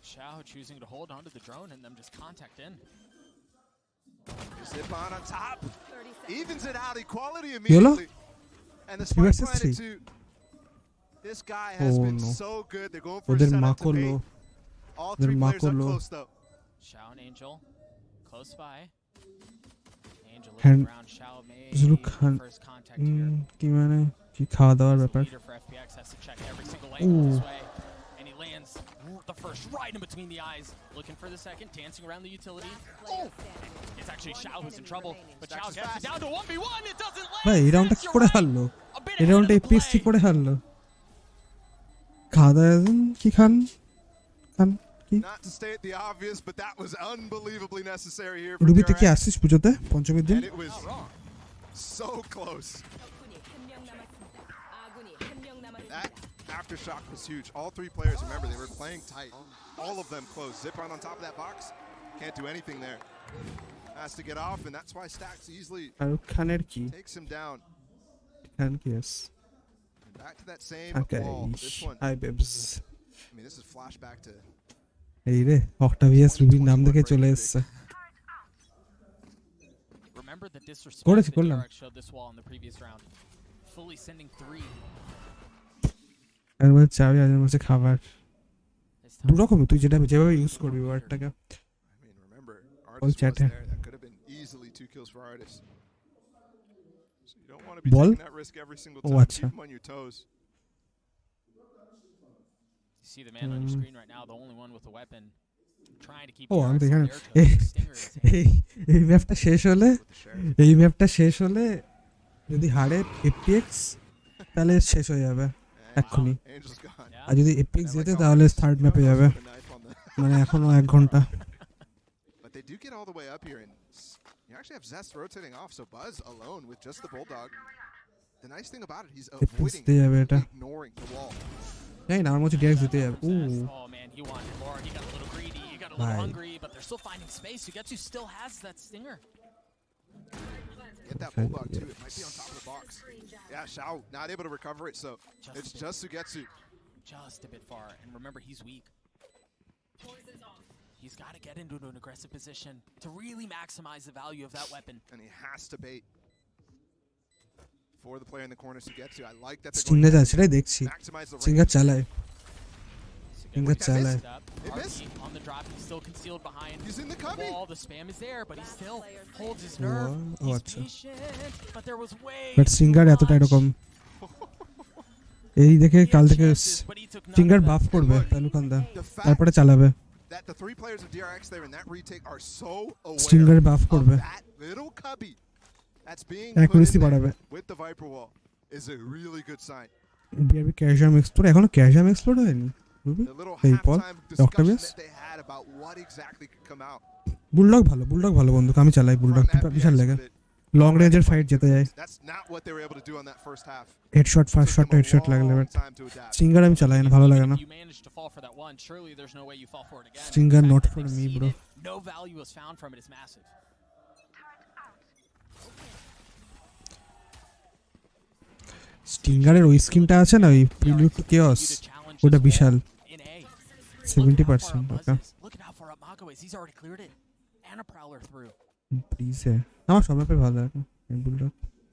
Xiao choosing to hold onto the drone and them just contact in. Dipayan on top. Evens it out. Equality immediately. And the spike planted too. This guy has been so good. They're going for a setup to bait. All three players up close though. Xiao and Angel close by. Angel looking around. Xiao made first contact here. কি মানে কি খাওয়া দাওয়ার ব্যাপার Leader for FPX has to check every single angle this way. And he lands the first right in between the eyes. Looking for the second, dancing around the utility. It's actually Xiao who's in trouble. But Xiao gets it down to 1v1. It doesn't land. ভাই এই রাউন্ডটা কি করে হারলো এই রাউন্ডটা APS কি করে হারলো খাওয়া দাওয়া কি খান Not to state the obvious, but that was unbelievably necessary here. রুবিতে কি আসছিস পুজোতে পঞ্চমীর দিন And it was so close. That aftershock was huge. All three players, remember, they were playing tight. All of them close. Dipayan on top of that box. Can't do anything there. Has to get off, and that's why Stacks easily takes him down. Yes. Back to that same okay. wall. This one. Hi, babes. I mean, this is flashback to. এই রে অক্টাভিয়াস রুবির নাম দেখে চলে এসেছে Remember the disrespect that DRX showed this wall in the previous round. Fully sending 3. আর মানে চাবি আজ মাসে খাবার দু রকমই তুই যেভাবে ইউজ করবি ওয়ার্ডটাকে I mean, remember, Artist was there. That could have been easily 2 kills for Artist. So you don't want to be taking that risk every single time. Keep him on your toes. You see the man on your screen right now, the only one with a weapon, trying to keep I'm thinking এই ম্যাপটা শেষ হলে যদি হারে এপিএক্স তাহলে শেষ হয়ে যাবে এক্ষুনি আর যদি এপিএক্স যেতে তাহলে থার্ড ম্যাপে যাবে মানে এখনো 1 ঘন্টা But they do get all the way up here, and you actually have Zest rotating off, so Buzz alone with just the Bulldog. The nice thing about it, he's avoiding ignoring the wall. Hey, now I'm going to direct to there. Oh man, he wanted more. He got a little greedy. He got a little hungry, but they're still finding space. Sugetsu still has that stinger. Get that Bulldog too. It might be on top of the box. Yeah, Xiao not able to recover it, so it's just Sugetsu. Just a bit far, and remember, he's weak. He's got to get into an aggressive position to really maximize the value of that weapon. And he has to bait. For the player in the corner to get to. I like that they're going to maximize the Stinger chalai. Stinger chalai. On the drop, he's still concealed behind. He's in the cubby. Wall. The spam is there, but he still holds his nerve. He's patient, but there was way. But Stinger এতটা এরকম এই দেখে কাল থেকে Stinger বাফ করবে পেহলু খান দা তারপরে চালাবে That the 3 players of DRX there in that retake are so aware. Stinger বাফ করবে That little cubby. That's being put in with the Viper wall is a really good sign. BRB Casual Explode এখনো Casual Explode হয়নি The little halftime discussion that they had about what exactly could come out. Bulldog ভালো বন্ধু আমি চালাই bulldog বিশাল লাগে long রেঞ্জের fight যেতে যায় That's not what they were able to do on that first half. Headshot first shot headshot লাগলে but Stinger আমি চালাই না ভালো লাগে না Stinger not for me bro No value was found from it. It's massive. স্টিঙ্গারের ওই স্কিনটা আছে না ওই প্রিলিউড টু কেওস ওটা বিশাল 70% ওকে Look at how far up Mako is. He's already cleared it. And a prowler through. Please আমার সব ম্যাপে ভালো লাগে bulldog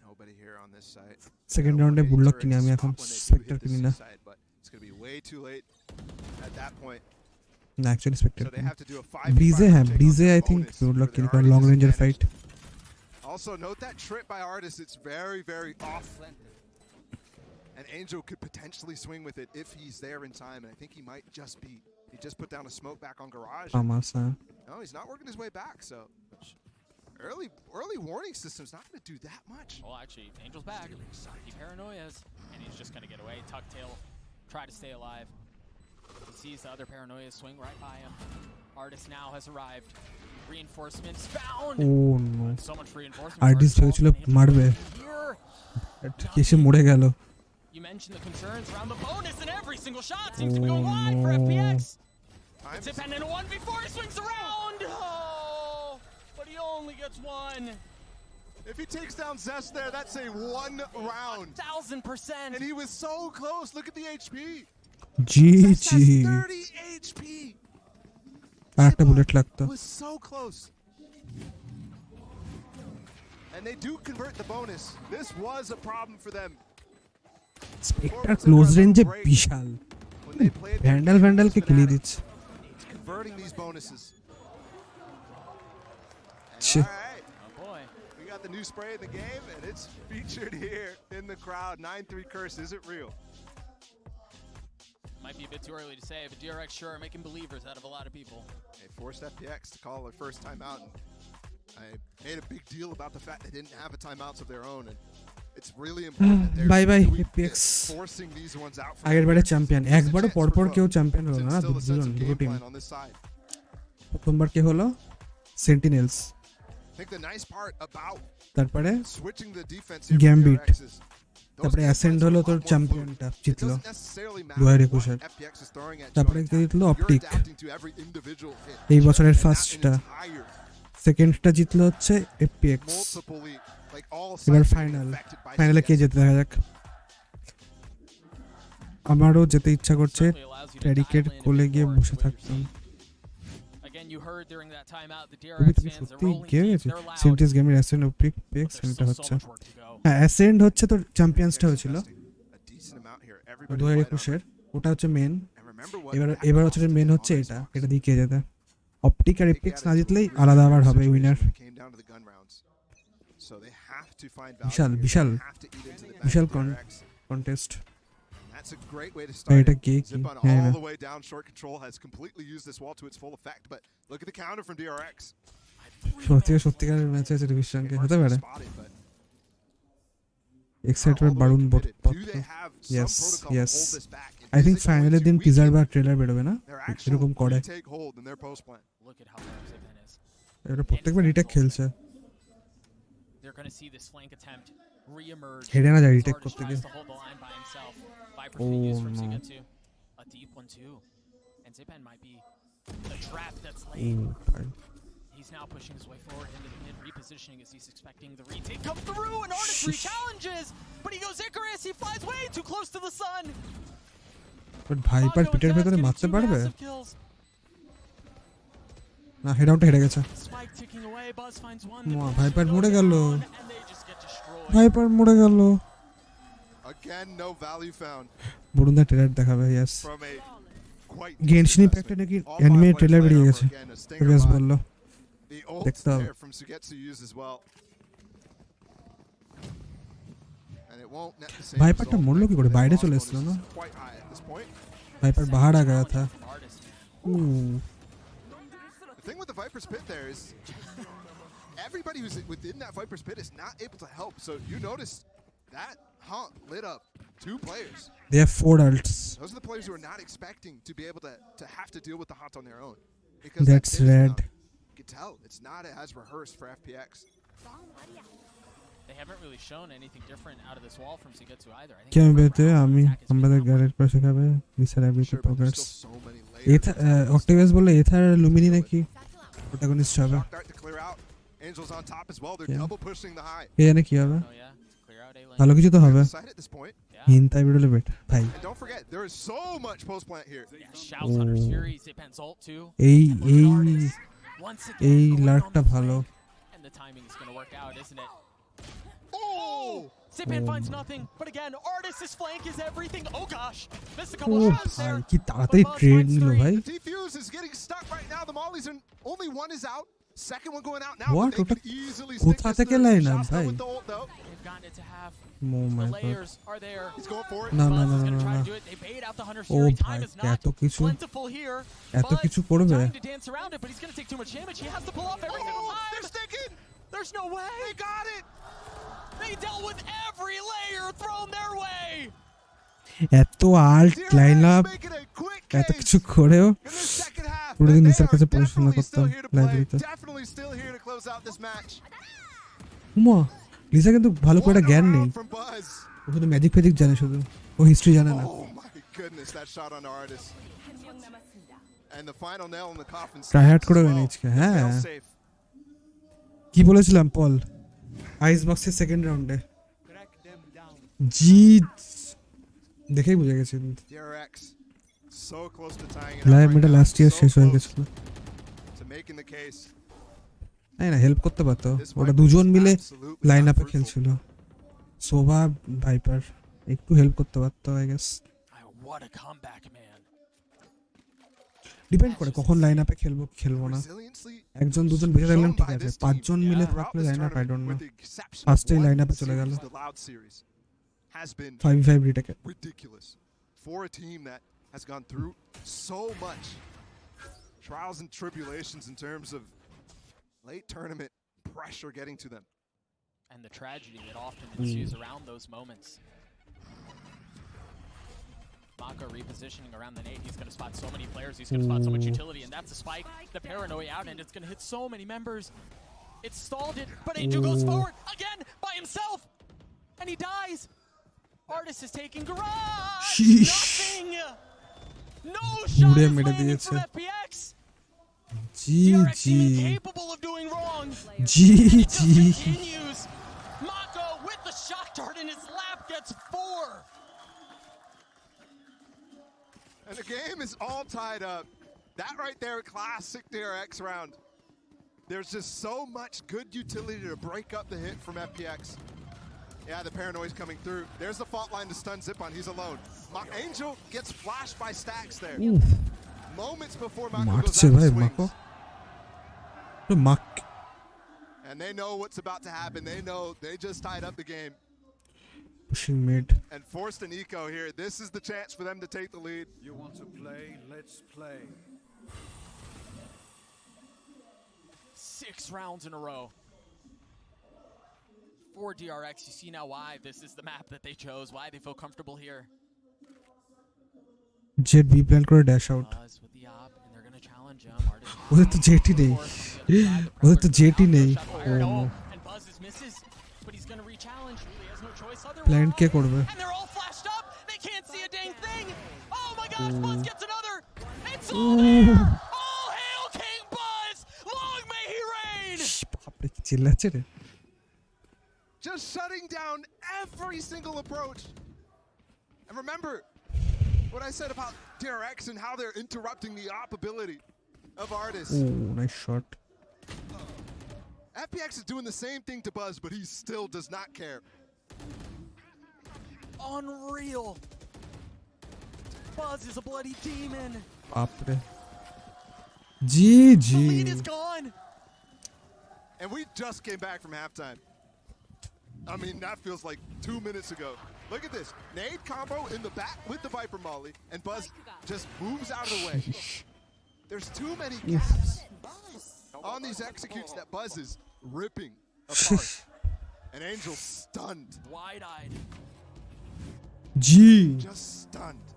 Nobody here on this side. Second রাউন্ডে বুলডগ কিনে আমি এখন স্পেক্টর কিনি না It's going to be way too late at that point. না actually Spector So they have to do a 5 ব্রিজে আই থিংক বুলডগ কিনে কারণ লং রেঞ্জের fight Also note that trip by Artist, it's very, very off. And Angel could potentially swing with it if he's there in time, and I think he might just be. He just put down a smoke back on Garage. No, he's not working his way back, so early warning system's not going to do that much. Well, actually, Angel's back. He paranoias, and he's just going to get away. Tuck tail, try to stay alive. He sees the other paranoias swing right by him. Artist now has arrived. Reinforcements found. Oh no. So much reinforcement. Artist ভেবেছিল মারবে এসে মরে গেল You mentioned the concerns around the bonus, and every single shot seems to be going wide for FPX. It's dependent on 1v4. He swings around. Oh, but he only gets one. If he takes down Zest there, that's a 1 round. 1000%. And he was so close. Look at the HP. GG. 30 HP. একটা bullet লাগতো Was so close. And they do convert the bonus. This was a problem for them. Spectre close রেঞ্জে বিশাল vandal কে কিলি দিচ্ছে Converting these bonuses. Shit. All right. Oh boy. We got the new spray in the game, and it's featured here in the crowd. 9-3 curse. Is it real? Might be a bit too early to say, but DRX sure are making believers out of a lot of people. They forced FPX to call their first timeout. And I made a big deal about the fact they didn't have a timeouts of their own, and it's really important that they're bye FPX forcing these ones out. আগের বারে champion একবারও পরপর কেউ champion হলো না দুটো team প্রথমবার কে হলো সেন্টিনেলস তারপরে গ্যাম্বিট তারপরে অ্যাসেন্ড হলো তোর চ্যাম্পিয়নটা জিতলো 2021 তারপরে কে জিতলো অপটিক এই বছরের ফার্স্টটা সেকেন্ডটা জিতলো হচ্ছে এফপিএক্স এবার ফাইনালে কে যেতে দেখা যাক আমারও যেতে ইচ্ছা করছে ট্যারিকের কোলে গিয়ে বসে থাকতাম সত্যি কে গেছে সেন্টিস গেমের অ্যাসেন্ড অপটিক পেক্স এটা হচ্ছে হ্যাঁ অ্যাসেন্ড হচ্ছে তো চ্যাম্পিয়ন্সটা হয়েছিল 2021 ওটা হচ্ছে মেন এবার হচ্ছে মেন হচ্ছে এটা দিয়ে কে যেতে অপটিক আর এপিক্স না জিতলেই আলাদা আবার হবে উইনার বিশাল contest That's a great way to start. Zip on all the way down. Short control has completely used this wall to its full effect, but look at the counter from DRX. সত্যিকারের match আছে ডিভিশনকে হতে পারে excitement বাড়ুন yes I think ফাইনালের দিন teaser বা trailer বেরোবে না এরকম করে এটা প্রত্যেকবার রিটেক খেলছে হেডে না যায় রিটেক করতে গিয়ে Oh no. A deep one too. And Dipayan might be the trap that's laid. He's now pushing his way forward into the mid, repositioning as he's expecting the retake come through, and Artist re-challenges, but he goes Icarus, he flies way too close to the sun. But Viper পিটের ভেতরে মারতে পারবে না head আউটে হেরে গেছে viper মরে গেল Again, no value found. বরুণদা ট্রেলার দেখাবে ইয়েস গেনশিন ইম্প্যাক্টে নাকি অ্যানিমে ট্রেলার বেরিয়ে গেছে ইয়েস বললো দেখতে হবে ভাইপারটা মরলো কি করে বাইরে চলে এসেছিল না ভাইপার বাহার আ গয়া থা The thing with the Viper's Pit there is everybody who's within that Viper's Pit is not able to help. So you notice that Hunt lit up 2 players. They have 4 ults. Those are the players who are not expecting to be able to have to deal with the Hunt on their own. Because that's red. You can tell it's not as rehearsed for FPX. They haven't really shown anything different out of this wall from Sigetsu either. I think क्या बेटे आमी हमारे garage पर से कब है विसर everything progress एथा ऑक्टिवस बोले एथा लुमिनी ने की प्रोटैगनिस्ट है Angels on top as well. They're double pushing the high. ये ने किया है ভালো কিছু তো হবে হিনতাই বিড়লে বেট ভাই don't forget there is so much post plant here এই লার্কটা ভালো and the timing is going to work out isn't it Dipayan finds nothing but again Artist's flank is everything oh gosh missed a couple shots there কি তাড়াতাড়ি trade নিল ভাই defuse is getting stuck right now the mollies and only one is out second one going out now what they could easily কোথা থেকে line up ভাই they've gotten it to have the layers are there he's going for it no he's going to try to do it they bait out the Hunter's Oh, Fury. Time is not plentiful here. Buzz trying to dance around it, but he's going to take too much damage. He has to pull off every single time. They're sticking! There's no way. They got it! They dealt with every layer thrown their way. এত Alt line up এত কিছু করেও পুরোদিন নিসার কাছে পড়াশোনা করতাম লাইব্রেরিতে। Uma Lisa কিন্তু ভালো করে একটা জ্ঞান নেই, ও শুধু ম্যাজিক ফ্যাজিক জানে, শুধু ও হিস্ট্রি জানে না। ট্রাইহার্ড করে এনেছে। হ্যাঁ কি বলেছিলাম পল আইস বক্সের সেকেন্ড রাউন্ডে জি দেখেই বুঝে গেছি লাইভ মেটা লাস্ট ইয়ার শেষ হয়ে গেছিল। না হেল্প করতে পারতো, ওরা দুজন মিলে লাইন আপে খেলছিল। সোভা ভাইপার একটু হেল্প করতে পারতো আই গেস। ডিপেন্ড করে কখন লাইন আপে খেলবো খেলবো না। একজন দুজন বেঁচে থাকলাম ঠিক আছে, পাঁচজন মিলে থাকলে line up I don't know. ফার্স্টেই লাইন আপে চলে গেল 5v5 retake. Ridiculous for a team that has gone through so much trials and tribulations in terms of late tournament pressure getting to them. And the tragedy that often ensues around those moments. Mako repositioning around the nade. He's going to spot so many players. He's going to spot so much utility, and that's a spike. The paranoia out, and it's going to hit so many members. It stalled it, but Angel goes forward again by himself, and he dies. Artist is taking garage. Nothing. No shot is landing from FPX. GG. Incapable of doing wrong. GG. Continues. Mako with the shock dart in his lap gets 4. And the game is all tied up. That right there, classic DRX round. There's just so much good utility to break up the hit from FPX. Yeah, the paranoia's coming through. There's the fault line to stun Dipayan. He's alone. Angel gets flashed by stacks there. Oof. Moments before Mako goes out of swings. And they know what's about to happen. They know they just tied up the game. Pushing mid. And forced an eco here. This is the chance for them to take the lead. You want to play? Let's play. 6 rounds in a row. For DRX, you see now why this is the map that they chose, why they feel comfortable here. Jet B plan করে dash out. With the op, and they're going to challenge him. ওদের তো jetty নেই, ওদের তো jetty নেই। And Buzz misses, but he's going to re-challenge. He has no choice otherwise. Plan কে করবে? And they're all flashed up. They can't see a dang thing. Oh my gosh, Buzz gets another. It's all there. All hail King Buzz. Long may he reign. বাপরে কি চিল্লাচ্ছে রে। Just shutting down every single approach. And remember what I said about DRX and how they're interrupting the op ability of artists. Oh, nice shot. FPX is doing the same thing to Buzz, but he still does not care. Unreal. Buzz is a bloody demon. বাপরে GG. The lead is gone. And we just came back from halftime. I mean, that feels like 2 minutes ago. Look at this. Nade combo in the back with the Viper Molly, and Buzz just moves out of the way. There's too many gaps on these executes that Buzz is ripping apart. And Angel stunned. Wide-eyed. G. Just stunned.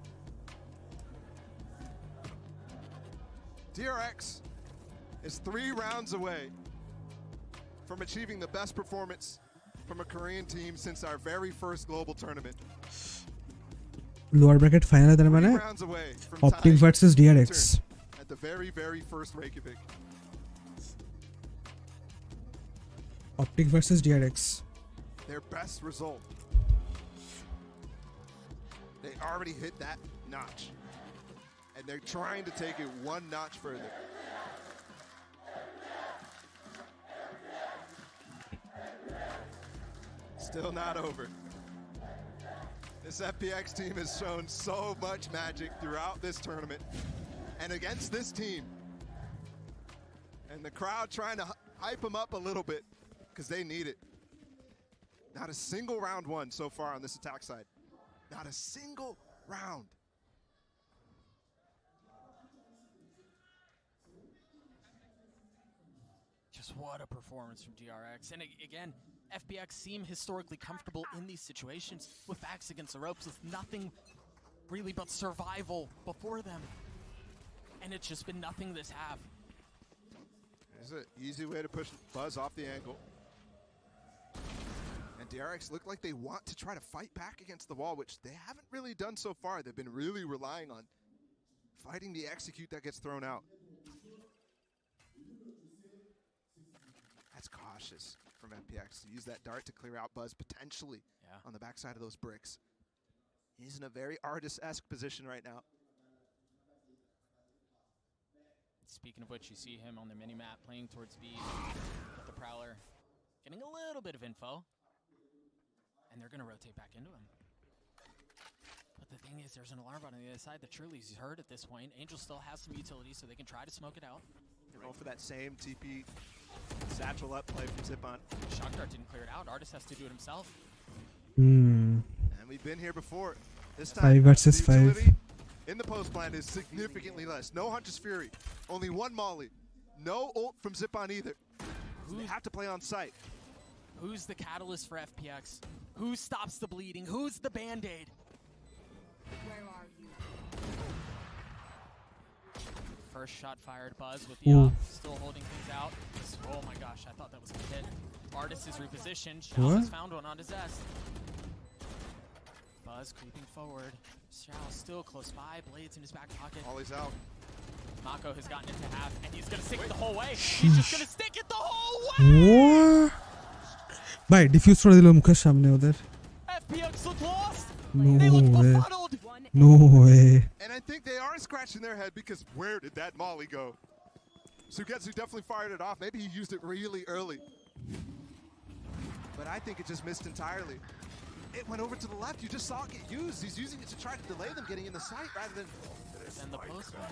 DRX is 3 rounds away from achieving the best performance from a Korean team since our very first global tournament. Lower bracket final তার মানে Optic versus DRX at the very first Reykjavik. Optic versus DRX. Their best result. They already hit that notch. And they're trying to take it 1 notch further. Still not over. This FPX team has shown so much magic throughout this tournament and against this team. And the crowd trying to hype them up a little bit because they need it. Not a single round won so far on this attack side. Not a single round. what a performance from DRX. And again, FPX seem historically comfortable in these situations with backs against the ropes with nothing really but survival before them. And it's just been nothing this half. There's an easy way to push Buzz off the angle. And DRX look like they want to try to fight back against the wall, which they haven't really done so far. They've been really relying on fighting the execute that gets thrown out. That's cautious from FPX to use that dart to clear out Buzz potentially on the backside of those bricks. He's in a very artist-esque position right now. Speaking of which, you see him on the mini-map playing towards B with the Prowler, getting a little bit of info, and they're going to rotate back into him. But the thing is, there's an alarm bot on the other side that truly is heard at this point. Angel still has some utility, so they can try to smoke it out. They're going for that same TP satchel up play from Zipan. Shock Dart didn't clear it out. Artist has to do it himself. And we've been here before. This time, 5 versus 5. In the post plant is significantly less. No Hunter's Fury, only one Molly. No ult from Zipan either. They have to play on site. Who's the catalyst for FPX? Who stops the bleeding? Who's the Band-Aid? Where are you? First shot fired, Buzz with the up, still holding things out. Oh my gosh, I thought that was a hit. Artist is repositioned. Shao has found one on his Zest. Buzz creeping forward. Shao still close by. Blades in his back pocket. Ollie's out. Mako has gotten into half, and he's gonna stick it the whole way. He's just gonna stick it the whole way. What? Bhai, diffuse করে দিল মুখের সামনে ওদের। FPX look lost. No they look way. befuddled. No way. And I think they are scratching their head because where did that Molly go? Sugetsu definitely fired it off. Maybe he used it really early. But I think it just missed entirely. It went over to the left. You just saw it get used. He's using it to try to delay them getting in the site rather than the postman.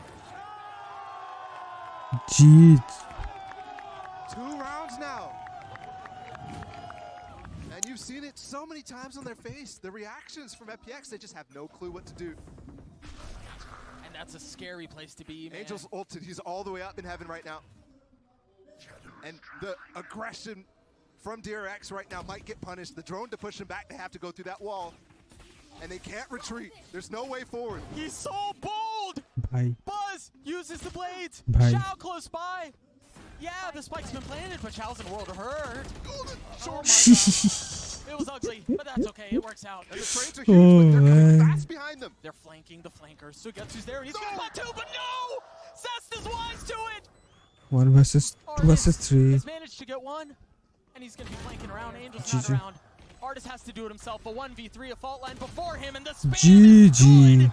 Jeez. 2 rounds now. And you've seen it so many times on their face. The reactions from FPX, they just have no clue what to do. And that's a scary place to be, man. Angel's ulted. He's all the way up in heaven right now. And the aggression from DRX right now might get punished. The drone to push him back, they have to go through that wall. And they can't retreat. There's no way forward. He's so bold! Bhai. Buzz uses the blades. Bhai. Shao close by. Yeah, the spike's been planted, but Shao's in a world of hurt. Oh my God. It was ugly, but that's okay. It works out. And the trades are huge, but they're coming fast behind them. They're flanking the flankers. Sugetsu's there, and he's gonna put 2, but no! Zest is wise to it! 1 versus 2 versus 3. He's managed to get 1, and he's gonna be flanking around. Angel's not around. Artist has to do it himself. A 1v3, a fault line before him, and the spam is good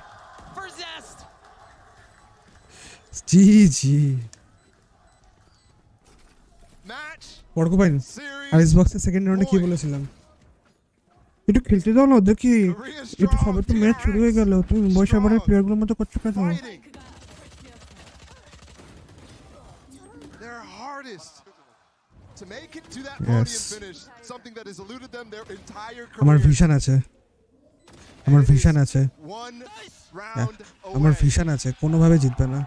for Zest. GG. Match. Porcupine আইসবক্সের second রাউন্ডে কি বলেছিলাম একটু খেলতে দাও না ওদেরকে একটু সবে তো ম্যাচ শুরু হয়ে গেল তুমি বয়সাবারের প্লেয়ারগুলোর মতো করছো কেন Their hardest to make it to that podium finish, something that has eluded them their entire career. আমার ভিশন আছে আমার ভিশন আছে One round আমার away. ভিশন আছে কোনোভাবে জিতবে না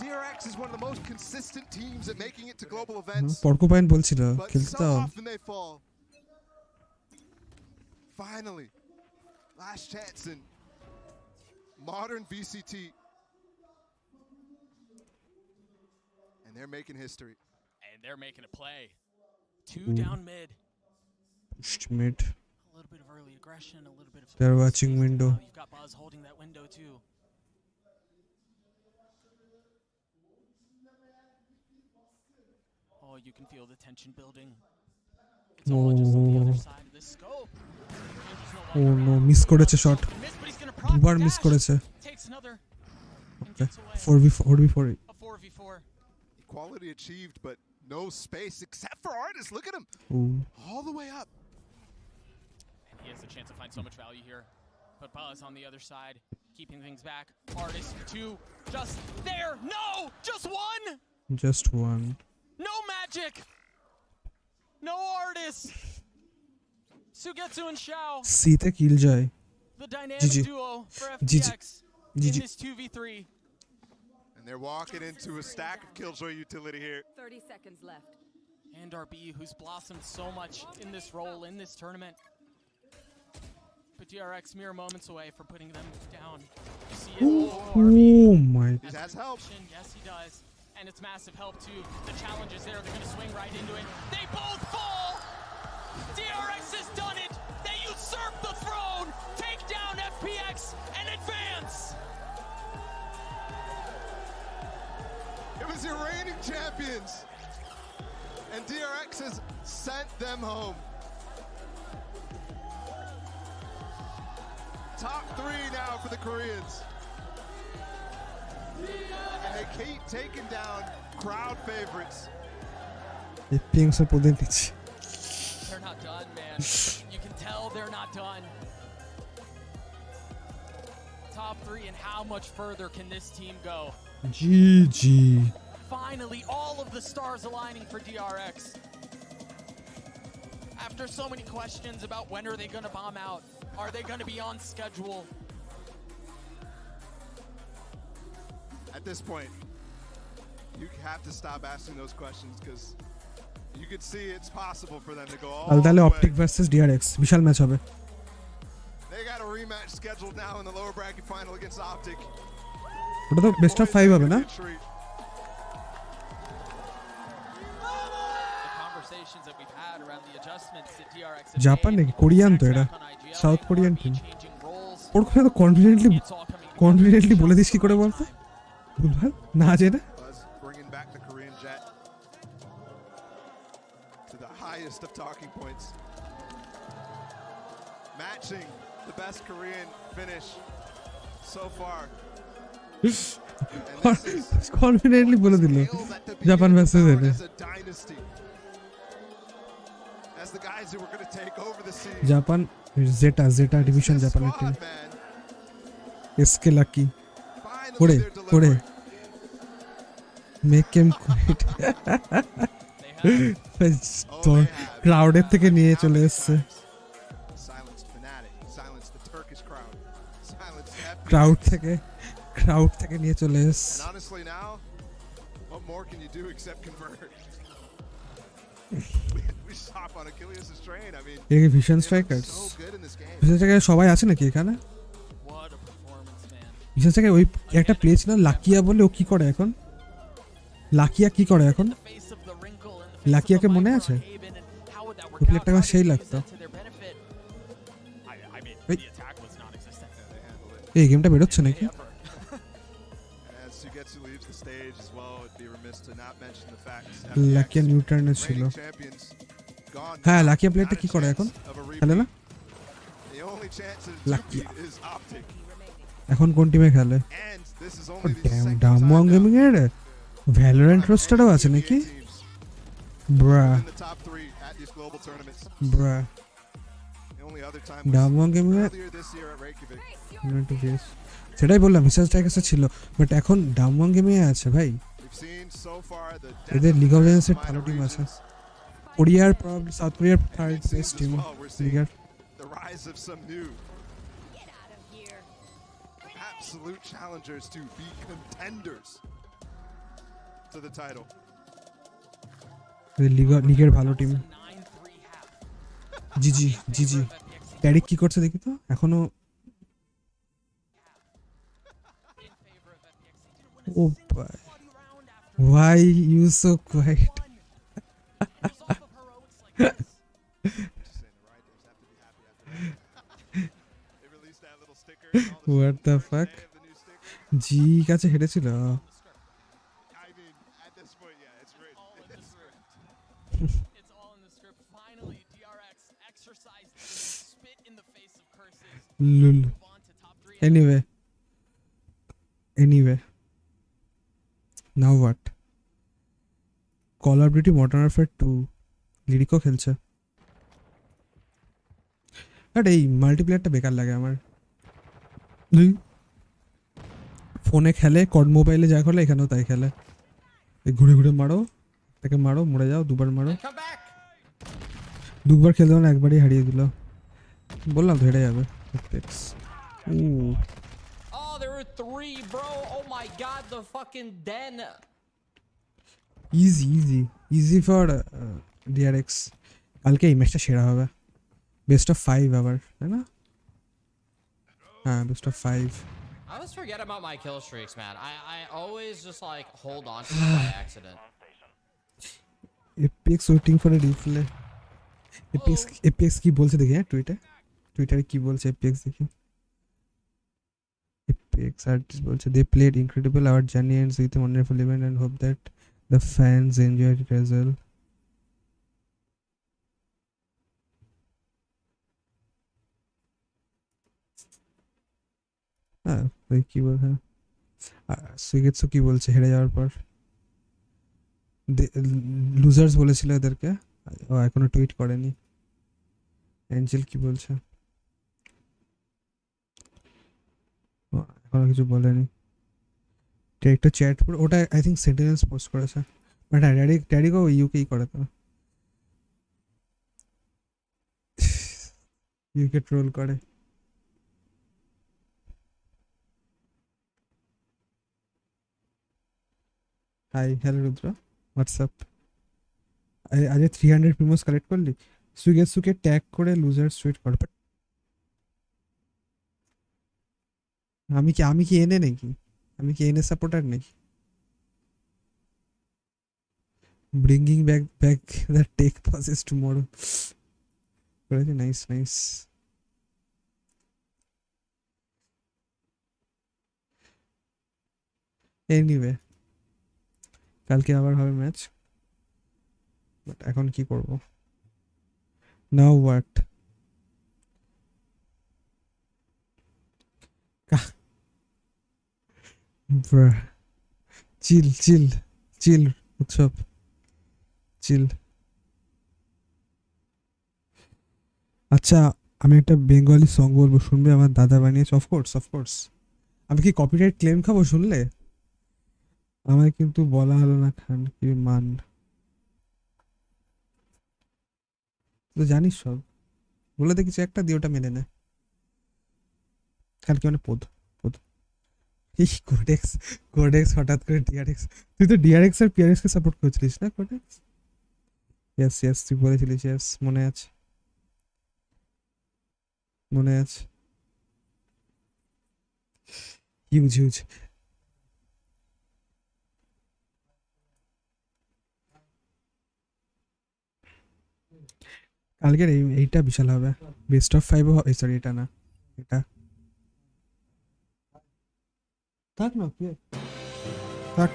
DRX is one of the most consistent teams at making it to global events. পড়কোপাইন বলছিল খেলতে so দাও often they fall. Finally, last chance in modern VCT. And they're making history. And they're making a play. 2 down mid. Pushed mid. A little bit of early aggression, a little bit of... They're watching window. You've got Buzz holding that window too. Oh, you can feel the tension building. It's all just on the other side of this scope. Oh no, miss করেছে shot. দুবার miss করেছে. Takes another. 4v4. A 4v4. Equality achieved, but no space except for Artist. Look at him. All the way up. And he has a chance to find so much value here. But Buzz on the other side, keeping things back. Artist 2, just there. No, just 1. Just 1. No magic. No Artist. Sugetsu and Shao. C-তে kill যায়. The dynamic duo for FPX in this 2v3. And And they're walking into a stack of Killjoy utility here. 30 seconds left. And RB, who's blossomed so much in this role, in this tournament. But DRX mere moments away from putting them down. You see it. Oh my. He has help. Yes, he does. And it's massive help too. The challenge is there. They're going to swing right into it. They both fall! DRX has done it! They usurp the throne! Take down FPX and advance! It was your reigning champions. And DRX has sent them home. Top 3 now for the Koreans. And they keep taking down crowd favorites. They're not done, man. You can tell they're not done. Top 3, and how much further can this team go? GG. Finally, all of the stars aligning for DRX. After so many questions about when are they going to bomb out, are they going to be on schedule? At this point, you have to stop asking those questions because you can see it's possible for them to go all the way. Optic versus DRX Vishal match হবে. They got a rematch scheduled now in the lower bracket final against Optic. ওটা তো best of 5 হবে না? Japan নাকি Korean তো এটা south Korean team ওর কথা তো কনফিডেন্টলি বলে দিস কি করে বলতে ভুলভাল না জেনে Bringing back the Korean jet to the highest of talking points, matching the best Korean finish so far. Confidently বলে দিল জাপান ভার্সেস এটা জাপান জেটা ডিভিশন জাপানের টিম এসকে লাকি ওরে মেক হিম কুইট ক্রাউডের থেকে নিয়ে চলে এসেছে ক্রাউড থেকে নিয়ে চলে এসেছে এই ভিশন স্ট্রাইকার্স সবাই আছে নাকি এখানে ভিশন স্ট্রাইকার ওই একটা প্লে ছিল লাকিয়া বলে ও কি করে এখন লাকিয়াকে মনে আছে ওই প্লেটা আমার সেই লাগতো এই গেমটা বেরোচ্ছে নাকি লাকিয়া নিউট্রানে ছিল হ্যাঁ লাকিয়া প্লেয়ারটা কি করে এখন খেলে না লাকিয়া এখন কোন টিমে খেলে ডামওয়াং গেমিং এর ভ্যালোরেন্ট রোস্টারও আছে নাকি ব্রা ডামওয়াং গেমিং এর সেটাই বললাম ভিশন স্ট্রাইকার্স ছিল বাট এখন ডামওয়াং গেমিং এ আছে ভাই এদের লিগ অফ লেজেন্ডস এর ভালো টিম আছে কোরিয়ার প্রবাবলি সাউথ কোরিয়ার থার্ড বেস্ট টিম লিগার the rise of some new absolute challengers to be contenders to the title. লিগের ভালো টিম জিজি ট্যারিক কি করছে দেখি তো এখনো ও why you so quiet what the fuck জি কাছে হেডেছিল lul anyway now what Call of Duty Modern Warfare 2 লিরিকো খেলছে আরে এই মাল্টিপ্লেয়ারটা বেকার লাগে আমার ফোনে খেলে কড মোবাইলে যা খেলে এখানেও তাই খেলে ঘুরে মারো তাকে মারো মরে যাও দুবার মারো দুবার খেলতে না একবারই হারিয়ে দিল বললাম তো হেরে যাবে 3, bro. Oh my god, the fucking den. Easy for DRX. কালকে এই ম্যাচটা সেরা হবে, বেস্ট অফ 5 আবার, তাই না? হ্যাঁ, best of 5. I always forget about my kill streaks, man. I always just like hold on to them by accident. FPX waiting for a replay. FPX কি বলছে দেখি, হ্যাঁ টুইটারে কি বলছে FPX দেখি। FPX artist বলছে they played incredible, our journey ends with a wonderful event and hope that the fans enjoyed it as well. হ্যাঁ কি বলছে সুইগেটসু কি বলছে হেরে যাওয়ার পর? লুজার্স বলেছিল এদেরকে, ও এখনো টুইট করেনি। অ্যাঞ্জেল কি বলছে? এখনো কিছু বলেনি। একটা চ্যাট ওটা আই থিঙ্ক সেন্টিনেন্স পোস্ট করেছে, বাট হ্যাঁ ড্যাডিকো ইউকেই করে, তো ইউকে ট্রোল করে। হাই, হ্যালো রুদ্র, হোয়াটসঅ্যাপ? আজ 300 প্রিমোস কালেক্ট করলি? সুকে ট্যাগ করে লুজার্স টুইট কর। আমি কি এনে নাকি? আমি কি এনে সাপোর্টার নাকি? Bringing back the tech process tomorrow করেছে, নাইস। এনিওয়ে, কালকে আবার হবে ম্যাচ, বাট এখন কি করব? Now what? চিল উৎসব, চিল। আচ্ছা, আমি একটা বেঙ্গলি সং বলবো, শুনবে? আমার দাদা বানিয়েছে। অফকোর্স। আমি কি কপিরাইট ক্লেম খাবো শুনলে? আমায় কিন্তু বলা হলো না খান কি মান, তো জানিস সব। বলে দেখেছি একটা দিয়ে ওটা মেনে নেয়। কালকে মানে পদ এই কোডেক্স হঠাৎ করে ডিআরএক্স, তুই তো ডিআরএক্স আর পিআরএক্স কে সাপোর্ট করছিলিস না কোডেক্স? ইয়েস তুই বলেছিলিস, ইয়েস মনে আছে। হিউজ। কালকের এইটা বিশাল হবে, বেস্ট অফ 5 হবে। সরি, এটা না, এটা থাক না, থাক।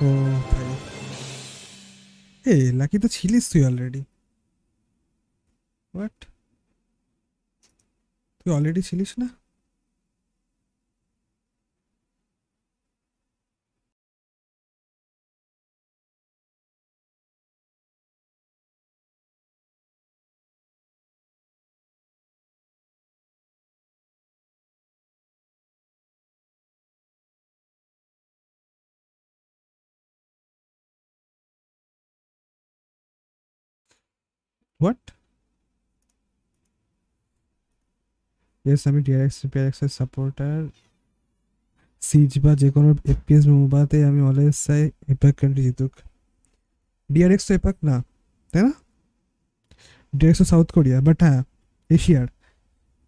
ও ভাই, লাকি তো ছিলিস তুই অলরেডি। হোয়াট? তুই অলরেডি ছিলিস না? হোয়াট? ইয়েস, আমি ডিআরএক্স এর সাপোর্টার। সিজ বা যে কোনো এফপিএস মোবাতে আমি অলওয়েজ চাই এপাক কান্ট্রি জিতুক। ডিআরএক্স তো এপাক না, তাই না? ডিআরএক্স তো সাউথ কোরিয়া, বাট হ্যাঁ এশিয়ার।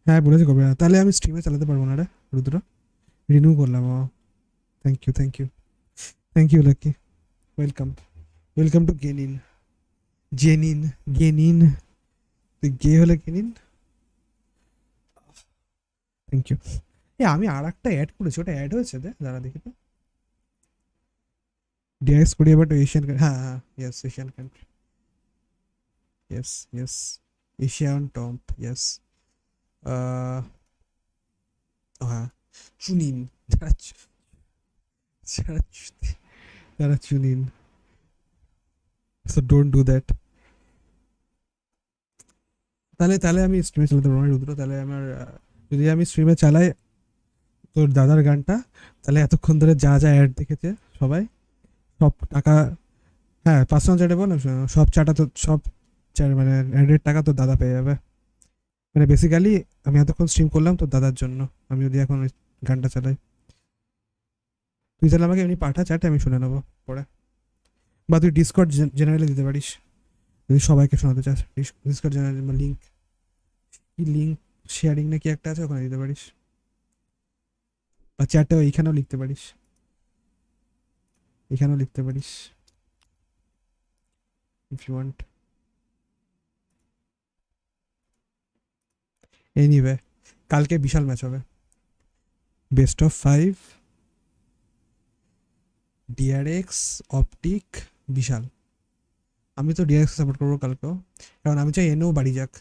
হ্যাঁ বলেছে কবে, তাহলে আমি স্ট্রিমে চালাতে পারবো না রে রুদ্র। রিনিউ করলাম। Thank you Lucky. Welcome to গেনিন। তুই গে হলে গেনিন। Thank you. আমি আর একটা অ্যাড করেছি, ওটা অ্যাড হয়েছে দাঁড়া দেখি তো। ডিআরএক্স কোরিয়া বাট এশিয়ান, হ্যাঁ yes Asian country, yes Asian top, yes. হ্যাঁ চুনিন, যারা chunin, so don't do that. তাহলে আমি স্ট্রিমে চালাতে পারবো না রুদ্র। তাহলে আমার যদি আমি স্ট্রিমে চালাই তোর দাদার গানটা, তাহলে এতক্ষণ ধরে যা অ্যাড দেখেছে সবাই, সব টাকা, হ্যাঁ পার্সোনাল চ্যাটে বললাম, সব মানে অ্যাডের টাকা তোর দাদা পেয়ে যাবে। মানে বেসিক্যালি আমি এতক্ষণ স্ট্রিম করলাম তোর দাদার জন্য। আমি যদি এখন গানটা চালাই। তুই তাহলে আমাকে এমনি পাঠা চ্যাটে, আমি শুনে নেবো পরে, বা তুই ডিসকর্ড জেনারেলে দিতে পারিস যদি সবাইকে শোনাতে চাস। ডিসকর্ড জেনারেল বা লিঙ্ক, কি লিঙ্ক শেয়ারিং নাকি একটা আছে, ওখানে দিতে পারিস, বা চ্যাটেও এইখানেও লিখতে পারিস, এখানেও লিখতে পারিস ইফ ইউ ওয়ান্ট। এনিওয়ে কালকে বিশাল ম্যাচ হবে, বেস্ট অফ 5, ডিআরএক্স অপটিক বিশাল। আমি তো ডিআরএক্স সাপোর্ট করবো কালকেও, কারণ আমি চাই এনেও বাড়ি যাক।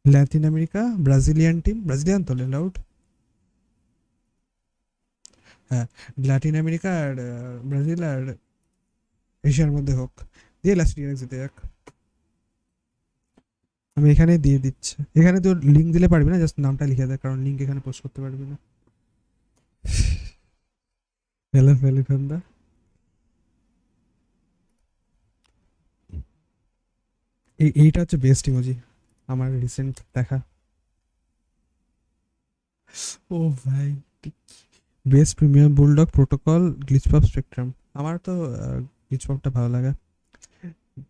Latin America Brazilian team, Brazilian তো লাউড, হ্যাঁ ল্যাটিন আমেরিকা আর ব্রাজিল আর এশিয়ার মধ্যে হোক, দিয়ে লাস্ট ডিআরএক্স জিতে যাক। আমি এখানে দিয়ে দিচ্ছি, এখানে তো লিঙ্ক দিলে পারবি না, জাস্ট নামটা লিখে দেয়, কারণ লিঙ্ক এখানে পোস্ট করতে পারবি না। হ্যালো পেহলু খান দা, এইটা হচ্ছে বেস্ট ইমোজি আমার রিসেন্ট দেখা। ও ভাই, best premium bulldog protocol glitch pop spectrum. আমার তো গ্লিচ পপটা ভালো লাগে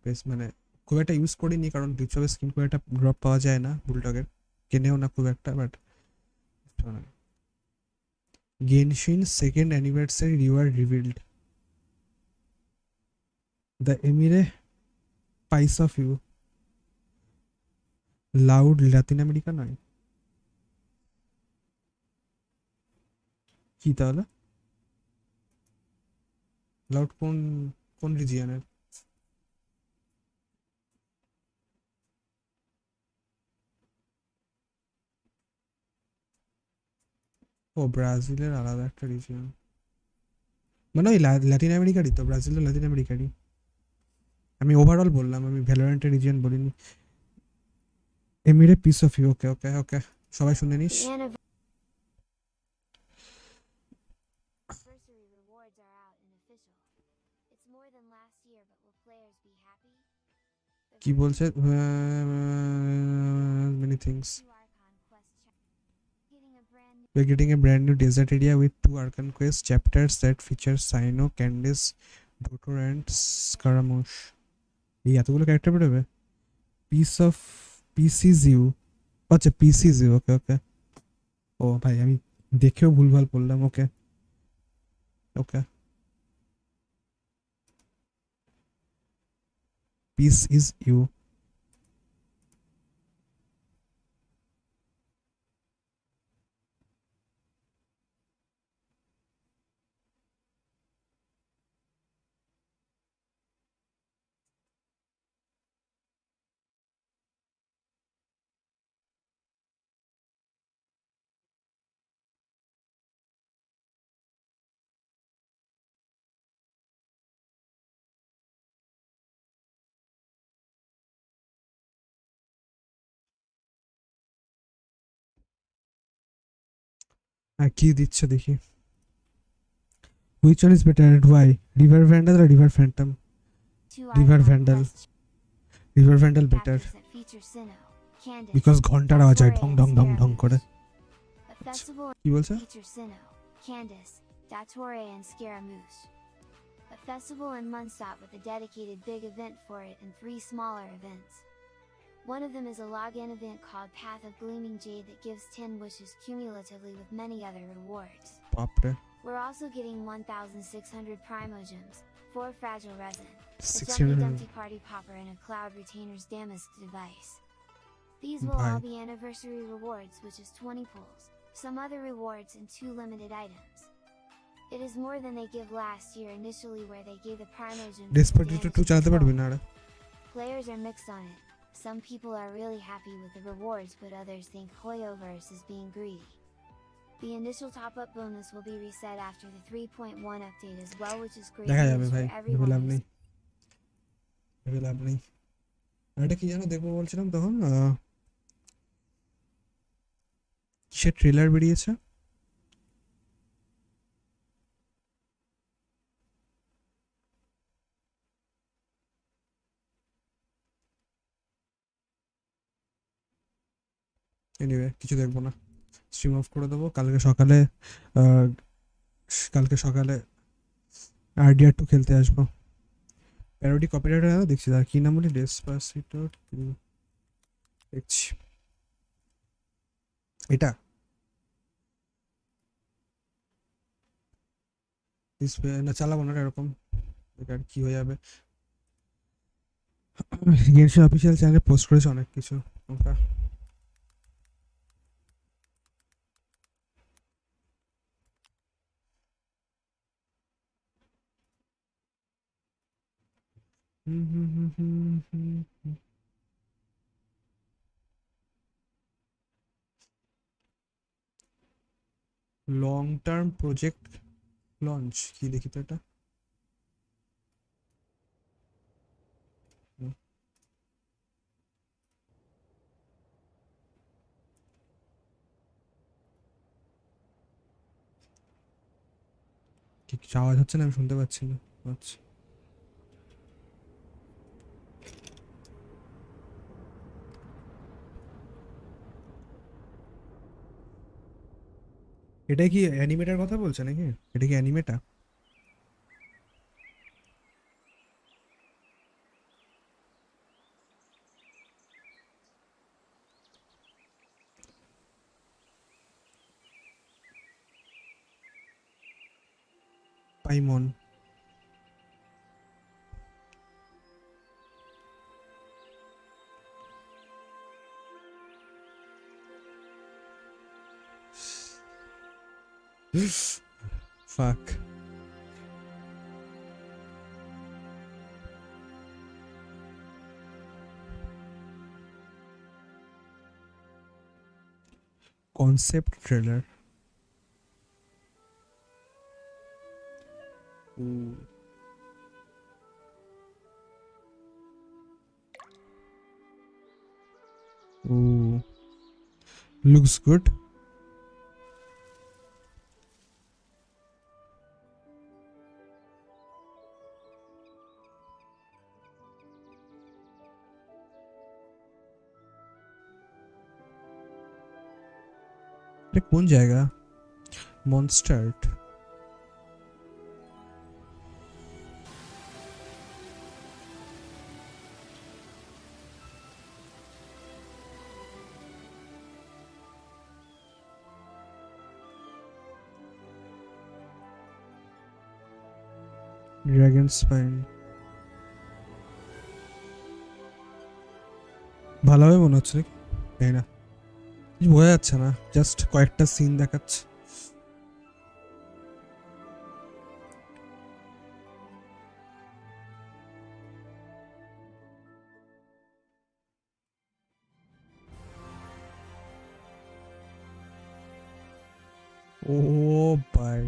বেশ, মানে খুব একটা ইউজ করিনি, কারণ গ্লিচ পপের স্কিন খুব একটা ড্রপ পাওয়া যায় না বুলডগের, কেনেও না খুব একটা, but Genshin second anniversary reward revealed, the এমিরে পাইস of you. Loud Latin America নয় কি তাহলে? লাউড কোন কোন রিজিয়নের? ও ব্রাজিলের আলাদা একটা রিজিয়ন, মানে ওই ল্যাটিন আমেরিকারই তো, ব্রাজিল ল্যাটিন আমেরিকারই। আমি ওভারঅল বললাম, আমি ভ্যালোরেন্টের রিজিয়ন বলিনি। এমিরে পিস অফ ইউ, ওকে ওকে ওকে, সবাই শুনে নিস। কি বলছে? many things. We're getting a brand new desert area with 2 Arcan Quest chapters that feature Sino, Candice, Dotor and Scaramouche. এই এতগুলো ক্যারেক্টার বেরোবে? পিস অফ পিসিস ইউ, আচ্ছা পিসিস ইউ, ওকে ওকে। ও ভাই আমি দেখেও ভুলভাল পড়লাম, okay okay. Peace is you. আর কি দিচ্ছে দেখি, which one is better and why? River Vandal or River Phantom? River Vandal. River Vandal better because ঘন্টার আওয়াজ হয় ঢং ঢং ঢং ঢং করে। কি বলছে? Candice, Datoré and Scaramouche. A festival in Munstad with a dedicated big event for it and 3 smaller events. One of them is a login event called Path of Gleaming Jade that gives 10 wishes cumulatively with many other rewards. Bapre. We're also getting 1,600 Primo Gems, 4 Fragile Resin, a 600. Dumpty Party Popper and a Cloud Retainer's Damask device. These will all be anniversary rewards, which is 20 pulls, some other rewards and 2 limited items. It is more than they give last year initially where they gave the Primo Gems. Despacito 2 চালাতে পারবি না? Players are mixed on it. Some people are really happy with the rewards, but others think Hoyoverse is being greedy. The initial top-up bonus will be reset after the 3.1 update as well, which is great news for everyone. লাভ নেই। এটা কি জানো দেখবো বলছিলাম তখন, কিসের trailer বেরিয়েছে? Anyway কিছু দেখবো না, স্ট্রিম অফ করে দেবো। কালকে সকালে RDR2 খেলতে আসবো। প্যারোডি কপিরাইট হয় না দেখছি, তার কি নাম বলি, ডেসপাসিটো দেখছি। এটা না চালাবো না এরকম, বেকার কি হয়ে যাবে। গেমসের অফিসিয়াল চ্যানেলে পোস্ট করেছে অনেক কিছু ওটা। লং টার্ম প্রজেক্ট লঞ্চ কি দেখি তো এটা। ঠিক আওয়াজ হচ্ছে না, আমি শুনতে পাচ্ছি না। আচ্ছা এটা কি অ্যানিমেটার কথা বলছে নাকি? এটা কি অ্যানিমেটা? পাইমন fuck. Concept trailer. Ooh. Ooh. Looks good. এটা কোন জায়গা? মনস্টার্ট। ড্রাগন স্পাইন ভালো হবে মনে হচ্ছে, তাই না? বোঝা যাচ্ছে না, জাস্ট কয়েকটা সিন দেখাচ্ছে। ও ভাই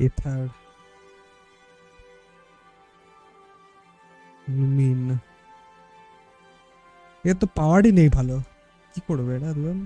এথার লুমিন, এর তো পাওয়ারই নেই ভালো, কি করবে এটা দুজন?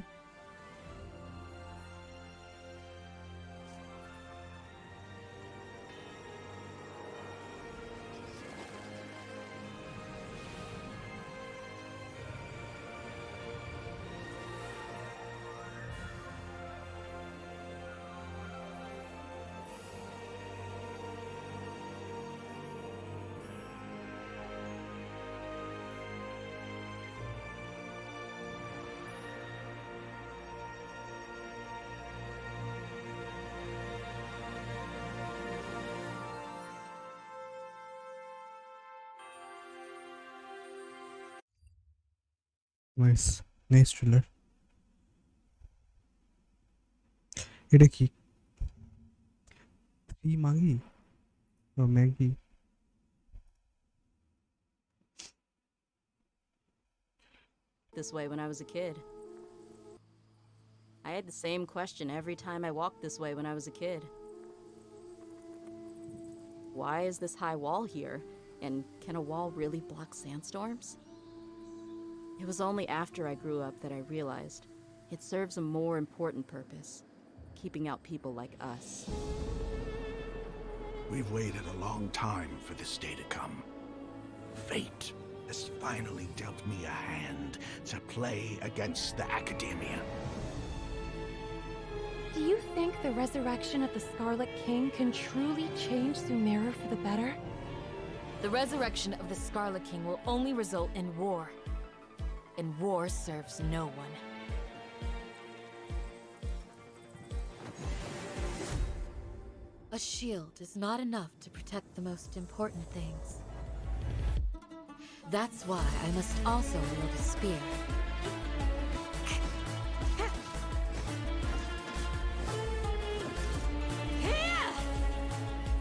Nice, nice trailer. এটা কি? 3 মাগি ও Maggi? This way when I was a kid. I had the same question every time I walked this way when I was a kid. Why is this high wall here? And can a wall really block sandstorms? It was only after I grew up that I realized it serves a more important purpose, keeping out people like us. We've waited a long time for this day to come. Fate has finally dealt me a hand to play against the academia. Do you think the resurrection of the Scarlet King can truly change Sumeru for the better? The resurrection of the Scarlet King will only result in war. And war serves no one. A shield is not enough to protect the most important things. That's why I must also wield a spear.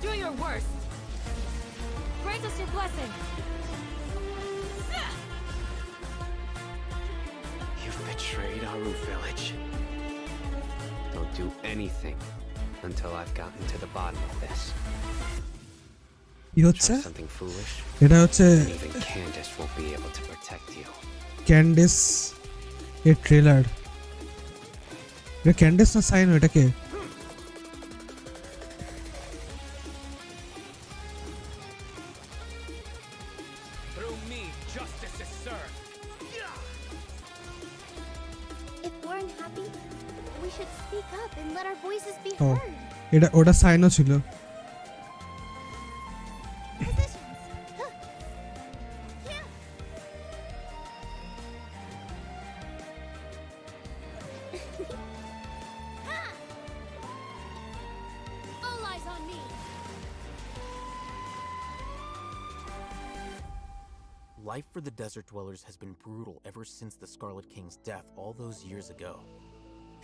Do your worst. Grant us your blessing. You've betrayed Aru village. Don't do anything until I've gotten to the bottom of this. Try something foolish. এটা হচ্ছে and even Candace won't be able to protect you. Candice এর trailer. এটা Candice না sign এটা কে? Through me, justice is served. If we're unhappy, we should speak up and let our voices be O heard. এটা ওটা সাইনও ছিল। All eyes on me. Life for the desert dwellers has been brutal ever since the Scarlet King's death all those years ago.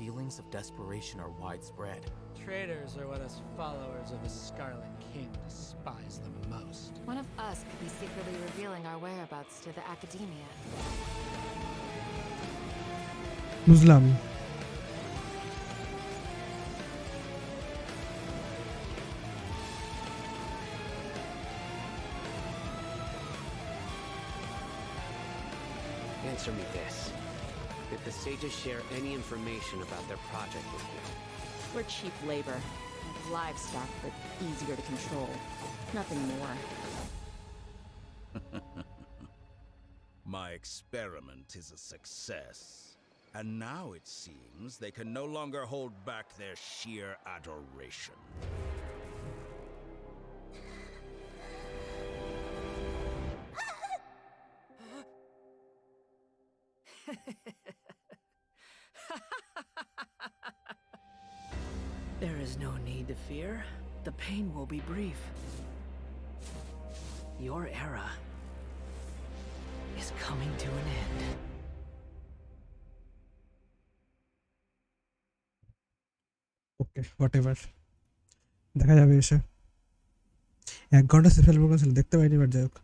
Feelings of desperation are widespread. Traitors are what us followers of the Scarlet King despise the most. One of us could be secretly revealing our whereabouts to the academia. বুঝলাম। Answer me this. Did the sages share any information about their project with you? We're cheap labor. Like livestock, but easier to control. Nothing more. My experiment is a success. And now it seems they can no longer hold back their sheer adoration. There is no need to fear. The pain will be brief. Your era is coming to an end. Okay whatever দেখা যাবে এসে 1 ঘন্টা সেফেল programme ছিল দেখতে পাইনি but যাই হোক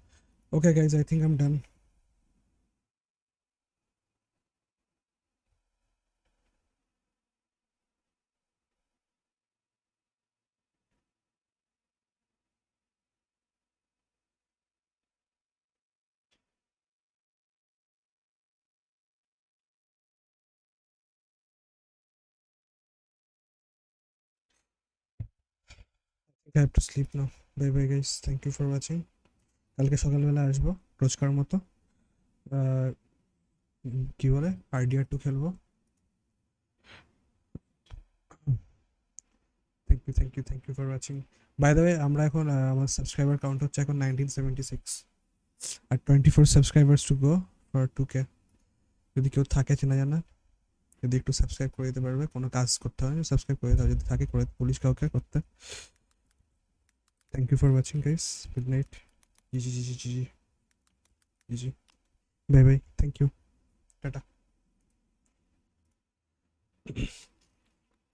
okay guys I think I am done I have to sleep now. Bye bye guys. Thank you for watching. কালকে সকালবেলা আসবো রোজকার মতো কি বলে আইডিয়া 2 খেলবো thank you for watching by the way আমরা এখন আমার সাবস্ক্রাইবার কাউন্ট হচ্ছে এখন 1976 আর 24 subscribers to go for 2k যদি কেউ থাকে চেনা জানা যদি একটু সাবস্ক্রাইব করে দিতে পারবে কোনো কাজ করতে হবে সাবস্ক্রাইব করে দাও যদি থাকে করে পুলিশ কাউকে করতে Thank you for watching guys. Good night. GG. Bye bye. Thank you. Tata.